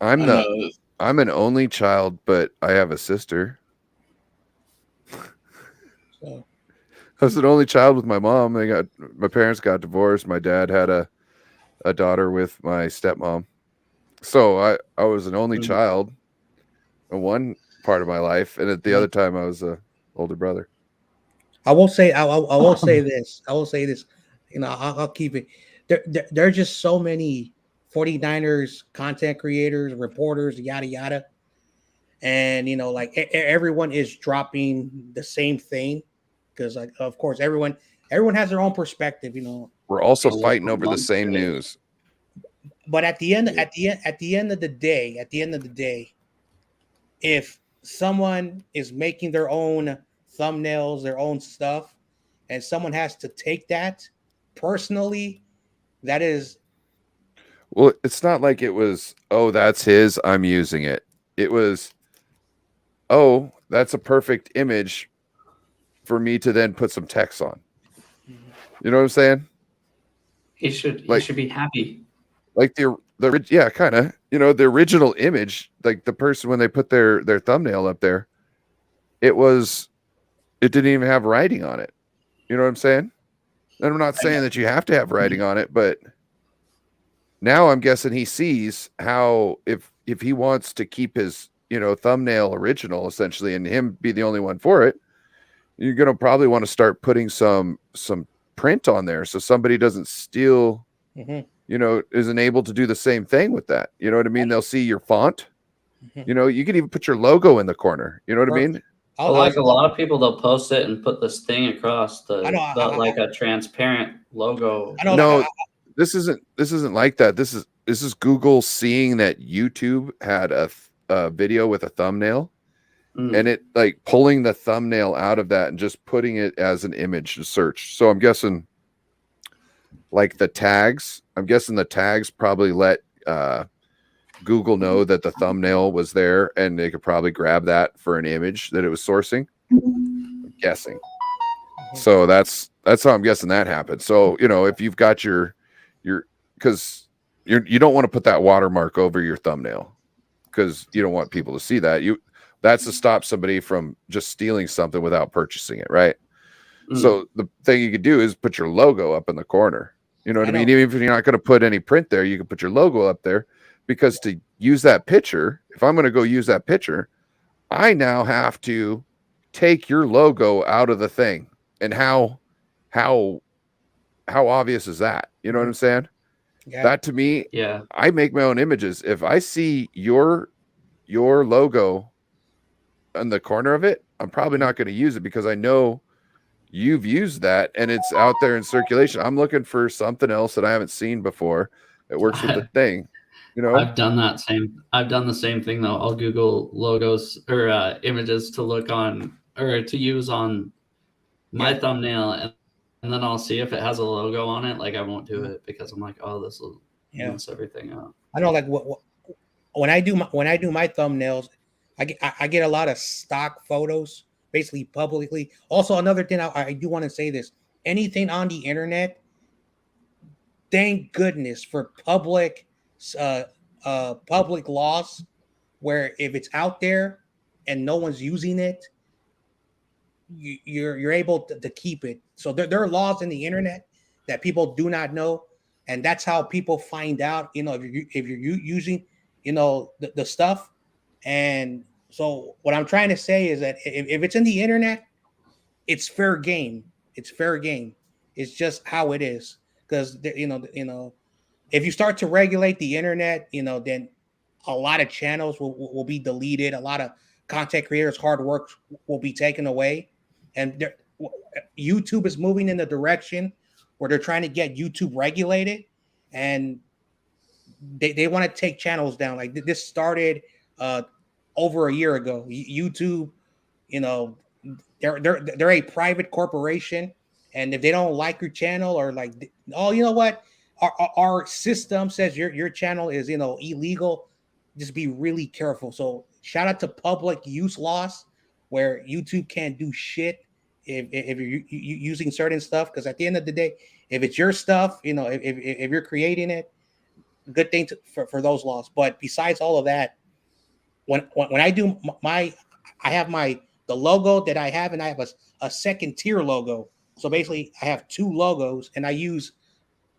I'm an only child, but I have a sister. So I was an only child with my mom. My parents got divorced. My dad had a daughter with my stepmom. So I was an only child in one part of my life, and at the other time I was a older brother. I will say this. I'll keep it. There are just so many 49ers content creators, reporters, yada yada, and everyone is dropping the same thing, because of course everyone has their own perspective. We're also fighting over the same news. But at the end of the day, if someone is making their own thumbnails, their own stuff, and someone has to take that personally, that is. Well, it's not like it was, oh, that's his, I'm using it. It was, oh, that's a perfect image for me to then put some text on. You know what I'm saying? He should be happy. Like yeah, kind of. The original image, like the person, when they put their thumbnail up there, it didn't even have writing on it. You know what I'm saying? And I'm not saying that you have to have writing on it, but now I'm guessing he sees how if he wants to keep his thumbnail original essentially and him be the only one for it, you're gonna probably want to start putting some print on there so somebody doesn't steal. Isn't able to do the same thing with that. You know what I mean? They'll see your font. You could even put your logo in the corner. You know what I mean? A lot of people, they'll post it and put this thing across like a transparent logo. This isn't like that. This is Google seeing that YouTube had a video with a thumbnail, and it like pulling the thumbnail out of that and just putting it as an image to search. So I'm guessing like the tags. I'm guessing the tags probably let Google know that the thumbnail was there, and they could probably grab that for an image that it was sourcing. I'm guessing. So that's how I'm guessing that happened. So if you've got your because you don't want to put that watermark over your thumbnail because you don't want people to see that. That's to stop somebody from just stealing something without purchasing it, right? So the thing you could do is put your logo up in the corner. You know what I mean? Even if you're not going to put any print there, you can put your logo up there, because to use that picture, if I'm going to go use that picture, I now have to take your logo out of the thing. And how obvious is that? You know what I'm saying? Yeah. That to me, I make my own images. If I see your logo on the corner of it, I'm probably not going to use it, because I know you've used that and it's out there in circulation. I'm looking for something else that I haven't seen before that works with the thing. You know, I've done the same thing though. I'll Google logos or images to look on or to use on my thumbnail, and then I'll see if it has a logo on it. Like I won't do it because I'm like, oh, this will mess everything up. I know, like when I do my thumbnails, I get a lot of stock photos, basically publicly. Also, another thing I do want to say this: anything on the internet, thank goodness for public laws, where if it's out there and no one's using it, you're able to keep it. So there are laws in the internet that people do not know, and that's how people find out. You know, if you're using, you know, the stuff. And so what I'm trying to say is that if it's in the internet, it's fair game. It's fair game. It's just how it is. Because you know, if you start to regulate the internet, you know, then a lot of channels will be deleted. A lot of content creators' hard work will be taken away. And YouTube is moving in the direction where they're trying to get YouTube regulated, and they want to take channels down. Like this started over a year ago. YouTube, you know, they're a private corporation, and if they don't like your channel, or like, oh, you know what, our system says your channel is, you know, illegal, just be really careful. So shout out to public use laws, where YouTube can't do shit if you're using certain stuff, because at the end of the day, if it's your stuff, you know, if you're creating it, good thing for those laws. But besides all of that, when I do I have the logo that I have, and I have a second tier logo. So basically I have two logos, and I use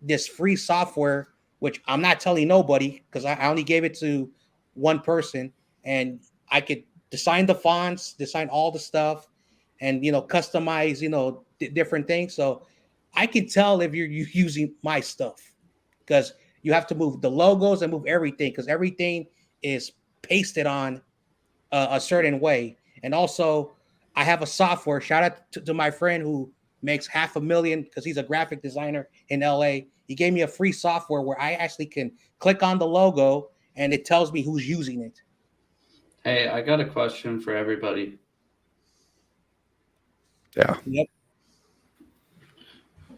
this free software, which I'm not telling nobody, because I only gave it to one person, and I could design the fonts, design all the stuff, and, you know, customize, you know, different things. So I can tell if you're using my stuff, because you have to move the logos and move everything, because everything is pasted on a certain way. And also, I have a software. Shout out to my friend who makes $500,000, because he's a graphic designer in LA. He gave me a free software where I actually can click on the logo and it tells me who's using it. Hey, I got a question for everybody. Yeah. Yep.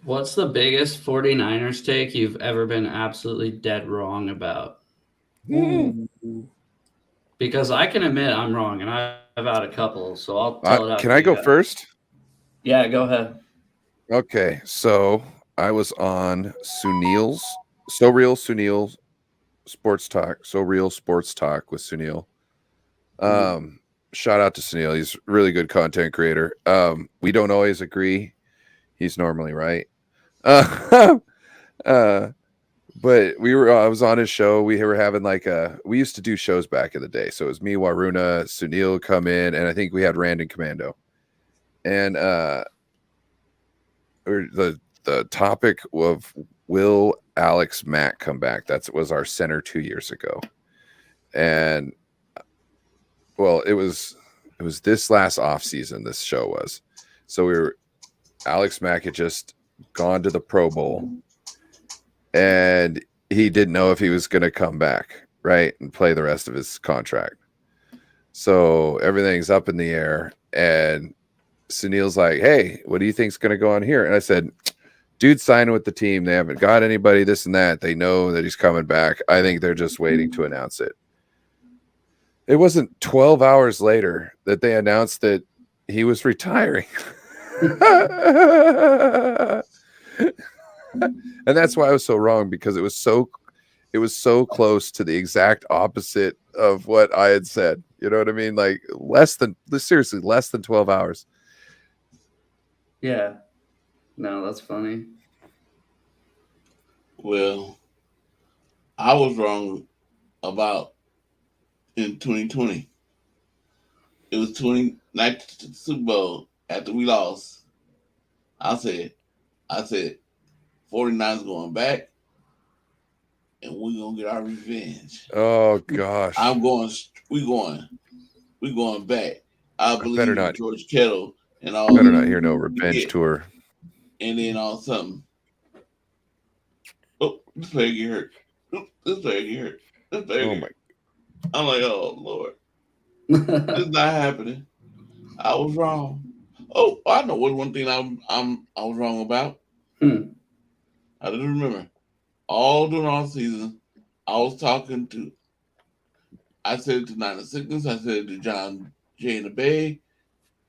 What's the biggest 49ers take you've ever been absolutely dead wrong about? Because I can admit I'm wrong, and I've had a couple, so I'll tell it out. Can I go first? Yeah, go ahead. Okay, so I was on Sunil's So Real Sunil Sports Talk, So Real Sports Talk with Sunil. Shout out to Sunil. He's a really good content creator. We don't always agree. He's normally right. But I was on his show. We were having we used to do shows back in the day. So it was me, Waruna, Sunil come in, and I think we had Rand and Commando. And the topic of will Alex Mack come back? That was our center 2 years ago. And well, it was this last offseason, this show was. So Alex Mack had just gone to the Pro Bowl, and he didn't know if he was going to come back, right, and play the rest of his contract. So everything's up in the air, and Sunil's like, hey, what do you think's going to go on here? And I said, dude's signing with the team. They haven't got anybody, this and that. They know that he's coming back. I think they're just waiting to announce it. It wasn't 12 hours later that they announced that he was retiring. And that's why I was so wrong, because it was so close to the exact opposite of what I had said. You know what I mean? Like less than 12 hours. Yeah. No, that's funny. Well, I was wrong about in 2020. It was 2019 Super Bowl after we lost. I said, 49ers going back, and we're gonna get our revenge. Oh gosh. We going back. I believe in George Kittle and all. Better not hear no revenge tour. And then all something. Oh, this player get hurt. This player get hurt. This player get hurt. I'm like, oh Lord, it's not happening. I was wrong. Oh, I know what one thing I was wrong about. I didn't remember. All during all season, I said it to Nine Sickness, I said it to John Jay in the Bay.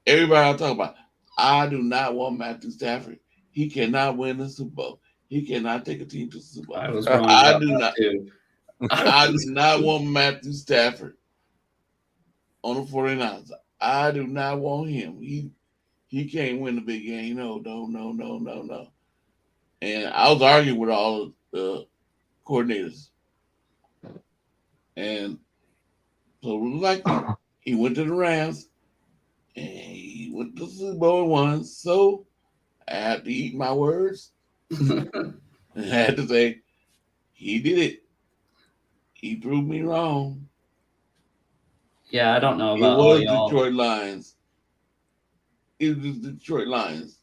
Everybody I talk about. I do not want Matthew Stafford. He cannot win the Super Bowl. He cannot take a team to the Super Bowl. I was wrong about that too. I do not want Matthew Stafford on the 49ers. I do not want him. He can't win the big game. No. And I was arguing with all of the coordinators. And so it was like he went to the Rams and he went to the Super Bowl and won. So I had to eat my words. And I had to say, he did it. He proved me wrong. Yeah, I don't know about all y'all. Detroit Lions. It was the Detroit Lions.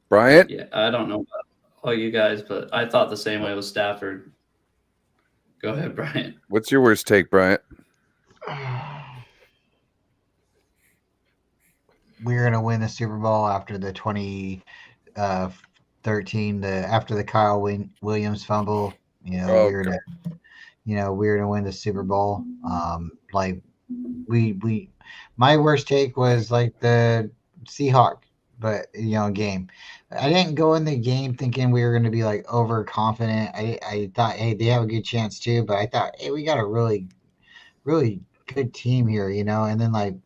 Bryant? Yeah, I don't know about all you guys, but I thought the same way with Stafford. Go ahead, Bryant. What's your worst take, Bryant? We're gonna win the Super Bowl after the 2013, after the Kyle Williams fumble. We're gonna win the Super Bowl. Like my worst take was like the Seahawk, game. I didn't go in the game thinking we were going to be like overconfident. I thought, hey, they have a good chance too, but I thought, hey, we got a really, really good team here, And then like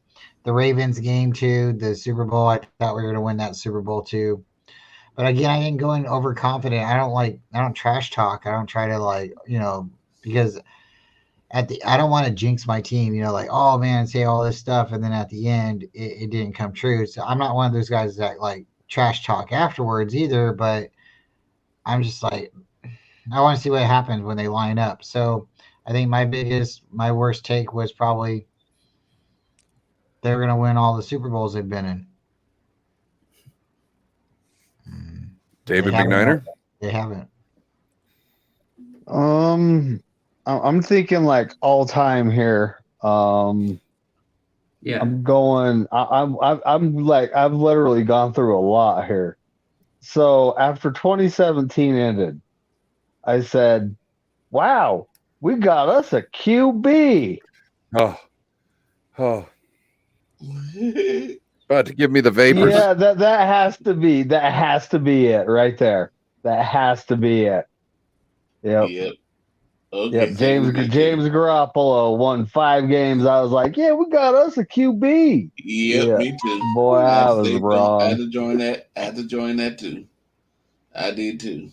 the Ravens game too, the Super Bowl, I thought we were going to win that Super Bowl too. But again, I didn't go in overconfident. I don't trash talk. I don't try to because I don't want to jinx my team, like, oh man, say all this stuff. And then at the end, it didn't come true. So I'm not one of those guys that like trash talk afterwards either, but I'm just like, I want to see what happens when they line up. So I think my worst take was probably they're going to win all the Super Bowls they've been in. David McNiner? They haven't. I'm thinking like all time here. Yeah. I'm going. I've literally gone through a lot here. So after 2017 ended, I said, "Wow, we got us a QB." Oh. About to give me the vapors. Yeah, that has to be it right there. That has to be it. Yep. Okay, yep. James Garoppolo won 5 games. I was like, yeah, we got us a QB. Yep, me too. Boy, I was wrong. I had to join that too. I did too.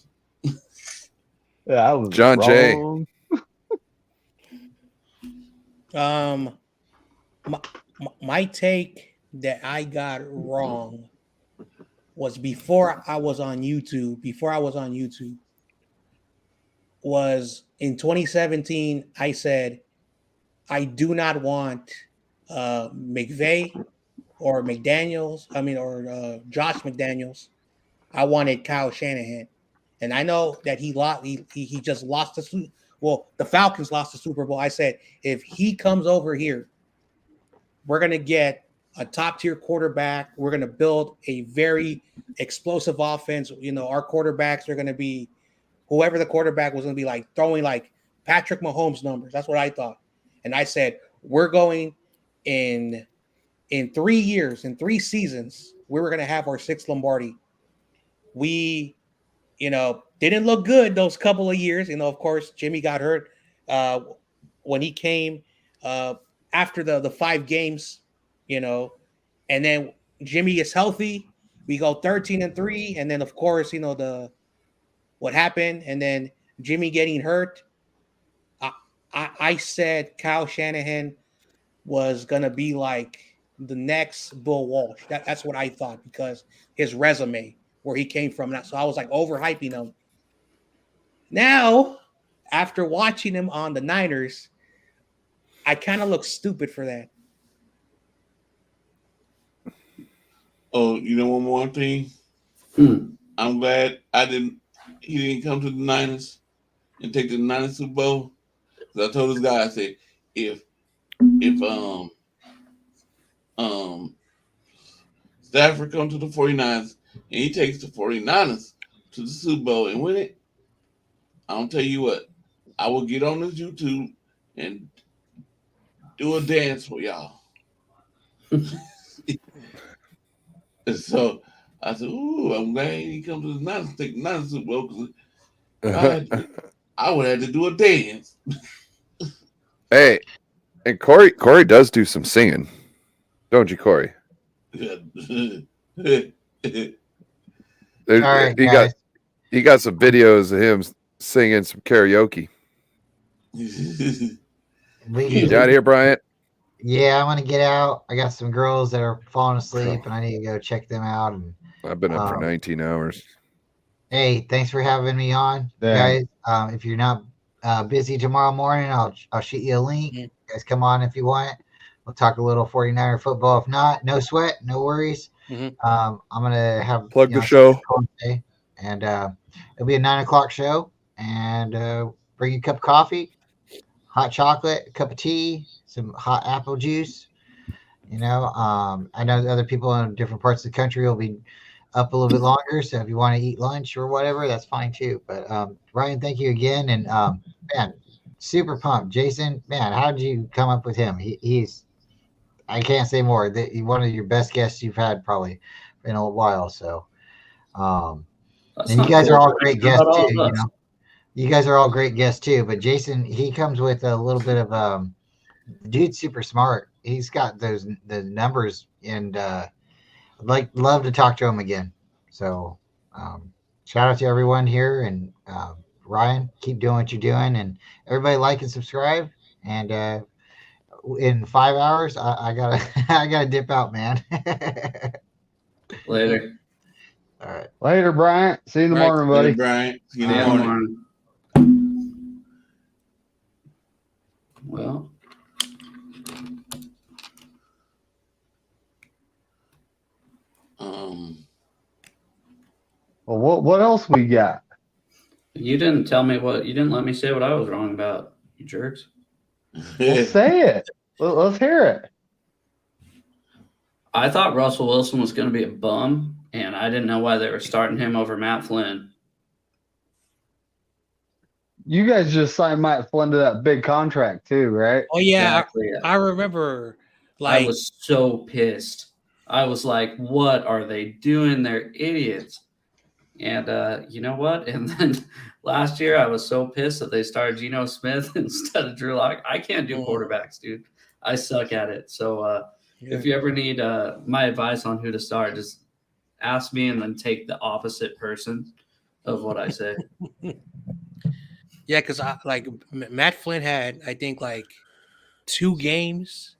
Yeah, I was John wrong. Jay. My take that I got wrong was before I was on YouTube. Was in 2017, I said, I do not want McVay or McDaniels. Or Josh McDaniels. I wanted Kyle Shanahan. And I know that he just lost the Falcons lost the Super Bowl. I said, if he comes over here, we're going to get a top-tier quarterback. We're going to build a very explosive offense. Our quarterbacks are going to be whoever the quarterback was going to be like throwing like Patrick Mahomes numbers. That's what I thought. And I said, we're going in 3 years, in 3 seasons, we were going to have our 6th Lombardi. We, didn't look good those couple of years. Of course, Jimmy got hurt when he came after the 5 games, and then Jimmy is healthy. We go 13-3, and then of course, what happened, and then Jimmy getting hurt. I said Kyle Shanahan was gonna be like the next Bill Walsh. That's what I thought because his resume, where he came from. So I was like overhyping him. Now, after watching him on the Niners, I kind of look stupid for that. Oh, one more thing? I'm glad he didn't come to the Niners and take the Niners Super Bowl. Because I told this guy, I said, if Stafford comes to the 49ers and he takes the 49ers to the Super Bowl and win it, I'll tell you what, I will get on this YouTube and do a dance for y'all. So I said, ooh, I'm glad he comes to the Niners to take the Niners Super Bowl because I would have to do a dance. Hey, and Corey does do some singing, don't you, Corey? All right, he got some videos of him singing some karaoke. You out here, Bryant? Yeah, I want to get out. I got some girls that are falling asleep, and I need to go check them out. And I've been up for 19 hours. Hey, thanks for having me on, guys. If you're not busy tomorrow morning, I'll shoot you a link. You guys come on if you want. We'll talk a little 49er football. If not, no sweat, no worries. I'm gonna have plug the show, and it'll be a 9 o'clock show. And bring a cup of coffee, hot chocolate, a cup of tea, some hot apple juice. I know other people in different parts of the country will be up a little bit longer. So if you want to eat lunch or whatever, that's fine too. But Ryan, thank you again. And man, super pumped. Jason, man, how did you come up with him? He's, I can't say more. One of your best guests you've had probably in a while. So, and you guys are all great guests too. You guys are all great guests too. But Jason, he comes with a little bit of dude's super smart. He's got the numbers, and love to talk to him again. So shout out to everyone here, and Ryan, keep doing what you're doing, and everybody like and subscribe. And in 5 hours, I gotta I gotta dip out, man. Later. All right. Later, Bryant. See you in the morning, buddy. Later, Bryant. See you in the morning. Well. Well, what else we got? You didn't tell me you didn't let me say what I was wrong about, you jerks. Well, say it. Let's hear it. I thought Russell Wilson was going to be a bum, and I didn't know why they were starting him over Matt Flynn. You guys just signed Matt Flynn to that big contract too, right? Oh yeah, Exactly. I remember. I was so pissed. I was like, "What are they doing? They're idiots." And you know what? And then last year, I was so pissed that they started Geno Smith instead of Drew Lock. I can't do quarterbacks, dude. I suck at it. So if you ever need my advice on who to start, just ask me and then take the opposite person of what I say. Yeah, because Matt Flynn had, I think, 2 games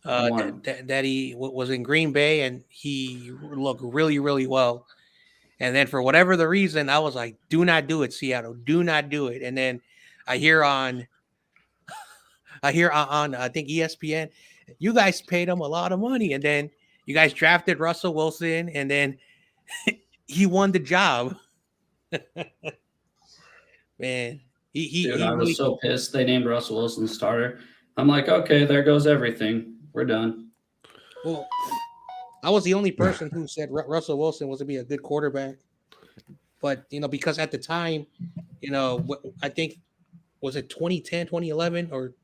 that he was in Green Bay, and he looked really, really well. And then for whatever the reason, I was like, do not do it, Seattle. Do not do it. And then I hear on I think ESPN, you guys paid him a lot of money. And then you guys drafted Russell Wilson, and then he won the job. Man, I was so pissed they named Russell Wilson starter. I'm like, okay, there goes everything. We're done. Well, I was the only person who said Russell Wilson was to be a good quarterback. But, because at the time, I think, was it 2010, 2011, or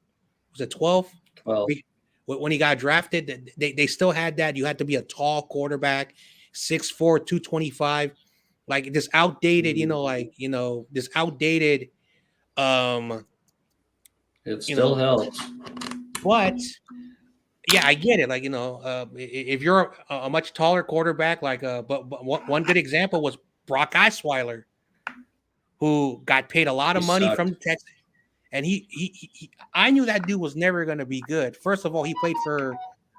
was it 12? 12. When he got drafted, they still had that. You had to be a tall quarterback, 6'4", 225. This outdated, this outdated It still helps. But yeah, I get it. Like, if you're a much taller quarterback, but one good example was Brock Osweiler, who got paid a lot of money from Texas, and I knew that dude was never going to be good. First of all, he played for,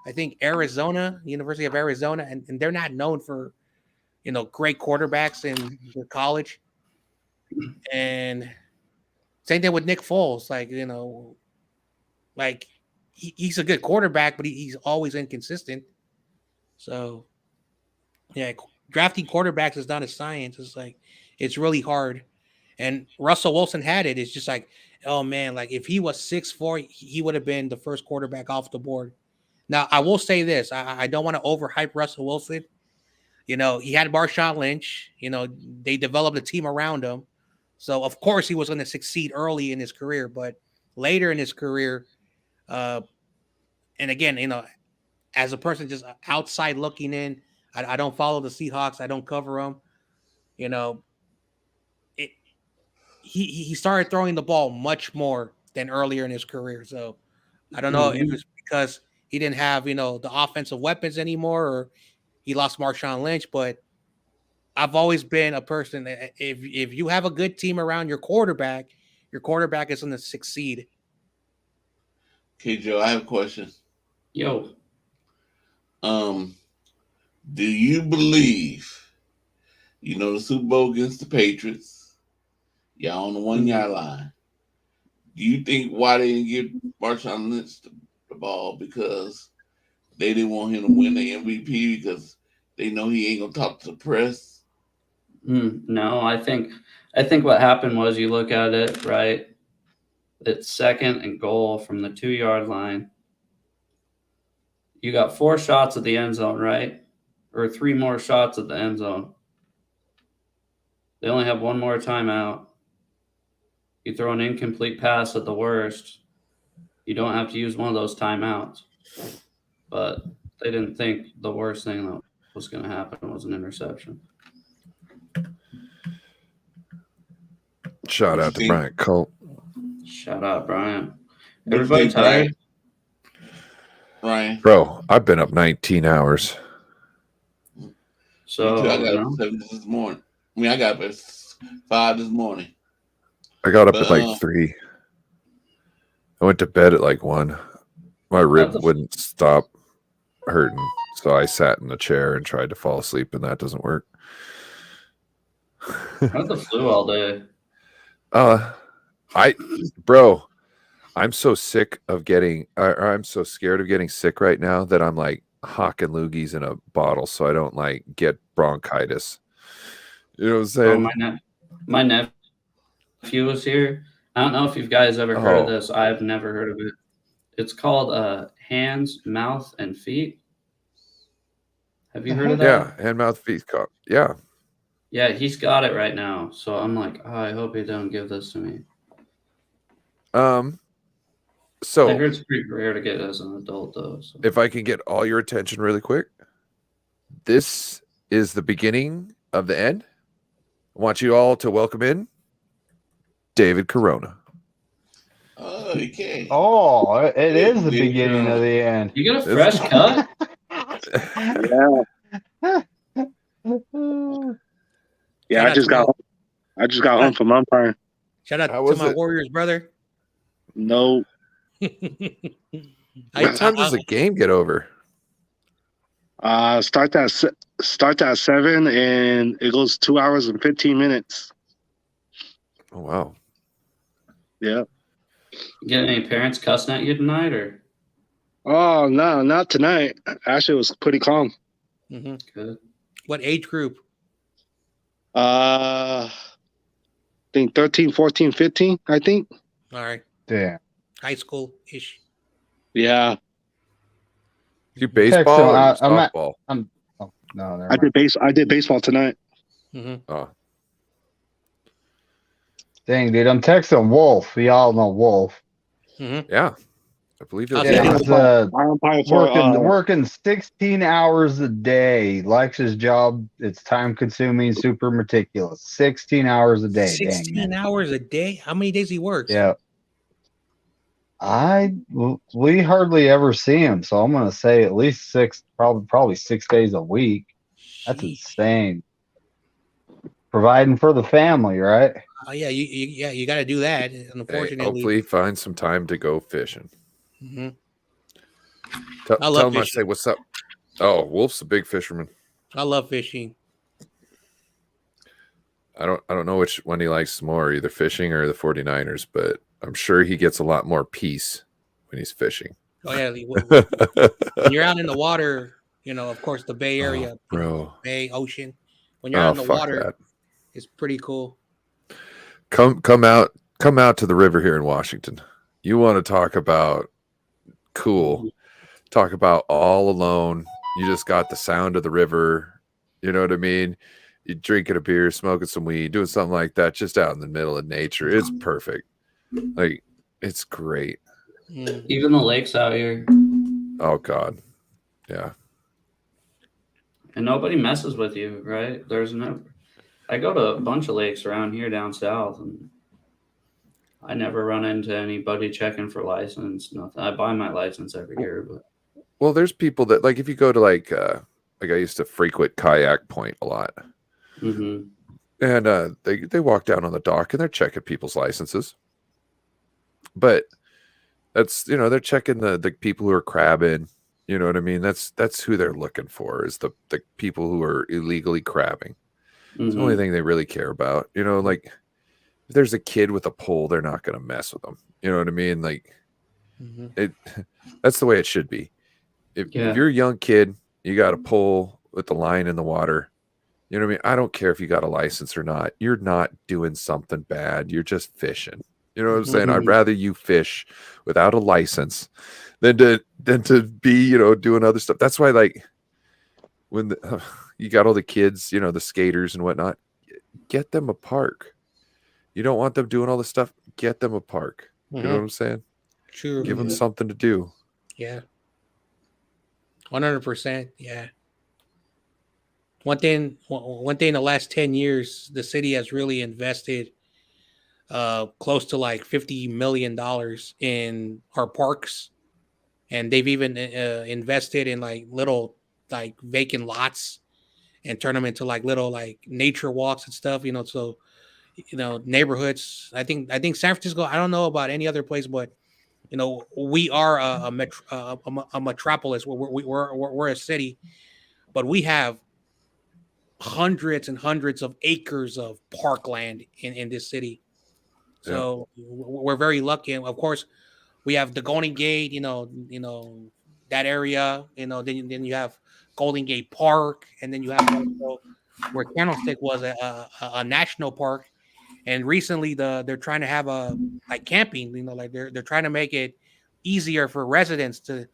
I think, Arizona, University of Arizona, and they're not known for, great quarterbacks in college. And same thing with Nick Foles, he's a good quarterback, but he's always inconsistent. So, yeah, drafting quarterbacks is not a science. It's really hard. And Russell Wilson had it. It's just like, oh man, if he was 6'4", he would have been the first quarterback off the board. Now, I will say this: I don't want to overhype Russell Wilson. He had Marshawn Lynch. They developed a team around him, so of course he was going to succeed early in his career. But later in his career, and again, as a person just outside looking in, I don't follow the Seahawks. I don't cover them. He started throwing the ball much more than earlier in his career. So I don't know if it's because he didn't have, the offensive weapons anymore, or he lost Marshawn Lynch. But I've always been a person that if you have a good team around your quarterback is going to succeed. Okay, Joe, I have a question. Yo. Do you believe, the Super Bowl against the Patriots, y'all on the 1 yard line? Do you think why they didn't give Marshawn Lynch the ball because they didn't want him to win the MVP because they know he ain't gonna talk to the press? No, I think what happened was you look at it, right? It's 2nd and goal from the 2 yard line. You got 4 shots at the end zone, right? Or 3 more shots at the end zone. They only have 1 more timeout. You throw an incomplete pass at the worst. You don't have to use one of those timeouts. But they didn't think the worst thing that was going to happen was an interception. Shout out to Bryant Colt. Shout out, Bryant. Everybody tired? Ryan. Bro, I've been up 19 hours. So I got up at 7 this morning. I got up at 5 this morning. I got up at 3. I went to bed at 1. My rib wouldn't stop hurting, so I sat in a chair and tried to fall asleep, and that doesn't work. I had the flu all day. I'm so sick of getting, I'm so scared of getting sick right now that I'm hawking loogies in a bottle so I don't get bronchitis. You know what I'm saying? Oh, my nephew was here. I don't know if you guys ever heard of this. I've never heard of it. It's called hands, mouth, and feet. Have you heard of that? Yeah, hand, mouth, feet cough. Yeah. Yeah, he's got it right now. So I'm like, I hope he don't give this to me. So I heard it's pretty rare to get as an adult, though. So. If I can get all your attention really quick, this is the beginning of the end. I want you all to welcome in David Corona. Okay. Oh, it is the beginning of the end. You got a fresh cut? Yeah, I just got home from umpiring. Shout out to my Warriors, brother. No. What time does the game get over? Start at 7 and it goes 2 hours and 15 minutes. Oh wow. Yeah. You get any parents cussing at you tonight, or? Oh no, not tonight. Actually, it was pretty calm. Mm-hmm. Good. What age group? I think 13, 14, 15, I think. All right. Yeah. High school-ish. Yeah. You baseball or softball? No, I did baseball tonight. Mm-hmm. Oh. Dang, dude, I'm texting Wolf. We all know Wolf. Mm-hmm. Yeah. I believe it's working 16 hours a day. Likes his job. It's time consuming, super meticulous. 16 hours a day. 16 hours a day? How many days he works? Yeah. We hardly ever see him, so I'm gonna say at least probably 6 days a week. That's insane. Providing for the family, right? Oh yeah, you got to do that. Unfortunately, hopefully find some time to go fishing. Mm-hmm. Tell him I say what's up. Oh, Wolf's a big fisherman. I love fishing. I don't know which one he likes more, either fishing or the 49ers, but I'm sure he gets a lot more peace when he's fishing. Oh yeah, when you're out in the water, of course the Bay Area, bro, Bay Ocean. When you're out in the water, it's pretty cool. Come out to the river here in Washington. You want to talk about cool? Talk about all alone. You just got the sound of the river. You know what I mean? You drinking a beer, smoking some weed, doing something like that, just out in the middle of nature. It's perfect. Like, it's great. Even the lakes out here. Oh God, yeah. And nobody messes with you, right? There's no. I go to a bunch of lakes around here down south, and I never run into anybody checking for license. Nothing. I buy my license every year, but. Well, there's people that, like, if you go to like I used to frequent Kayak Point a lot, and they walk down on the dock and they're checking people's licenses, but that's they're checking the people who are crabbing. You know what I mean? That's who they're looking for, is the people who are illegally crabbing. It's the only thing they really care about. Like if there's a kid with a pole, they're not going to mess with them. You know what I mean? Like that's the way it should be. If you're a young kid, you got a pole with the line in the water. You know what I mean? I don't care if you got a license or not. You're not doing something bad. You're just fishing. You know what I'm saying? I'd rather you fish without a license than to be, doing other stuff. That's why, like, when you got all the kids, the skaters and whatnot, get them a park. You don't want them doing all this stuff. Get them a park. You know what I'm saying? Sure. Give them something to do. Yeah. 100%. Yeah. One thing in the last 10 years, the city has really invested close to like $50 million in our parks. And they've even invested in like little like vacant lots and turn them into like little like nature walks and stuff, so neighborhoods. I think San Francisco, I don't know about any other place, but we are a metropolis. We're a city, but we have hundreds and hundreds of acres of parkland in this city. So we're very lucky. And of course, we have the Golden Gate, that area, then you have Golden Gate Park, and then you have also where Candlestick was a national park. And recently they're trying to have a like camping, like they're trying to make it easier for residents to,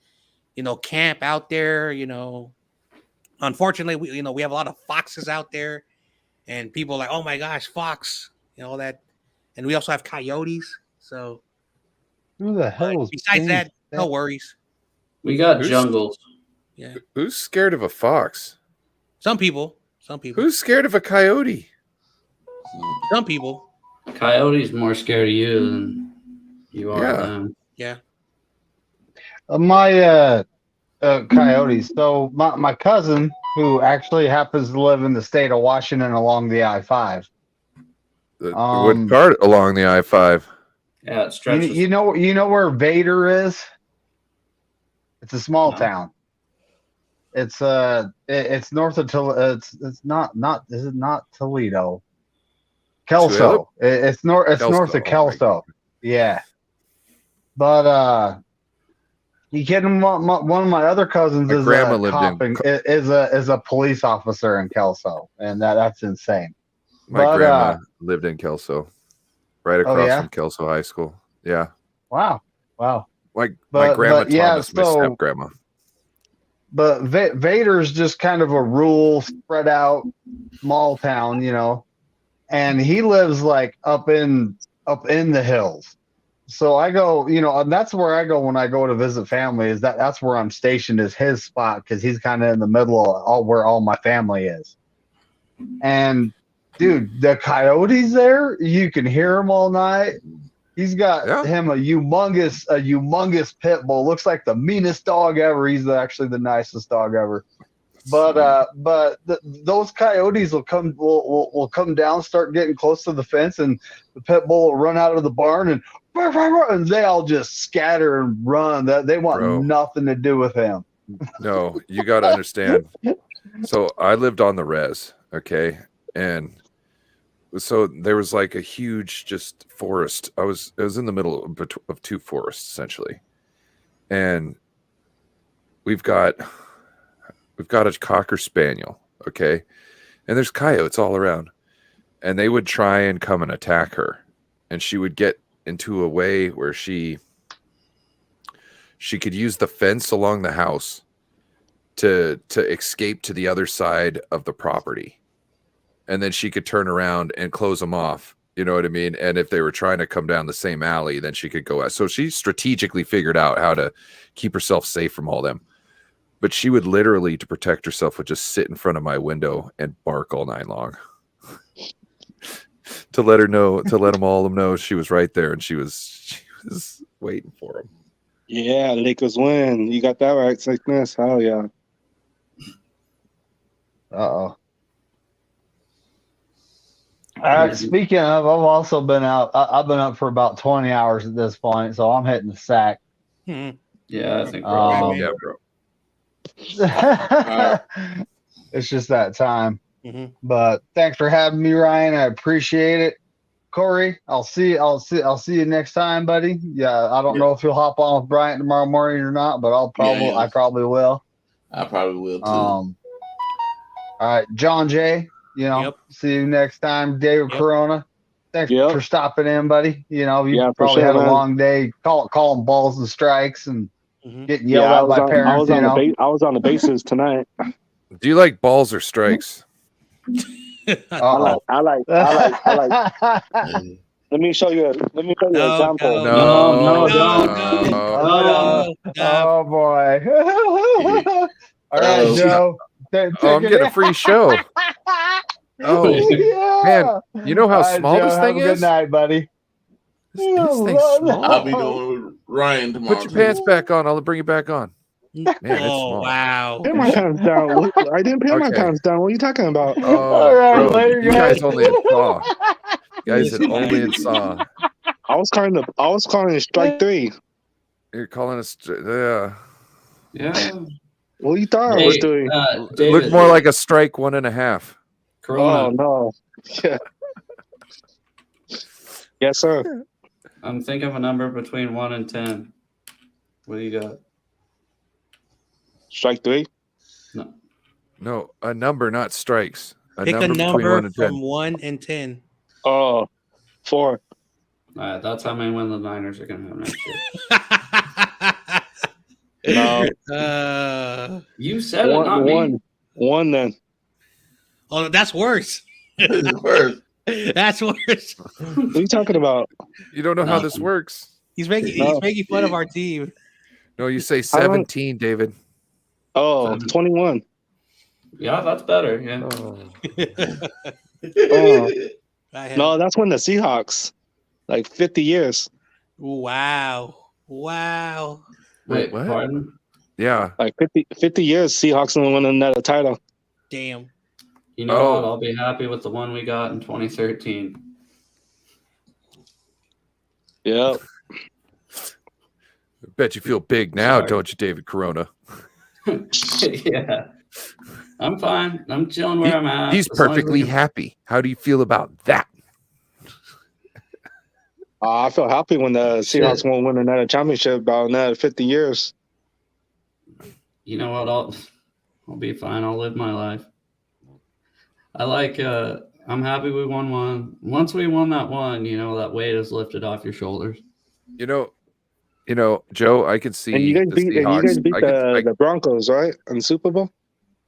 camp out there, Unfortunately, we have a lot of foxes out there, and people are like, oh my gosh, fox, all that. And we also have coyotes. So who the hell is besides that, no worries. We got jungles. Yeah. Who's scared of a fox? Some people. Who's scared of a coyote? Some people. Coyote's more scared of you than you are of them. Yeah. My coyotes. So my cousin, who actually happens to live in the state of Washington along the I-5. What part along the I-5? Yeah, it stretches. You know where Vader is? It's a small town. It's north of it's not is it not Toledo? Kelso. It's north of Kelso. Yeah. But you kidding? One of my other cousins is a police officer in Kelso, and that's insane. My grandma lived in Kelso, right across from Kelso High School. Yeah. Wow. My grandma Thomas, my step grandma. But Vader's just kind of a rural, spread out, small town, and he lives like up in the hills. So I go, and that's where I go when I go to visit family. That's where I'm stationed, is his spot, because he's kind of in the middle of where all my family is. And dude, the coyotes there, you can hear them all night. He's got him a humongous pit bull. Looks like the meanest dog ever. He's actually the nicest dog ever. But those coyotes will come down, start getting close to the fence, and the pit bull will run out of the barn and they all just scatter and run. They want nothing to do with him. No, you got to understand. So I lived on the res, okay, and so there was like a huge just forest. I was in the middle of two forests essentially, and we've got a cocker spaniel, okay, and there's coyotes all around, and they would try and come and attack her, and she would get into a way where she could use the fence along the house to escape to the other side of the property, and then she could turn around and close them off. You know what I mean? And if they were trying to come down the same alley, then she could go out. So she strategically figured out how to keep herself safe from all them. But she would literally, to protect herself, would just sit in front of my window and bark all night long to let them all know she was right there, and she was waiting for them. Yeah, Lakers win. You got that right, Sickness. Hell yeah. Uh-oh. All right, speaking of, I've also been out. I've been up for about 20 hours at this point, so I'm hitting the sack. Yeah, I think yeah, bro. It's just that time. Mm-hmm. But thanks for having me, Ryan. I appreciate it. Corey, I'll see you next time, buddy. Yeah, I don't know if you'll hop on with Bryant tomorrow morning or not, but I probably will. I probably will too. All right, John Jay, see you next time. David Corona, thanks for stopping in, buddy. You probably had a long day calling balls and strikes and getting yelled at by parents. I was on the bases tonight. Do you like balls or strikes? I like. Let me show you an example. No. Oh boy. All right, Joe. I'm getting a free show. Oh yeah. Man, you know how small Joe, this thing have a is? Good night, buddy. This thing's small. I'll be doing with Ryan tomorrow. Put your pants back on. I'll bring you back on. Man, it's small. Wow. Put my pants down. I didn't put my pants down. What are you talking about? All right, bro, later, you guys only had saw. You guys had only had saw. I was calling it strike three. You're calling us, Yeah. What you thought I was doing? Looked more like a strike 1.5. Corona. Oh no. Yeah. Yes, sir. I'm thinking of a number between 1 and 10. What do you got? Strike three? No, a number, not strikes. Pick a number from 1 and 10. Oh, 4. All right, that's how many wins the Niners are going to have next year. No. You said it, not me. One then. Oh, that's worse. It's worse. That's worse. What are you talking about? You don't know how this works. He's making fun of our team. No, you say 17, David. Oh, 21. Yeah, that's better. Yeah. No, that's when the Seahawks, like 50 years. Wow. Wait, what? Pardon? Yeah. Like 50 years, Seahawks don't win another title. Damn. You know what? I'll be happy with the one we got in 2013. Yep. I bet you feel big now, don't you, David Corona? Yeah. I'm fine. I'm chilling where I'm at. He's perfectly happy. How do you feel about that? I feel happy when the Seahawks won't win another championship about another 50 years. You know what? I'll be fine. I'll live my life. I'm happy we won one. Once we won that one, that weight is lifted off your shoulders. You know, Joe, I could see And you guys beat the Broncos, right? In the Super Bowl?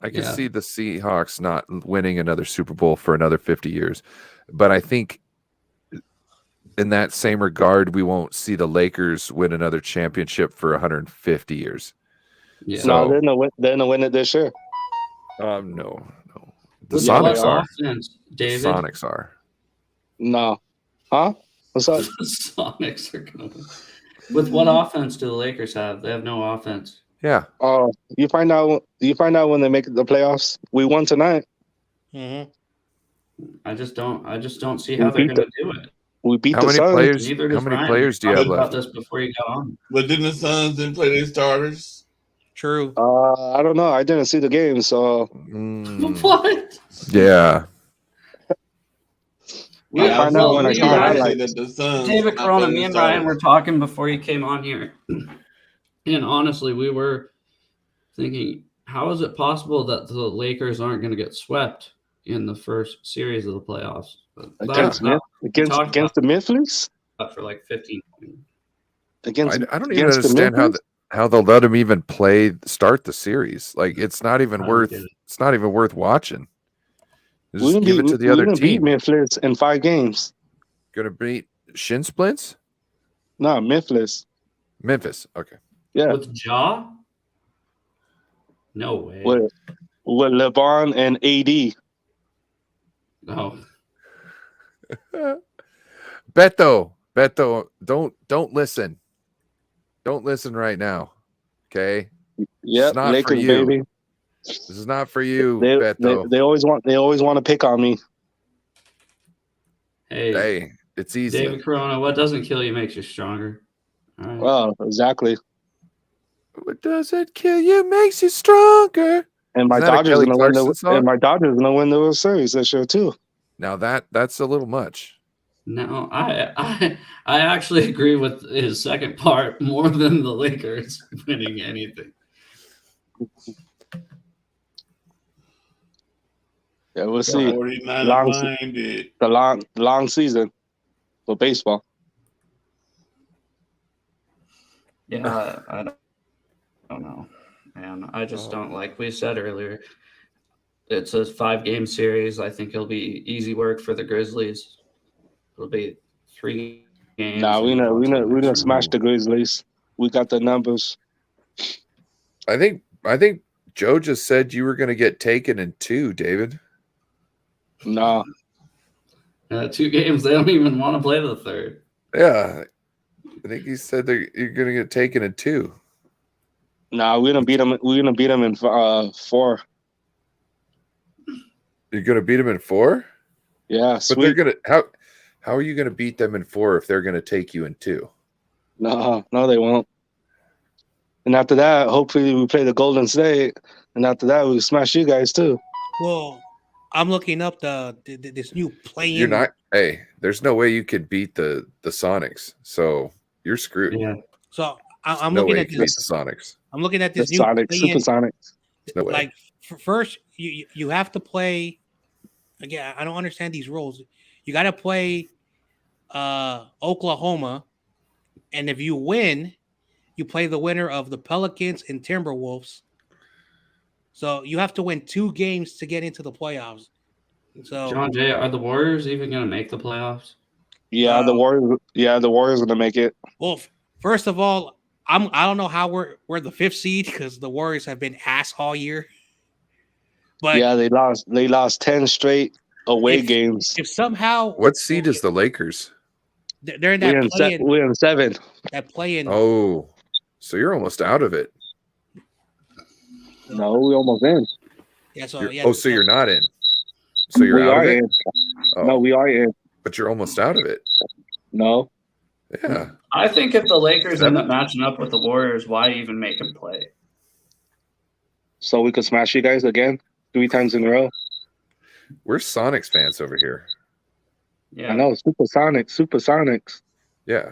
I could see the Seahawks not winning another Super Bowl for another 50 years. But I think in that same regard, we won't see the Lakers win another championship for 150 years. Yeah. So, no, they're gonna win it this year. No. The Sonics are. David? Sonics are. No. Huh? What's up? The Sonics are going to win. With what offense do the Lakers have? They have no offense. Yeah. Oh, you find out when they make the playoffs. We won tonight. Mm-hmm. I just don't see how they're going to do it. We beat How the many Suns. players? Neither How does many Ryan. players do you We have talked about left? this before you got on. But didn't the Suns didn't play their starters? True. I don't know. I didn't see the game, so What? Yeah. I'll find out when I see the highlights. That the Suns David not Corona, playing me their and Ryan starters. were talking before you came on here. And honestly, we were thinking, how is it possible that the Lakers aren't going to get swept in the first series of the playoffs? Against the Memphis? For like 15 minutes. I don't even understand how they'll let him even start the series. Like it's not even worth watching. Just give it to the other team. Beat Memphis in 5 games. Gonna beat shin splints? No, Memphis. Okay. Yeah. With Ja? No way. With LeBron and AD. Oh. Beto, don't listen. Don't listen right now. Okay? Yeah, not Lakers, for you. baby. This is not for you, They Beto. they always want to pick on me. Hey, it's easy. David Corona, what doesn't kill you makes you stronger. All right. Well, exactly. What doesn't kill you makes you stronger. And my Dodgers gonna win the series this year too. Now that's a little much. No, I actually agree with his second part more than the Lakers winning anything. Yeah, we'll see. 49-minded. The long season for baseball. Yeah, I don't know, man. I just don't, like we said earlier, it's a 5-game series. I think it'll be easy work for the Grizzlies. It'll be 3 games. Nah, we gonna smash the Grizzlies. We got the numbers. I think Joe just said you were going to get taken in 2, David. No. 2 games. They don't even want to play the third. Yeah, I think he said you're going to get taken in 2. Nah, we're gonna beat them. We're gonna beat them in 4. You're going to beat them in 4? Yeah, but sweet. they're going to how are you going to beat them in 4 if they're going to take you in 2? No, they won't. And after that, hopefully we play the Golden State, and after that we smash you guys too. Well, I'm looking up this new play-in. You're not. Hey, there's no way you could beat the Sonics, so you're screwed. Yeah. So I'm no looking way at you can beat the Sonics. I'm looking at this the new Sonics, Super Sonics. No way. Like first, you have to play. Again, I don't understand these rules. You got to play Oklahoma, and if you win, you play the winner of the Pelicans and Timberwolves. So you have to win 2 games to get into the playoffs. So John Jay, are the Warriors even going to make the playoffs? Yeah, the Warriors. Yeah, the Warriors going to make it. Well, first of all, I don't know how we're the 5th seed because the Warriors have been ass all year. But yeah, they lost 10 straight away games. If somehow, what seed is the Lakers? They're in that play-in. We're in 7. That play-in. Oh, so you're almost out of it. No, we almost in. Yeah. So so you're not in. So you're out of it. Oh. No, we are in. But you're almost out of it. No. Yeah. I think if the Lakers end up matching up with the Warriors, why even make them play? So we could smash you guys again 3 times in a row. We're Sonics fans over here. Yeah, I know. Super Sonics. Yeah.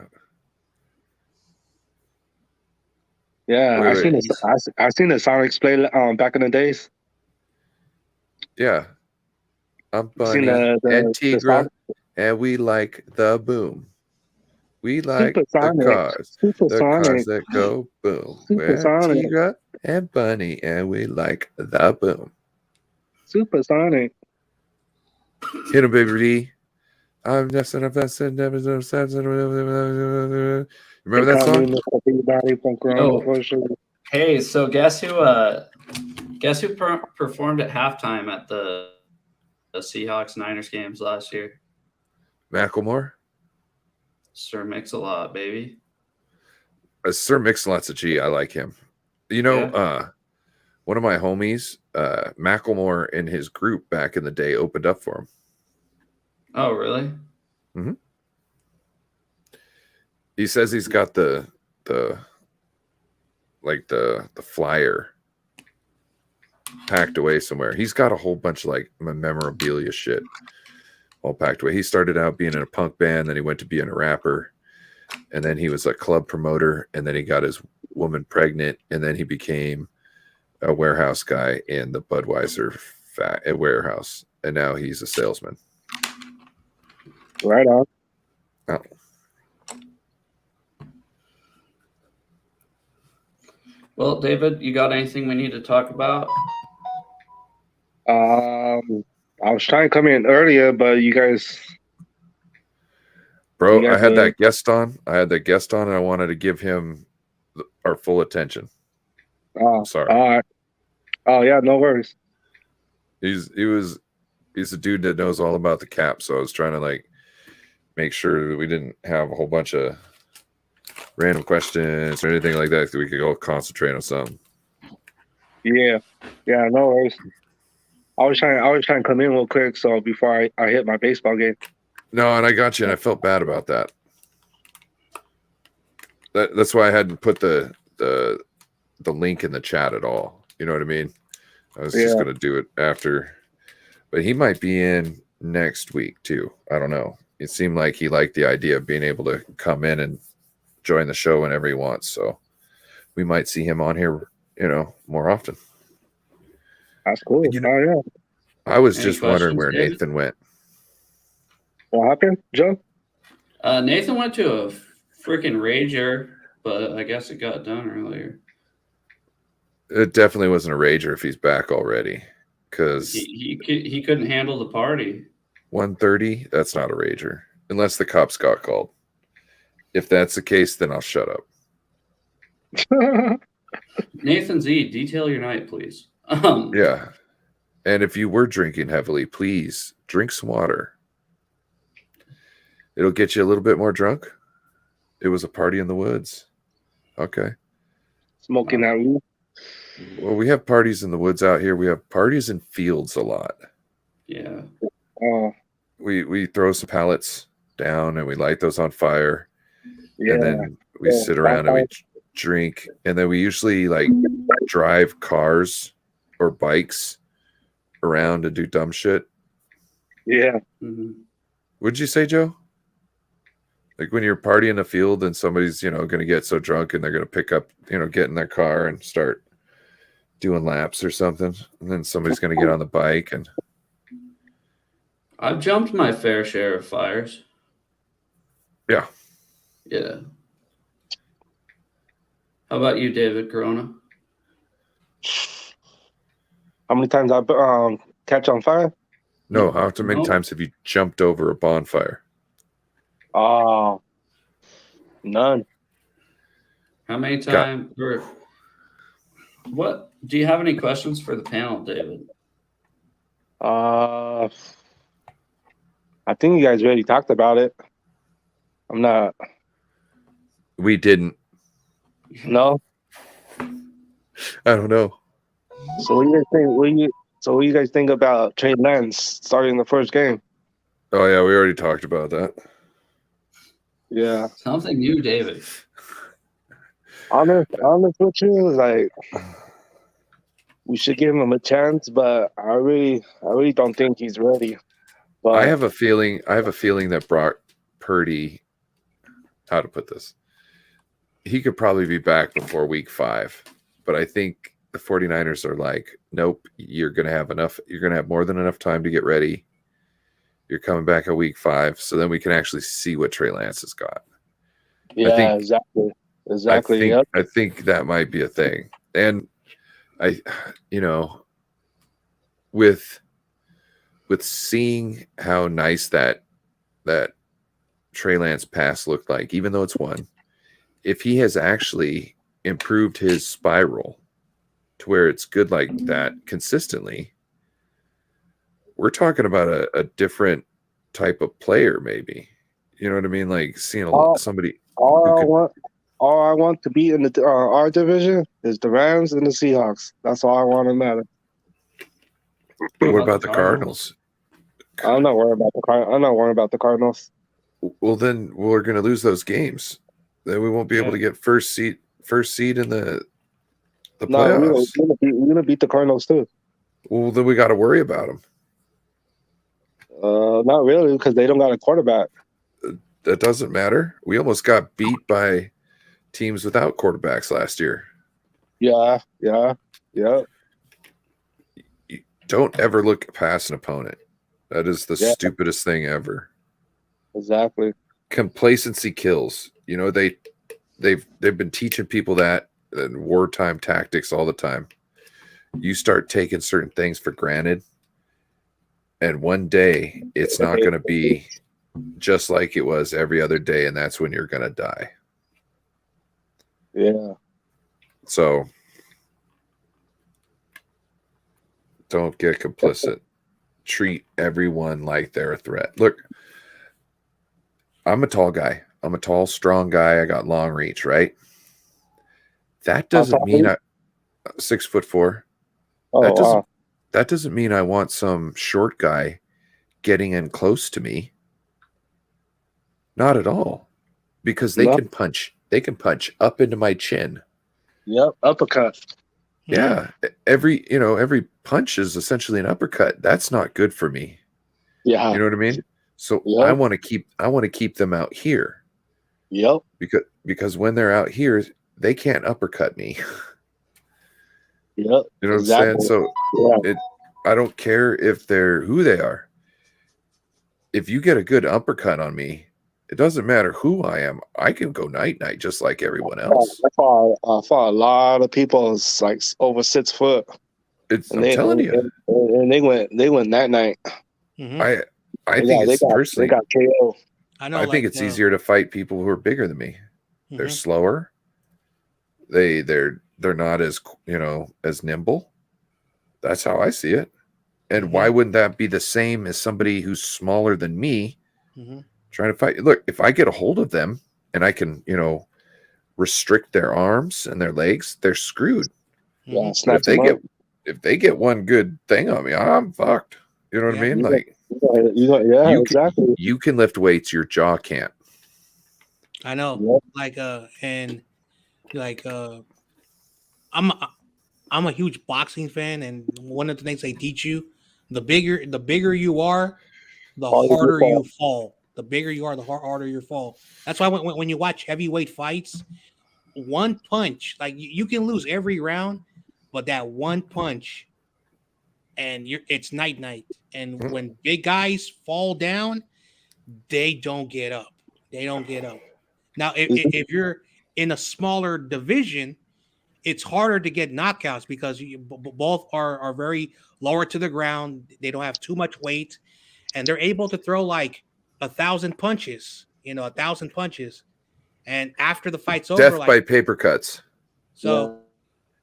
Yeah, I seen the Sonics play back in the days. Yeah. I'm Bunny and Tigra, and we like the boom. We like the cars. Cars that go boom. We're Tigra and Bunny, and we like the boom. Super Sonic. Hit him, baby D. I'm just an invested. Remember that song? Hey, so guess who performed at halftime at the Seahawks Niners games last year? Macklemore. Sir Mix-a-Lot, baby. Sir Mix-a-Lot's a G. I like him. You know, one of my homies, Macklemore, in his group back in the day, opened up for him. Oh, really? Mm-hmm. He says he's got the flyer packed away somewhere. He's got a whole bunch of like memorabilia shit all packed away. He started out being in a punk band, then he went to being a rapper, and then he was a club promoter, and then he got his woman pregnant, and then he became a warehouse guy in the Budweiser warehouse, and now he's a salesman. Right on. Oh. Well, David, you got anything we need to talk about? I was trying to come in earlier, but you guys. Bro, I had that guest on. And I wanted to give him our full attention. Oh, sorry. All right. Oh yeah, no worries. He's a dude that knows all about the cap, so I was trying to like make sure that we didn't have a whole bunch of random questions or anything like that we could all concentrate on something. Yeah, no worries. I was trying to come in real quick, so before I hit my baseball game. No, and I got you, and I felt bad about that. That's why I hadn't put the link in the chat at all. You know what I mean? I was just gonna do it after, but he might be in next week too. I don't know. It seemed like he liked the idea of being able to come in and join the show whenever he wants. So we might see him on here, more often. That's cool. Yeah. I was just wondering where David? Nathan went. What happened, Joe? Nathan went to a freaking rager, but I guess it got done earlier. It definitely wasn't a rager if he's back already, because he couldn't handle the party. 1:30, that's not a rager, unless the cops got called. If that's the case, then I'll shut up. Nathan Z, detail your night, please. Yeah. And if you were drinking heavily, please drink some water. It'll get you a little bit more drunk. It was a party in the woods. Okay. Smoking that weed. Well, we have parties in the woods out here. We have parties in fields a lot. Yeah. We throw some pallets down and we light those on fire. Yeah. And then we sit around and we drink. And then we usually like drive cars or bikes around to do dumb shit. Yeah. Mm-hmm. What'd you say, Joe? Like when you're partying in the field and somebody's, going to get so drunk and they're going to pick up, get in their car and start doing laps or something. And then somebody's going to get on the bike. And I've jumped my fair share of fires. Yeah. Yeah. How about you, David Corona? How many times I catch on fire? No, how many times have you jumped over a bonfire? Oh, none. How many times? What do you have any questions for the panel, David? I think you guys already talked about it. I'm not. We didn't. No. I don't know. So what do you guys think? What do you guys think about Trey Lance starting the first game? Oh yeah, we already talked about that. Yeah. Something new, David. Honest with you, like we should give him a chance, but I really don't think he's ready. But I have a feeling that Brock Purdy, how to put this, he could probably be back before week 5. But I think the 49ers are like, nope, you're going to have more than enough time to get ready. You're coming back at week 5, so then we can actually see what Trey Lance has got. Yeah, exactly. I think that might be a thing. And with seeing how nice that Trey Lance pass looked like, even though it's one, if he has actually improved his spiral to where it's good like that consistently, we're talking about a different type of player, maybe. You know what I mean? Like seeing somebody. All I want to be in the our division is the Rams and the Seahawks. That's all I want to matter. What about the Cardinals? I'm not worried about the Cardinals. Well, then we're going to lose those games. Then we won't be able to get first seed in the playoffs. We're gonna beat the Cardinals too. Well, then we got to worry about them. Not really, because they don't got a quarterback. That doesn't matter. We almost got beat by teams without quarterbacks last year. Yeah. Don't ever look past an opponent. That is the stupidest thing ever. Exactly. Complacency kills. You know, they've been teaching people that in wartime tactics all the time. You start taking certain things for granted, and one day it's not going to be just like it was every other day, and that's when you're going to die. Yeah. So don't get complicit. Treat everyone like they're a threat. Look, I'm a tall guy. I'm a tall, strong guy. I got long reach, right? That doesn't mean I'm 6'4". That doesn't mean I want some short guy getting in close to me. Not at all. Because they can punch. They can punch up into my chin. Yep, uppercut. Yeah. Every punch is essentially an uppercut. That's not good for me. Yeah. You know what I mean? So I want to keep them out here. Yep. Because when they're out here, they can't uppercut me. Yep. You know what I'm saying? So I don't care if they're who they are. If you get a good uppercut on me, it doesn't matter who I am. I can go night just like everyone else. I fought a lot of people like over 6 foot. I'm telling you. And they went that night. Mm-hmm. I think it's personally. They got KO. I think it's easier to fight people who are bigger than me. Mm-hmm. They're slower. They're not as as nimble. That's how I see it. And why wouldn't that be the same as somebody who's smaller than me trying to fight? Look, if I get a hold of them and I can, restrict their arms and their legs, they're screwed. Yeah, if they get one good thing on me, I'm fucked. You know what I mean? Exactly. You can lift weights, your jaw can't. I know. Yep. I'm a huge boxing fan, and one of the things they teach you, the bigger you are, the harder you fall. The bigger you are, the harder you fall. That's why when you watch heavyweight fights, one punch, like you can lose every round, but that one punch, and it's night. And when big guys fall down, they don't get up. Now, if you're in a smaller division, it's harder to get knockouts because both are very lower to the ground. They don't have too much weight, and they're able to throw like 1,000 punches. 1,000 punches, and after the fight's over, death by paper cuts. So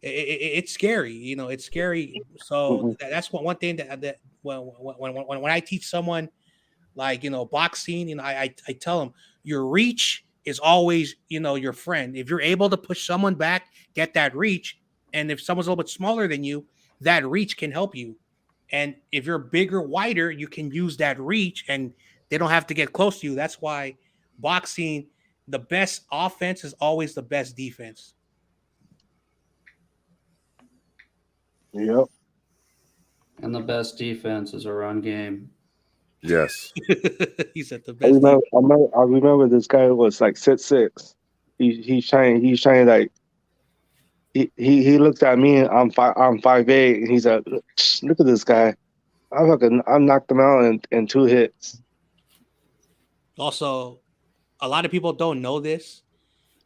it's scary. It's scary. So that's one thing that when I teach someone like boxing, I tell them your reach is always your friend. If you're able to push someone back, get that reach, and if someone's a little bit smaller than you, that reach can help you. And if you're bigger, wider, you can use that reach, and they don't have to get close to you. That's why boxing, the best offense is always the best defense. Yep. And the best defense is a run game. Yes. He said the best. I remember this guy was like 6'6". He's trying like he looked at me and I'm 5'8", and he's like, look at this guy. I knocked him out in 2 hits. Also, a lot of people don't know this.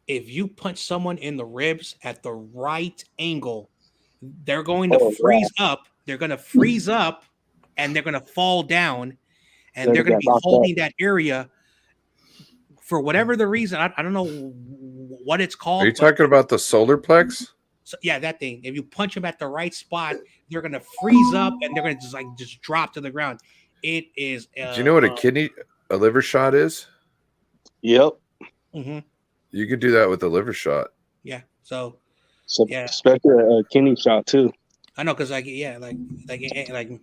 If you punch someone in the ribs at the right angle, they're going to freeze up. They're going to freeze up, and they're going to fall down, and they're going to be holding that area for whatever the reason. I don't know what it's called. Are you talking about the solar plex? So, yeah, that thing. If you punch them at the right spot, they're going to freeze up, and they're going to just drop to the ground. It is. Do you know what a liver shot is? Yep. Mm-hmm. You could do that with the liver shot. Yeah. So yeah, especially a kidney shot too. I know, because like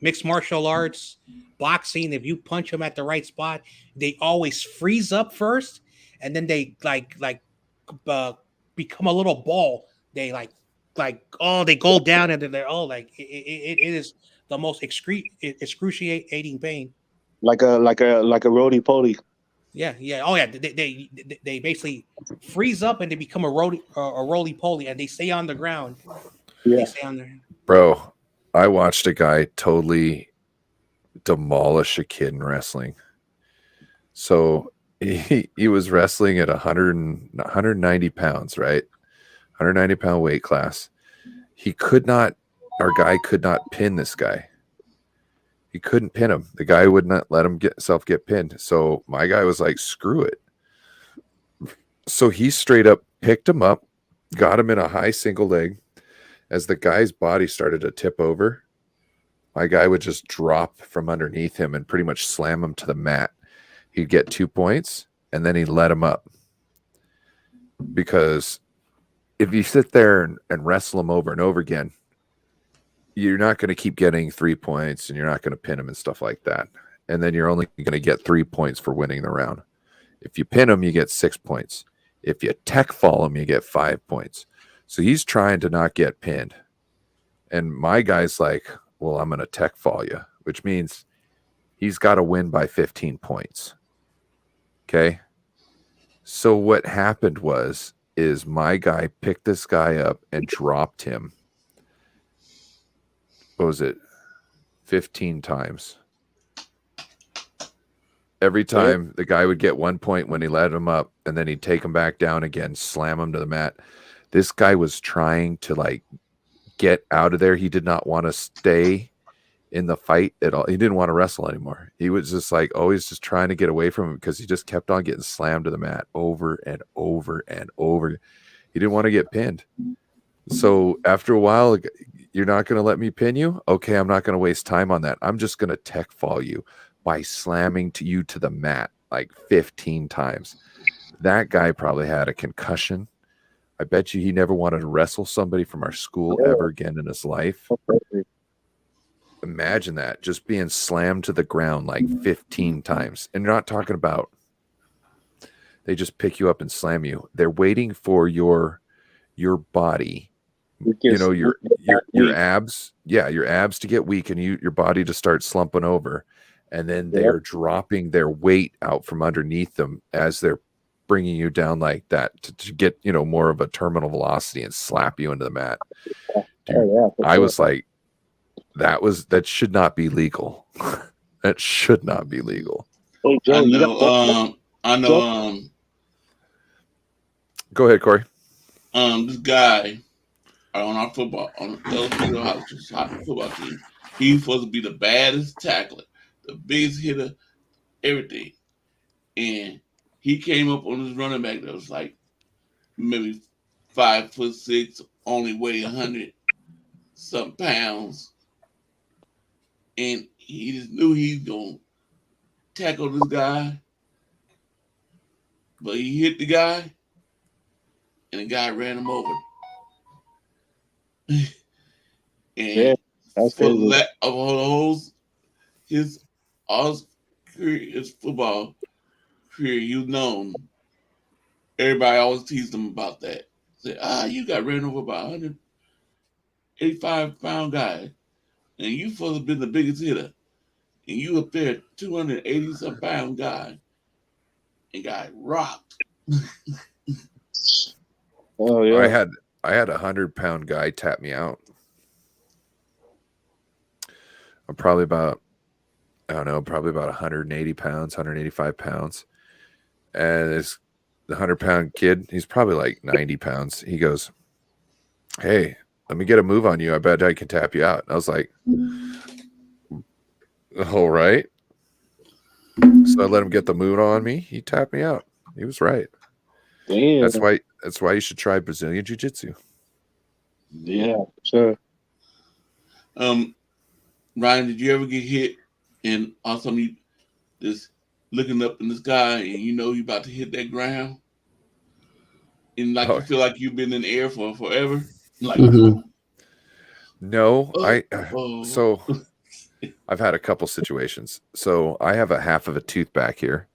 mixed martial arts, boxing. If you punch them at the right spot, they always freeze up first, and then they become a little ball. They they go down, and then they're it is the most excruciating pain. Like a roly poly. Yeah, yeah. Oh, yeah. They basically freeze up and they become a roly poly, and they stay on the ground. Yeah. They stay on there. Bro, I watched a guy totally demolish a kid in wrestling. So he was wrestling at 190 pounds, right? 190-pound weight class. Our guy could not pin this guy. He couldn't pin him. The guy would not let him get pinned. So my guy was like, screw it. So he straight up picked him up, got him in a high single leg. As the guy's body started to tip over, my guy would just drop from underneath him and pretty much slam him to the mat. He'd get 2 points, and then he'd let him up. Because if you sit there and wrestle him over and over again, you're not going to keep getting 3 points, and you're not going to pin him and stuff like that. And then you're only going to get 3 points for winning the round. If you pin him, you get 6 points. If you tech fall him, you get 5 points. So he's trying to not get pinned. And my guy's like, well, I'm going to tech fall you, which means he's got to win by 15 points. Okay? So what happened is my guy picked this guy up and dropped him. What was it? 15 times. Every time the guy would get 1 point when he let him up, and then he'd take him back down again, slam him to the mat. This guy was trying to get out of there. He did not want to stay in the fight at all. He didn't want to wrestle anymore. He was just always just trying to get away from him because he just kept on getting slammed to the mat over and over and over. He didn't want to get pinned. So after a while, you're not going to let me pin you? Okay, I'm not going to waste time on that. I'm just going to tech fall you by slamming you to the mat 15 times. That guy probably had a concussion. I bet you he never wanted to wrestle somebody from our school ever again in his life. Imagine that, just being slammed to the ground 15 times. And you're not talking about they just pick you up and slam you. They're waiting for your body, your abs. Yeah, your abs to get weak and your body to start slumping over. And then they're dropping their weight out from underneath them as they're bringing you down like that to get more of a terminal velocity and slap you into the mat. Dude, I was like, that should not be legal. That should not be legal. Hey, Joe, I know. Go ahead, Corey. This guy on our football team, he's supposed to be the baddest tackler, the biggest hitter, everything, and he came up on his running back that was maybe 5'6", only weighed 100-something pounds. And he just knew he was going to tackle this guy. But he hit the guy, and the guy ran him over. And that's for his football career, everybody always teased him about that. Say, you got ran over by a 185-pound guy, and you supposed to have been the biggest hitter, and you up there 280-some pound guy, and got rocked. Oh yeah. I had a 100-pound guy tap me out. I'm probably about 180 pounds, 185 pounds. And the 100-pound kid, he's probably 90 pounds. He goes, hey, let me get a move on you. I bet I can tap you out. And I was like, all right. So I let him get the move on me. He tapped me out. He was right. Damn. That's why you should try Brazilian Jiu-Jitsu. Yeah, sure. Ryan, did you ever get hit and also this looking up in the sky and you know you're about to hit that ground, and like you feel like you've been in the air for forever. Like, no, oh. So I've had a couple situations. So I have a half of a tooth back here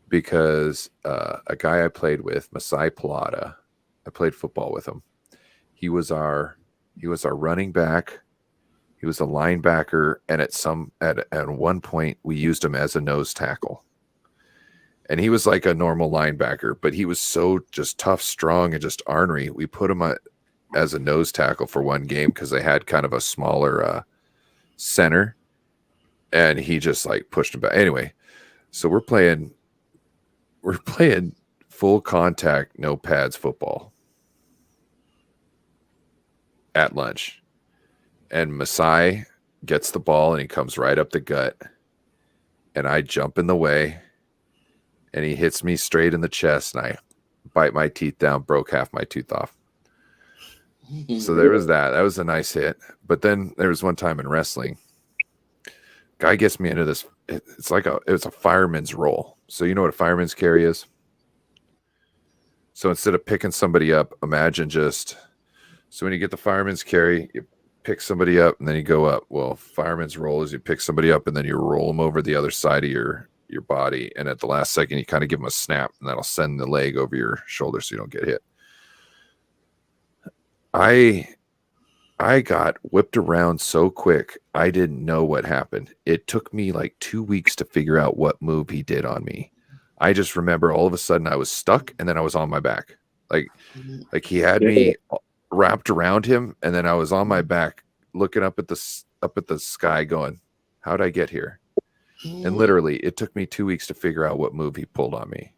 because a guy I played with, Masai Pilata, I played football with him. He was our running back. He was a linebacker, and at one point we used him as a nose tackle. And he was like a normal linebacker, but he was so just tough, strong, and just ornery. We put him as a nose tackle for one game because they had kind of a smaller center, and he just like pushed him back. Anyway, so we're playing full contact, no pads football at lunch. And Masai gets the ball and he comes right up the gut. And I jump in the way and he hits me straight in the chest and I bite my teeth down, broke half my tooth off. So there was that. That was a nice hit. But then there was one time in wrestling, guy gets me into this. It's a fireman's roll. So you know what a fireman's carry is? So instead of picking somebody up, imagine so when you get the fireman's carry, you pick somebody up and then you go up. Well, fireman's roll is you pick somebody up and then you roll them over the other side of your body. And at the last second, you kind of give them a snap and that'll send the leg over your shoulder so you don't get hit. I got whipped around so quick, I didn't know what happened. It took me like 2 weeks to figure out what move he did on me. I just remember all of a sudden I was stuck and then I was on my back. Like he had me wrapped around him and then I was on my back looking up at the sky going, how'd I get here? And literally it took me 2 weeks to figure out what move he pulled on me.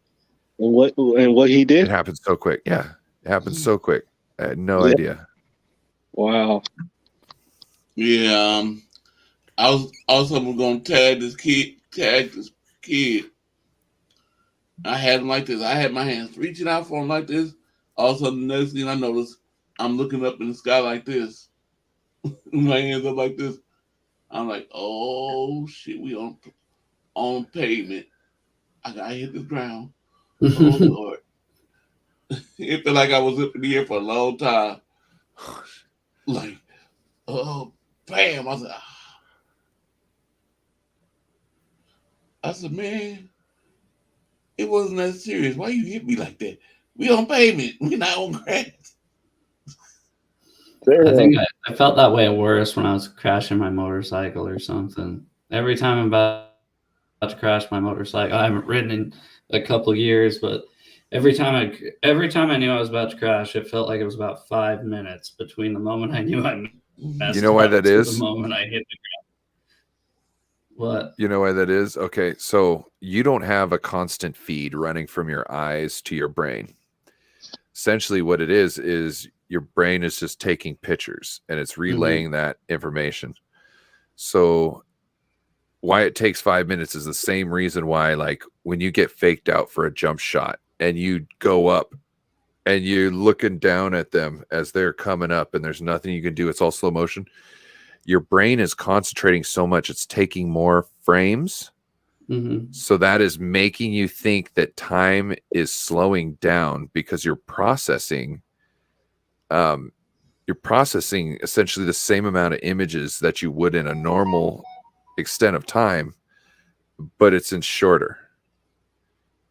And what he did? It happened so quick. Yeah. It happened so quick. I had no idea. Wow. Yeah. I was also going to tag this kid. I had him like this. I had my hands reaching out for him like this. All of a sudden, the next thing I noticed, I'm looking up in the sky like this. My hands up like this. I'm like, oh shit, we on pavement. I gotta hit the ground. Oh Lord. It felt like I was up in the air for a long time. Like, oh bam. I said, man, it wasn't that serious. Why you hit me like that? We on pavement. We not on grass. I think I felt that way worse when I was crashing my motorcycle or something. Every time I'm about to crash my motorcycle, I haven't ridden in a couple of years, but every time I knew I was about to crash, it felt like it was about 5 minutes between the moment I knew I messed You know why that is? the moment I hit the ground. What? You know why that is? Okay, so you don't have a constant feed running from your eyes to your brain. Essentially what it is your brain is just taking pictures and it's relaying that information. So why it takes 5 minutes is the same reason why, like, when you get faked out for a jump shot and you go up and you're looking down at them as they're coming up and there's nothing you can do, it's all slow motion. Your brain is concentrating so much, it's taking more frames. So that is making you think that time is slowing down because you're processing essentially the same amount of images that you would in a normal extent of time, but it's in shorter.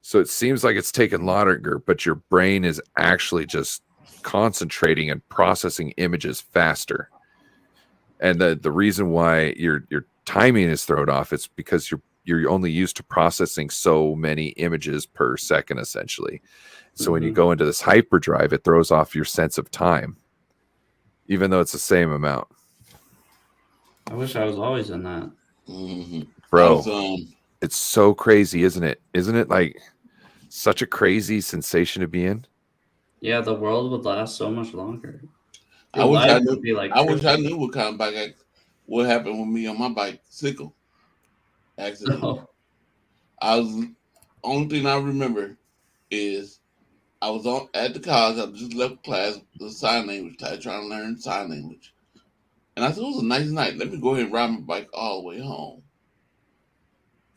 So it seems like it's taken longer, but your brain is actually just concentrating and processing images faster. And the reason why your timing is thrown off, it's because you're only used to processing so many images per second, essentially. So when you go into this hyperdrive, it throws off your sense of time, even though it's the same amount. I wish I was always in that. Bro, it's so crazy, isn't it? Isn't it like such a crazy sensation to be in? Yeah, the world would last so much longer. I wish I knew what kind of bike what happened with me on my bicycle accident. Only thing I remember is I was at the college. I just left class, the sign language type, trying to learn sign language. And I thought it was a nice night. Let me go ahead and ride my bike all the way home.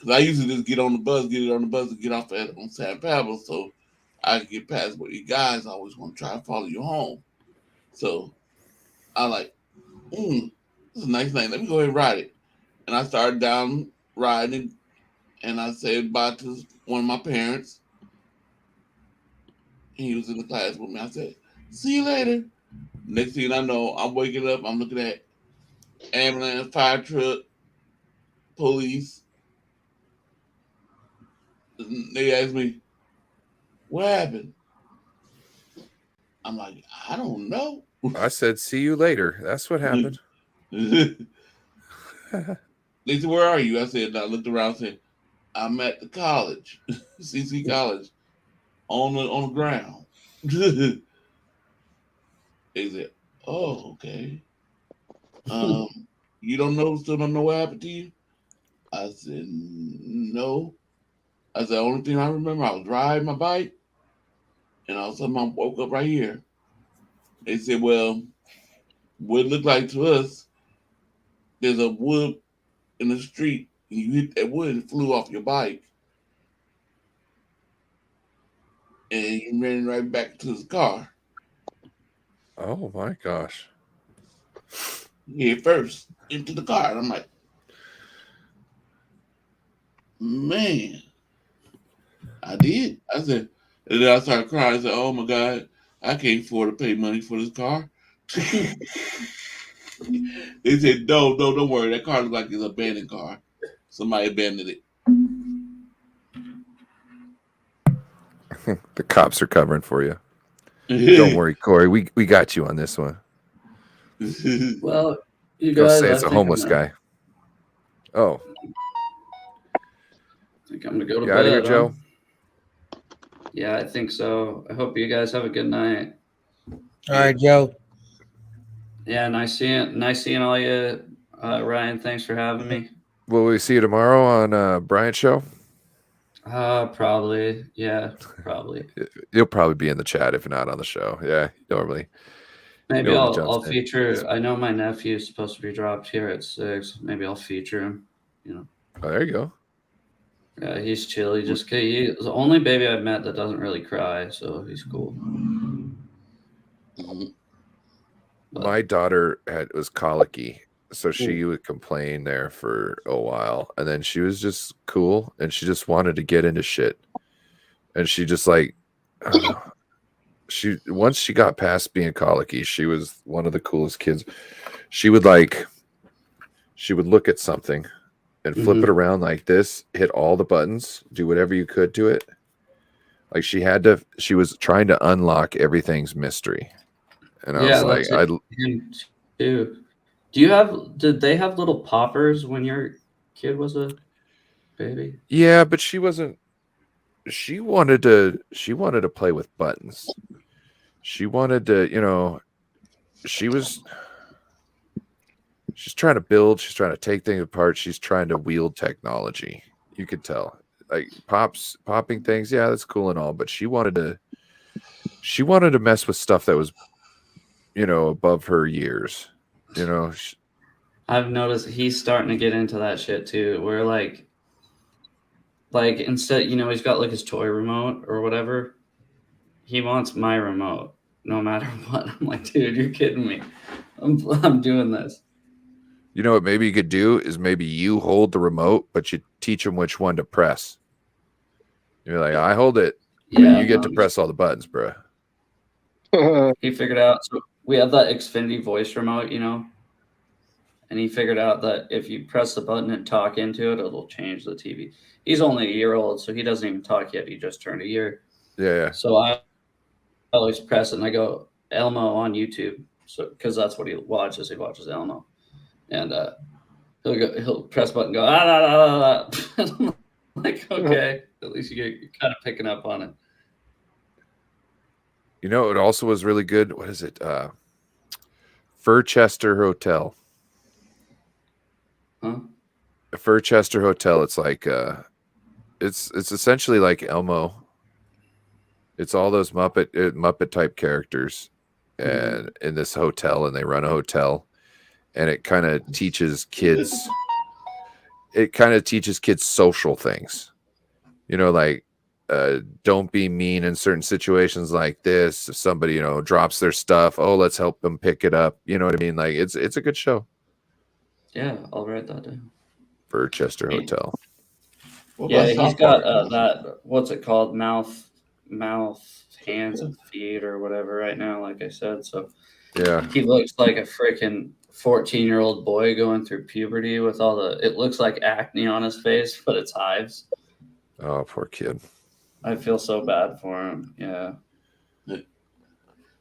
Because I usually just get it on the bus, and get off on San Pablo, so I can get past where you guys always want to try to follow you home. So I like, this is a nice thing. Let me go ahead and ride it. And I started down riding, and I said bye to one of my parents. And he was in the class with me. I said, see you later. Next thing I know, I'm waking up, I'm looking at ambulance, fire truck, police. They asked me, what happened? I'm like, I don't know. I said, see you later. That's what happened. They said, where are you? I said, I looked around and said, I'm at the college, CC College, on the ground. They said, oh, okay. You still don't know what happened to you? I said, no. I said, the only thing I remember, I was riding my bike, and all of a sudden I woke up right here. They said, well, what it looked like to us, there's a wood in the street, and you hit that wood and flew off your bike. And you ran right back to the car. Oh my gosh. Head first into the car. And I'm like, man, I did. I said, and then I started crying. I said, oh my God, I can't afford to pay money for this car. They said, no, don't worry. That car looks like it's an abandoned car. Somebody abandoned it. The cops are covering for you. Don't worry, Corey. We got you on this one. Well, you Go guys, say it's a homeless guy. Oh. I think I'm gonna go to You bed. out of here, Joe? Yeah, I think so. I hope you guys have a good night. All right, Joe. Yeah, nice seeing all you. Ryan, thanks for having me. Will we see you tomorrow on Bryant's show? Probably. Yeah, probably. You'll probably be in the chat if not on the show. Yeah, normally. Maybe I'll feature. I know my nephew's supposed to be dropped here at 6. Maybe I'll feature him. Oh, there you go. Yeah, he's chill. He's the only baby I've met that doesn't really cry, so he's cool. My daughter was colicky, so she would complain there for a while, and then she was just cool, and she just wanted to get into shit, and she just like, I don't know. Once she got past being colicky, she was one of the coolest kids. She would look at something and flip it around like this, hit all the buttons, do whatever you could to it. Like she was trying to unlock everything's mystery. And I was like, did they have little poppers when your kid was a baby? Yeah, but she wanted to play with buttons. She wanted to, she's trying to build, she's trying to take things apart, she's trying to wield technology. You could tell. Like popping things, yeah, that's cool and all, but she wanted to mess with stuff that was above her years. I've noticed he's starting to get into that shit too, where like instead, he's got like his toy remote or whatever. He wants my remote no matter what. I'm like, dude, you're kidding me. I'm doing this. You know what maybe you could do is maybe you hold the remote, but you teach him which one to press. You're like, I hold it. Yeah, you get to press all the buttons, bro. He figured out. So we have that Xfinity voice remote, and he figured out that if you press the button and talk into it, it'll change the TV. He's only a year old, so he doesn't even talk yet. He just turned a year. Yeah. So I always press it, and I go Elmo on YouTube, so because that's what he watches. He watches Elmo, and he'll press button, go I'm like, okay, at least you're kind of picking up on it. It also was really good. What is it? Furchester Hotel. Huh? Furchester Hotel. It's like it's essentially like Elmo. It's all those Muppet type characters, and in this hotel, and they run a hotel, and it kind of teaches kids. it kind of teaches kids social things. You know, like don't be mean in certain situations like this. If somebody, you know, drops their stuff, oh, let's help them pick it up. You know what I mean? Like it's a good show. Yeah, I'll write that down. Chester Hotel. Yeah, he's got that. What's it called? Mouth, hands, and feet, or whatever. Right now, like I said, so yeah, he looks like a freaking 14-year-old boy going through puberty with all the. It looks like acne on his face, but it's hives. Oh, poor kid. I feel so bad for him. Yeah.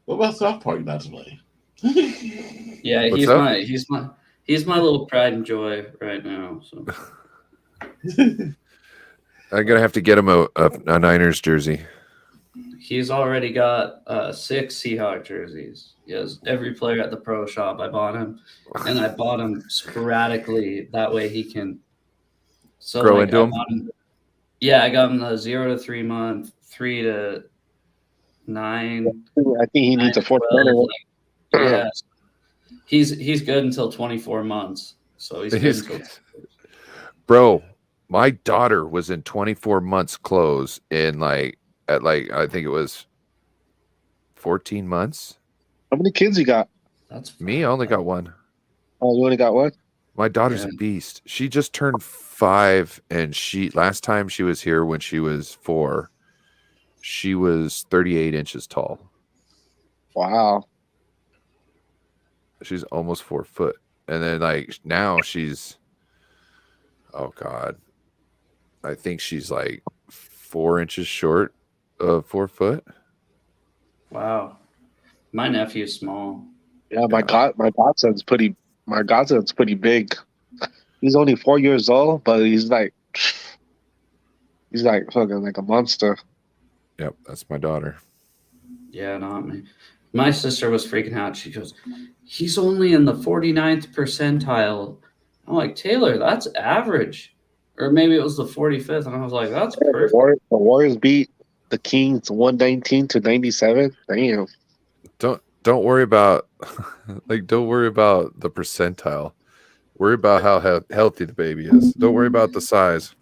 What about South Park not today? Yeah, he's my little pride and joy right now. So I'm gonna have to get him a Niners jersey. he's already got 6 Seahawk jerseys. He has every player at the pro shop. I bought him, and I bought him sporadically. That way he can grow into him. Yeah, I got him the 0 to 3 month, 3 to 9. I think he needs a 4th yeah, he's good until 24 months. So he's good until. Bro, my daughter was in 24 months clothes in I think it was 14 months. How many kids you got? That's me. I only got one. Oh, you only got one? My daughter's a beast. She just turned 5, and last time she was here when she was 4, she was 38 inches tall. Wow. She's almost 4 foot. And then now she's, oh God, I think she's 4 inches short of 4 foot. Wow. My nephew's small. Yeah, my godson's pretty big. He's only 4 years old, but he's fucking like a monster. Yep, that's my daughter. Yeah, not me. My sister was freaking out. She goes, he's only in the 49th percentile. I'm like, Taylor, that's average. Or maybe it was the 45th. And I was like, that's perfect. The Warriors beat the Kings 119 to 97. Damn. Don't worry about don't worry about the percentile. Worry about how healthy the baby is. Don't worry about the size.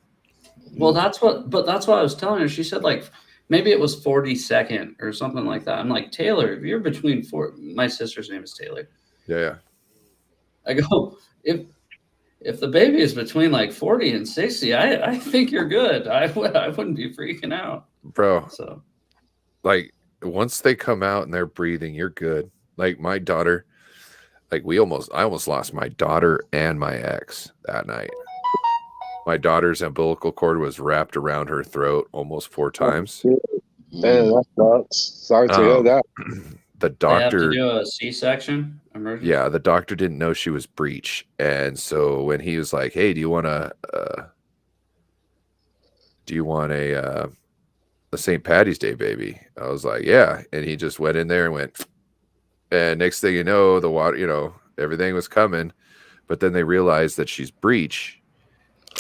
Well, that's what I was telling her. She said maybe it was 42nd or something like that. I'm like, Taylor, if you're between 4, my sister's name is Taylor. Yeah. I go, if the baby is between 40 and 60, I think you're good. I wouldn't be freaking out. Bro. So once they come out and they're breathing, you're good. My daughter, I almost lost my daughter and my ex that night. My daughter's umbilical cord was wrapped around her throat almost 4 times. Man, that sucks. Sorry to hear that. The doctor, they have to do a C-section emergency. Yeah, the doctor didn't know she was breech, and so when he was like, "Hey, do you want a St. Patty's Day baby?" I was like, "Yeah," and he just went in there and went, and next thing you know, the water, everything was coming, but then they realized that she's breech,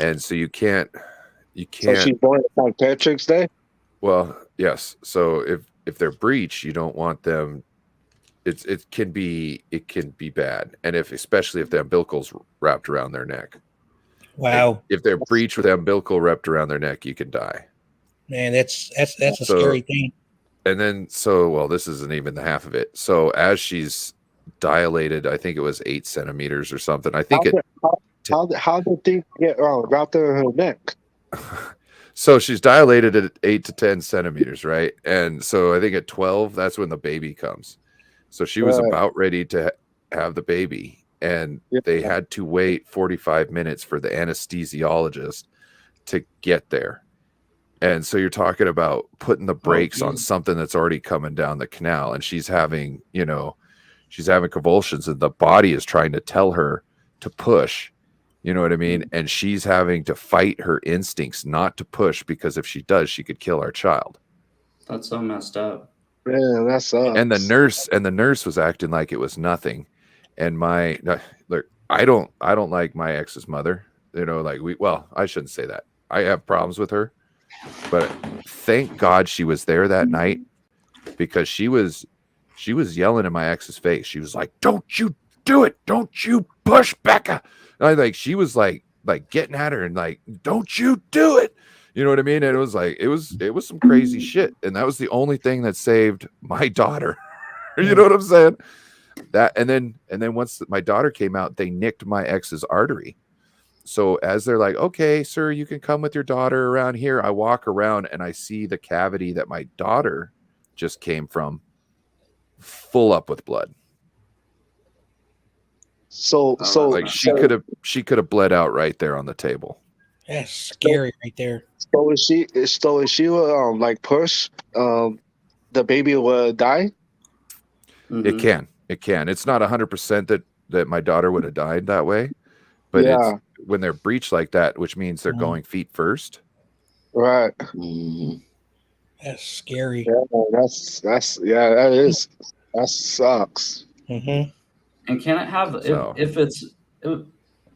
and so you can't. So she's born on St. Patrick's Day? Well, yes. So if they're breech, you don't want them. It can be bad, and especially if the umbilical's wrapped around their neck. Wow. If they're breech with the umbilical wrapped around their neck, you can die. Man, that's a scary thing. And then this isn't even the half of it. So as she's dilated, I think it was 8 centimeters or something. I think how did things get wrapped around her neck? So she's dilated at 8 to 10 centimeters, right? And so I think at 12, that's when the baby comes. So she was about ready to have the baby, and they had to wait 45 minutes for the anesthesiologist to get there. And so you're talking about putting the brakes on something that's already coming down the canal, and she's having convulsions, and the body is trying to tell her to push. You know what I mean? And she's having to fight her instincts not to push, because if she does, she could kill our child. That's so messed up. Man, that sucks. And the nurse was acting like it was nothing. And I don't like my ex's mother. I shouldn't say that. I have problems with her, but thank God she was there that night, because she was yelling in my ex's face. She was like, "Don't you do it! Don't you push, Becca!" And she was like like getting at her and like, don't you do it. You know what I mean? And it was like, it was some crazy shit. And that was the only thing that saved my daughter. You know what I'm saying? That, and then once my daughter came out, they nicked my ex's artery. So as they're like, okay, sir, you can come with your daughter around here. I walk around and I see the cavity that my daughter just came from full up with blood. So like she could have bled out right there on the table. That's scary right there. So if she would like push, the baby will die. It can. It's not 100% that my daughter would have died that way, but Yeah. it's when they're breached like that, which means they're going feet first. Right. That's scary. Yeah, that is. That sucks. Mm-hmm. And can it have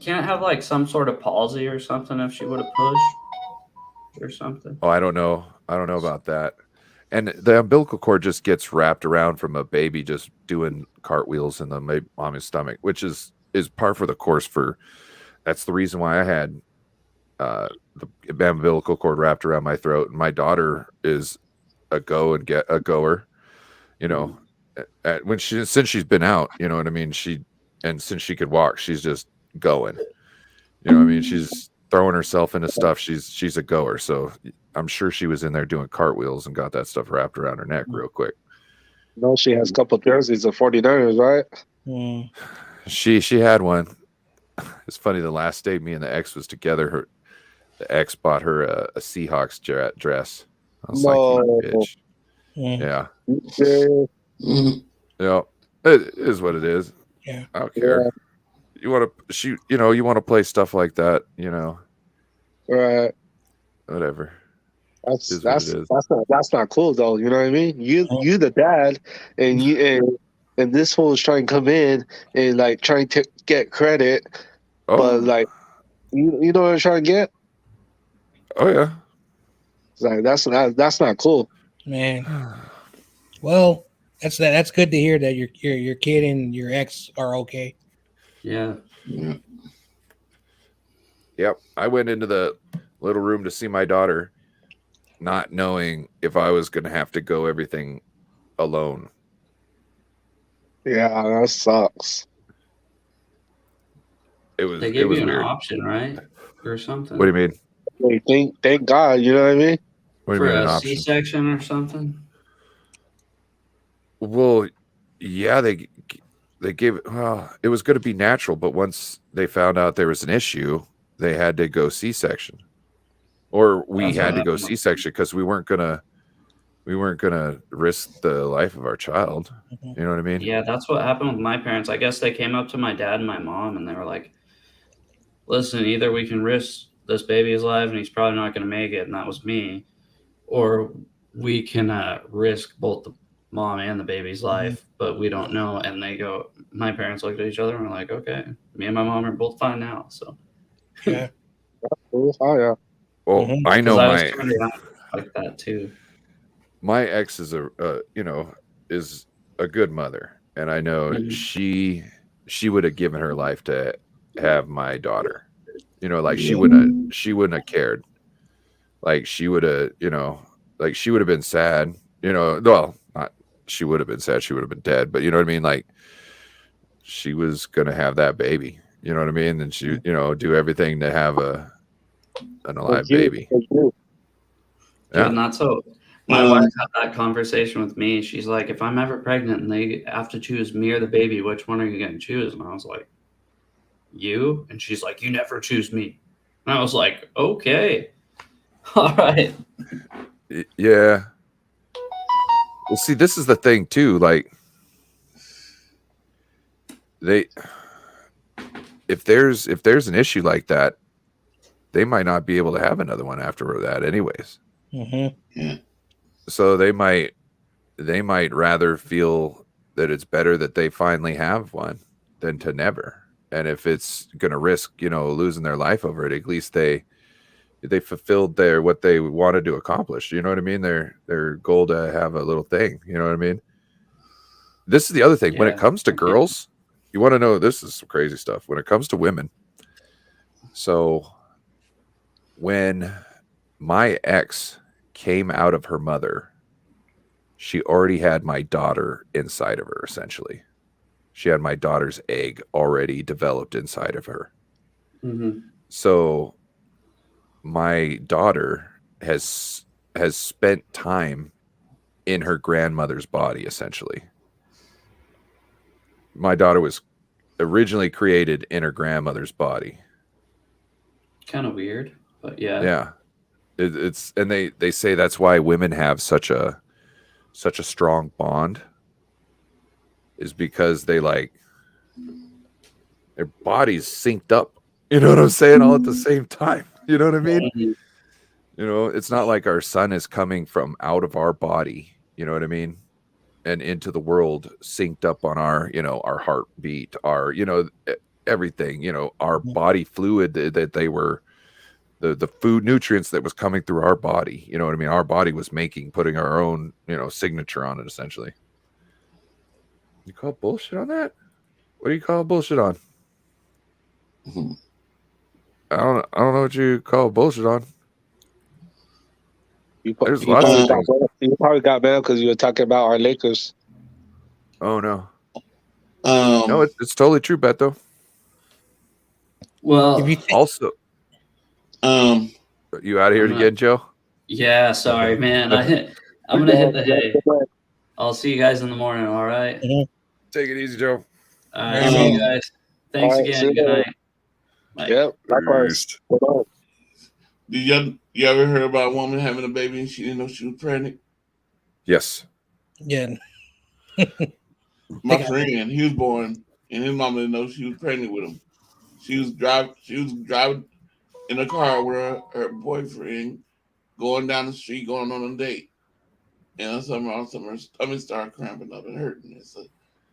can it have like some sort of palsy or something if she would have pushed or something? Oh, I don't know about that. And the umbilical cord just gets wrapped around from a baby just doing cartwheels in the mommy's stomach, which is par for the course for. That's the reason why I had the umbilical cord wrapped around my throat. And my daughter is a goer, you know, since she's been out, you know what I mean? Since she could walk, she's just going, you know what I mean? She's throwing herself into stuff. She's a goer. So I'm sure she was in there doing cartwheels and got that stuff wrapped around her neck real quick. No, she has a couple of jerseys of 49ers, right? Mm. She had one. It's funny. The last day me and the ex was together, the ex bought her a Seahawks dress. I was like, you bitch. Yeah. Yeah. It is what it is. Yeah. I don't care. Yeah. You want to shoot, you want to play stuff like that, Right. Whatever. That's not cool though. You know what I mean? You the dad, and this fool is trying to come in and like trying to get credit, but like you know what I'm trying to get? Oh yeah. It's like that's not cool, man. Well, that's good to hear that your kid and your ex are okay. Yeah. Yep. I went into the little room to see my daughter, not knowing if I was going to have to go everything alone. Yeah, that sucks. They gave you an weird. option, right? Or something. What do you mean? Thank God, you know what I mean? What do For you mean a an option? C-section or something? Well, yeah, they gave it. Well, it was going to be natural, but once they found out there was an issue, they had to go C-section, or we had to go C-section because we weren't gonna risk the life of our child. You know what I mean? Yeah, that's what happened with my parents. I guess they came up to my dad and my mom, and they were like, "Listen, either we can risk this baby's life, and he's probably not going to make it," and that was me, or we can risk both the mom and the baby's life, but we don't know. And my parents looked at each other and were like, okay, me and my mom are both fine now. So yeah. Oh yeah. Well, I know I was turned around like that too. My ex is is a good mother, and I know she would have given her life to have my daughter. Like she wouldn't have cared. Like she would have, like she would have been sad. Well, not she would have been sad. She would have been dead. But you know what I mean? Like she was gonna have that baby. You know what I mean? And she, do everything to have an alive baby. Yeah. And that's so. My wife had that conversation with me. She's like, if I'm ever pregnant and they have to choose me or the baby, which one are you going to choose? And I was like, you? And she's like, you never choose me. And I was like, okay. All right. Yeah. Well, see, this is the thing too. Like if there's an issue like that, they might not be able to have another one after that anyways. Mm-hmm. Yeah. So they might rather feel that it's better that they finally have one than to never. And if it's going to risk, losing their life over it, at least they fulfilled what they wanted to accomplish. You know what I mean? Their goal to have a little thing. You know what I mean? This is the other thing. Yeah. When it comes to girls, you want to know, this is some crazy stuff. When it comes to women, So when my ex came out of her mother, she already had my daughter inside of her, essentially. She had my daughter's egg already developed inside of her. Mm-hmm. So my daughter has spent time in her grandmother's body, essentially. My daughter was originally created in her grandmother's body. Kind of weird, but yeah. Yeah. It's and they say that's why women have such a strong bond, is because they like their bodies synced up. You know what I'm saying? All at the same time. You know what I mean? Mhm. You know, it's not like our son is coming from out of our body. You know what I mean? And into the world synced up on our, our heartbeat, our, everything, our body fluid that they were, the food nutrients that was coming through our body. You know what I mean? Our body was putting our own, signature on it, essentially. You call bullshit on that? What do you call bullshit on? I don't know what you call bullshit on. There's lots of things. You probably got mad because you were talking about our Lakers. Oh no. No, it's totally true, Beto. Well, also, you out of here again, Joe? Yeah, sorry, man. I'm gonna hit the hay. I'll see you guys in the morning. All right. Take it easy, Joe. All right, see you guys. Thanks again. Good night. Bye. Yep. Likewise. Did you ever heard about a woman having a baby and she didn't know she was pregnant? Yes. Yeah. My friend, he was born, and his mama didn't know she was pregnant with him. She was driving in a car with her boyfriend, going down the street, going on a date. And her stomach started cramping up and hurting. So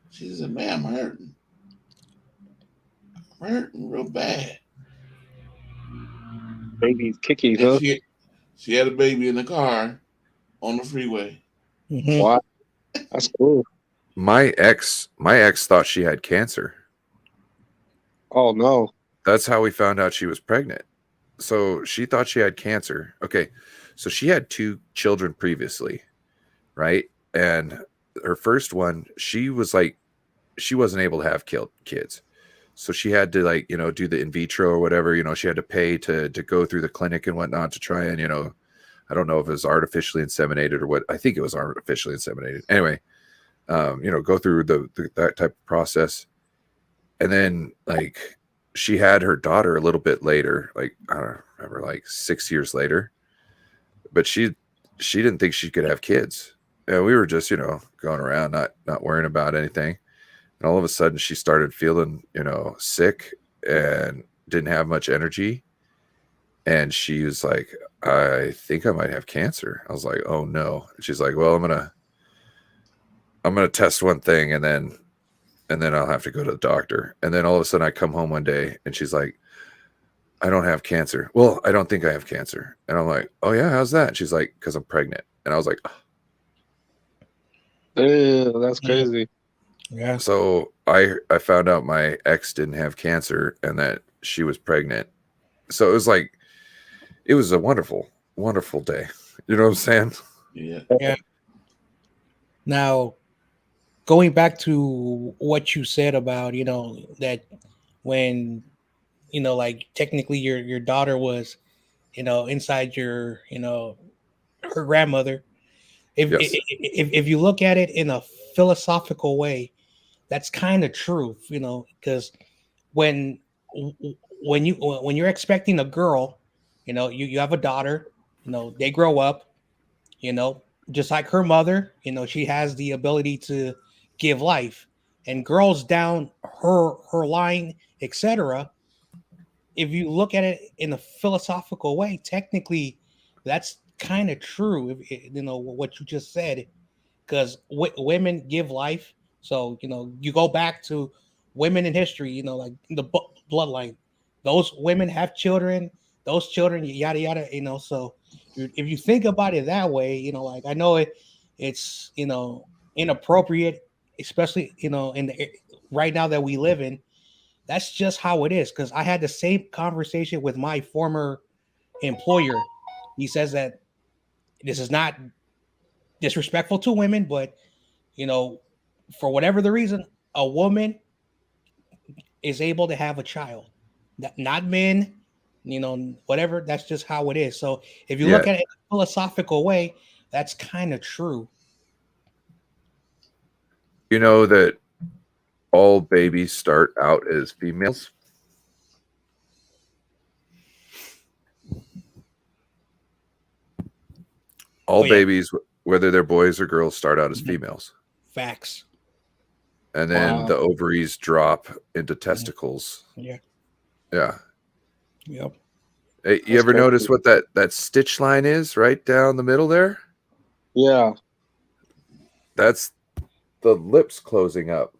she said, "Man, I'm hurting. I'm hurting real bad." Baby's kicking, huh? She had a baby in the car on the freeway. Wow, that's cool. My ex thought she had cancer. Oh no. That's how we found out she was pregnant. So she thought she had cancer. Okay. So she had 2 children previously, right? And her first one, she wasn't able to have kids. So she had to do the in vitro or whatever, she had to pay to go through the clinic and whatnot to try and, I don't know if it was artificially inseminated or what. I think it was artificially inseminated. Anyway, go through that type of process. And then she had her daughter a little bit later, I don't remember, 6 years later, but she didn't think she could have kids. And we were just, going around, not worrying about anything. And all of a sudden she started feeling, sick and didn't have much energy. And she was like, "I think I might have cancer." I was like, "Oh no." And she's like, "Well, I'm going to test one thing and then I'll have to go to the doctor." And then all of a sudden I come home one day and she's like, "I don't have cancer." "Well, I don't think I have cancer." And I'm like, "Oh yeah, how's that?" And she's like, "'Cause I'm pregnant." And I was like, "Oh, yeah, that's crazy." Yeah. So I found out my ex didn't have cancer and that she was pregnant. So it was a wonderful, wonderful day. You know what I'm saying? Yeah. Yeah. Now, going back to what you said about, that when, technically your daughter was, inside your, her grandmother. If you look at it in a philosophical way, that's kind of true, because when you're expecting a girl, you have a daughter, they grow up, just like her mother, she has the ability to give life, and girls down her line, etc. If you look at it in a philosophical way, technically that's kind of true, what you just said, because women give life. So you go back to women in history, like the bloodline, those women have children, those children, yada yada, so if you think about it that way, I know it's inappropriate, especially in the right now that we live in, that's just how it is. Because I had the same conversation with my former employer. He says that this is not disrespectful to women, but for whatever the reason, a woman is able to have a child, not men. Whatever. That's just how it is. So if you look at it in a philosophical way, that's kind of true. You know that all babies start out as females. All babies, whether they're boys or girls, start out as females. Facts. And then the ovaries drop into testicles. Yeah. Yeah. Yep. Hey, you ever notice what that stitch line is right down the middle there? Yeah. That's the lips closing up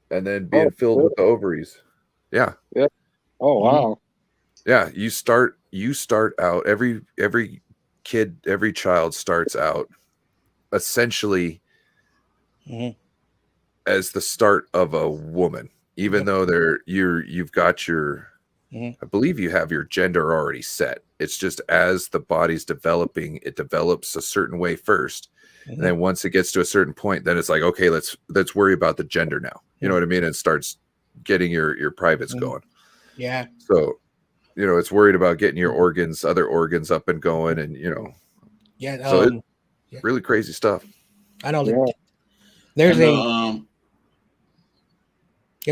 and then being filled with the ovaries. Yeah. Yeah. Oh, wow. Yeah. You start out, every kid, every child starts out essentially as the start of a woman, even though you've got your, I believe you have your gender already set. It's just as the body's developing, it develops a certain way first. And then once it gets to a certain point, then it's like, okay, let's worry about the gender now. You know what I mean? And starts getting your privates going. Yeah. So, it's worried about getting your other organs up and going, and Yeah. So really crazy stuff. I know. Yeah. There's go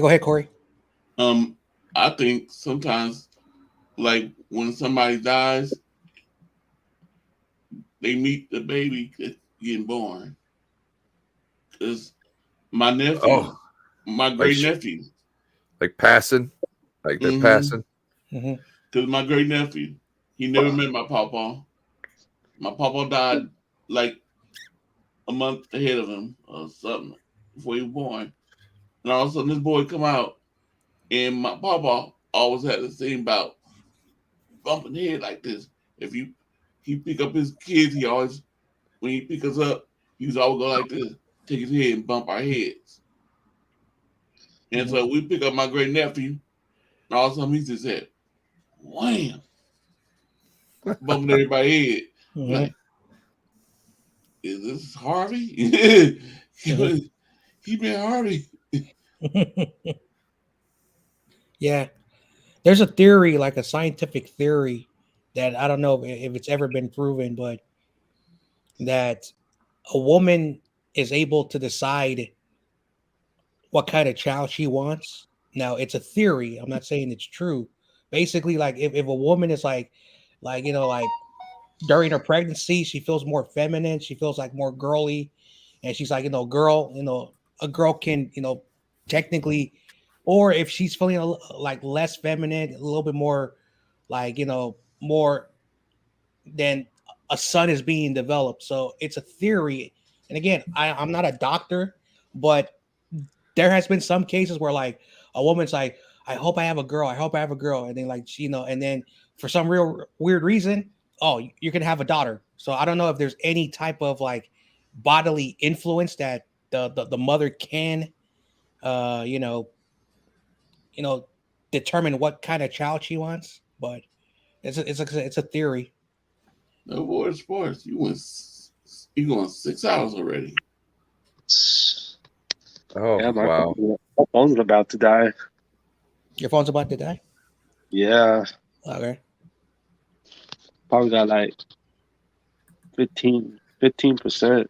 ahead, Corey. I think sometimes, like when somebody dies, they meet the baby that's getting born. Because my nephew, my great nephew, like passing, like they're passing. Because my great nephew, he never met my papa. My papa died like a month ahead of him or something before he was born. And all of a sudden, this boy come out, and my papa always had this thing about bumping the head like this. If he pick up his kids, he always, when he pick us up, he was always go like this, take his head and bump our heads. And so we pick up my great nephew, and all of a sudden he just said, wham, bumping everybody's head. Like, is this Harvey? He been Harvey. Yeah. There's a theory, like a scientific theory, that I don't know if it's ever been proven, but that a woman is able to decide what kind of child she wants. Now, it's a theory. I'm not saying it's true. Basically, like if a woman is like during her pregnancy, she feels more feminine. She feels like more girly. And she's like, a girl can, technically, or if she's feeling like less feminine, a little bit more like, more than a son is being developed. So it's a theory. And again, I'm not a doctor, but there has been some cases where like a woman's like, I hope I have a girl. I hope I have a girl. And then like, and then for some real weird reason, oh, you're going to have a daughter. So I don't know if there's any type of like bodily influence that the mother can, determine what kind of child she wants. But it's a theory. No more sports. You going 6 hours already. Oh, yeah, wow. My phone's about to die. Your phone's about to die? Yeah. Okay. Probably got like 15%.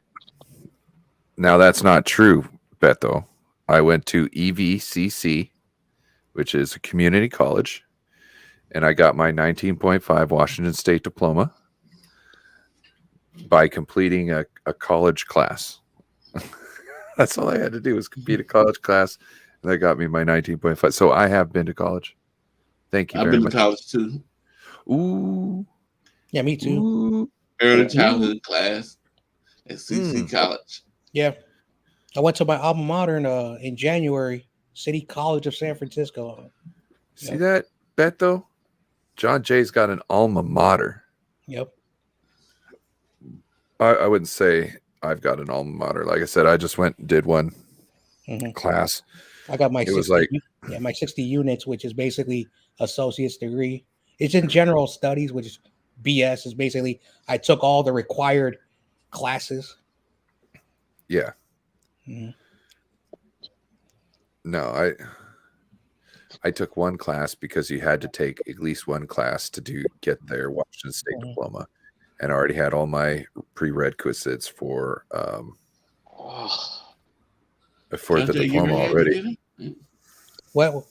Now that's not true, Beto. I went to EVCC, which is a community college, and I got my 19.5 Washington State diploma by completing a college class. That's all I had to do was complete a college class, and that got me my 19.5. So I have been to college. Thank you very much. I've been to college too. Ooh. Yeah, me too. Ooh. Early childhood class at CC College. Yeah. I went to my alma mater in January, City College of San Francisco. See that, Beto? John Jay's got an alma mater. Yep. I wouldn't say I've got an alma mater. Like I said, I just went and did one class. I got my it was like my 60 units, which is basically associate's degree. It's in general studies, which is BS. Is basically I took all the required classes. yeah. Mhm. No, I took one class because you had to take at least one class to get their Washington State diploma, and I already had all my prerequisites for the diploma already. Well,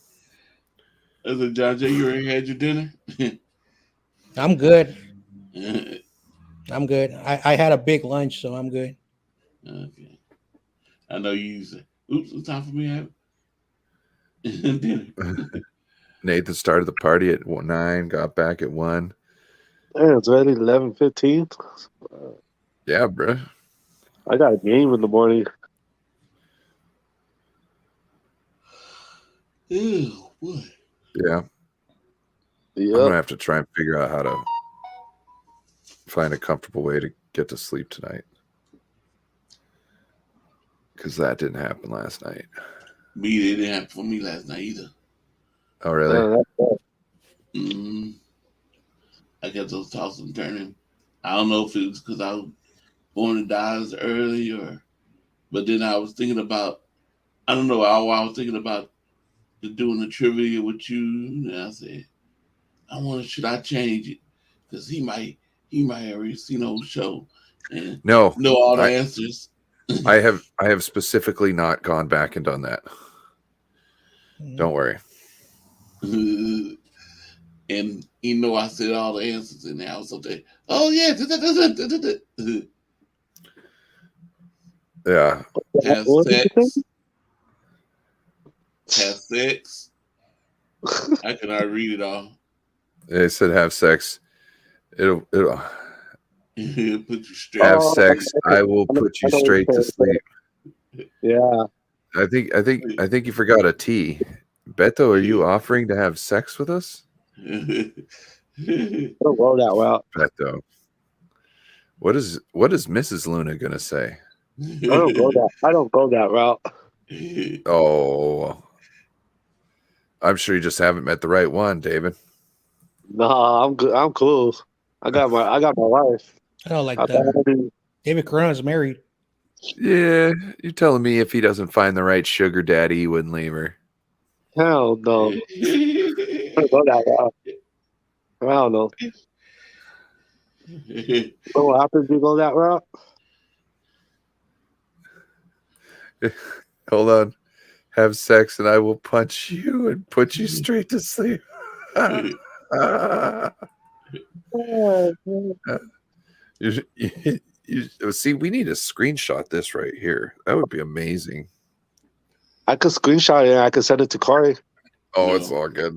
as a John Jay, you already had your dinner. I'm good. I'm good. I had a big lunch, so I'm good. Okay. I know you said, "Oops, it's time for me to have dinner." Nathan started the party at 9, got back at 1. Yeah, it's already 11:15. Yeah, bro. I got a game in the morning. Ew, what? Yeah. Yep. I'm gonna have to try and figure out how to find a comfortable way to get to sleep tonight, because that didn't happen last night. It didn't happen for me last night either. Oh, really? I got those tossing and turning. I don't know if it was because I was born to die early, but then I was thinking about, I don't know, I was thinking about doing the trivia with you, and I said, should I change it? Because he might already seen the show and No, know all the answers. I have specifically not gone back and done that. Don't worry. And I said all the answers in there. I was okay. Oh yeah. Yeah. Have sex. I cannot read it all. They said have sex. It'll put you straight. Have sex. I will put you straight to sleep. Yeah. I think you forgot a T. Beto, are you offering to have sex with us? I don't go that well. Beto. What is Mrs. Luna gonna say? I don't go that route. Oh, I'm sure you just haven't met the right one, David. No, I'm good. I'm cool. I got my wife. I don't like that. David Corona's married. Yeah, you're telling me if he doesn't find the right sugar daddy, he wouldn't leave her. Hell no. I don't go that route. I don't know. What happens if you go that route? Hold on. Have sex and I will punch you and put you straight to sleep. You see, we need to screenshot this right here. That would be amazing. I could screenshot it and I could send it to Corey. Oh, it's all good.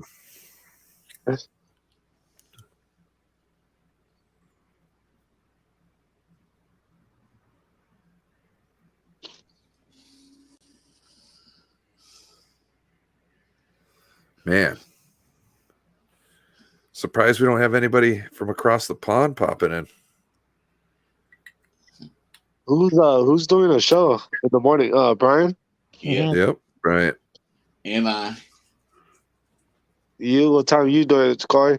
Man. Surprised we don't have anybody from across the pond popping in. Who's doing a show in the morning? Brian? Yeah. Yep, Brian. And I. What time you doing it, Corey?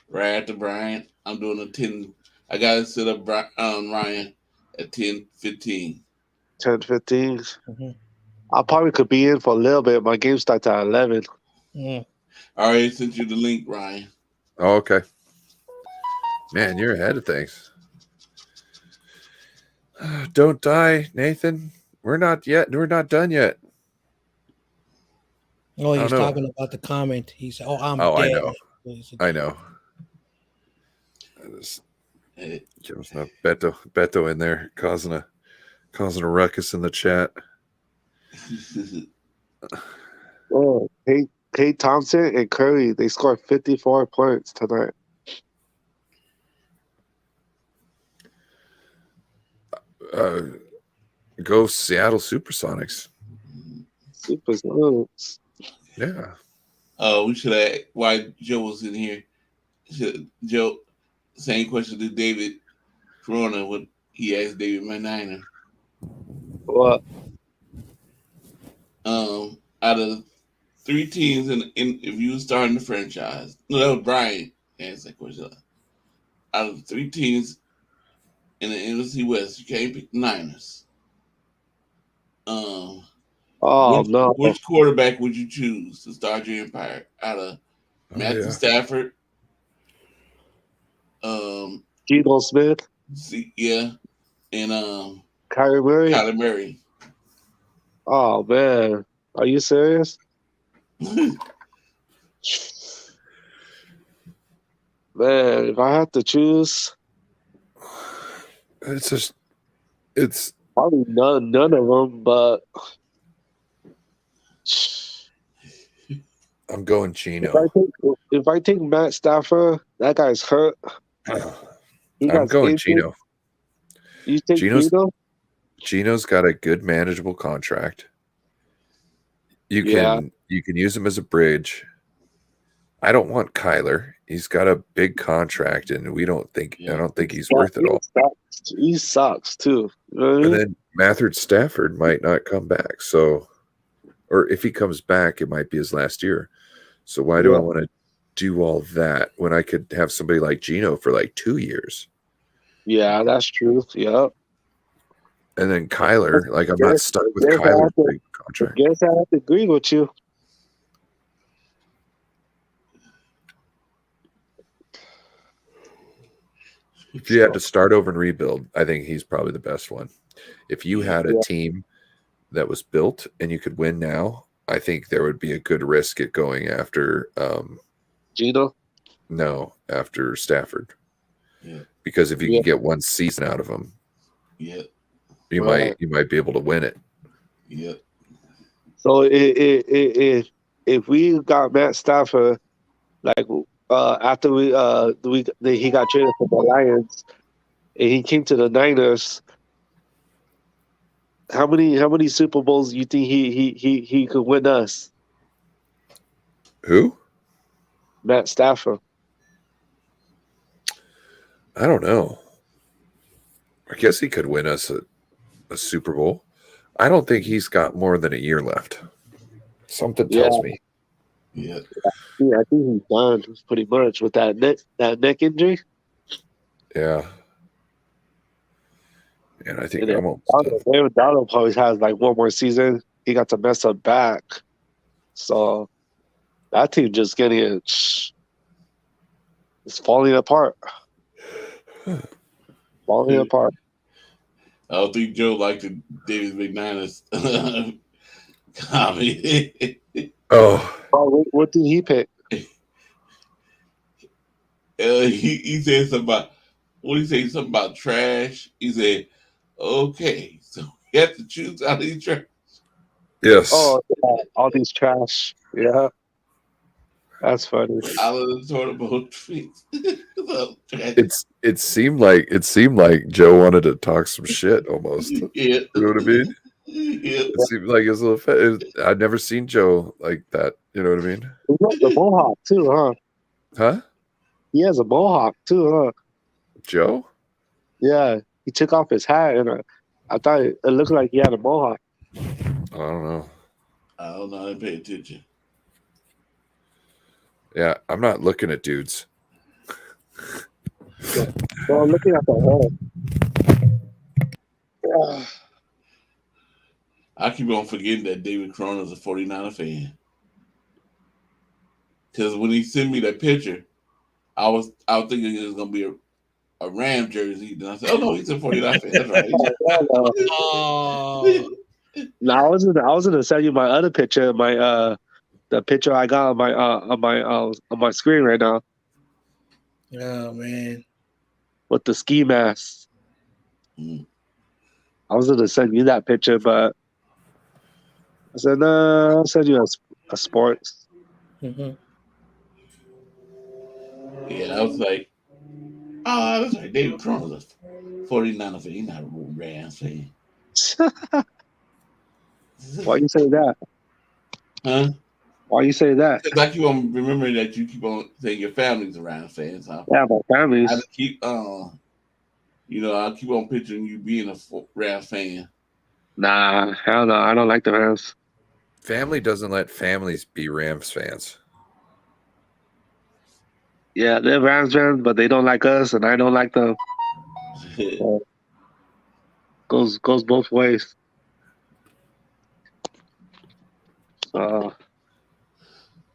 Right after Brian. I'm doing a 10. I got to set up Ryan at 10:15. 10:15. I probably could be in for a little bit. My game starts at 11. I already sent you the link, Ryan. Oh, okay. Man, you're ahead of things. Don't die, Nathan. We're not done yet. Oh, he's talking about the comment. He said, "Oh, I'm dead." I know. There's no Beto in there causing a ruckus in the chat. Oh, Kate Thompson and Curry, they scored 54 points tonight. Go Seattle Supersonics. Supersonics. Yeah. We should have, why Joe was in here. Joe, same question to David Corona when he asked David my Niner. What? I out of 3 teams if you were starting the franchise, no, that was Brian answered that question. Out of the 3 teams in the NFC West, you can't pick the Niners. Which quarterback would you choose to start your empire out of Matthew Stafford? Geno Smith. Yeah, and Kyler Murray. Oh man, are you serious? Man, if I had to choose, it's probably none of them. But I'm going Geno. If I take Matt Stafford, that guy's hurt. I'm going Geno. You take Geno? Geno's got a good manageable contract. You can use him as a bridge. I don't want Kyler. He's got a big contract, and I don't think he's worth it all. He sucks too. You know what I mean? And then Matthew Stafford might not come back. So, or if he comes back, it might be his last year. So why do I want to do all that when I could have somebody like Geno for like 2 years? Yeah, that's true. Yeah. And then Kyler, like I'm not stuck with Kyler's big contract. I guess I have to agree with you. If you had to start over and rebuild, I think he's probably the best one. If you had a team that was built and you could win now, I think there would be a good risk at going after Geno? No, after Stafford. Yeah. Because if you can get one season out of him, you might be able to win it. Yeah. So if we got Matt Stafford, like after he got traded from the Lions and he came to the Niners, how many Super Bowls do you think he could win us? Who? Matt Stafford. I don't know. I guess he could win us a Super Bowl. I don't think he's got more than a year left. Something tells me. Yeah. I think he's done pretty much with that neck injury. Yeah. And I think David Donald probably has like one more season. He got to mess up back. So that team just it's falling apart. Falling apart. I don't think Joe liked the Davis McNinus comment. What did he pick? He said something about, what did he say? Something about trash. He said, okay, so we have to choose out of these trash. Yes. Oh, yeah, all these trash. Yeah. That's funny. Out of the toilet bowl treats. It seemed like Joe wanted to talk some shit almost. Yeah. You know what I mean? Yeah. It seemed like his little I'd never seen Joe like that. You know what I mean? He has a mohawk too, huh? Huh? He has a mohawk too, huh? Joe? Yeah. He took off his hat and I thought it looked like he had a mohawk. I don't know. I don't know. I didn't pay attention. Yeah, I'm not looking at dudes. Well, I'm looking at the head. I keep on forgetting that David Cronin's a 49er fan. Because when he sent me that picture, I was thinking it was gonna be a Ram jersey. Then I said, "Oh no, he's a 49er fan." That's right. No, I was gonna send you my other picture, the picture I got on my screen right now. Oh man, with the ski mask. I was gonna send you that picture, but I said, no, I'll send you a sports. Mm-hmm. Yeah, I was like, oh, that's right. David Cronin's a 49er fan. He's not a Rams fan. Why you say that? Huh? Why you say that? Because I keep on remembering that you keep on saying your family's a Rams fan. So yeah, my family's. I keep, I keep on picturing you being a Rams fan. Nah, hell no, I don't like the Rams. Family doesn't let families be Rams fans. Yeah, they're Rams fans, but they don't like us, and I don't like them. Goes both ways. So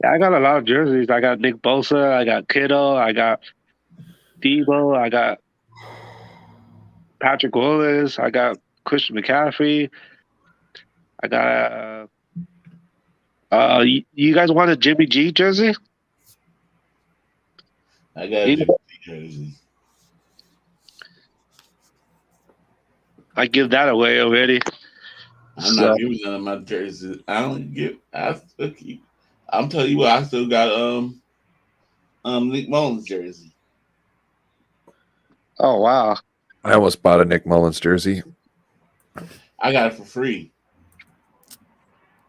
yeah, I got a lot of jerseys. I got Nick Bosa, I got Kittle, I got Debo, I got Patrick Willis, I got Christian McCaffrey, I got you guys want a Jimmy G jersey? I got a Jimmy G jersey. I give that away already. I'm not giving none of my jerseys. I don't give. I still keep. I'm telling you what. I still got Nick Mullins jersey. Oh wow! I almost bought a Nick Mullins jersey. I got it for free.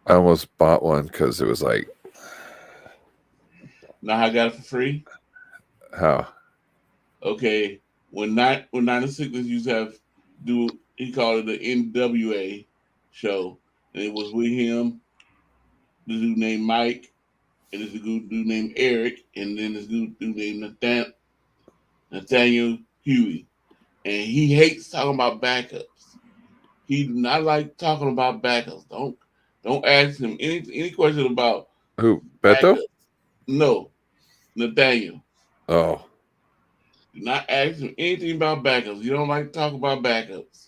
I almost bought one because it was like. Now I got it for free. How? Okay, when 96 used to have he called it the NWA show, and it was with him, the dude named Mike, and this dude named Eric, and then this dude named Nathaniel Huey, and he hates talking about backups. He do not like talking about backups. Don't ask him any question about who, Beto? Backups. No, Nathaniel. Oh. Do not ask him anything about backups. You don't like to talk about backups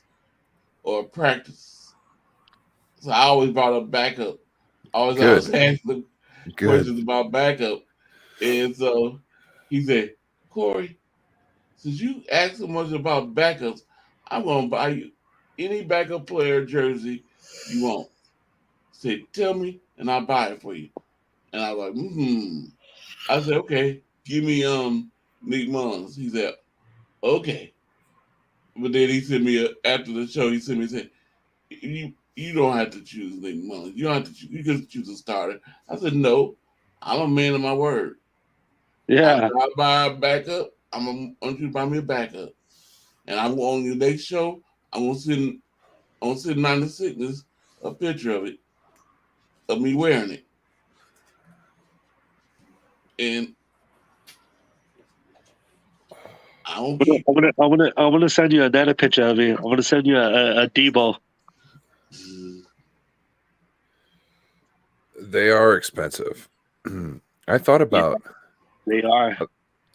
or practice. So I always brought up backup. I was asking the questions about backup. And so he said, Corey, since you ask so much about backups, I'm going to buy you any backup player jersey you want. He said, tell me, and I'll buy it for you. And I was like, I said, okay, give me Nick Mullins. He said, okay. But then he sent me after the show. He sent me and said, "You don't have to choose Nick Mullins. You don't have to choose. You can choose a starter." I said, "No, I'm a man of my word. Yeah, I buy a backup. I'm going to buy me a backup, and I'm on your next show. I'm gonna send 96 a picture of me wearing it, and I don't keep. I'm gonna send you another picture of it. I'm gonna send you a Debo. They are expensive. I thought about. They are. I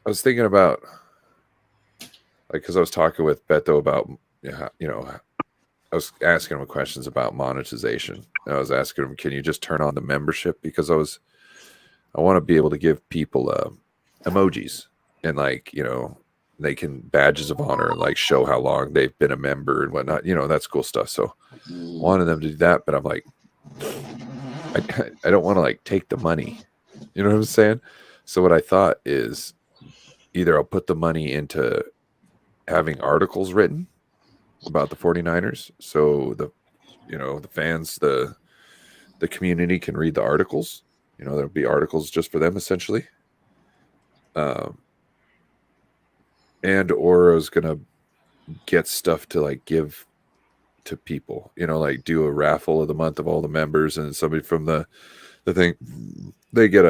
was thinking about, like, because I was talking with Beto about, I was asking him questions about monetization. And I was asking him, can you just turn on the membership? Because I want to be able to give people emojis and, like, they can badges of honor and, like, show how long they've been a member and whatnot. That's cool stuff. So I wanted them to do that, but I'm like, I don't want to, like, take the money. You know what I'm saying? So what I thought is either I'll put the money into having articles written about the 49ers. So the fans, the community can read the articles. There'll be articles just for them essentially. And or I was going to get stuff to, like, give to people, like do a raffle of the month of all the members, and somebody from the thing, they get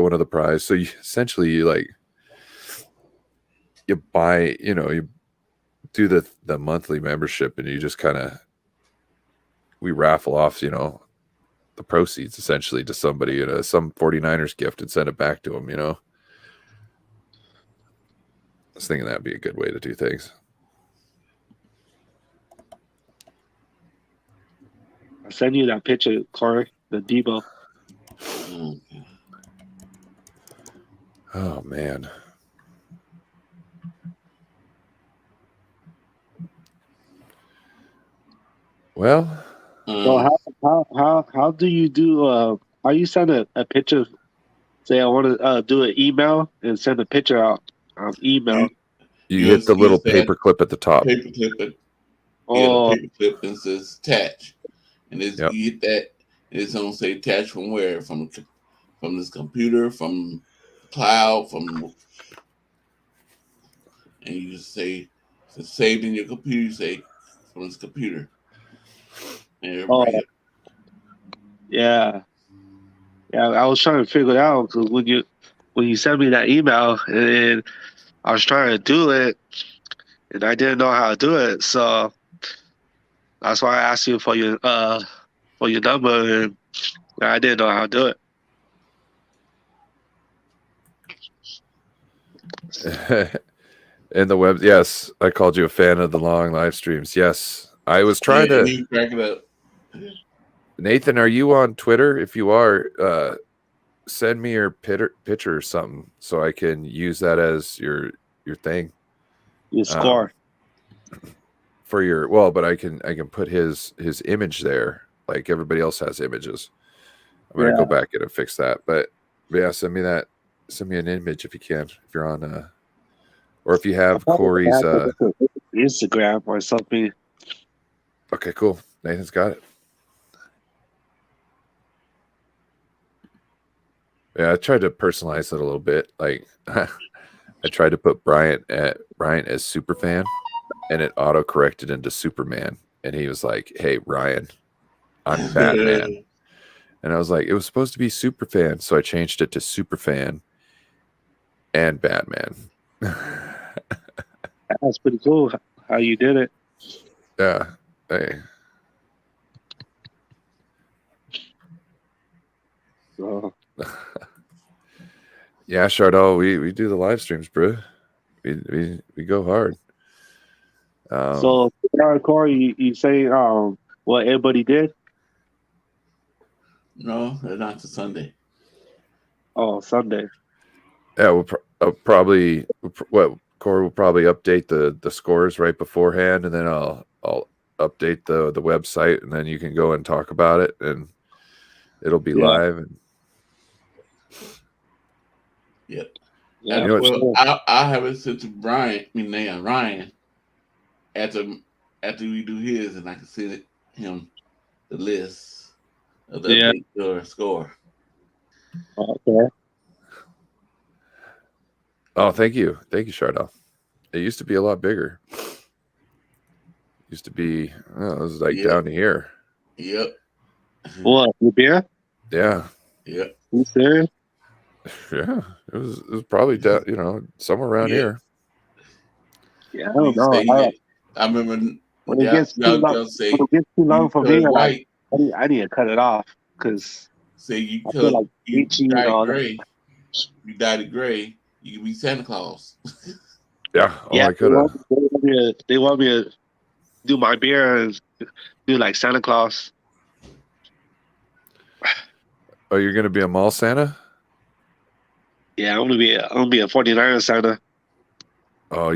one of the prize. So you essentially, like, you buy, you do the monthly membership, and you just we raffle off, the proceeds essentially to somebody, some 49ers gift, and send it back to them. I was thinking that'd be a good way to do things. I'll send you that picture, Corey, the Debo. Oh man. Well, so how do you do? How you send a picture? Say I want to do an email and send a picture out on email. You hit the little paper clip at the top. Paper clip, paper clip, and says attach, and you hit that, and it's gonna say attach from where? From this computer, from cloud, and you just say it's saved in your computer. You say from this computer, and Yeah. Yeah, I was trying to figure it out because when you sent me that email and I was trying to do it and I didn't know how to do it, so that's why I asked you for your number and I didn't know how to do it. In the web, yes, I called you a fan of the long live streams. Yes, I was trying to. Crack it up. Nathan, are you on Twitter? If you are, send me your picture or something so I can use that as your thing. Your score for your but I can put his image there like everybody else has images. I'm gonna go back in and fix that. But yeah, send me an image if you can, if you're on or if you have Corey's Instagram or something. Okay, cool. Nathan's got it. Yeah, I tried to personalize it a little bit. Like I tried to put Bryant as Superfan, and it auto corrected into Superman. And he was like, "Hey, Ryan, I'm Batman." And I was like, "It was supposed to be Superfan," so I changed it to Superfan and Batman. That's pretty cool how you did it. Yeah. Hey. Oh. Yeah, Chardal, we do the live streams, bro. We go hard. So, Corey, you say what everybody did? No, not to Sunday. Oh, Sunday. Yeah, we'll probably Corey will probably update the scores right beforehand, and then I'll update the website, and then you can go and talk about it, and it'll be live. And yeah, you know well, I have it sent to Ryan after we do his, and I can send him the list of the score. Okay. Oh, thank you, Chardal. It used to be a lot bigger. It used to be, it was like down to here. Yep. What, your beer? Yeah. Yep. You serious? Yeah, it was probably down, somewhere around here. Yeah, I don't know. I remember when it gets too long for me, I need to cut it off because you dyed it gray. You can be Santa Claus. Yeah. I could have. They want me to do my beer and do like Santa Claus. Oh, you're gonna be a mall Santa? Yeah, I'm gonna be a 49er Santa. Oh,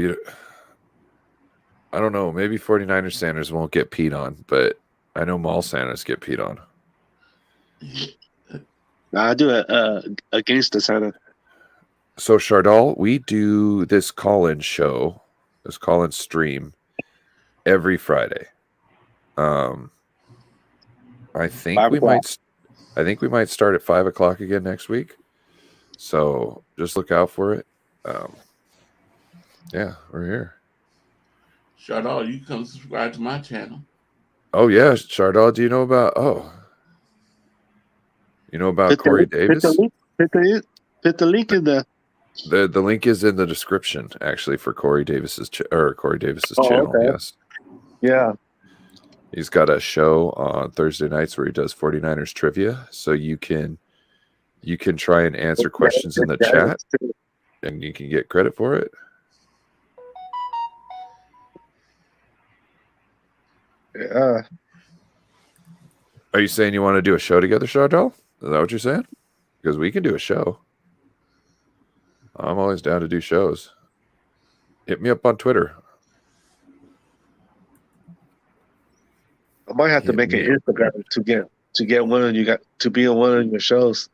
I don't know. Maybe 49er Santas won't get peed on, but I know mall Santas get peed on. I do it against the Santa. So Chardal, we do this call-in show, this call-in stream every Friday. I think we might start at 5 o'clock again next week. So just look out for it. Yeah, we're here. Chardal, you come subscribe to my channel. Oh yeah, Chardal, do you know about Corey Davis? Put the link in there. The link is in the description actually for Corey Davis's channel. Okay. Yes. Yeah. He's got a show on Thursday nights where he does 49ers trivia. So you can try and answer questions in the chat and you can get credit for it. Yeah. Are you saying you want to do a show together, Chardal? Is that what you're saying? Because we can do a show. I'm always down to do shows. Hit me up on Twitter. I might have to make an Instagram to get one of you got to be on one of your shows.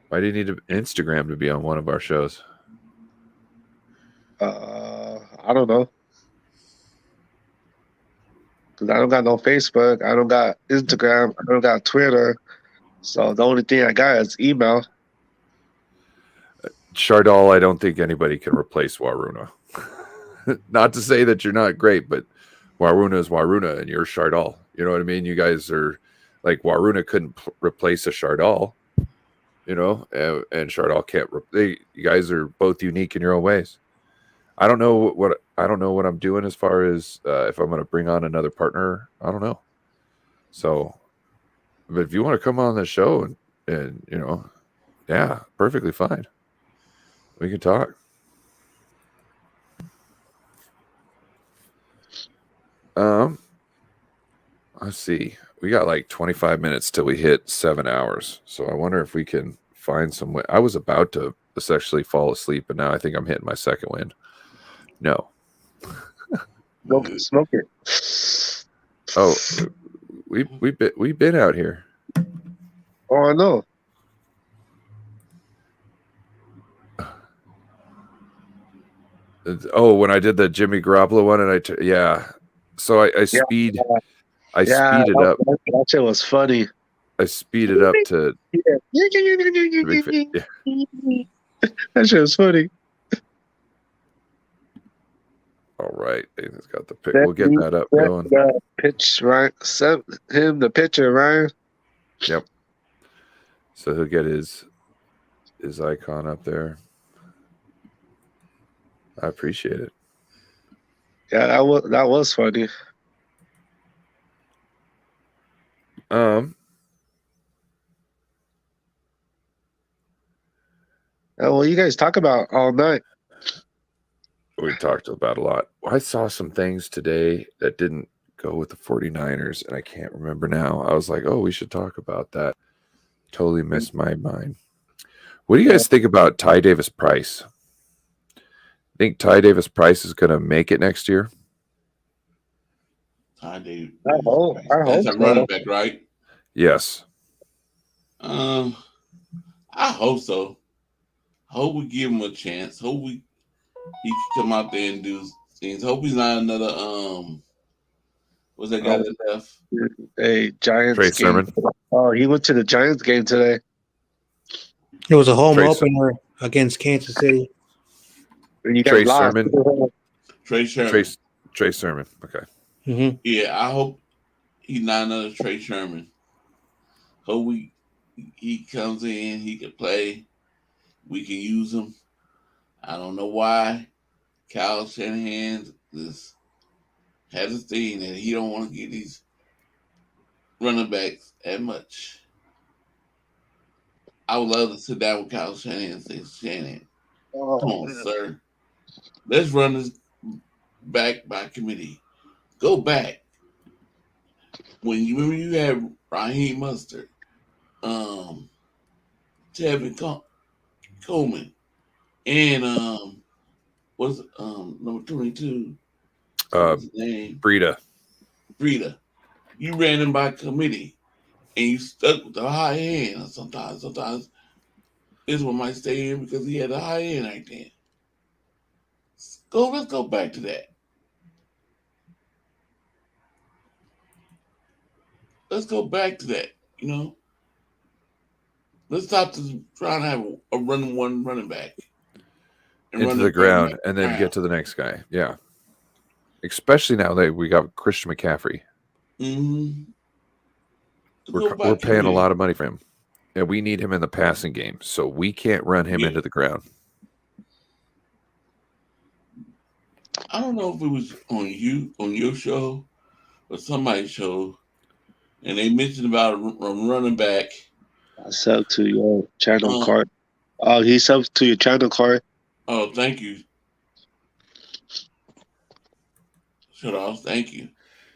Why do you need an Instagram to be on one of our shows? I don't know. Because I don't got no Facebook. I don't got Instagram. I don't got Twitter. So the only thing I got is email. Chardal, I don't think anybody can replace Waruna. Not to say that you're not great, but Waruna is Waruna and you're Chardal. You know what I mean? You guys are like Waruna couldn't replace a Chardal, you know, and Chardal can't. You guys are both unique in your own ways. I don't know what I'm doing as far as if I'm going to bring on another partner. I don't know. So, but if you want to come on the show and you know, yeah, perfectly fine. We can talk. Let's see. We got like 25 minutes till we hit 7 hours. So I wonder if we can find some way. I was about to essentially fall asleep, but now I think I'm hitting my second wind. No. Smoke it. Oh, we've been out here. Oh, I know. Oh, when I did the Jimmy Garoppolo one, and yeah. So I speed it up. That shit was funny. I speed it up to. That shit was funny. All right, Nathan's got the pick. We'll get that up going. Pitch right, sent him the picture, Ryan. Yep. So he'll get his icon up there. I appreciate it. Yeah, that was funny. Well, you guys talk about all night. We talked about a lot. I saw some things today that didn't go with the 49ers, and I can't remember now. I was like, oh, we should talk about that. Totally missed my mind. What do you guys think about Ty Davis Price? Think Ty Davis Price is going to make it next year? Ty Davis. I hope That's a so. running back, right? Yes. I hope so. Hope we give him a chance. Hope he can come out there and do things. Hope he's not another what's that guy that left? Hey, Giants Trey game. Sermon. Oh, he went to the Giants game today. It was a home opener against Kansas City. You guys Trey lost. Sermon. Trey Sherman. Trey Sermon. Okay. Mm-hmm. Yeah, I hope he's not another Trey Sherman. Hope he comes in, he can play. We can use him. I don't know why Kyle Shanahan has a thing that he don't want to get these running backs that much. I would love to sit down with Kyle Shanahan and say, Shanahan, come on, sir. Let's run this back by committee. Go back. When you had Raheem Mustard, Tevin Coleman, and what's number 22? What's his name? Breida. You ran him by committee, and you stuck with the high hand. Sometimes this one might stay in because he had a high end right there. Let's go back to that. Let's go back to that. You know, let's stop trying to have a running back into the ground and then get to the next guy. Yeah. Especially now that we got Christian McCaffrey. Mm-hmm. We're paying a lot of money for him. And we need him in the passing game. So we can't run him into the ground. I don't know if it was on your show or somebody's show, and they mentioned about a running back. I sub to your channel card. Oh, he subs to your channel card. Oh, thank you. Shut off. Thank you.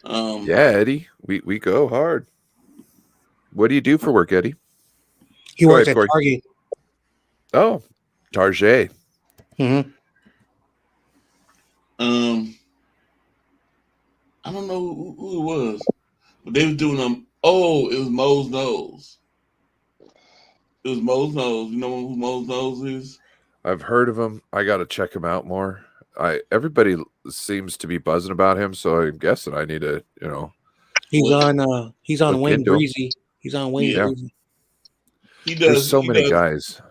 Yeah, Eddie, we go hard. What do you do for work, Eddie? He works at Target. Oh, Target. Mm-hmm. I don't know who it was, but they were doing them. Oh, it was Mo's Nose. It was Mo's Nose. You know who Mo's Nose is? I've heard of him. I got to check him out more. Everybody seems to be buzzing about him, so I'm guessing I need to, you know. He's on Wayne Breezy. He's on Wayne Breezy. There's so many guys.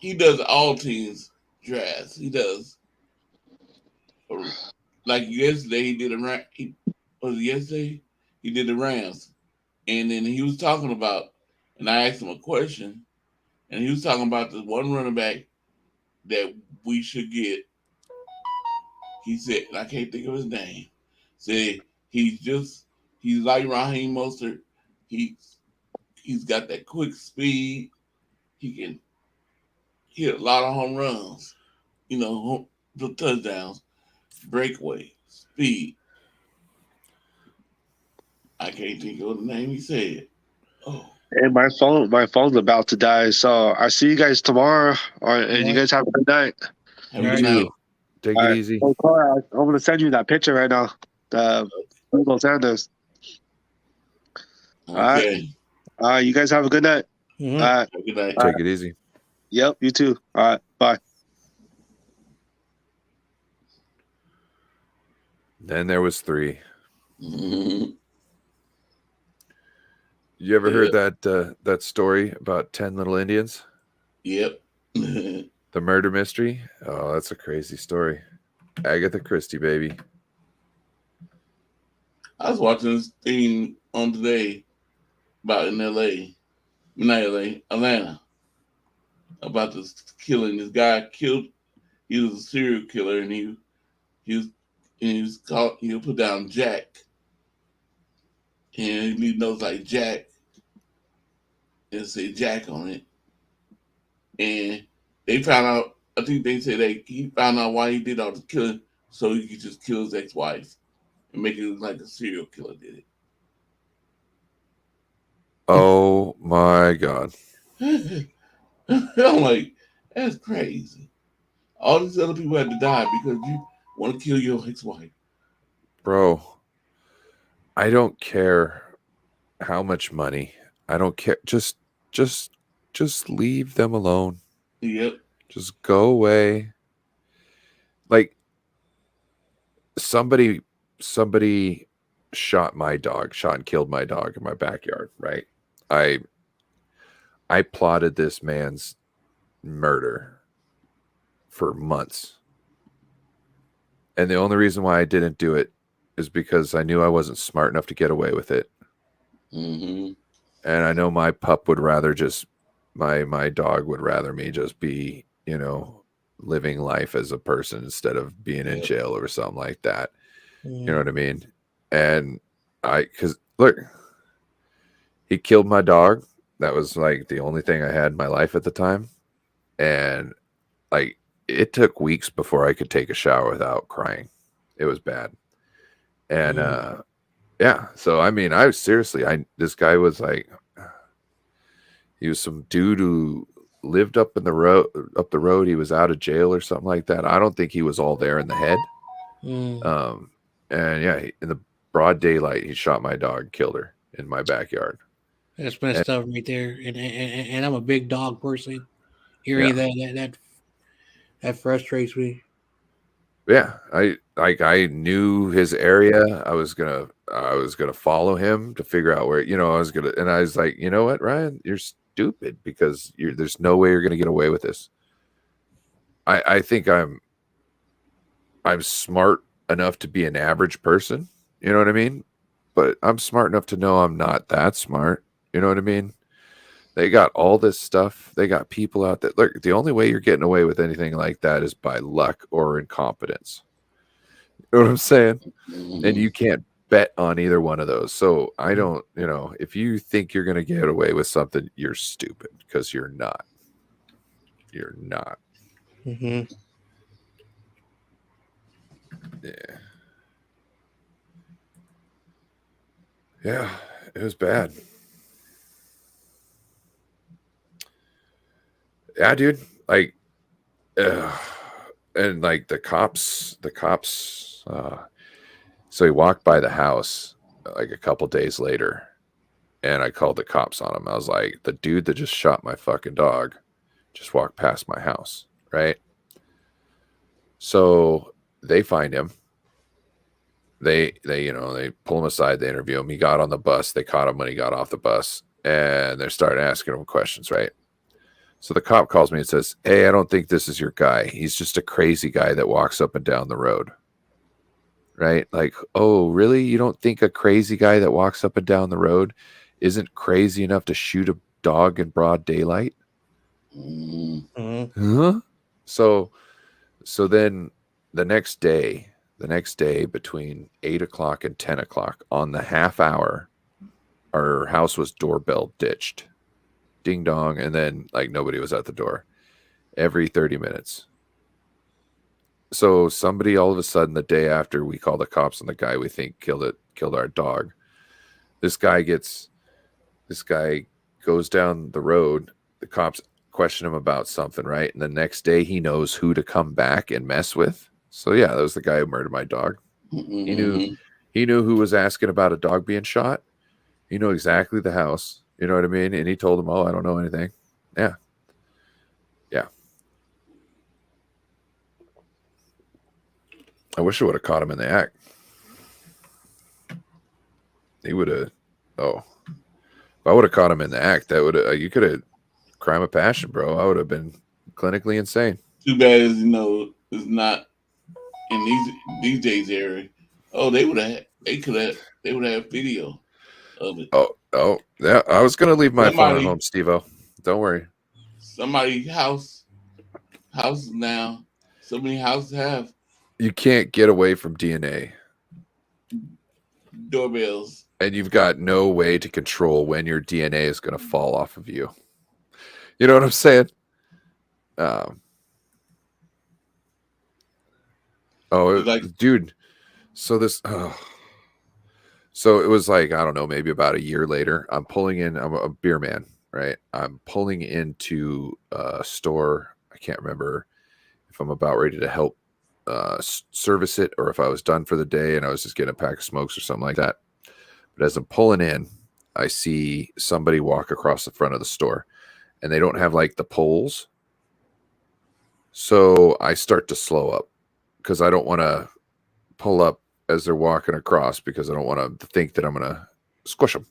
He does all teams drafts. He does. Like yesterday, he did yesterday he did the Rams. And then he was talking about, and I asked him a question, and he was talking about the one running back that we should get. He said, and I can't think of his name. Said he's like Raheem Mostert. He's got that quick speed. He can hit a lot of home runs. The touchdowns, breakaway, speed. I can't think of the name he said. Oh. Hey, my phone's about to die. So I see you guys tomorrow. And you guys have a good night. Have a good night. Take it easy. I'm going to send you that picture right now. The Google Sanders. Okay. All right. You guys have a good night. Mhm. All right. Have a good night. Take it easy. Yep. You too. All right. Bye. Then there was 3. Mm-hmm. You ever heard that story about 10 little Indians? Yep. The murder mystery? Oh, that's a crazy story. Agatha Christie, baby. I was watching this thing on today about in Atlanta, about this killing. This guy killed. He was a serial killer, and he was called. He put down Jack, and he knows like Jack, and say Jack on it. And they found out. I think they said he found out why he did all the killing, so he could just kill his ex-wife and make it look like a serial killer did it. Oh my God. I'm like, that's crazy. All these other people had to die because you want to kill your ex-wife. Bro, I don't care how much money. I don't care. Just leave them alone. Yep. Just go away. Like somebody shot and killed my dog in my backyard, right? I plotted this man's murder for months. And the only reason why I didn't do it is because I knew I wasn't smart enough to get away with it. Mm-hmm. And I know my pup would rather my dog would rather me just be, living life as a person instead of being in jail or something like that. Mm. You know what I mean? And because look, he killed my dog. That was like the only thing I had in my life at the time. And like, it took weeks before I could take a shower without crying. It was bad. And, yeah. So, I mean, this guy was like, he was some dude who lived up the road. He was out of jail or something like that. I don't think he was all there in the head. Mm. And yeah, in the broad daylight, he shot my dog and killed her in my backyard. That's messed up right there. And I'm a big dog person. Hearing that frustrates me. Yeah, I knew his area. I was gonna follow him to figure out where, and I was like, you know what, Ryan, you're stupid because there's no way you're gonna get away with this. I think I'm smart enough to be an average person, you know what I mean? But I'm smart enough to know I'm not that smart, you know what I mean? They got all this stuff. They got people out there. Look, the only way you're getting away with anything like that is by luck or incompetence. You know what I'm saying? Mm-hmm. And you can't bet on either one of those. So I don't, if you think you're going to get away with something, you're stupid because you're not. You're not. Mm-hmm. Yeah. Yeah, it was bad. Yeah, dude. Like, and like the cops. So he walked by the house like a couple days later, and I called the cops on him. I was like, the dude that just shot my fucking dog just walked past my house, right? So they find him. They pull him aside, they interview him. He got on the bus. They caught him when he got off the bus, and they started asking him questions, right? So the cop calls me and says, "Hey, I don't think this is your guy. He's just a crazy guy that walks up and down the road." Right? Like, oh, really? You don't think a crazy guy that walks up and down the road isn't crazy enough to shoot a dog in broad daylight. Huh? So then the next day between 8 o'clock and 10 o'clock on the half hour, our house was doorbell ditched. Ding dong. And then like nobody was at the door every 30 minutes. So somebody all of a sudden the day after we call the cops on the guy we think killed our dog. This guy goes down the road. The cops question him about something, right? And the next day he knows who to come back and mess with. So yeah, that was the guy who murdered my dog. He knew who was asking about a dog being shot. He knew exactly the house. You know what I mean? And he told him, "Oh, I don't know anything." Yeah. I wish I would have caught him in the act. He would have. Oh, if I would have caught him in the act, that would have. You could have crime of passion, bro. I would have been clinically insane. Too bad, it's not in these days area. Oh, they would have video of it. Oh, yeah. I was gonna leave my phone at home, Steve-O. Don't worry. Somebody's house now. So many houses have. You can't get away from DNA. Doorbells. And you've got no way to control when your DNA is going to fall off of you. You know what I'm saying? Dude. So so it was like, I don't know, maybe about a year later. I'm a beer man, right? I'm pulling into a store. I can't remember if I'm about ready to help service it or if I was done for the day and I was just getting a pack of smokes or something like that. But as I'm pulling in, I see somebody walk across the front of the store and they don't have like the poles. So I start to slow up because I don't want to pull up as they're walking across because I don't want to think that I'm going to squish them.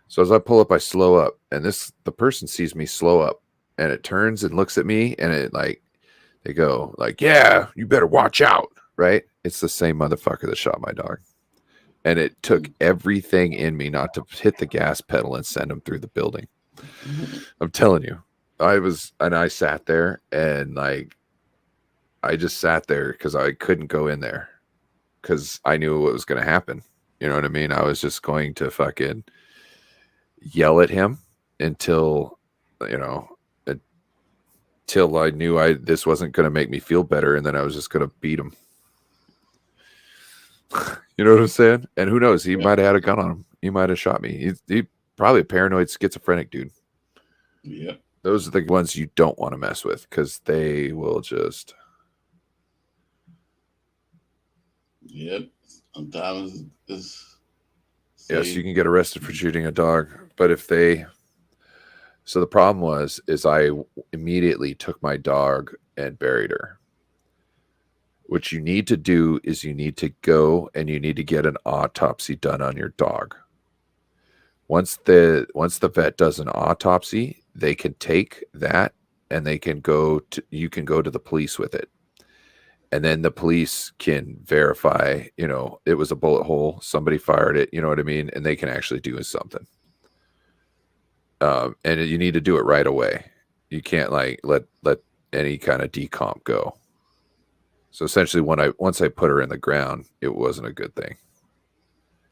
So as I pull up, I slow up and the person sees me slow up and it turns and looks at me and it they go like, "Yeah, you better watch out," right? It's the same motherfucker that shot my dog. And it took everything in me not to hit the gas pedal and send him through the building. I'm telling you. I sat there and like, I just sat there because I couldn't go in there because I knew what was going to happen. You know what I mean? I was just going to fucking yell at him until I knew this wasn't going to make me feel better, and then I was just going to beat him. You know what I'm saying? And who knows? He might have had a gun on him. He might have shot me. He probably a paranoid schizophrenic dude. Yeah. Those are the ones you don't want to mess with because they will just. Yep. Sometimes yes, you can get arrested for shooting a dog, but so the problem is I immediately took my dog and buried her. What you need to do is you need to go and you need to get an autopsy done on your dog. Once the vet does an autopsy, they can take that and you can go to the police with it. And then the police can verify, it was a bullet hole, somebody fired it, you know what I mean? And they can actually do something. And you need to do it right away. You can't like let any kind of decomp go. So essentially, once I put her in the ground, it wasn't a good thing.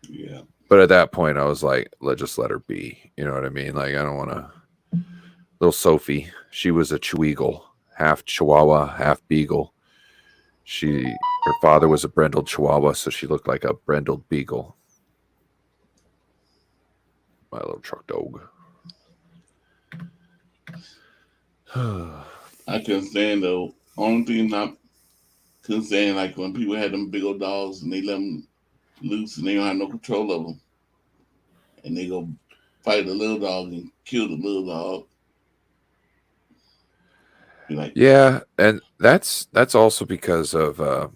Yeah. But at that point, I was like, just let her be. You know what I mean? Like, I don't want to. Little Sophie, she was a Cheweagle, half Chihuahua, half Beagle. Her father was a brindled Chihuahua, so she looked like a brindled Beagle. My little truck dog. I couldn't stand the only thing I couldn't stand like when people had them big old dogs and they let them loose and they don't have no control of them, and they go fight the little dog and kill the little dog. Yeah, and that's also because of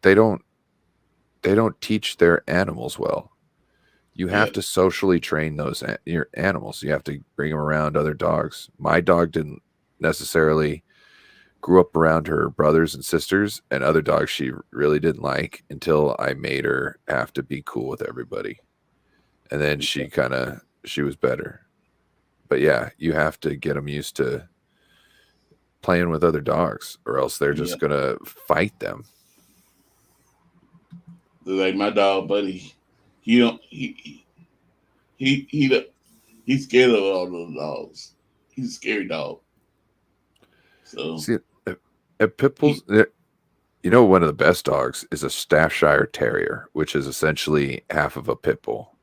they don't teach their animals well. You have to socially train your animals. You have to bring them around other dogs. My dog didn't necessarily grew up around her brothers and sisters and other dogs she really didn't like until I made her have to be cool with everybody. and then she was better. But yeah, you have to get them used to playing with other dogs, or else they're just gonna fight them. Like my dog Buddy, he's scared of all those dogs. He's a scary dog. So see, at pit bulls, one of the best dogs is a Staffordshire Terrier, which is essentially half of a pit bull.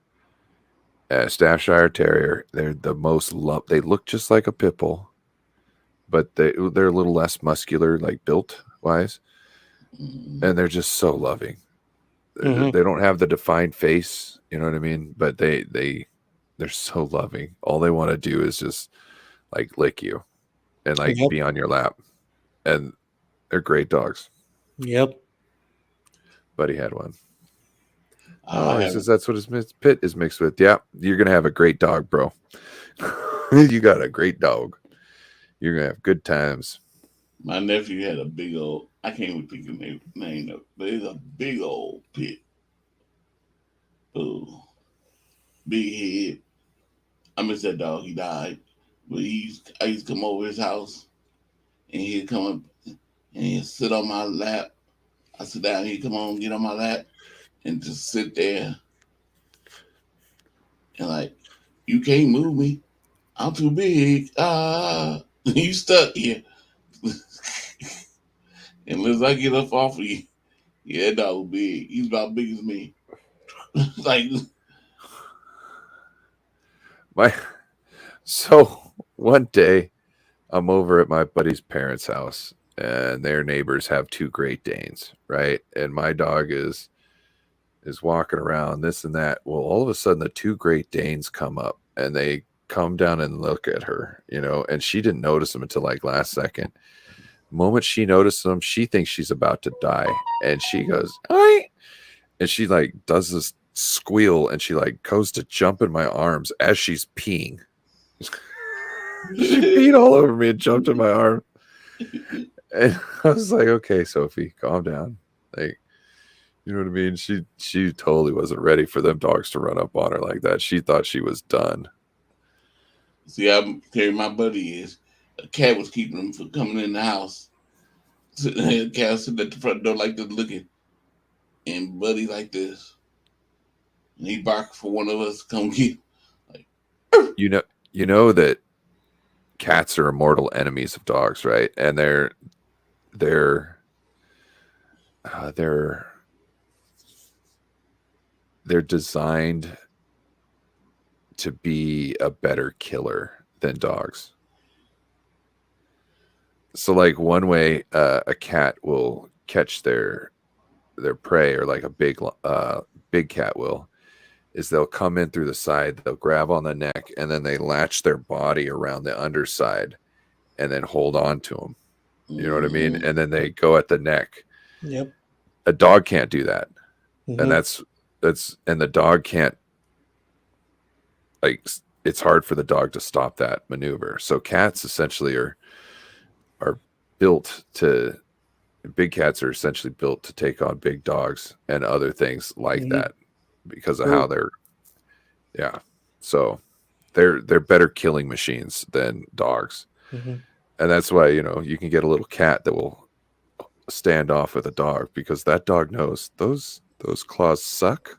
Staffordshire Terrier, they're the most they look just like a pit bull, but they're a little less muscular, like built wise, and they're just so loving. They don't have the defined face, you know what I mean? But they're so loving. All they want to do is just like lick you and like be on your lap, and they're great dogs. Yep. Buddy had one. He says that's what his pit is mixed with. Yeah, you're gonna have a great dog, bro. You got a great dog. You're gonna have good times. My nephew had a big old, I can't even think of the name of it, but it's a big old pit. Oh, big head. I miss that dog. He died. But I used to come over his house, and he'd come up and he'd sit on my lap. I sit down, he'd come on, get on my lap, and just sit there. And like, you can't move me. I'm too big. You stuck here. Unless I get up off of you. Yeah, that dog was big. He's about big as me. Like, so one day I'm over at my buddy's parents' house, and their neighbors have 2 Great Danes, right? And my dog is walking around this and that. Well, all of a sudden the 2 Great Danes come up, and they come down and look at her, and she didn't notice them until like last second. The moment she notices them, she thinks she's about to die, and she goes, "Oi!" And she like does this squeal, and she like goes to jump in my arms as she's peeing. She peed all over me and jumped in my arm. And I was like, "Okay, Sophie, calm down." Like, you know what I mean? She totally wasn't ready for them dogs to run up on her like that. She thought she was done. See, I'm telling my buddy is a cat was keeping him from coming in the house. The cat was sitting at the front door like this looking, and Buddy like this, and he barked for one of us to come get him. Like, you know that cats are mortal enemies of dogs, right? And they're designed to be a better killer than dogs. So like one way a cat will catch their prey, or like a big cat will, is they'll come in through the side, they'll grab on the neck, and then they latch their body around the underside and then hold on to them. You know what I mean? And then they go at the neck. Yep. A dog can't do that. And that's and the dog can't, like, it's hard for the dog to stop that maneuver. So cats essentially are built to, big cats are essentially built to take on big dogs and other things like that, because of how so they're better killing machines than dogs. And that's why, you can get a little cat that will stand off with a dog, because that dog knows those claws suck,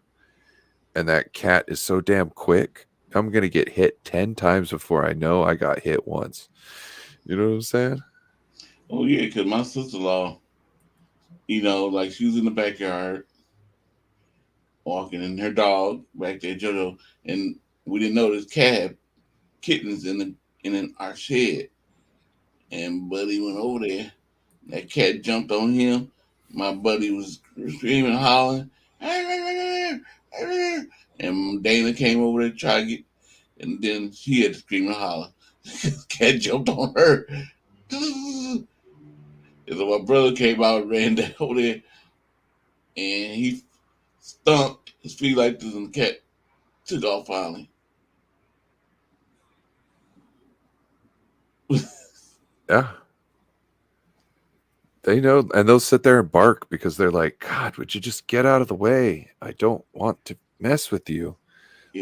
and that cat is so damn quick. I'm gonna get hit 10 times before I know I got hit once. You know what I'm saying? oh yeah, because my sister-in-law, like she was in the backyard walking, and her dog back there, Jojo, and we didn't know this cat had kittens in our shed. And Buddy went over there. That cat jumped on him. My buddy was screaming, hollering, and Dana came over there to try to get, and then she had to scream and holler. The cat jumped on her. And so my brother came out and ran down over there, and he stomped his feet like this, and the cat took off finally. Yeah. They know, and they'll sit there and bark because they're like, "God, would you just get out of the way? I don't want to mess with you."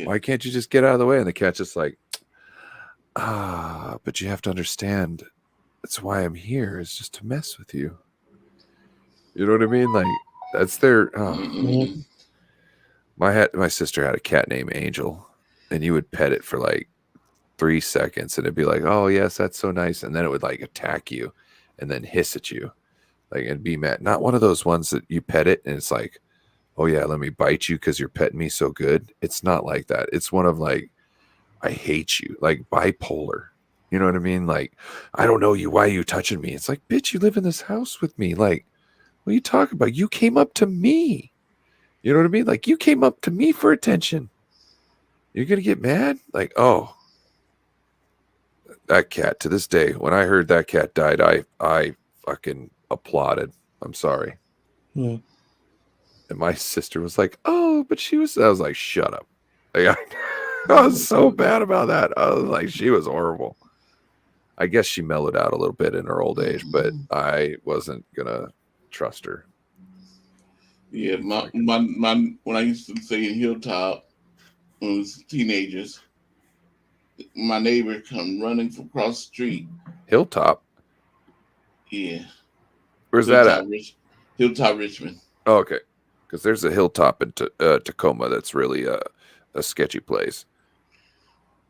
Why can't you just get out of the way? And the cat's just like, but you have to understand, that's why I'm here, is just to mess with you. You know what I mean? Like, that's their. My sister had a cat named Angel, and you would pet it for like 3 seconds, and it'd be like, "Oh yes, that's so nice," and then it would like attack you, and then hiss at you, like, and be mad. Not one of those ones that you pet it, and it's like, "Oh yeah, let me bite you because you're petting me so good." It's not like that. It's one of like, I hate you, like bipolar. You know what I mean? Like, I don't know you. Why are you touching me? It's like, bitch, you live in this house with me. Like, what are you talking about? You came up to me. You know what I mean? Like, you came up to me for attention. You're going to get mad? Like, oh, that cat, to this day, when I heard that cat died, I fucking applauded. I'm sorry. And my sister was like, oh, but I was like, shut up. Like, I was so bad about that. I was like, she was horrible. I guess she mellowed out a little bit in her old age, but I wasn't going to trust her. Yeah, my when I used to stay in Hilltop when we was teenagers, my neighbor come running from across the street. Hilltop? Yeah. Where's that at? Hilltop, Richmond. Oh, okay. Because there's a Hilltop in Tacoma that's really a sketchy place.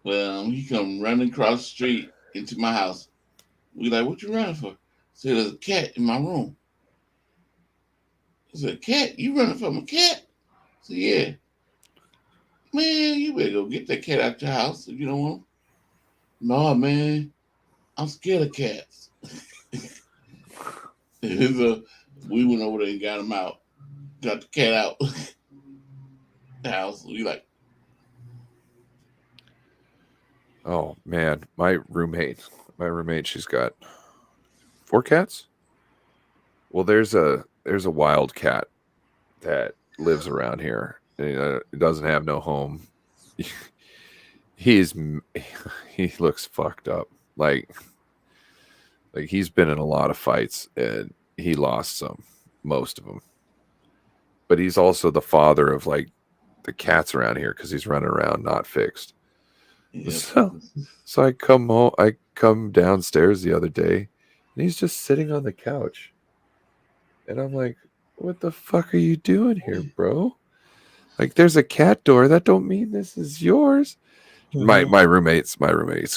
Well, he come running across the street into my house. We like, what you running for? Said, there's a cat in my room. I said, cat? You running from a cat? I said, yeah. Man, you better go get that cat out your house if you don't want him. No, man. I'm scared of cats. So we went over there and got him out. Got the cat out the house. We like, oh man, my roommate, she's got 4 cats. Well, there's a wild cat that lives around here. It doesn't have no home. He looks fucked up. Like he's been in a lot of fights and he lost most of them. But he's also the father of like the cats around here because he's running around not fixed. Yeah. So I come home. I come downstairs the other day, and he's just sitting on the couch, and I'm like, "What the fuck are you doing here, bro? Like, there's a cat door. That don't mean this is yours." Mm-hmm. My roommate's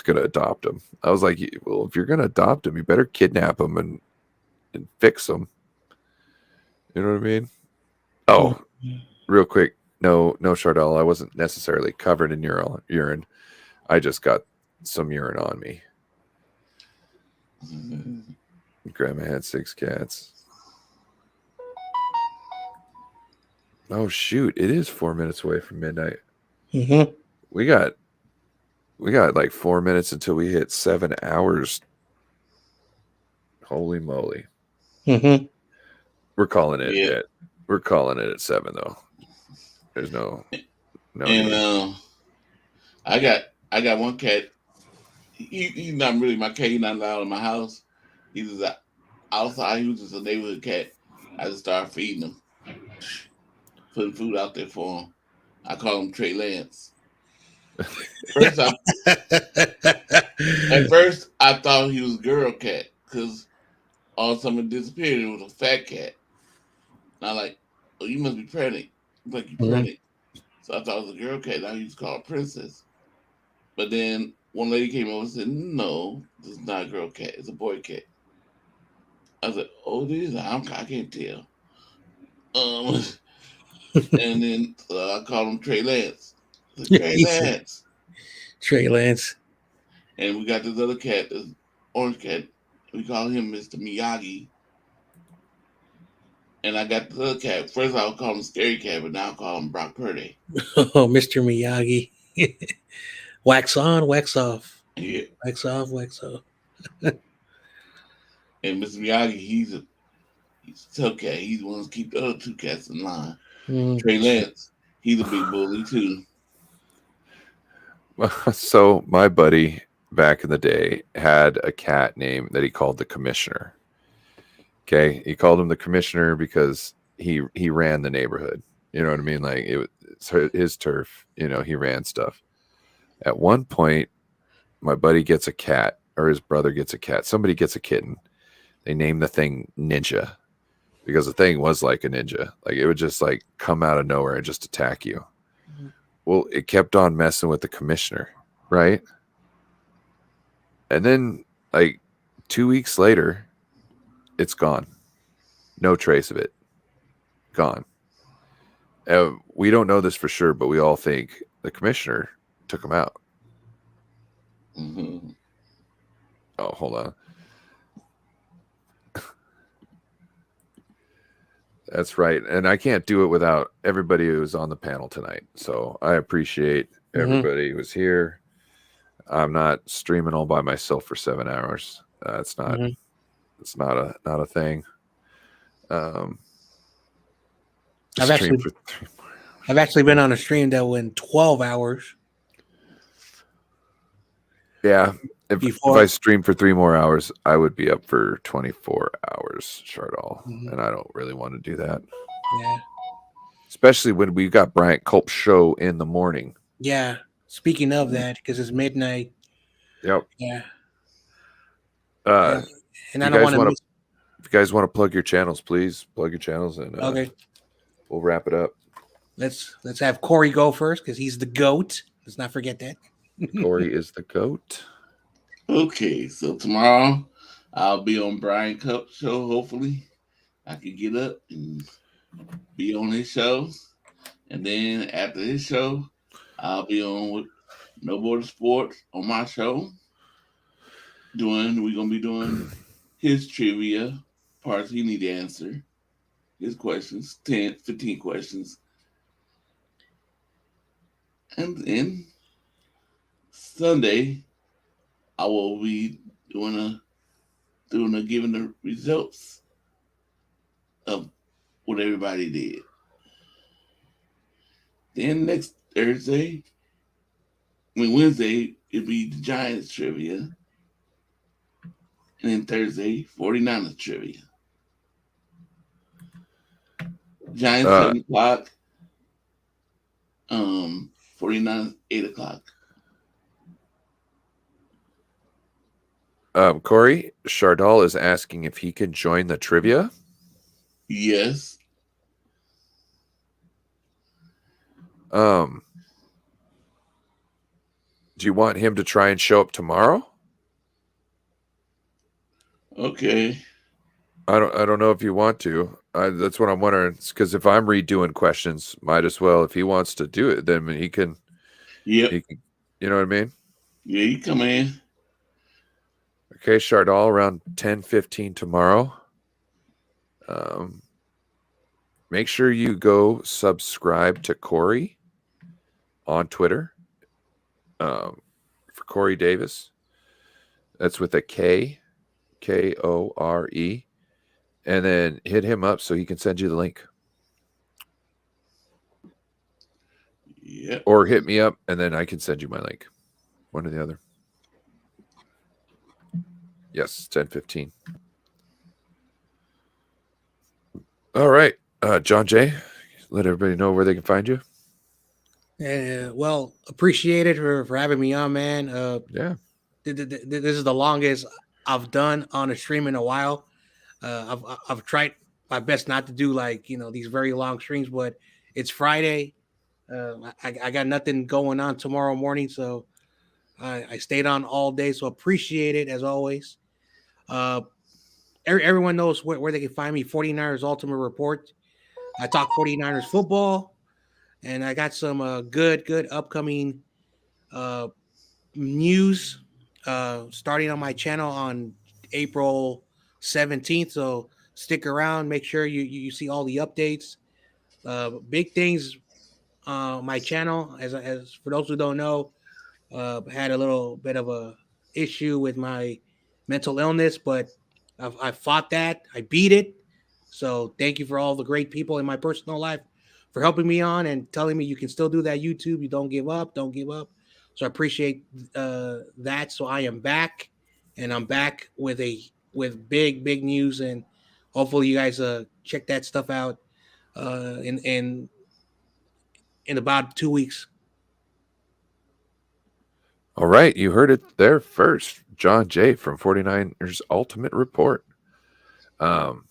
gonna adopt him. I was like, "Well, if you're gonna adopt him, you better kidnap him and fix him." You know what I mean? Oh, real quick. No, Chardell, I wasn't necessarily covered in urine. I just got some urine on me. Grandma had 6 cats. Oh, shoot. It is 4 minutes away from midnight. Mm-hmm. We got like 4 minutes until we hit 7 hours. Holy moly. Mm-hmm. We're calling it at 7 though. There's no. And I got one cat. He's not really my cat. He's not allowed in my house. He's just outside. He was just a neighborhood cat. I just started feeding him, putting food out there for him. I call him Trey Lance. At first, I thought he was a girl cat because all of a sudden it disappeared. It was a fat cat. And I'm like, oh, you must be pregnant. He's like, you pregnant. So I thought it was a girl cat. Now you just call her Princess. But then one lady came over and said, no, this is not a girl cat. It's a boy cat. I was like, oh, it is? I can't tell. And then I called him Trey Lance. Trey Lance. Trey Lance. And we got this other cat, this orange cat. We call him Mr. Miyagi. And I got the other cat. First I would call him Scary Cat, but now I call him Brock Purdy. Oh, Mr. Miyagi. Wax on, wax off. Yeah. Wax off, wax off. And Mr. Miyagi, he's a tough cat. He's the one to keep the other 2 cats in line. Trey Lance, he's a big bully too. So my buddy back in the day had a cat name that he called the Commissioner. Okay, he called him the Commissioner because he ran the neighborhood. You know what I mean? Like it's his turf. You know, he ran stuff. At one point, my buddy gets a cat, or his brother gets a cat. Somebody gets a kitten. They name the thing Ninja because the thing was like a ninja. Like it would just like come out of nowhere and just attack you. Well, it kept on messing with the commissioner, right? And then like 2 weeks later, it's gone. No trace of it. Gone. We don't know this for sure, but we all think the commissioner took him out. Mm-hmm. Oh, hold on. That's right. And I can't do it without everybody who was on the panel tonight. So I appreciate everybody who was here. I'm not streaming all by myself for 7 hours. It's not a thing. I've actually been on a stream that went 12 hours. Yeah. If I streamed for 3 more hours, I would be up for 24 hours, Chardall. And I don't really want to do that. Yeah. Especially when we got Bryant Culp's show in the morning. Yeah. Speaking of that, because it's midnight. Yep. Yeah. And I don't want to. If you guys want to plug your channels, please plug your channels, and okay, we'll wrap it up. Let's have Corey go first because he's the GOAT. Let's not forget that. Corey is the GOAT. Okay, so tomorrow I'll be on Brian Cup show. Hopefully, I can get up and be on his show, and then after his show, I'll be on with No Border Sports on my show. We're gonna be doing his trivia parts he need to answer, his questions, 10, 15 questions. And then Sunday, I will be giving the results of what everybody did. Then next Wednesday, it'll be the Giants trivia. And then Thursday, 49ers trivia. Giants 7 o'clock. 49ers 8 o'clock. Corey, Chardall is asking if he can join the trivia. Yes. Do you want him to try and show up tomorrow? Okay. I don't know if you want to. That's what I'm wondering. Because if I'm redoing questions, might as well. If he wants to do it, then he can. Yep. He can, you know what I mean? Yeah, you come in. Okay, Chardall, around 10:15 tomorrow. Make sure you go subscribe to Corey on Twitter. For Corey Davis. That's with a K. Kore, and then hit him up so he can send you the link. Yeah. Or hit me up and then I can send you my link. One or the other. Yes, 10:15. All right. John Jay, let everybody know where they can find you. Well, appreciate it for having me on, man. Yeah. This is the longest I've done on a stream in a while. I've tried my best not to do these very long streams, but it's Friday. I got nothing going on tomorrow morning, so I stayed on all day. So appreciate it as always. Everyone knows where they can find me. 49ers Ultimate Report. I talk 49ers football, and I got some good upcoming news. Starting on my channel on April 17th. So stick around. Make sure you see all the updates. Big things my channel, as for those who don't know, had a little bit of a issue with my mental illness, but I fought that. I beat it. So thank you for all the great people in my personal life for helping me on and telling me you can still do that YouTube. You don't give up. Don't give up. So I appreciate that. So I am back, and I'm back with big news, and hopefully you guys check that stuff out. And in about 2 weeks. All right, you heard it there first. John Jay from 49ers Ultimate Report. And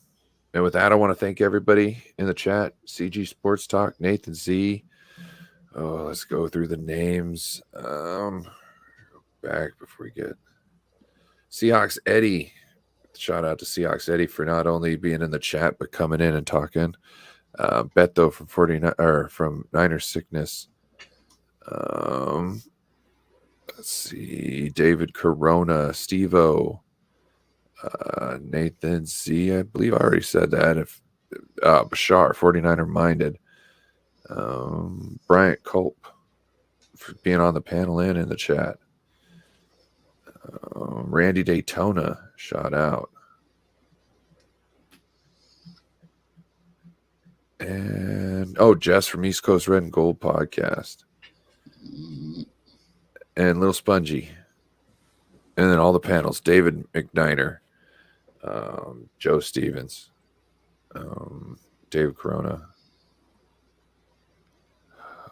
with that, I want to thank everybody in the chat. CG Sports Talk, Nathan Z. Oh, let's go through the names. Back before we get Seahawks Eddie. Shout out to Seahawks Eddie for not only being in the chat but coming in and talking. Beto from 49 or from Niner Sickness. Let's see, David Corona, Steve-O, Nathan Z. I believe I already said that. If Bashar, 49er Minded, Bryant Culp for being on the panel and in the chat. Randy Daytona, shout out. And Jess from East Coast Red and Gold podcast. And Little Spongy. And then all the panels. David McNiner. Joe Stevens. David Corona.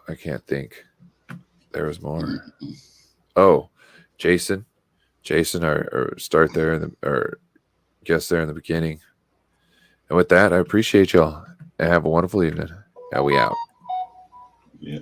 I can't think. There was more. Oh, Jason. Our start there or guest there in the beginning. And with that, I appreciate y'all. And have a wonderful evening. Now we out. Yeah.